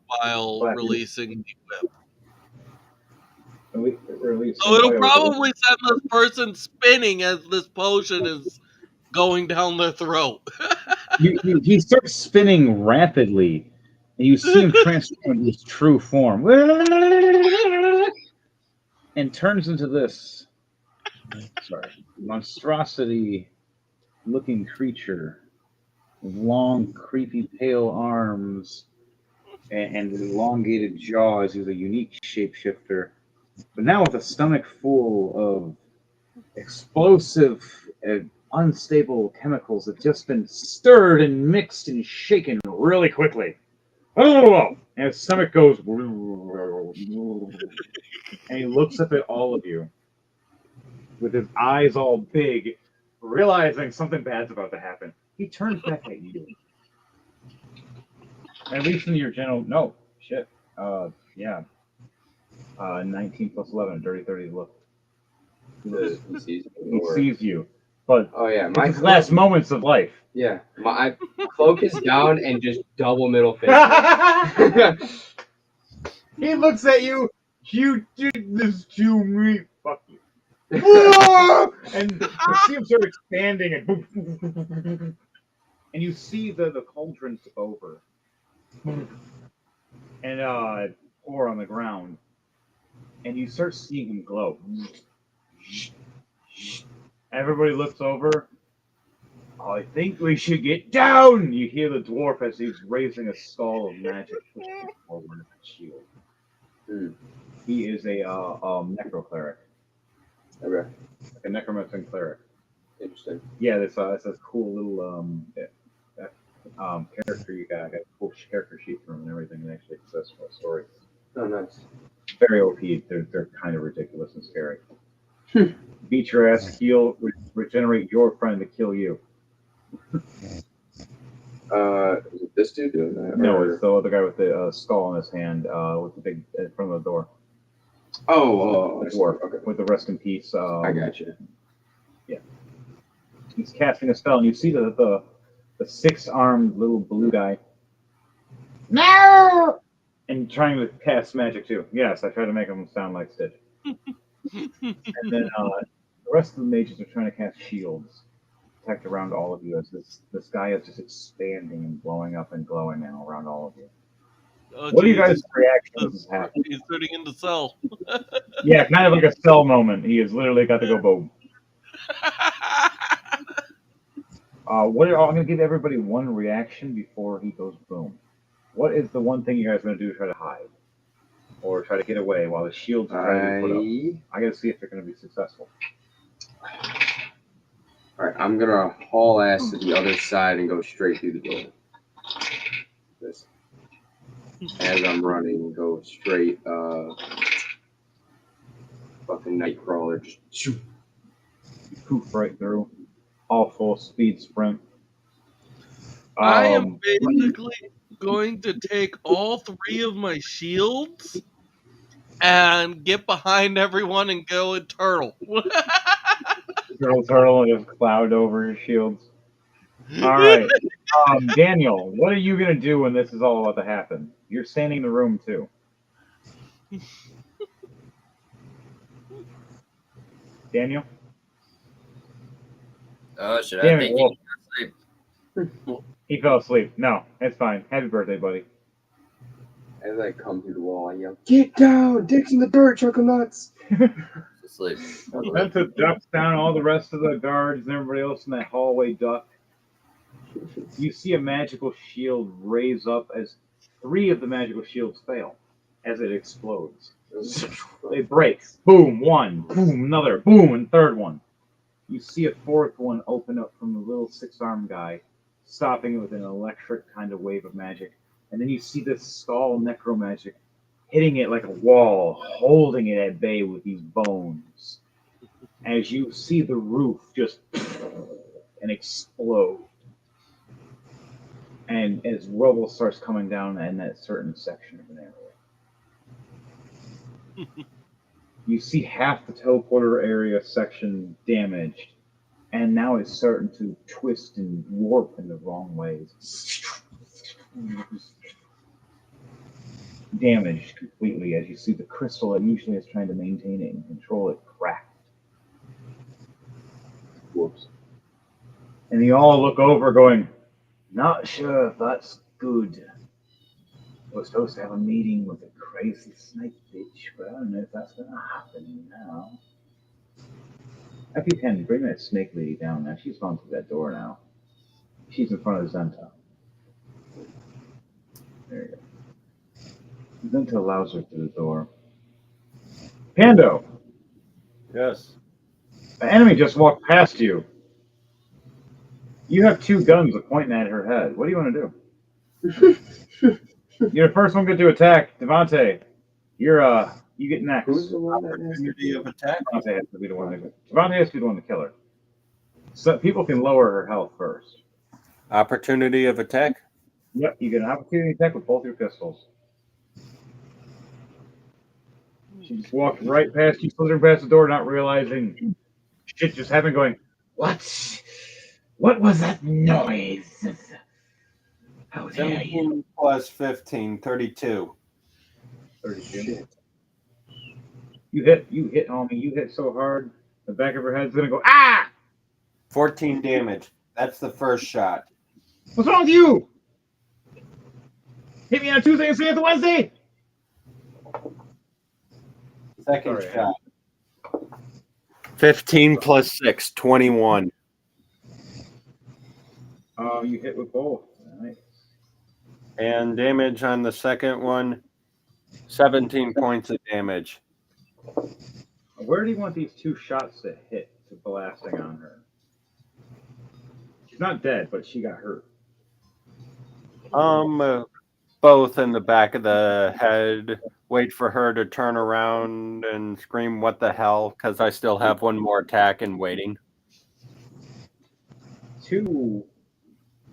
while releasing the whip. So it'll probably send this person spinning as this potion is going down their throat. He starts spinning rapidly, and you see him transform into his true form, and turns into this monstrosity-looking creature with long, creepy, pale arms and elongated jaws. He's a unique shapeshifter, but now with a stomach full of explosive and unstable chemicals that just been stirred and mixed and shaken really quickly. And his stomach goes, and he looks up at all of you with his eyes all big, realizing something bad's about to happen. He turns back at you. At least in your general, no, shit. Yeah. 19 plus 11, dirty 30 look. He sees He sees you. But oh yeah, my last moments of life. Yeah, my cloak is down and just double middle fist. He looks at you. You did this to me. Fuck you. And you see him start expanding and boom. And you see the cauldron tip over and pour on the ground. And you start seeing him glow. Everybody looks over. I think we should get down. You hear the dwarf as he's raising a skull of magic pushing forward with a shield. He is a necro-cleric. Okay. Like a necromancer cleric. Interesting. Yeah, it's a cool little character you got. I got a cool character sheet from him and everything that actually exists for a story. Oh, nice. Very OP. They're kind of ridiculous and scary. Beat your ass, heal, regenerate your friend to kill you. Is it this dude doing that? No, it's the other guy with the skull in his hand, with the big in front of the door. Oh, the dwarf, okay. With the rest in peace. I got you. Yeah. He's casting a spell, and you see the 6-armed little blue guy. No! And trying to cast magic too. Yes, I tried to make him sound like Stitch. And then the rest of the mages are trying to cast shields, protect around all of you as this guy is just expanding and blowing up and glowing now around all of you. Oh, what are you geez. guys' reactions to this happening? He's turning into Cell. Yeah, kind of like a Cell moment. He has literally got to go boom. I'm going to give everybody one reaction before he goes boom. What is the one thing you guys are going to do to try to hide? Or try to get away while the shields are trying to be put up? I got to see if they're going to be successful. All right, I'm gonna haul ass to the other side and go straight through the door. This, as I'm running, go straight. Fucking Nightcrawler. Just shoot. You poof right through. All full speed sprint. I am basically going to take all 3 of my shields and get behind everyone and go and turtle. Turtle, and just cloud over your shields. All right. Daniel, what are you going to do when this is all about to happen? You're standing in the room, too. Daniel? Oh, shit, Damn I it, think Wolf. he fell asleep. He fell asleep. No, it's fine. Happy birthday, buddy. As I come through the wall, I yell, "Get down! Dick's in the dirt, chuckle nuts!" Asleep. Santa ducks down all the rest of the guards and everybody else in that hallway duck. You see a magical shield raise up as 3 of the magical shields fail as it explodes. It breaks. Boom, one. Boom, another. Boom, and third one. You see a 4th one open up from the little 6-armed guy, stopping it with an electric kind of wave of magic. And then you see this skull necromagic hitting it like a wall, holding it at bay with these bones. As you see the roof just and explode. And as rubble starts coming down in that certain section of an area. You see half the teleporter area section damaged, and now it's starting to twist and warp in the wrong ways. Damaged completely as you see the crystal that usually is trying to maintain it and control it cracked. Whoops. And you all look over going, not sure if that's good. We're supposed to have a meeting with a crazy snake bitch, but I don't know if that's going to happen now. If you can, bring that snake lady down now. She's gone through that door now. She's in front of Zenta. There you go. Zenta allows her through the door. Pando! Yes. The enemy just walked past you. You have 2 guns pointing at her head. What do you want to do? You're the first one good to attack. Devontae, you get next. Who's the one that has opportunity of attack? Devontae has to be the one to kill her. So people can lower her health first. Opportunity of attack? Yep, you get an opportunity attack with both your pistols. She just walked right past you, slithering past the door, not realizing shit just happened, going, what? What was that noise? How dare you? 17 plus 15, 32. 32. Shit. You hit, homie. You hit so hard, the back of her head's gonna go, ah! 14 damage. That's the first shot. What's wrong with you? Hit me on a Tuesday and see you on Wednesday? Second shot. 15 plus 6, 21. You hit with both. Nice. And damage on the second one, 17 points of damage. Where do you want these 2 shots to hit to blasting on her? She's not dead, but she got hurt. Both in the back of the head. Wait for her to turn around and scream, "What the hell?" Because I still have one more attack and waiting. 2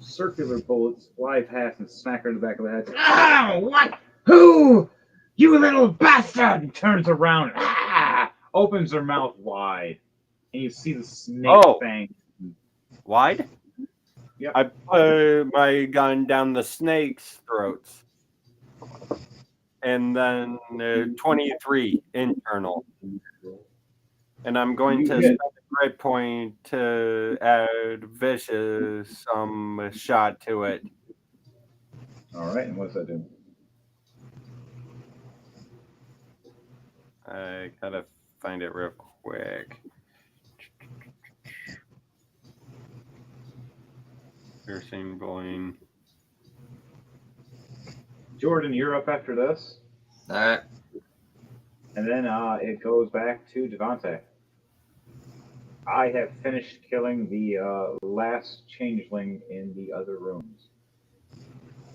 circular bullets fly past and smack her in the back of the head. Oh, what? Who? You little bastard! And turns around, opens her mouth wide, and you see the snake fang. Wide? Yep. I put my gun down the snake's throats. And then 23 internal. And I'm going to spend a great point to add vicious shot to it. All right, and what's that do? I gotta find it real quick. Piercing, going. Jordan, you're up after this. All right. And then it goes back to Devontae. I have finished killing the last changeling in the other rooms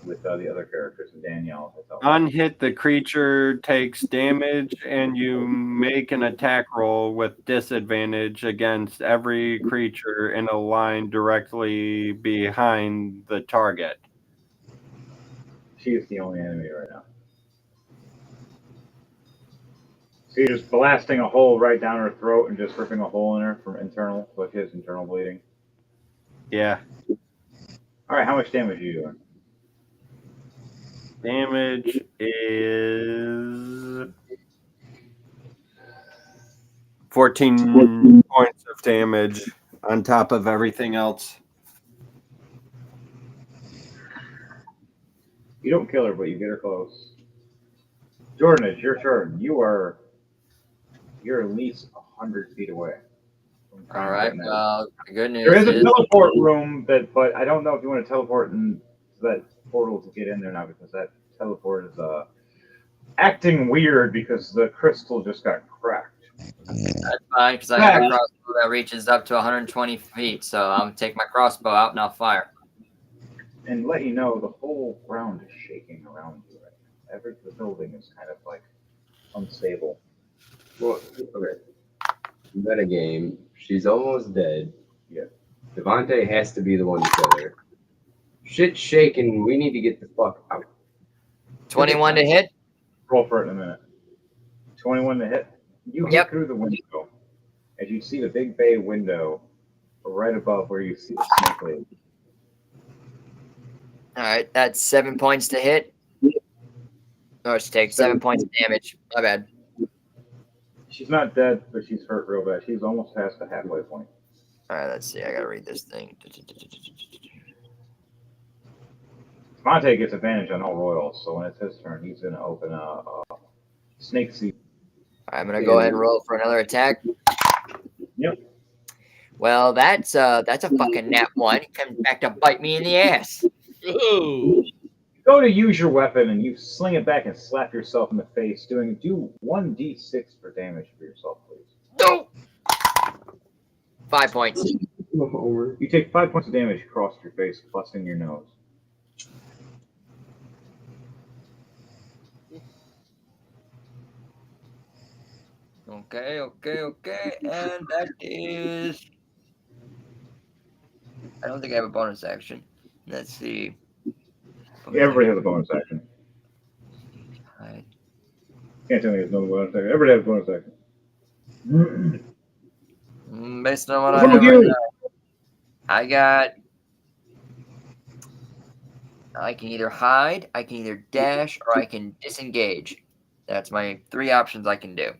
with the other characters, and Danielle has helped. On hit, the creature takes damage, and you make an attack roll with disadvantage against every creature in a line directly behind the target. She is the only enemy right now. So you're just blasting a hole right down her throat and just ripping a hole in her from internal, so she has internal bleeding. Yeah. All right, how much damage are you doing? Damage is 14 points of damage on top of everything else. You don't kill her, but you get her close. Jordan, it's your turn. You're at least 100 feet away. All right. Well, the good news There is a is teleport room but I don't know if you want to teleport into that portal to get in there now, because that teleport is acting weird because the crystal just got cracked. that's fine because I got a crossbow that reaches up to 120 feet. So I'm gonna take my crossbow out and I'll fire. And let you know, the whole ground is shaking around you right now. The building is kind of like unstable. Well, okay. Metagame. She's almost dead. Yeah. Devontae has to be the one to kill her. Shit's shaking. We need to get the fuck out. 21 to hit. Roll for it in a minute. 21 to hit. You hit through the window. As you see the big bay window right above where you see the snake lady. All right, that's 7 points to hit. Or she takes 7 points of damage. My bad. She's not dead, but she's hurt real bad. She's almost past the halfway point. All right, let's see. I gotta read this thing. Monte gets advantage on all royals, so when it's his turn, he's going to open a snake seat. I'm gonna go ahead and roll for another attack. Yep. Well, that's a fucking nat 1. It comes back to bite me in the ass. Ooh. Go to use your weapon and you sling it back and slap yourself in the face. Do 1d6 for damage for yourself, please. No. 5 points. You take 5 points of damage across your face, busting your nose. Okay. And that is... I don't think I have a bonus action. Let's see. Everybody has a bonus action. Hide. Can't tell me there's no bonus action. Everybody has a bonus action. Based on what I have right now, I can either hide, I can either dash, or I can disengage. That's my 3 options I can do.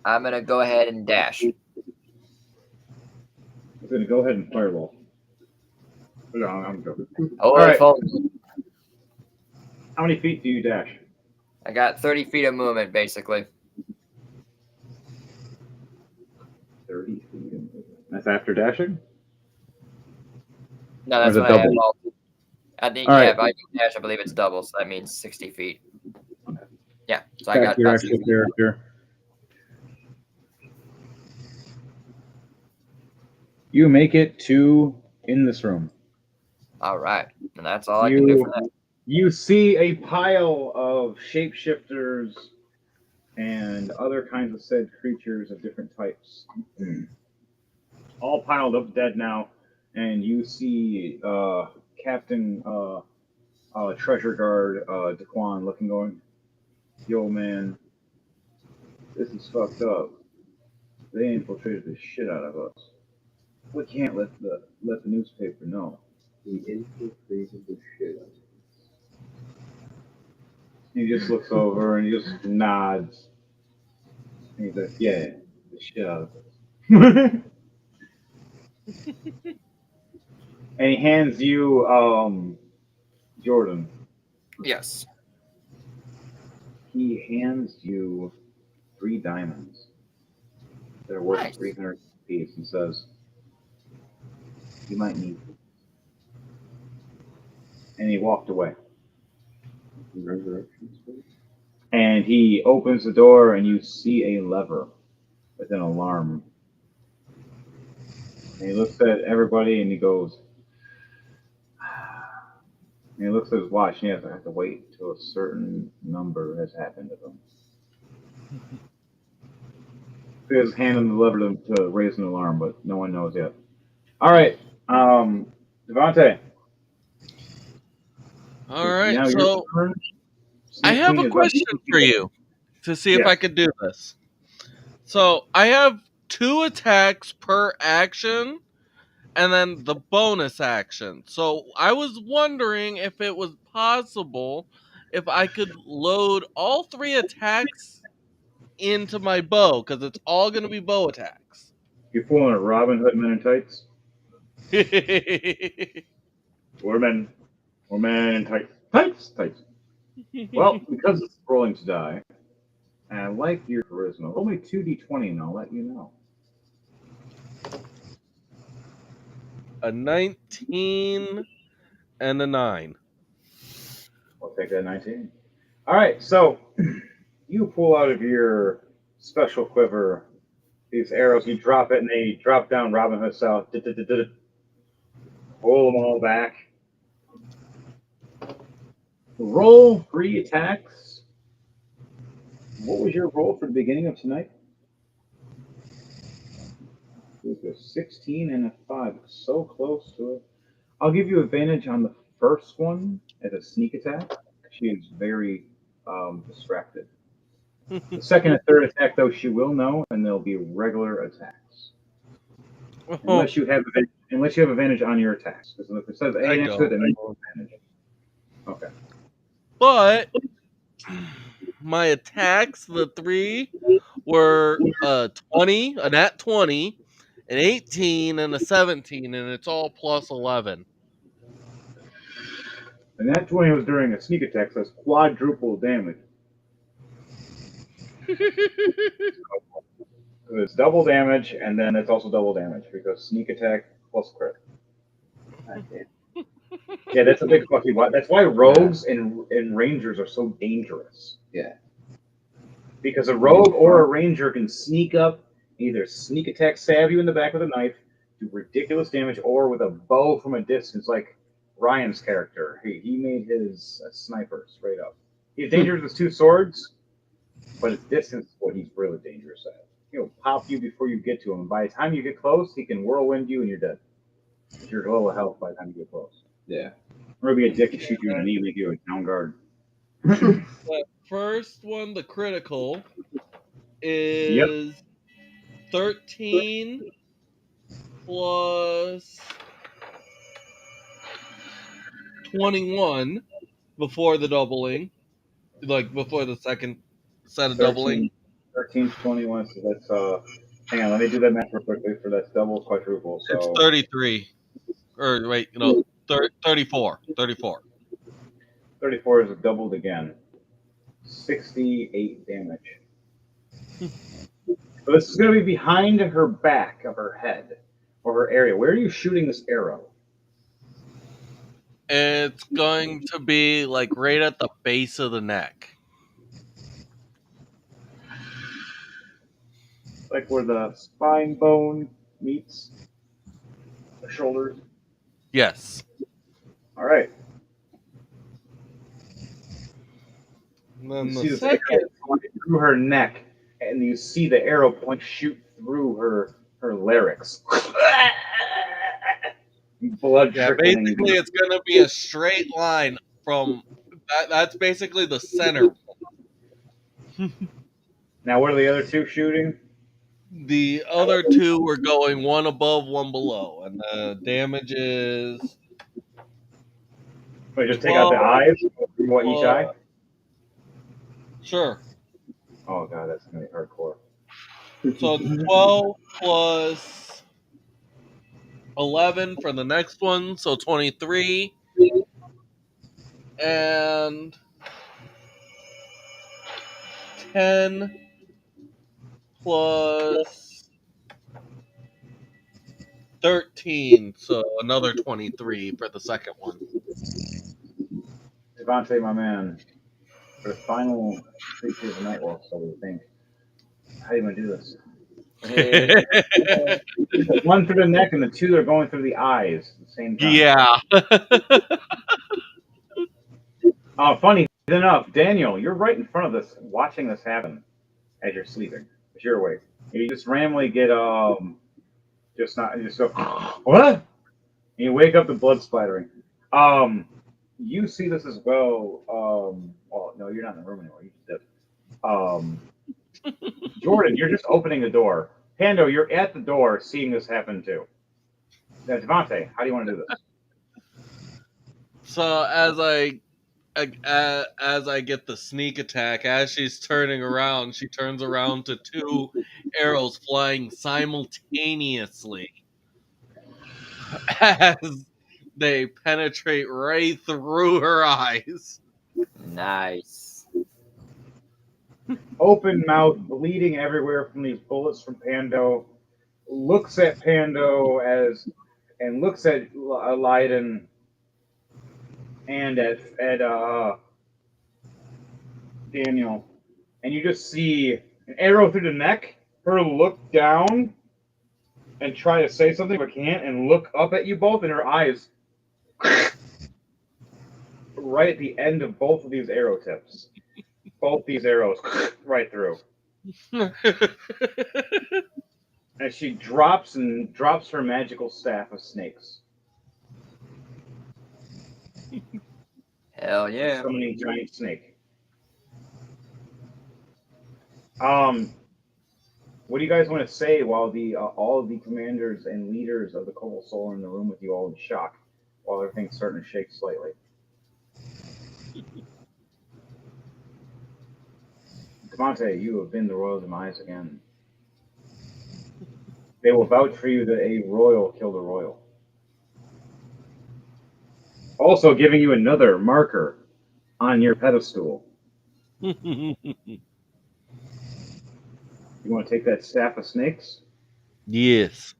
I'm going to go ahead and dash. I'm going to go ahead and fireball. No, I'm joking. Oh, all right. How many feet do you dash? I got 30 feet of movement, basically. 30 feet of movement. That's after dashing? No, that's what I have. I think, yeah, if I do dash, I believe it's double, so that means 60 feet. Yeah, so I got your actual character. You make it to in this room. All right, and that's all I can do for that. You see a pile of shapeshifters and other kinds of said creatures of different types. All piled up dead now, and you see Captain Treasure Guard Daquan looking, going, "Yo, man, this is fucked up. They infiltrated the shit out of us. We can't let the newspaper know." He infiltrated the shit out of us. He just looks over and he just nods. And he's like, "Yeah, the shit out of us." And he hands you Jordan. Yes. He hands you 3 diamonds. They're worth 300 apiece, and says, "You might need them." And he walked away. And he opens the door, and you see a lever with an alarm. And he looks at everybody and he goes, and he looks at his watch and he has to wait until a certain number has happened to them. He has his hand on the lever to raise an alarm, but no one knows yet. All right, Devontae. All right, Now your so turn. I have Sneaking a is up. question for you to see if I Yes. could do this. So I have 2 attacks per action, and then the bonus action. So I was wondering if it was possible if I could load all 3 attacks into my bow, because it's all going to be bow attacks. You're pulling a Robin Hood Men in Tights. We're men in tights. Well, because it's rolling to die, and I like your charisma. Roll me 2d20 and I'll let you know. A 19 and a 9. I'll take that 19. All right, so you pull out of your special quiver these arrows. You drop it, and they drop down Robin Hood style. Pull them all back. Roll 3 attacks. What was your roll for the beginning of tonight? It was a 16 and a 5. So close to it. I'll give you advantage on the first one as a sneak attack. She is very distracted. The second and third attack, though, she will know, and they'll be regular attacks. Unless you have advantage on your attacks. Because if it says A I next to it, then don't. you have advantage. Okay. But my attacks, the 3, were a 20, a nat 20, an 18, and a 17, and it's all plus 11. And that 20 was during a sneak attack, so it's quadruple damage. So it's double damage, and then it's also double damage because sneak attack plus crit. Yeah, that's a big fucking why. That's why rogues and rangers are so dangerous. Yeah. Because a rogue or a ranger can sneak up, either sneak attack, stab you in the back with a knife, do ridiculous damage, or with a bow from a distance, like Ryan's character. He made his a sniper straight up. He's dangerous with 2 swords, but his distance is what he's really dangerous at. He'll pop you before you get to him, and by the time you get close, he can whirlwind you and you're dead. You're low of health by the time you get close. Yeah. Or be a dick to shoot you in the knee, make you a down guard. The first one, the critical, is 13 plus 21 before the doubling, like before the second set of doubling. 13 21, so that's hang on, let me do that math real quickly for that's double quadruple. So It's 33. Or wait, 34. 34. 34 is doubled again. 68 damage. So this is going to be behind her back of her head or her area. Where are you shooting this arrow? It's going to be like right at the base of the neck. Like where the spine bone meets the shoulders. Yes. All right. And then You the see this second arrow going through her neck, and you see the arrow point shoot through her larynx. Blood trickling. basically it's going to be a straight line from that's basically the center. Now, what are the other 2 shooting? The other 2 were going one above, one below, and the damage is. Wait, just take out the eyes? What, each eye? Sure. Oh, God, that's going to be hardcore. So it's 12 plus 11 for the next one, so 23. And 10 plus 13, so another 23 for the second one. Devontae, my man, for the final creature of the night walk, so we think. How are you going to do this? One through the neck, and the two are going through the eyes at the same time. Yeah. Funny enough, Daniel, you're right in front of this, watching this happen as you're sleeping. As you're awake, you just randomly get just go what? And you wake up, the blood splattering. You see this as well. Well, no, you're not in the room anymore. You just did. Jordan, you're just opening the door. Pando, you're at the door, seeing this happen too. Now, Devontae, how do you want to do this? So as I get the sneak attack, as she's turning around, she turns around to two arrows flying simultaneously as they penetrate right through her eyes. Nice. Open mouth, bleeding everywhere from these bullets from Pando. Looks at Pando and looks at Leiden and at Daniel, and you just see an arrow through the neck. Her look down and try to say something but can't, and look up at you both, and her eyes right at the end of both of these arrow tips. Both these arrows right through. As she drops her magical staff of snakes. Hell yeah. Summoning giant snake. What do you guys want to say while the all of the commanders and leaders of the Cobalt Soul are in the room with you all in shock, while everything's starting to shake slightly? Devontae, you have been the royal demise again. They will vouch for you that a royal killed a royal. Also giving you another marker on your pedestal. You want to take that staff of snakes? Yes.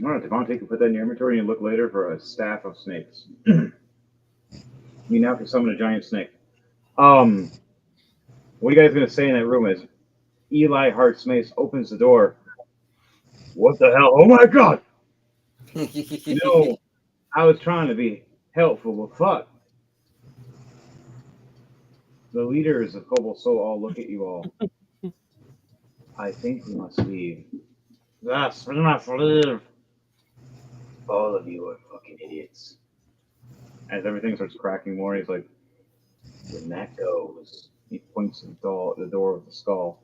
All right, Devontae can put that in your inventory and you look later for a staff of snakes. You now can summon a giant snake. What are you guys going to say in that room as Eli Hartsmace opens the door? What the hell? Oh my god! I was trying to be helpful, but fuck. The leaders of Cobalt Soul all look at you all. I think we must leave. Yes, we must leave. All of you are fucking idiots. As everything starts cracking more, he's like, when that goes, he points to the door of the skull.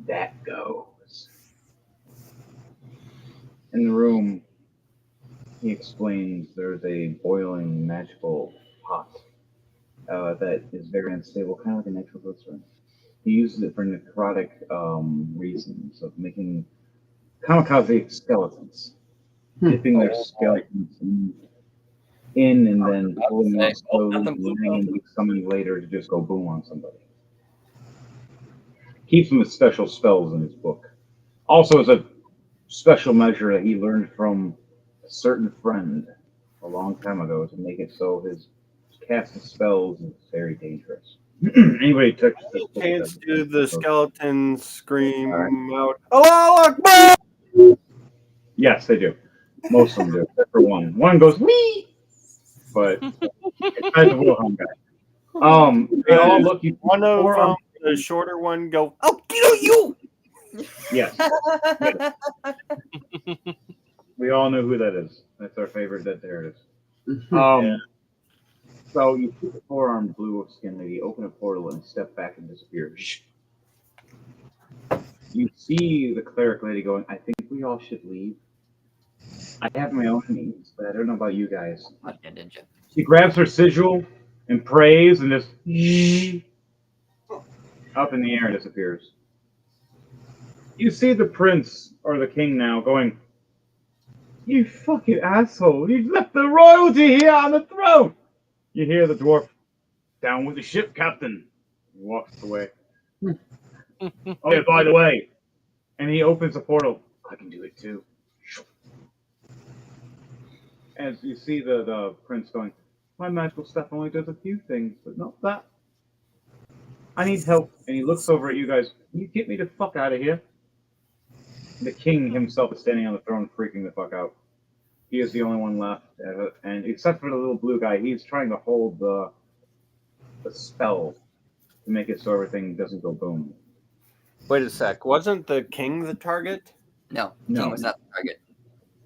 That goes. In the room, he explains there's a boiling magical pot that is very unstable, kind of like a nitroglycerin. He uses it for necrotic reasons of making kamikaze skeletons, dipping their skeletons in and then pulling them out slowly, and summoning later to just go boom on somebody. Keeps them with special spells in his book. Also, as a special measure that he learned from a certain friend a long time ago to make it so his casting spells is very dangerous. Anybody touches this book? Chance do the skeletons scream out, "Allah Akbar!" Yes, they do. Most of them do, except for one. One goes wee, but it's the Wilhelm guy. They all look. One of them, the shorter one, go, "I'll kill you!" Yes. We all know who that is. That's our favorite. There it is. So you see the four-armed blue skin lady open a portal and step back and disappear. You see the cleric lady going, I think we all should leave. I have my own needs, but I don't know about you guys. She grabs her sigil and prays and just up in the air and disappears. You see the prince, or the king now, going, you fucking asshole, you left the royalty here on the throne! You hear the dwarf, down with the ship, Captain. He walks away. Oh, yeah, by the way. And he opens a portal. I can do it too. As you see the prince going, my magical stuff only does a few things, but not that. I need help. And he looks over at you guys. Can you get me the fuck out of here? The king himself is standing on the throne, freaking the fuck out. He is the only one left, and except for the little blue guy, he's trying to hold the spell to make it so everything doesn't go boom. Wait a sec. Wasn't the king the target? No, No. King was not the target.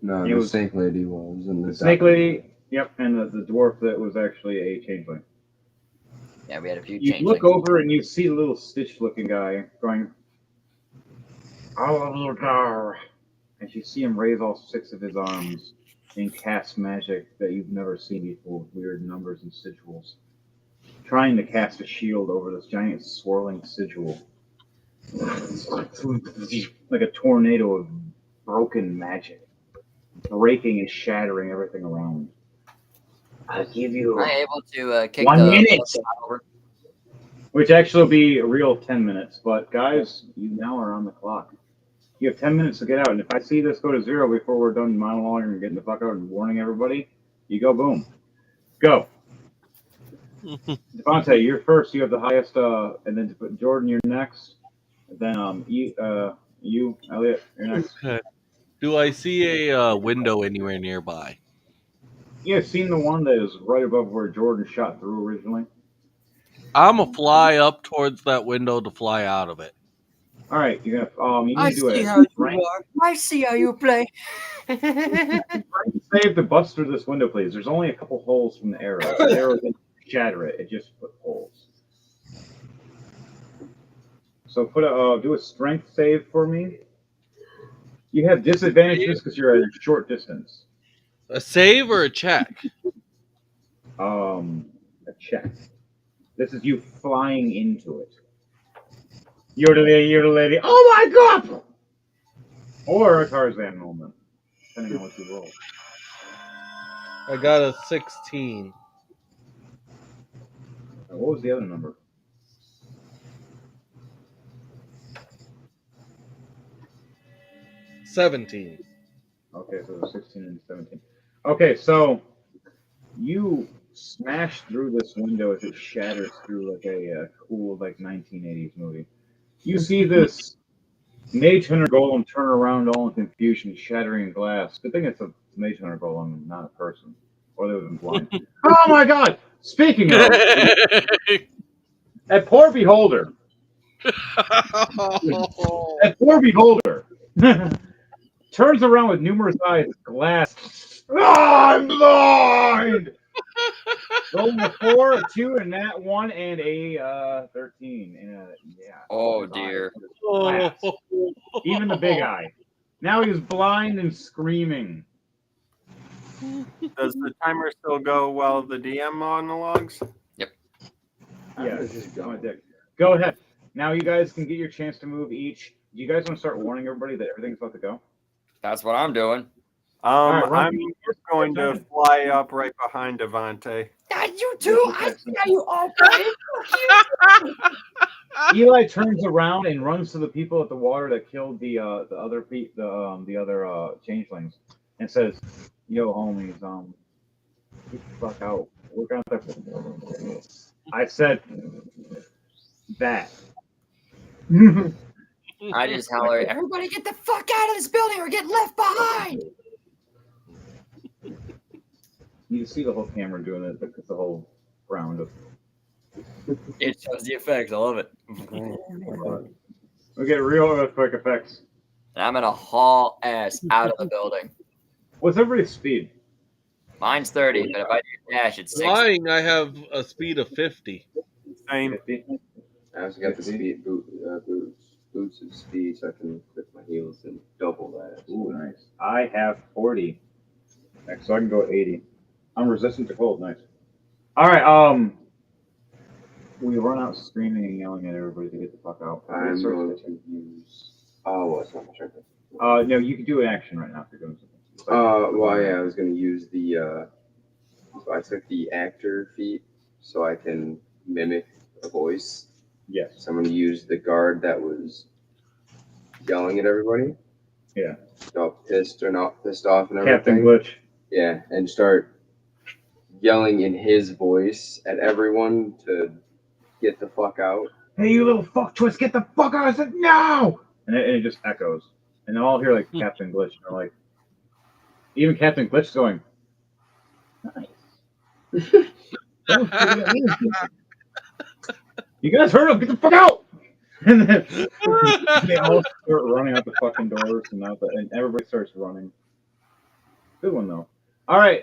No, It the was- snake lady was, and The snake lady, yep, and the dwarf that was actually a changeling. Yeah, we had a few You changelings. look over and you see the little Stitch-looking guy going, "Alvar," and you see him raise all 6 of his arms and cast magic that you've never seen before, with weird numbers and sigils, trying to cast a shield over this giant swirling sigil, like a tornado of broken magic, breaking and shattering everything around. I'll give you Am I able to kick 1 the minute. over? Which actually will be a real 10 minutes. But guys, you now are on the clock. You have 10 minutes to get out. And if I see this go to 0 before we're done monologuing and getting the fuck out and warning everybody, you go boom. Go. Devontae, you're first. You have the highest. And then Jordan, you're next. And then you, Elliot, you're next. Okay. Do I see a window anywhere nearby? You have seen the one that is right above where Jordan shot through originally. I'm gonna fly up towards that window to fly out of it. All right, you're gonna. You I need to do see a how you strength are. I see how you play. save to bust through this window, please. There's only a couple holes from the arrow. The arrow didn't shatter it; it just put holes. So do a strength save for me. You have disadvantages because you're at a short distance. A save or a check? A check. This is you flying into it. Yodelay. Oh my god! Or a Tarzan moment, depending on what you roll. I got a 16. What was the other number? $17. Okay, so there's 16 and 17. Okay, so you smash through this window as it shatters through like a cool 1980s movie. You see this Mage Hunter Golem turn around all in confusion, shattering glass. Good thing it's a Mage Hunter Golem and not a person, or they would have been blind. Oh my god! Speaking of, that poor beholder. That poor beholder turns around with numerous eyes, glass. I'm blind! Rolling a 4, a 2, and that 1, and a 13. Yeah. Oh dear. Glass. Even the big eye. Now he's blind and screaming. Does the timer still go while the DM monologues? Yep. Yeah, go ahead. Now you guys can get your chance to move each. Do you guys want to start warning everybody that everything's about to go? That's what I'm doing. right, I'm just going to fly up right behind Devontae. You too. I see how you all play. Eli turns around and runs to the people at the water that killed the other changelings, and says, "Yo, homies, get the fuck out. We're gonna have to." I said that. I just holler, everybody get the fuck out of this building or get left behind. You can see the whole camera doing it, because the whole round of. It shows the effects. I love it. We get real quick effects. And I'm gonna haul ass out of the building. What's everybody's speed? Mine's 30, but if I do dash, it's 60. Flying, I have a speed of 50. Same. I also got the speed boots of speed, so I can click my heels and double that. Ooh, nice. I have 40, so I can go 80. I'm resistant to cold. Nice. All right. We run out screaming and yelling at everybody to get the fuck out. I'm going to use. Oh, what's not sure. No, you can do an action right now if you're doing something. Well, yeah, I was going to use the. So I took the actor feat, so I can mimic a voice. Yes. So I'm going to use the guard that was yelling at everybody. Yeah. All pissed or not pissed off and everything. Captain Glitch. Yeah, and start yelling in his voice at everyone to get the fuck out. Hey, you little fuck twist, get the fuck out! I said no! And it just echoes. And they'll all hear like Captain Glitch. And they're like, even Captain Glitch is going, nice. You guys heard him? Get the fuck out! And then they all start running out the fucking doors, and everybody starts running. Good one though. All right.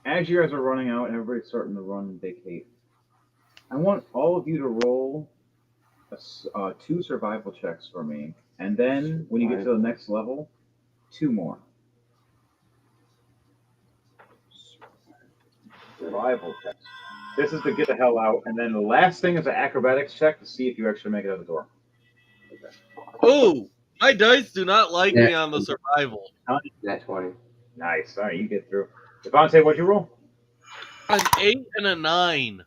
As you guys are running out, and everybody's starting to run and vacate. I want all of you to roll 2 survival checks for me, and then when you get to the next level, 2 more. Survival checks. This is to get the hell out, and then the last thing is an acrobatics check to see if you actually make it out the door. Okay. Oh, my dice do not like me on the survival. That's 20. Nice. All right, you get through. Devontae, what'd you roll? An 8 and a 9.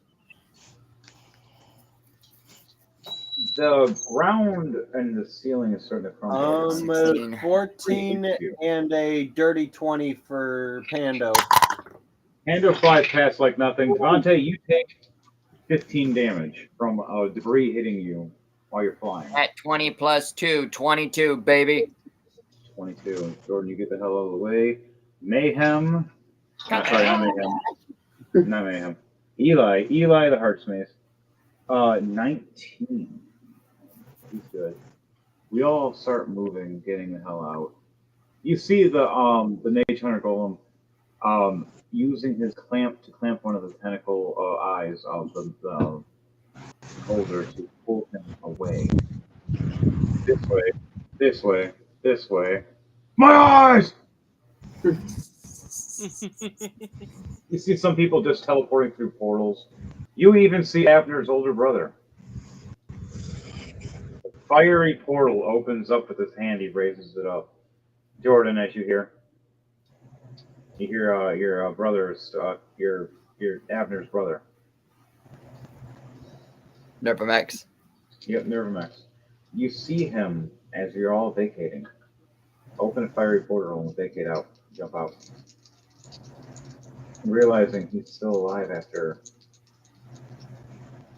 The ground and the ceiling is starting to crumble. 14 and a dirty 20 for Pando. Pando flies past like nothing. Devontae, you take 15 damage from debris hitting you while you're flying. At 20 plus 2, 22, baby. 22. Jordan, you get the hell out of the way. Mayhem. Sorry, not Mayhem. Not Mayhem. Eli the Heartsmace. 19. He's good. We all start moving, getting the hell out. You see the Mage Hunter Golem using his clamp to clamp one of the tentacle eyes of the holder to pull him away. This way, this way, this way. My eyes! You see some people just teleporting through portals. You even see Abner's older brother. The fiery portal opens up with his hand. He raises it up. Jordan, as you hear your brother's your Abner's brother. Nervamex. Yep, Nervamex. You see him as you're all vacating. Open a fiery portal and vacate out. Jump out. Realizing he's still alive after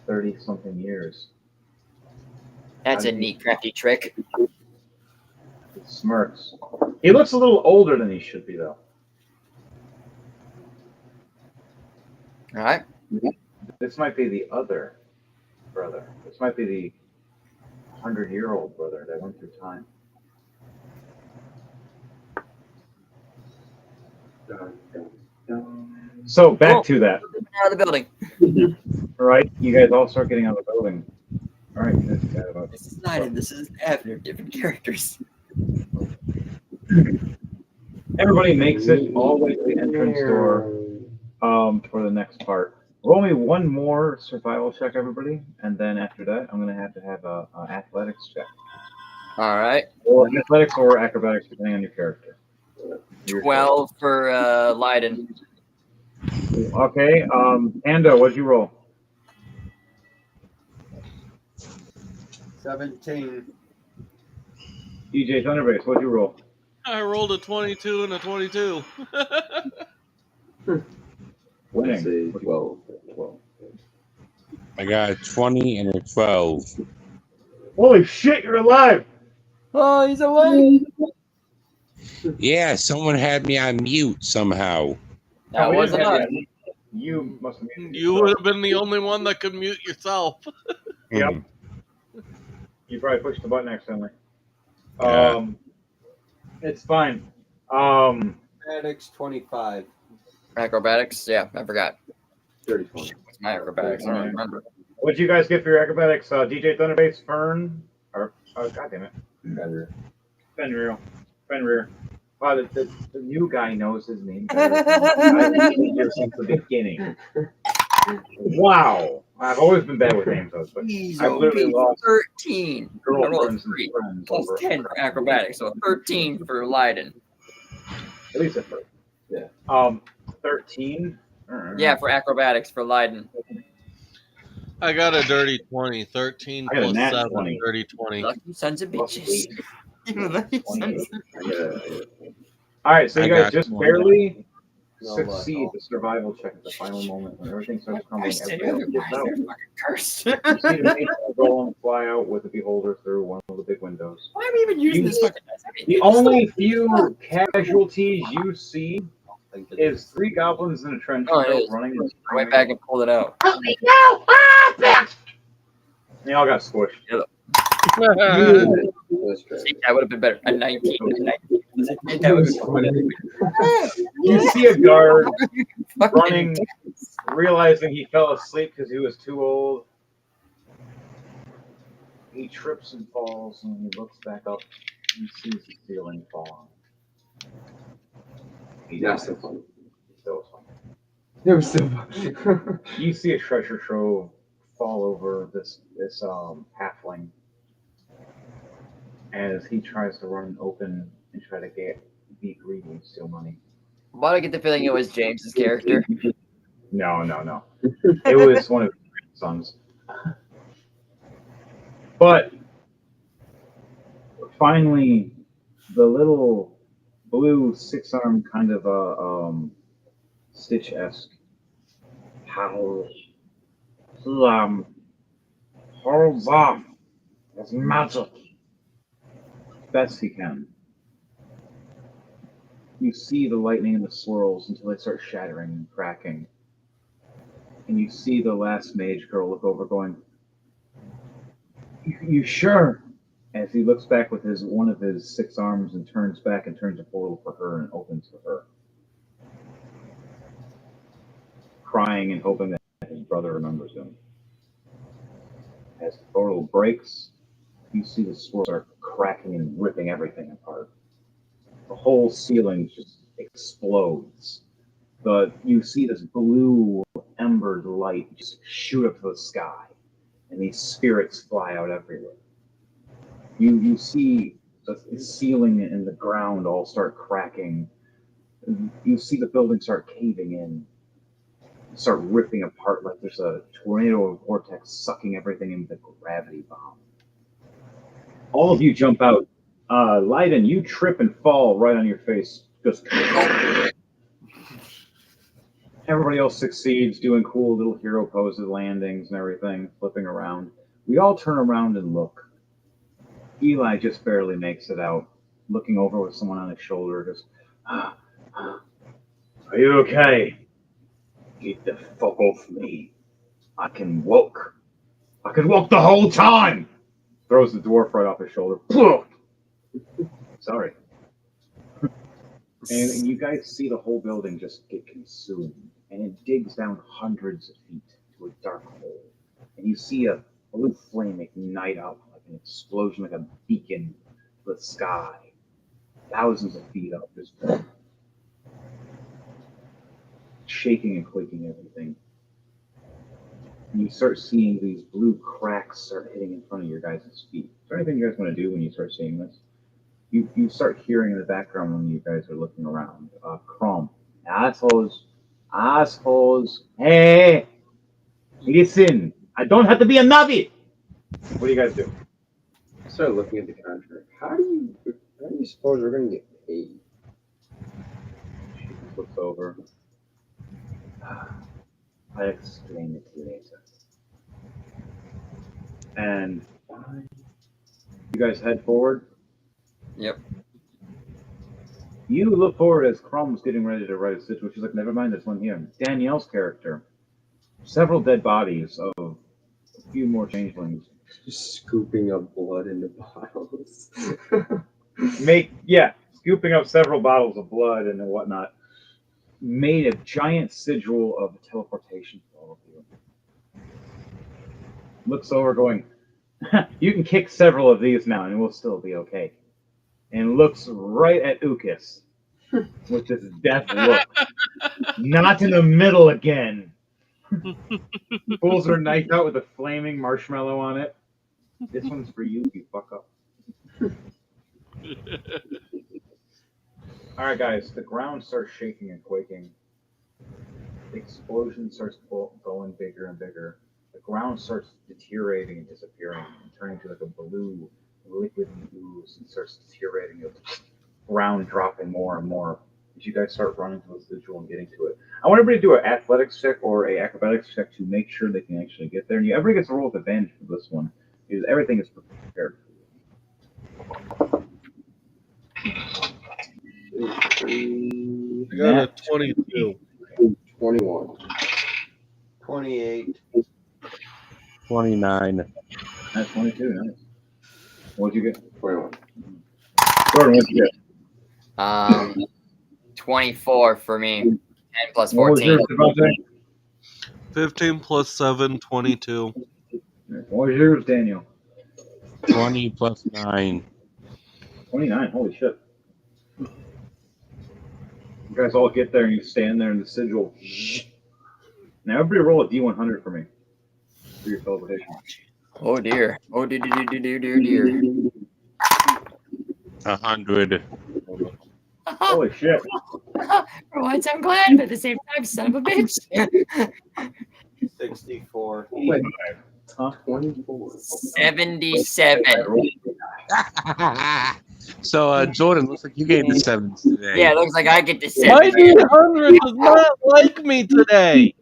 30-something years. That's a neat, crafty trick. He smirks. He looks a little older than he should be, though. All right. This might be the other brother. This might be the 100-year-old brother that went through time. So back to that. Out of the building. All right, you guys all start getting out of the building. All right, This is Snyder. This is Abner. Different characters. Everybody makes it all the way to the entrance door for the next part. Roll me one more survival check, everybody, and then after that, I'm going to have a athletics check. All right. Or athletics or acrobatics, depending on your character. 12 for Leiden. Okay, Ando, what'd you roll? 17. DJ Thunderbase, what'd you roll? I rolled a 22 and a 22. Winning. 12. I got a 20 and a 12. Holy shit, you're alive! Oh, he's alive! Yeah, someone had me on mute somehow. That wasn't us. You must have muted You would have been the only one that could mute yourself. Yep. You probably pushed the button accidentally. Yeah. It's fine. Acrobatics 25. Acrobatics? Yeah, I forgot. 30. What's my acrobatics? I don't remember. What'd you guys get for your acrobatics? DJ Thunderbase, Fern, or God damn it, Fenrir. Wow, the new guy knows his name better than I've been here since the beginning. Wow, I've always been bad with names, though, but I've literally lost 13. I rolled girlfriends 3 and friends plus over 10 for acrobatics, so 13 for Leiden. at least at first. Yeah. 13. Yeah, for acrobatics for Leiden. I got a dirty 20. 13 I got a plus nat 7, 20. dirty 20. Lucky sons of bitches. You lucky sons of All right, so you guys just barely succeed the survival check at the final moment when everything starts crumbling. stay Everybody else otherwise, gets they're out. fucking cursed. You see the main golem fly out with the beholder through one of the big windows. Why are we even using this fucking dice? I mean, The only few casualties you see is 3 goblins in a trench Oh, it coat is. running and I went back and pulled it out. Help me, no! Ah, bitch! They all got squished. See, that would have been better. A 19. That would have been You see a guard running, realizing he fell asleep because he was too old. He trips and falls, and he looks back up and sees the ceiling falling. That's so funny. Still funny. It was so funny. You see a treasure trove fall over this halfling as he tries to run open and try to be greedy and steal money. Why do I get the feeling it was James's character? No. It was one of his sons. But finally, the little blue 6-armed kind of Stitch-esque howl holds off. It's magic. Best he can. You see the lightning and the swirls until they start shattering and cracking. And you see the last mage girl look over going, You sure? As he looks back with one of his 6 arms and turns back and turns a portal for her and opens for her. Crying and hoping that his brother remembers him. As the portal breaks, you see the swirls start cracking and ripping everything apart. The whole ceiling just explodes. But you see this blue embered light just shoot up to the sky, and these spirits fly out everywhere. You see the ceiling and the ground all start cracking. You see the building start caving in, start ripping apart like there's a tornado of vortex sucking everything into the gravity bomb. All of you jump out. Leiden, you trip and fall right on your face. Just everybody else succeeds, doing cool little hero poses, landings and everything, flipping around. We all turn around and look. Eli just barely makes it out, looking over with someone on his shoulder, just, Are you okay? Get the fuck off me. I can walk. I can walk the whole time! Throws the dwarf right off his shoulder. Sorry. And you guys see the whole building just get consumed, and it digs down hundreds of feet to a dark hole. And you see a blue flame ignite up like an explosion, like a beacon to the sky, thousands of feet up, just shaking and quaking everything. And you start seeing these blue cracks start hitting in front of your guys' feet. Is there anything you guys want to do when you start seeing this? You start hearing in the background when you guys are looking around. Crom. Assholes. Hey! Listen! I don't have to be a Navi! What do you guys do? I started looking at the contract. How do you suppose we're going to get paid? She looks over. I'll explain it to you later. And you guys head forward. Yep. You look forward as Crom's getting ready to write a stitch, which is like, never mind, there's one here. Danielle's character. Several dead bodies of a few more changelings. Just scooping up blood into bottles. Scooping up several bottles of blood and whatnot. Made a giant sigil of teleportation for all of you. Looks over going, you can kick several of these now and we'll still be okay. And looks right at Ukis with this death look. Not in the middle again. Pulls her knife out with a flaming marshmallow on it. This one's for you, you fuck up. Alright guys, the ground starts shaking and quaking. The explosion starts going bigger and bigger. The ground starts deteriorating and disappearing and turning to like a blue liquid ooze and starts deteriorating. The ground dropping more and more. as you guys start running to the sigil and getting to it. I want everybody to do an athletics check or a acrobatics check to make sure they can actually get there. And everybody gets a roll with advantage for this one because everything is prepared. I got a 22. 21. 28. 29. That's 22. Nice. What'd you get? 21. Jordan, what'd you get? 24 for me. 10 plus What was 14. yours, Devontae? 15 plus 7, 22. What was yours, Daniel? 20 plus 9. 29. Holy shit. You guys all get there and you stand there in the sigil. Now everybody roll a D100 for me. For your teleportation. Oh dear. Oh dear. 100. Holy shit. For once, I'm glad, but at the same time, son of a bitch. 64. Wait, huh? 24. 77. So, Jordan, looks like you gave the 7s today. Yeah, it looks like I get the My 7. D100 does not like me today.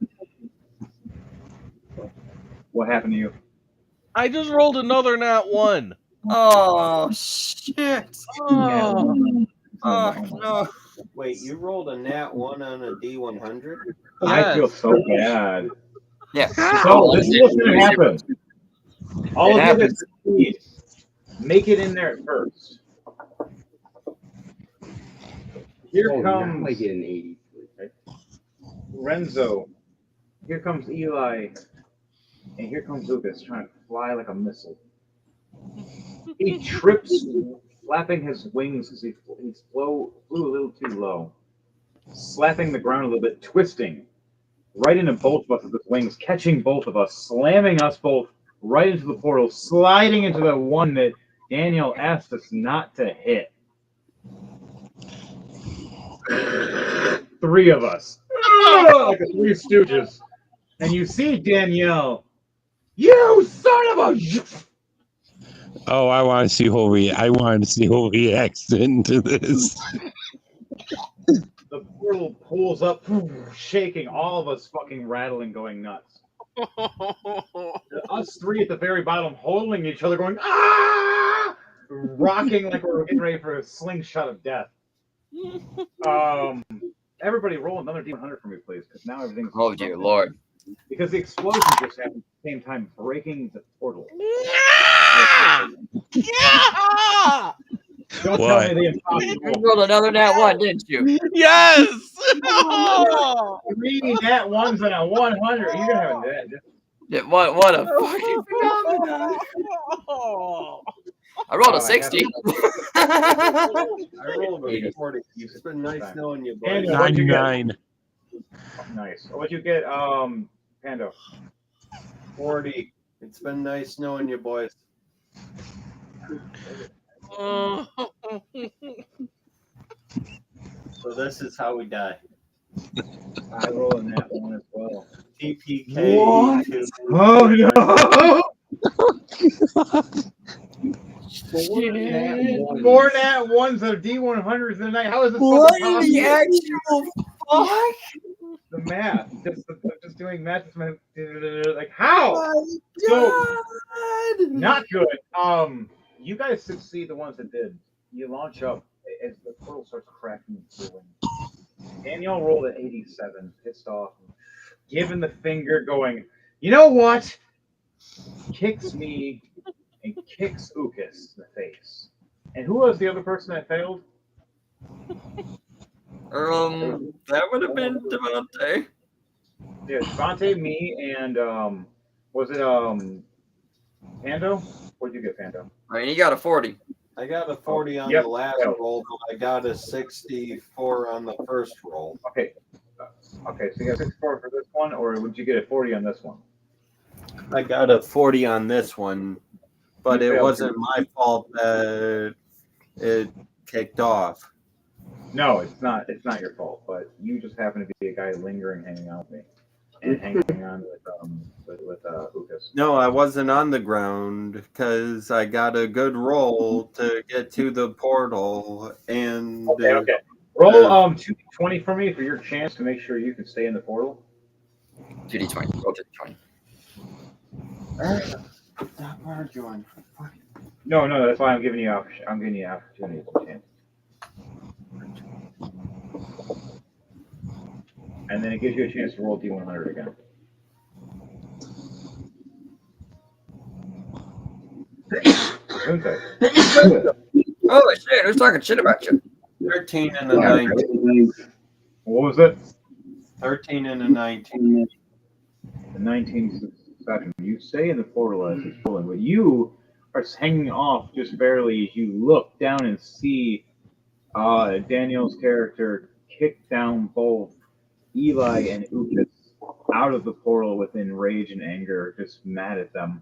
What happened to you? I just rolled another nat 1. Oh, shit. Oh. Oh, no. Wait, you rolled a nat 1 on a D100? I feel so bad. Yeah. So this is what's going to happen. All It of you that happens. succeed, make it in there first. Here comes I get an 83. Renzo. Here comes Eli. And here comes Lucas trying to fly like a missile. He trips, flapping his wings as he flew a little too low, slapping the ground a little bit, twisting right into both of us with his wings, catching both of us, slamming us both right into the portal, sliding into the one that Daniel asked us not to hit. 3 of us. Like the Three Stooges. And you see Danielle. You son of a... Oh, I want to see who reacts into this. The portal pulls up, shaking, all of us fucking rattling, going nuts. Us 3 at the very bottom holding each other, going, ah! Rocking like we're getting ready for a slingshot of death. Everybody roll another D100 for me, please, because now everything's... Oh, dear Lord. Because the explosion just happened at the same time, breaking the portal. Yeah! Don't tell me the impossible. You rolled another nat 1, didn't you? Yes! 3 nat 1s and a 100. You're going to have a net. Yeah, what a fucking phenomenon. I rolled a 60. I rolled a 40. It's been nice knowing you, buddy. 99. Nice. What'd you get, Pando? 40. It's been nice knowing you, boys. So this is how we die. I roll a nat 1 as well. TPK. What? 2. Oh no! 4 nat 1s and a D100s in the night. How is this What fucking in the possible? actual fuck? The math. Just doing math. Like, how? So, not good. You guys succeed, the ones that did. You launch up as the portal starts cracking and cooling. Danielle rolled at 87, pissed off, giving the finger, going, you know what? Kicks me and kicks Ukas in the face. And who was the other person that failed? That would have been Devontae. Yeah, Devontae, me, and was it Pando? What'd you get, Pando? I mean, he got a 40. I got a 40 on Yep. the last roll, but I got a 64 on the first roll. Okay. Okay, so you got 64 for this one, or would you get a 40 on this one? I got a 40 on this one, but You it failed. wasn't my fault that it kicked off. No, it's not. It's not your fault, but you just happen to be a guy lingering, hanging out with me, and hanging on with Ukas. No, I wasn't on the ground because I got a good roll to get to the portal, and Okay. Roll 2d20 for me for your chance to make sure you can stay in the portal. 2d20. Roll 2d20. Stop arguing. No, that's why I'm giving you opportunity to chance. And then it gives you a chance to roll D100 again. Oh shit! Who's talking shit about you? 13 and a 19. What was it? 13 and a 19. The 19 section. You stay in the portal as it's pulling, but you are hanging off just barely as you look down and see Daniel's character kick down both Eli and Ukas out of the portal within rage and anger, just mad at them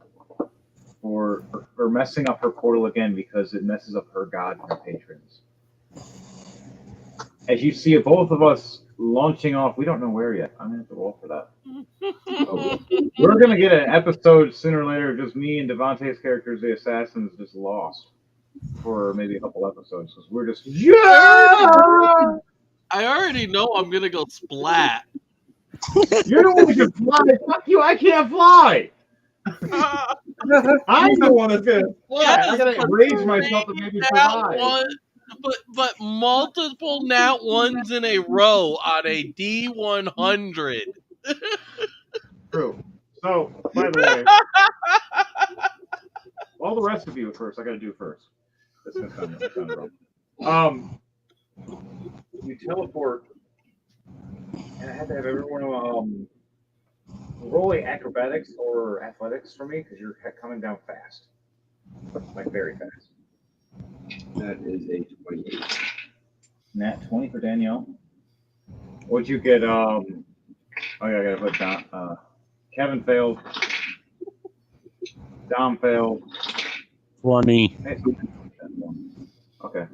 for messing up her portal again because it messes up her god and her patrons. As you see both of us launching off, we don't know where yet. I'm going to have to roll for that. We're going to get an episode sooner or later of just me and Devontae's characters, the assassins, just lost for maybe a couple episodes. Because we're just, I already know I'm going to go splat. You're the one who can fly. Fuck you, I can't fly. I'm the one that's going to fly. Yes, I got to enrage myself and maybe survive. But multiple nat ones in a row on a D100. True. So, by the way, all the rest of you first. I got to do first. This is going to sound wrong. You teleport, and I had to have everyone rolling acrobatics or athletics for me because you're coming down fast, like very fast. That is a 28. Nat 20 for Danielle. What'd you get? Oh yeah, I gotta put down. Kevin failed. Dom failed. 20. Okay.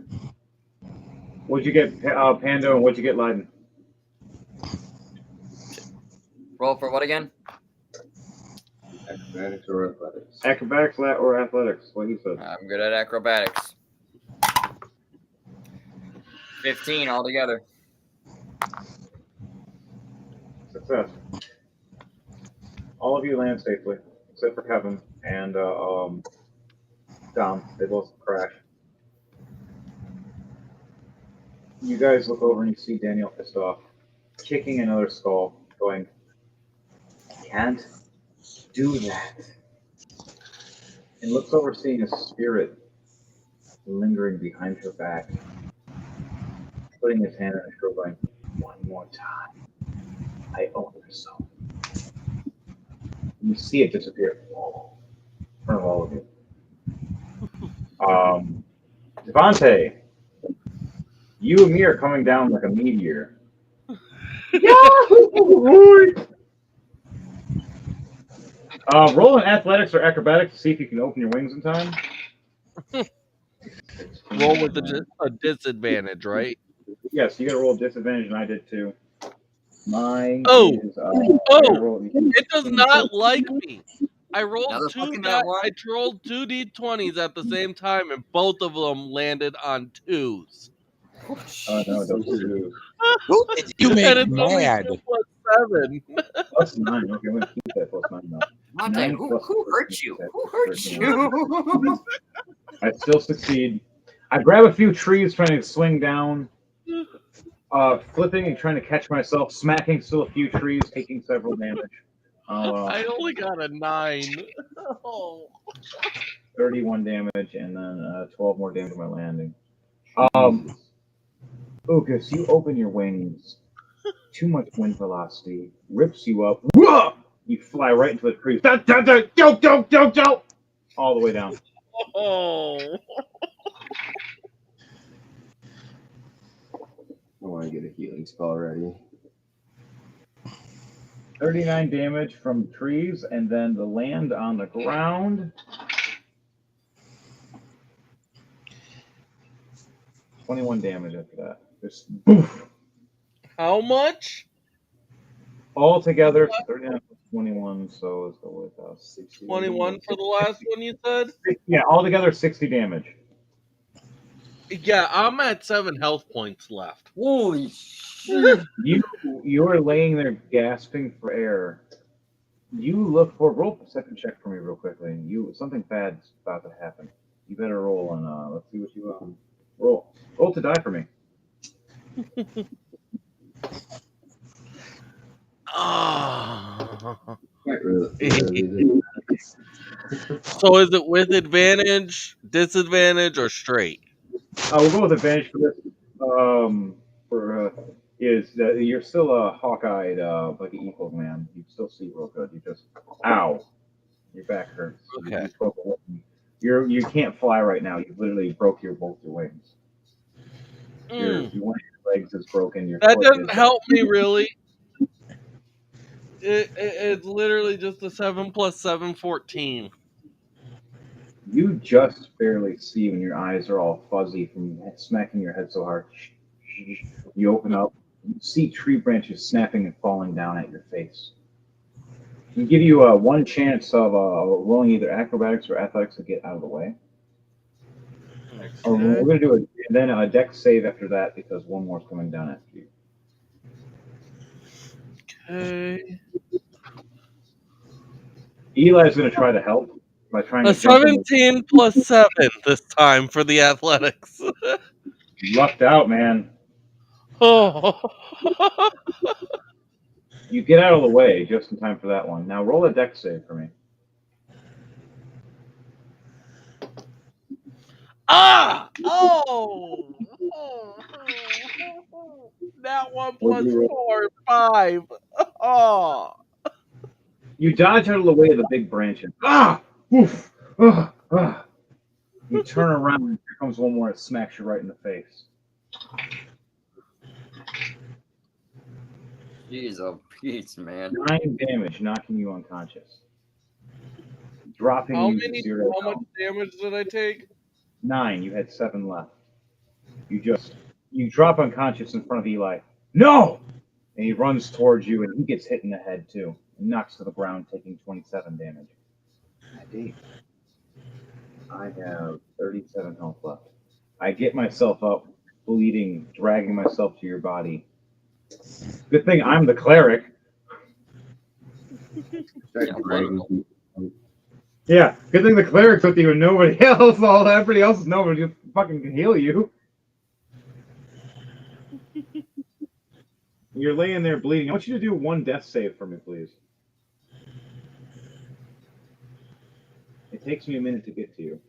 What'd you get, Pando, and what'd you get, Leiden? Roll for what again? Acrobatics or athletics? Acrobatics or athletics, what you said. I'm good at acrobatics. 15 altogether. Success. All of you land safely, except for Kevin and Dom. They both crash. You guys look over and you see Daniel pissed off, kicking another skull, going, "Can't do that." And looks over, seeing a spirit lingering behind her back, putting his hand on her shoulder, going, "One more time. I own your soul." And you see it disappear in front of all of you. Devontae, you and me are coming down like a meteor. Roll in athletics or acrobatics to see if you can open your wings in time. Roll with a disadvantage, right? Yes, you got to roll disadvantage, and I did too. Mine is. It does not like me. I rolled Another two. fucking nat one? I rolled 2d20s at the same time, and both of them landed on 2s. Oh no, those two. You And make it's only mad. 2 plus 7. Plus 9. Okay, I'm gonna keep that plus 9 now. Monte, who hurt you? Who hurt you? I still succeed. I grab a few trees trying to swing down, flipping and trying to catch myself, smacking still a few trees, taking several damage. I only got a 9. Oh. 31 damage and then 12 more damage on my landing. Ukas, you open your wings. Too much wind velocity rips you up. Whoa! You fly right into the trees. Don't! All the way down. Oh. I want to get a healing spell ready. 39 damage from trees, and then the land on the ground. 21 damage after that. Just boof. How much? All together, 39 plus 21, so let's go with 60. 21 for the last one you said? Yeah, all together 60 damage. Yeah, I'm at 7 health points left. Holy shit! You're laying there gasping for air. You look for roll a perception check for me real quickly. Something bad's about to happen. You better roll on. Let's see what you roll. Roll to die for me. Ah. Really. So is it with advantage, disadvantage, or straight? We'll go with advantage for this. Is that you're still a hawk-eyed, like an equal man. You still see real good. You just, ow, your back hurts. Okay. You broke a wing. You can't fly right now. You literally broke both your wings. One of your legs is broken. Your That foot doesn't is. help me really. It's literally just a 7 plus 7, 14. You just barely see when your eyes are all fuzzy from smacking your head so hard. You open up, you see tree branches snapping and falling down at your face. We give you one chance of rolling either acrobatics or athletics to get out of the way. Or we're going to do a dex save after that because one more is coming down after you. Okay. Eli's going to try to help by trying A to jump in. 17 plus 7 this time for the athletics. You lucked out, man. Oh. You get out of the way just in time for that one. Now roll a dex save for me. Ah! Oh! That 1 plus 4, 5. Oh! You dodge out of the way of the big branches. Ah! Oof! Ah! Ah! You turn around and here comes one more that smacks you right in the face. Jeez, oh Pete, man. 9 damage, knocking you unconscious. Dropping How you to 0 much health. damage did I take? 9, you had 7 left. You drop unconscious in front of Eli. No! And he runs towards you and he gets hit in the head too. And knocks to the ground, taking 27 damage. I have 37 health left. I get myself up, bleeding, dragging myself to your body. Good thing I'm the cleric. Yeah, good thing the cleric's with you and nobody else. Everybody else is nobody just fucking can heal you. You're laying there bleeding. I want you to do one death save for me, please. It takes me a minute to get to you.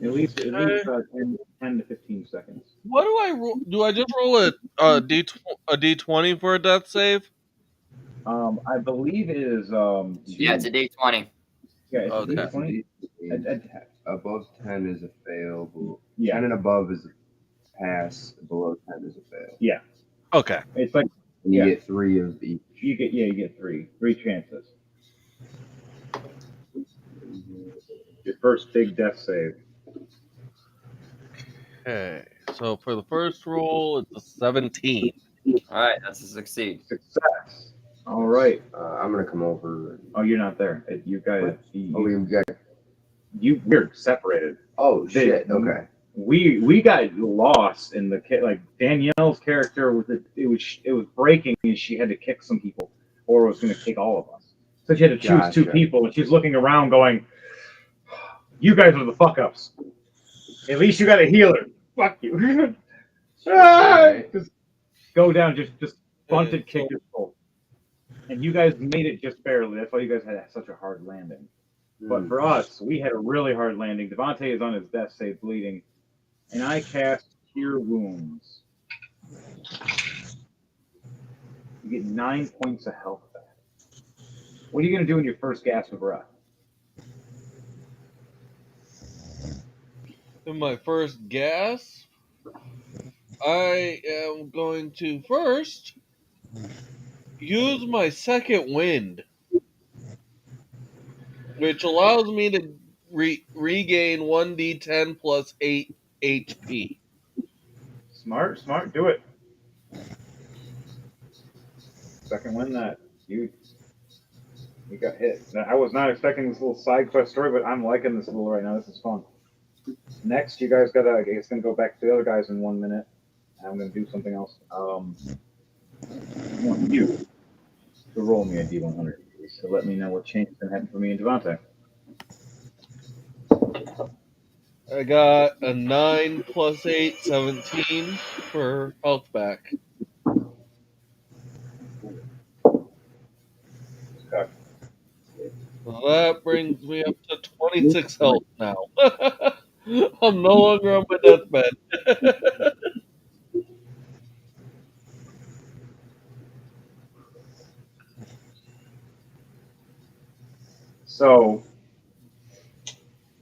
At least 10 to 15 seconds. What do I roll? Do I just roll a d20 for a death save? I believe it is. Yeah, it's a D20. Yeah, it's Okay. a D20. Above 10 is a fail. Yeah. 10 and above is a pass. Below 10 is a fail. Yeah. Okay. It's like And you get 3 of each. You get 3 chances. Your first big death save. Okay. So for the first roll, it's a 17. All right, that's a succeed. Success. All right. I'm gonna come over. Oh, you're not there. You guys. We're separated. Oh shit. Okay. We got lost in the like Danielle's character it was breaking and she had to kick some people or was going to kick all of us. So she had to choose 2 people and she's looking around going, "You guys are the fuck ups. At least you got a healer. Fuck you." Just go down. Just bunted kick your soul. And you guys made it just barely. That's why you guys had such a hard landing. But for us, we had a really hard landing. Devontae is on his death save bleeding. And I cast Cure Wounds. You get 9 points of health back. What are you going to do in your first gasp of breath? In my first gasp, I am going to first use my second wind, which allows me to regain 1d10 plus 8 HP. Smart. Do it. Second win that. You got hit. Now, I was not expecting this little side quest story, but I'm liking this little right now. This is fun. Next, you guys gotta. It's gonna go back to the other guys in 1 minute. I'm gonna do something else. I want you to roll me a D100 to let me know what change is gonna happen for me and Devontae. I got a 9 plus 8, 17 for health back. Okay. So that brings me up to 26 health now. I'm no longer on my deathbed. So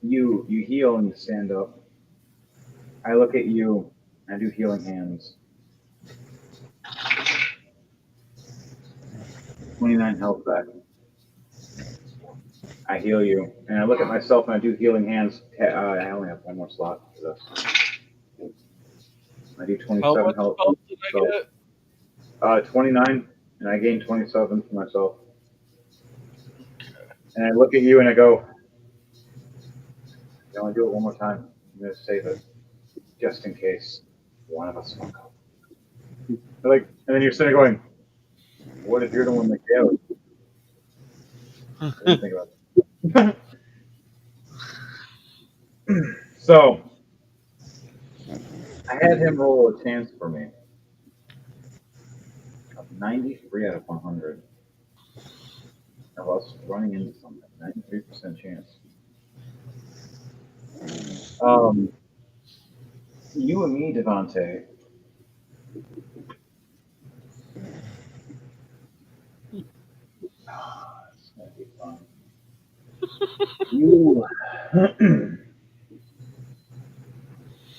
you heal and you stand up. I look at you. I do healing hands. 29 health back. I heal you, and I look at myself and I do healing hands. I only have one more slot for this. I do How 27 much health. health did I get? 29, and I gain 27 for myself. And I look at you and I go, "You want to do it one more time? I'm gonna save it, just in case one of us fuck up." Like, and then you're sitting there going, "What if you're the one that failed?" I didn't think about it. So I had him roll a chance for me of 93 out of 100 of us running into something. 93% chance. You and me, Devontae. It's gonna be fun. You,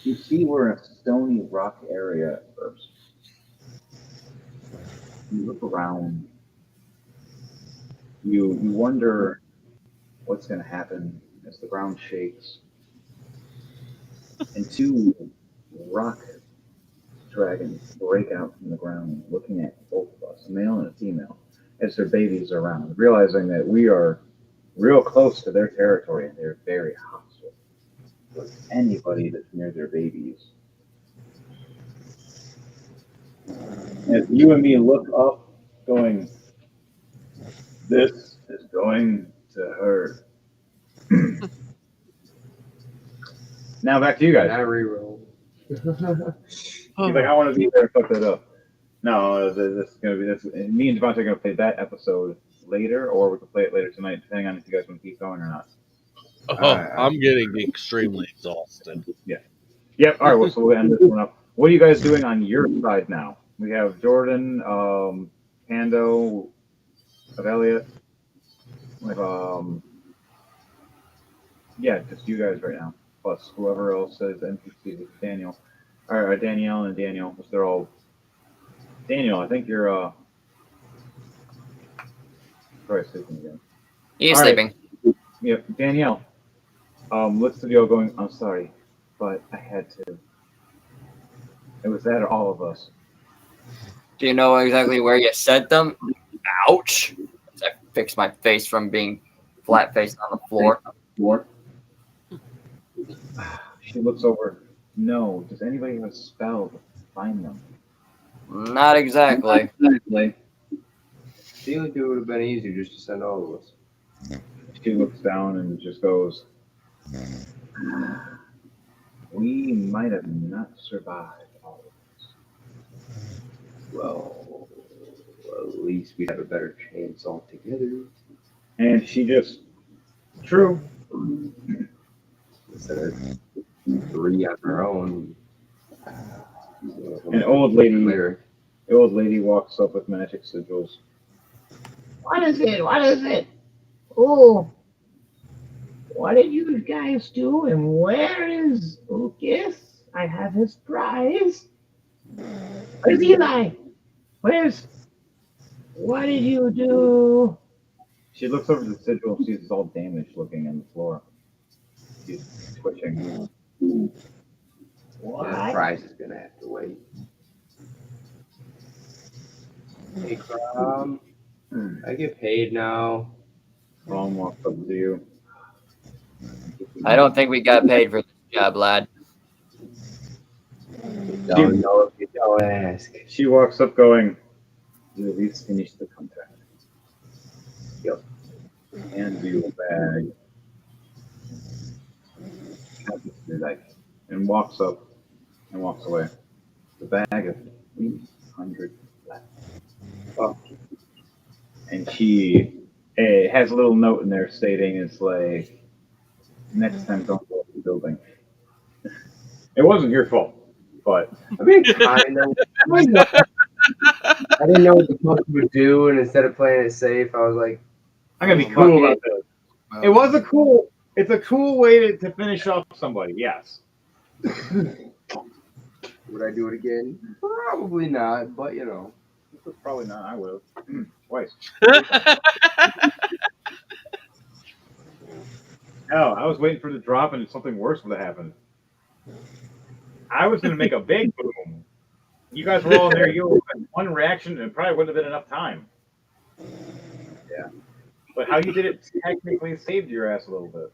you see, we're in a stony rock area at first. You look around. You wonder what's going to happen as the ground shakes, and two rock dragons break out from the ground, looking at both of us, a male and a female, as their babies are around, realizing that we are real close to their territory and they're very hostile with anybody that's near their babies. As you and me look up, going, "This is going to hurt." Now back to you guys. I reroll. He's like, "I want to be there and fuck that up." No, this is gonna be this. Me and Devontae are gonna play that episode later, or we can play it later tonight, depending on if you guys want to keep going or not. I'm getting extremely exhausted. Yeah. Yep. All right. Well, so we'll end this one up. What are you guys doing on your side now? We have Jordan, Pando, of Elliot. We have yeah, just you guys right now, plus whoever else says NPC with Daniel, or Danielle and Daniel, which they're all. Daniel, I think you're probably sleeping again. He's All right. sleeping. Yep, Danielle. Looks to you going, "I'm sorry, but I had to. It was that or all of us." Do you know exactly where you sent them? Ouch! I fixed my face from being flat faced on the floor. She looks over. "No, does anybody have a spell to find them?" Not exactly. I feel like it would have been easier just to send all of us. She looks down and just goes, "We might have not survived all of this." Well, at least we'd have a better chance altogether. And she just, "True." Instead of 3 on our own. An old lady walks up with magic sigils. What is it? What is it? Oh, what did you guys do? And where is Lucas? I have his prize. Where's Eli? What did you do? She looks over the sigil and sees it's all damaged looking on the floor. She's twitching. What? Yeah, the prize is gonna have to wait. Hey, Crom, I get paid now. Crom walks up to you. I don't think we got paid for this job, lad. Don't know if you don't ask. She walks up going, "You at least finished the contract." Yep. Hands you a bag. Like, and walks up and walks away. The bag of 300 flat. Oh. And she has a little note in there stating it's like, next time don't go to the building. It wasn't your fault, but I mean, kind of. I didn't know what the fuck you would do, and instead of playing it safe, I was like, I'm gonna be cool about this. It was a cool. It's a cool way to finish off somebody. Yes. would I do it again? Probably not, but you know. Probably not. I will. Twice. Hell, I was waiting for the drop, and something worse would have happened. I was gonna make a big boom. You guys were all there. You had one reaction, and it probably wouldn't have been enough time. Yeah. But how you did it technically saved your ass a little bit.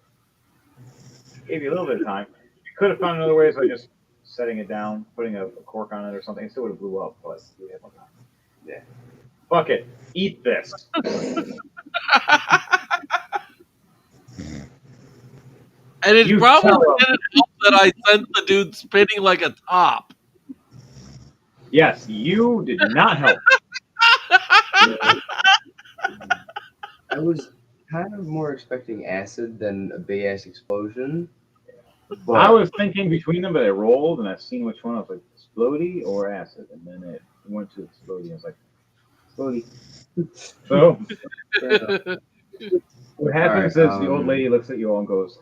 Gave you a little bit of time. You could have found another ways by just setting it down, putting a cork on it or something. It still would have blew up, but you had more time. Yeah. Fuck it. Eat this. And it You probably tell 'em. didn't help that I sent the dude spinning like a top. Yes, you did not help. I was kind of more expecting acid than a big ass explosion. But I was thinking between them, but I rolled and I seen which one. I was like, explodey or acid, and then it went to explodey. I was like, explodey. So what happens is the old lady looks at you all and goes,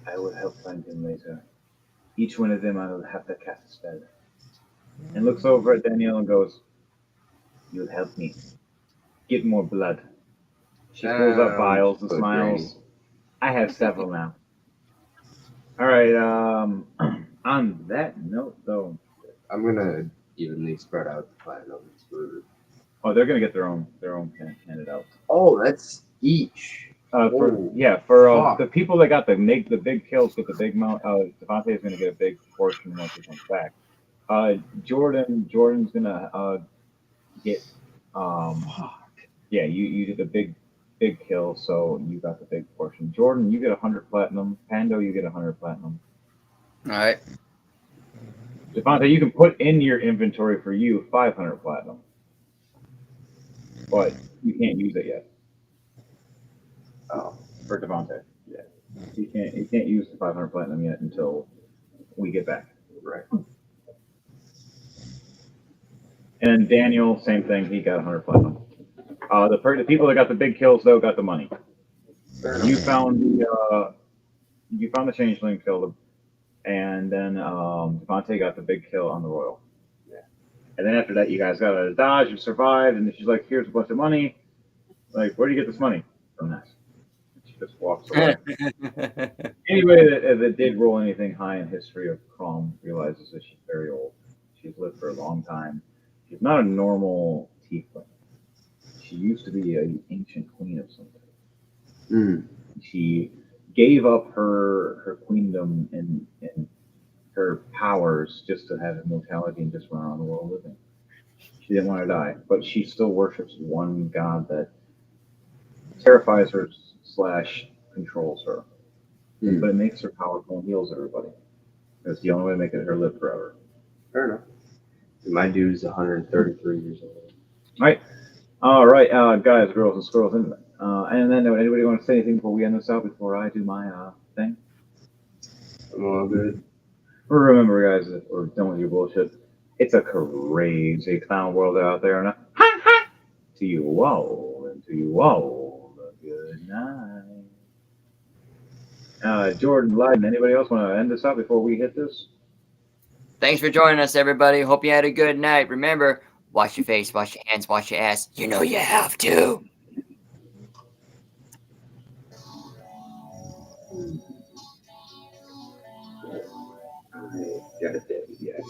"I will help find him later. Each one of them I will have to cast a spell." And looks over at Danielle and goes, "You'll help me. Get more blood." She pulls up vials and so smiles. I have several now. All right. On that note, though, I'm gonna evenly spread out the platinums for. oh, they're gonna get their own handed out. Oh, that's each. For the people that got the big kills get the big amount. Devontae is gonna get a big portion once he comes back. Jordan's gonna get yeah, you did the big kill, so you got the big portion. Jordan, you get 100 platinum. Pando, you get 100 platinum. All right. Devontae, you can put in your inventory for you 500 platinum, but you can't use it yet. Oh, for Devontae, yeah, you can't use the 500 platinum yet until we get back. Right. And Daniel, same thing. He got 100 platinum. The people that got the big kills though got the money. You found the changeling, killed him, and then Devontae got the big kill on the royal. Yeah. And then after that, you guys got out of dodge and survived. And she's like, "Here's a bunch of money. Like, where do you get this money?" From that. She just walks away. Anybody that did roll anything high in history of Crom realizes that she's very old. She's lived for a long time. She's not a normal tiefling. She used to be an ancient queen of something. She gave up her queendom and her powers just to have immortality and just run around the world living. She didn't want to die, but she still worships one god that terrifies her / controls her. But it makes her powerful and heals everybody. That's the only way to make her live forever. Fair enough. My dude's 133 years old. All right, guys, girls, and squirrels. And then, anybody want to say anything before we end this out? Before I do my thing? I'm all good. Remember, guys, or don't with your bullshit. It's a crazy clown world out there, and to you all, and to you all, a good night. Jordan, Lyden, anybody else want to end this out before we hit this? Thanks for joining us, everybody. Hope you had a good night. Remember, wash your face, wash your hands, wash your ass. You know you have to. I got it, yeah.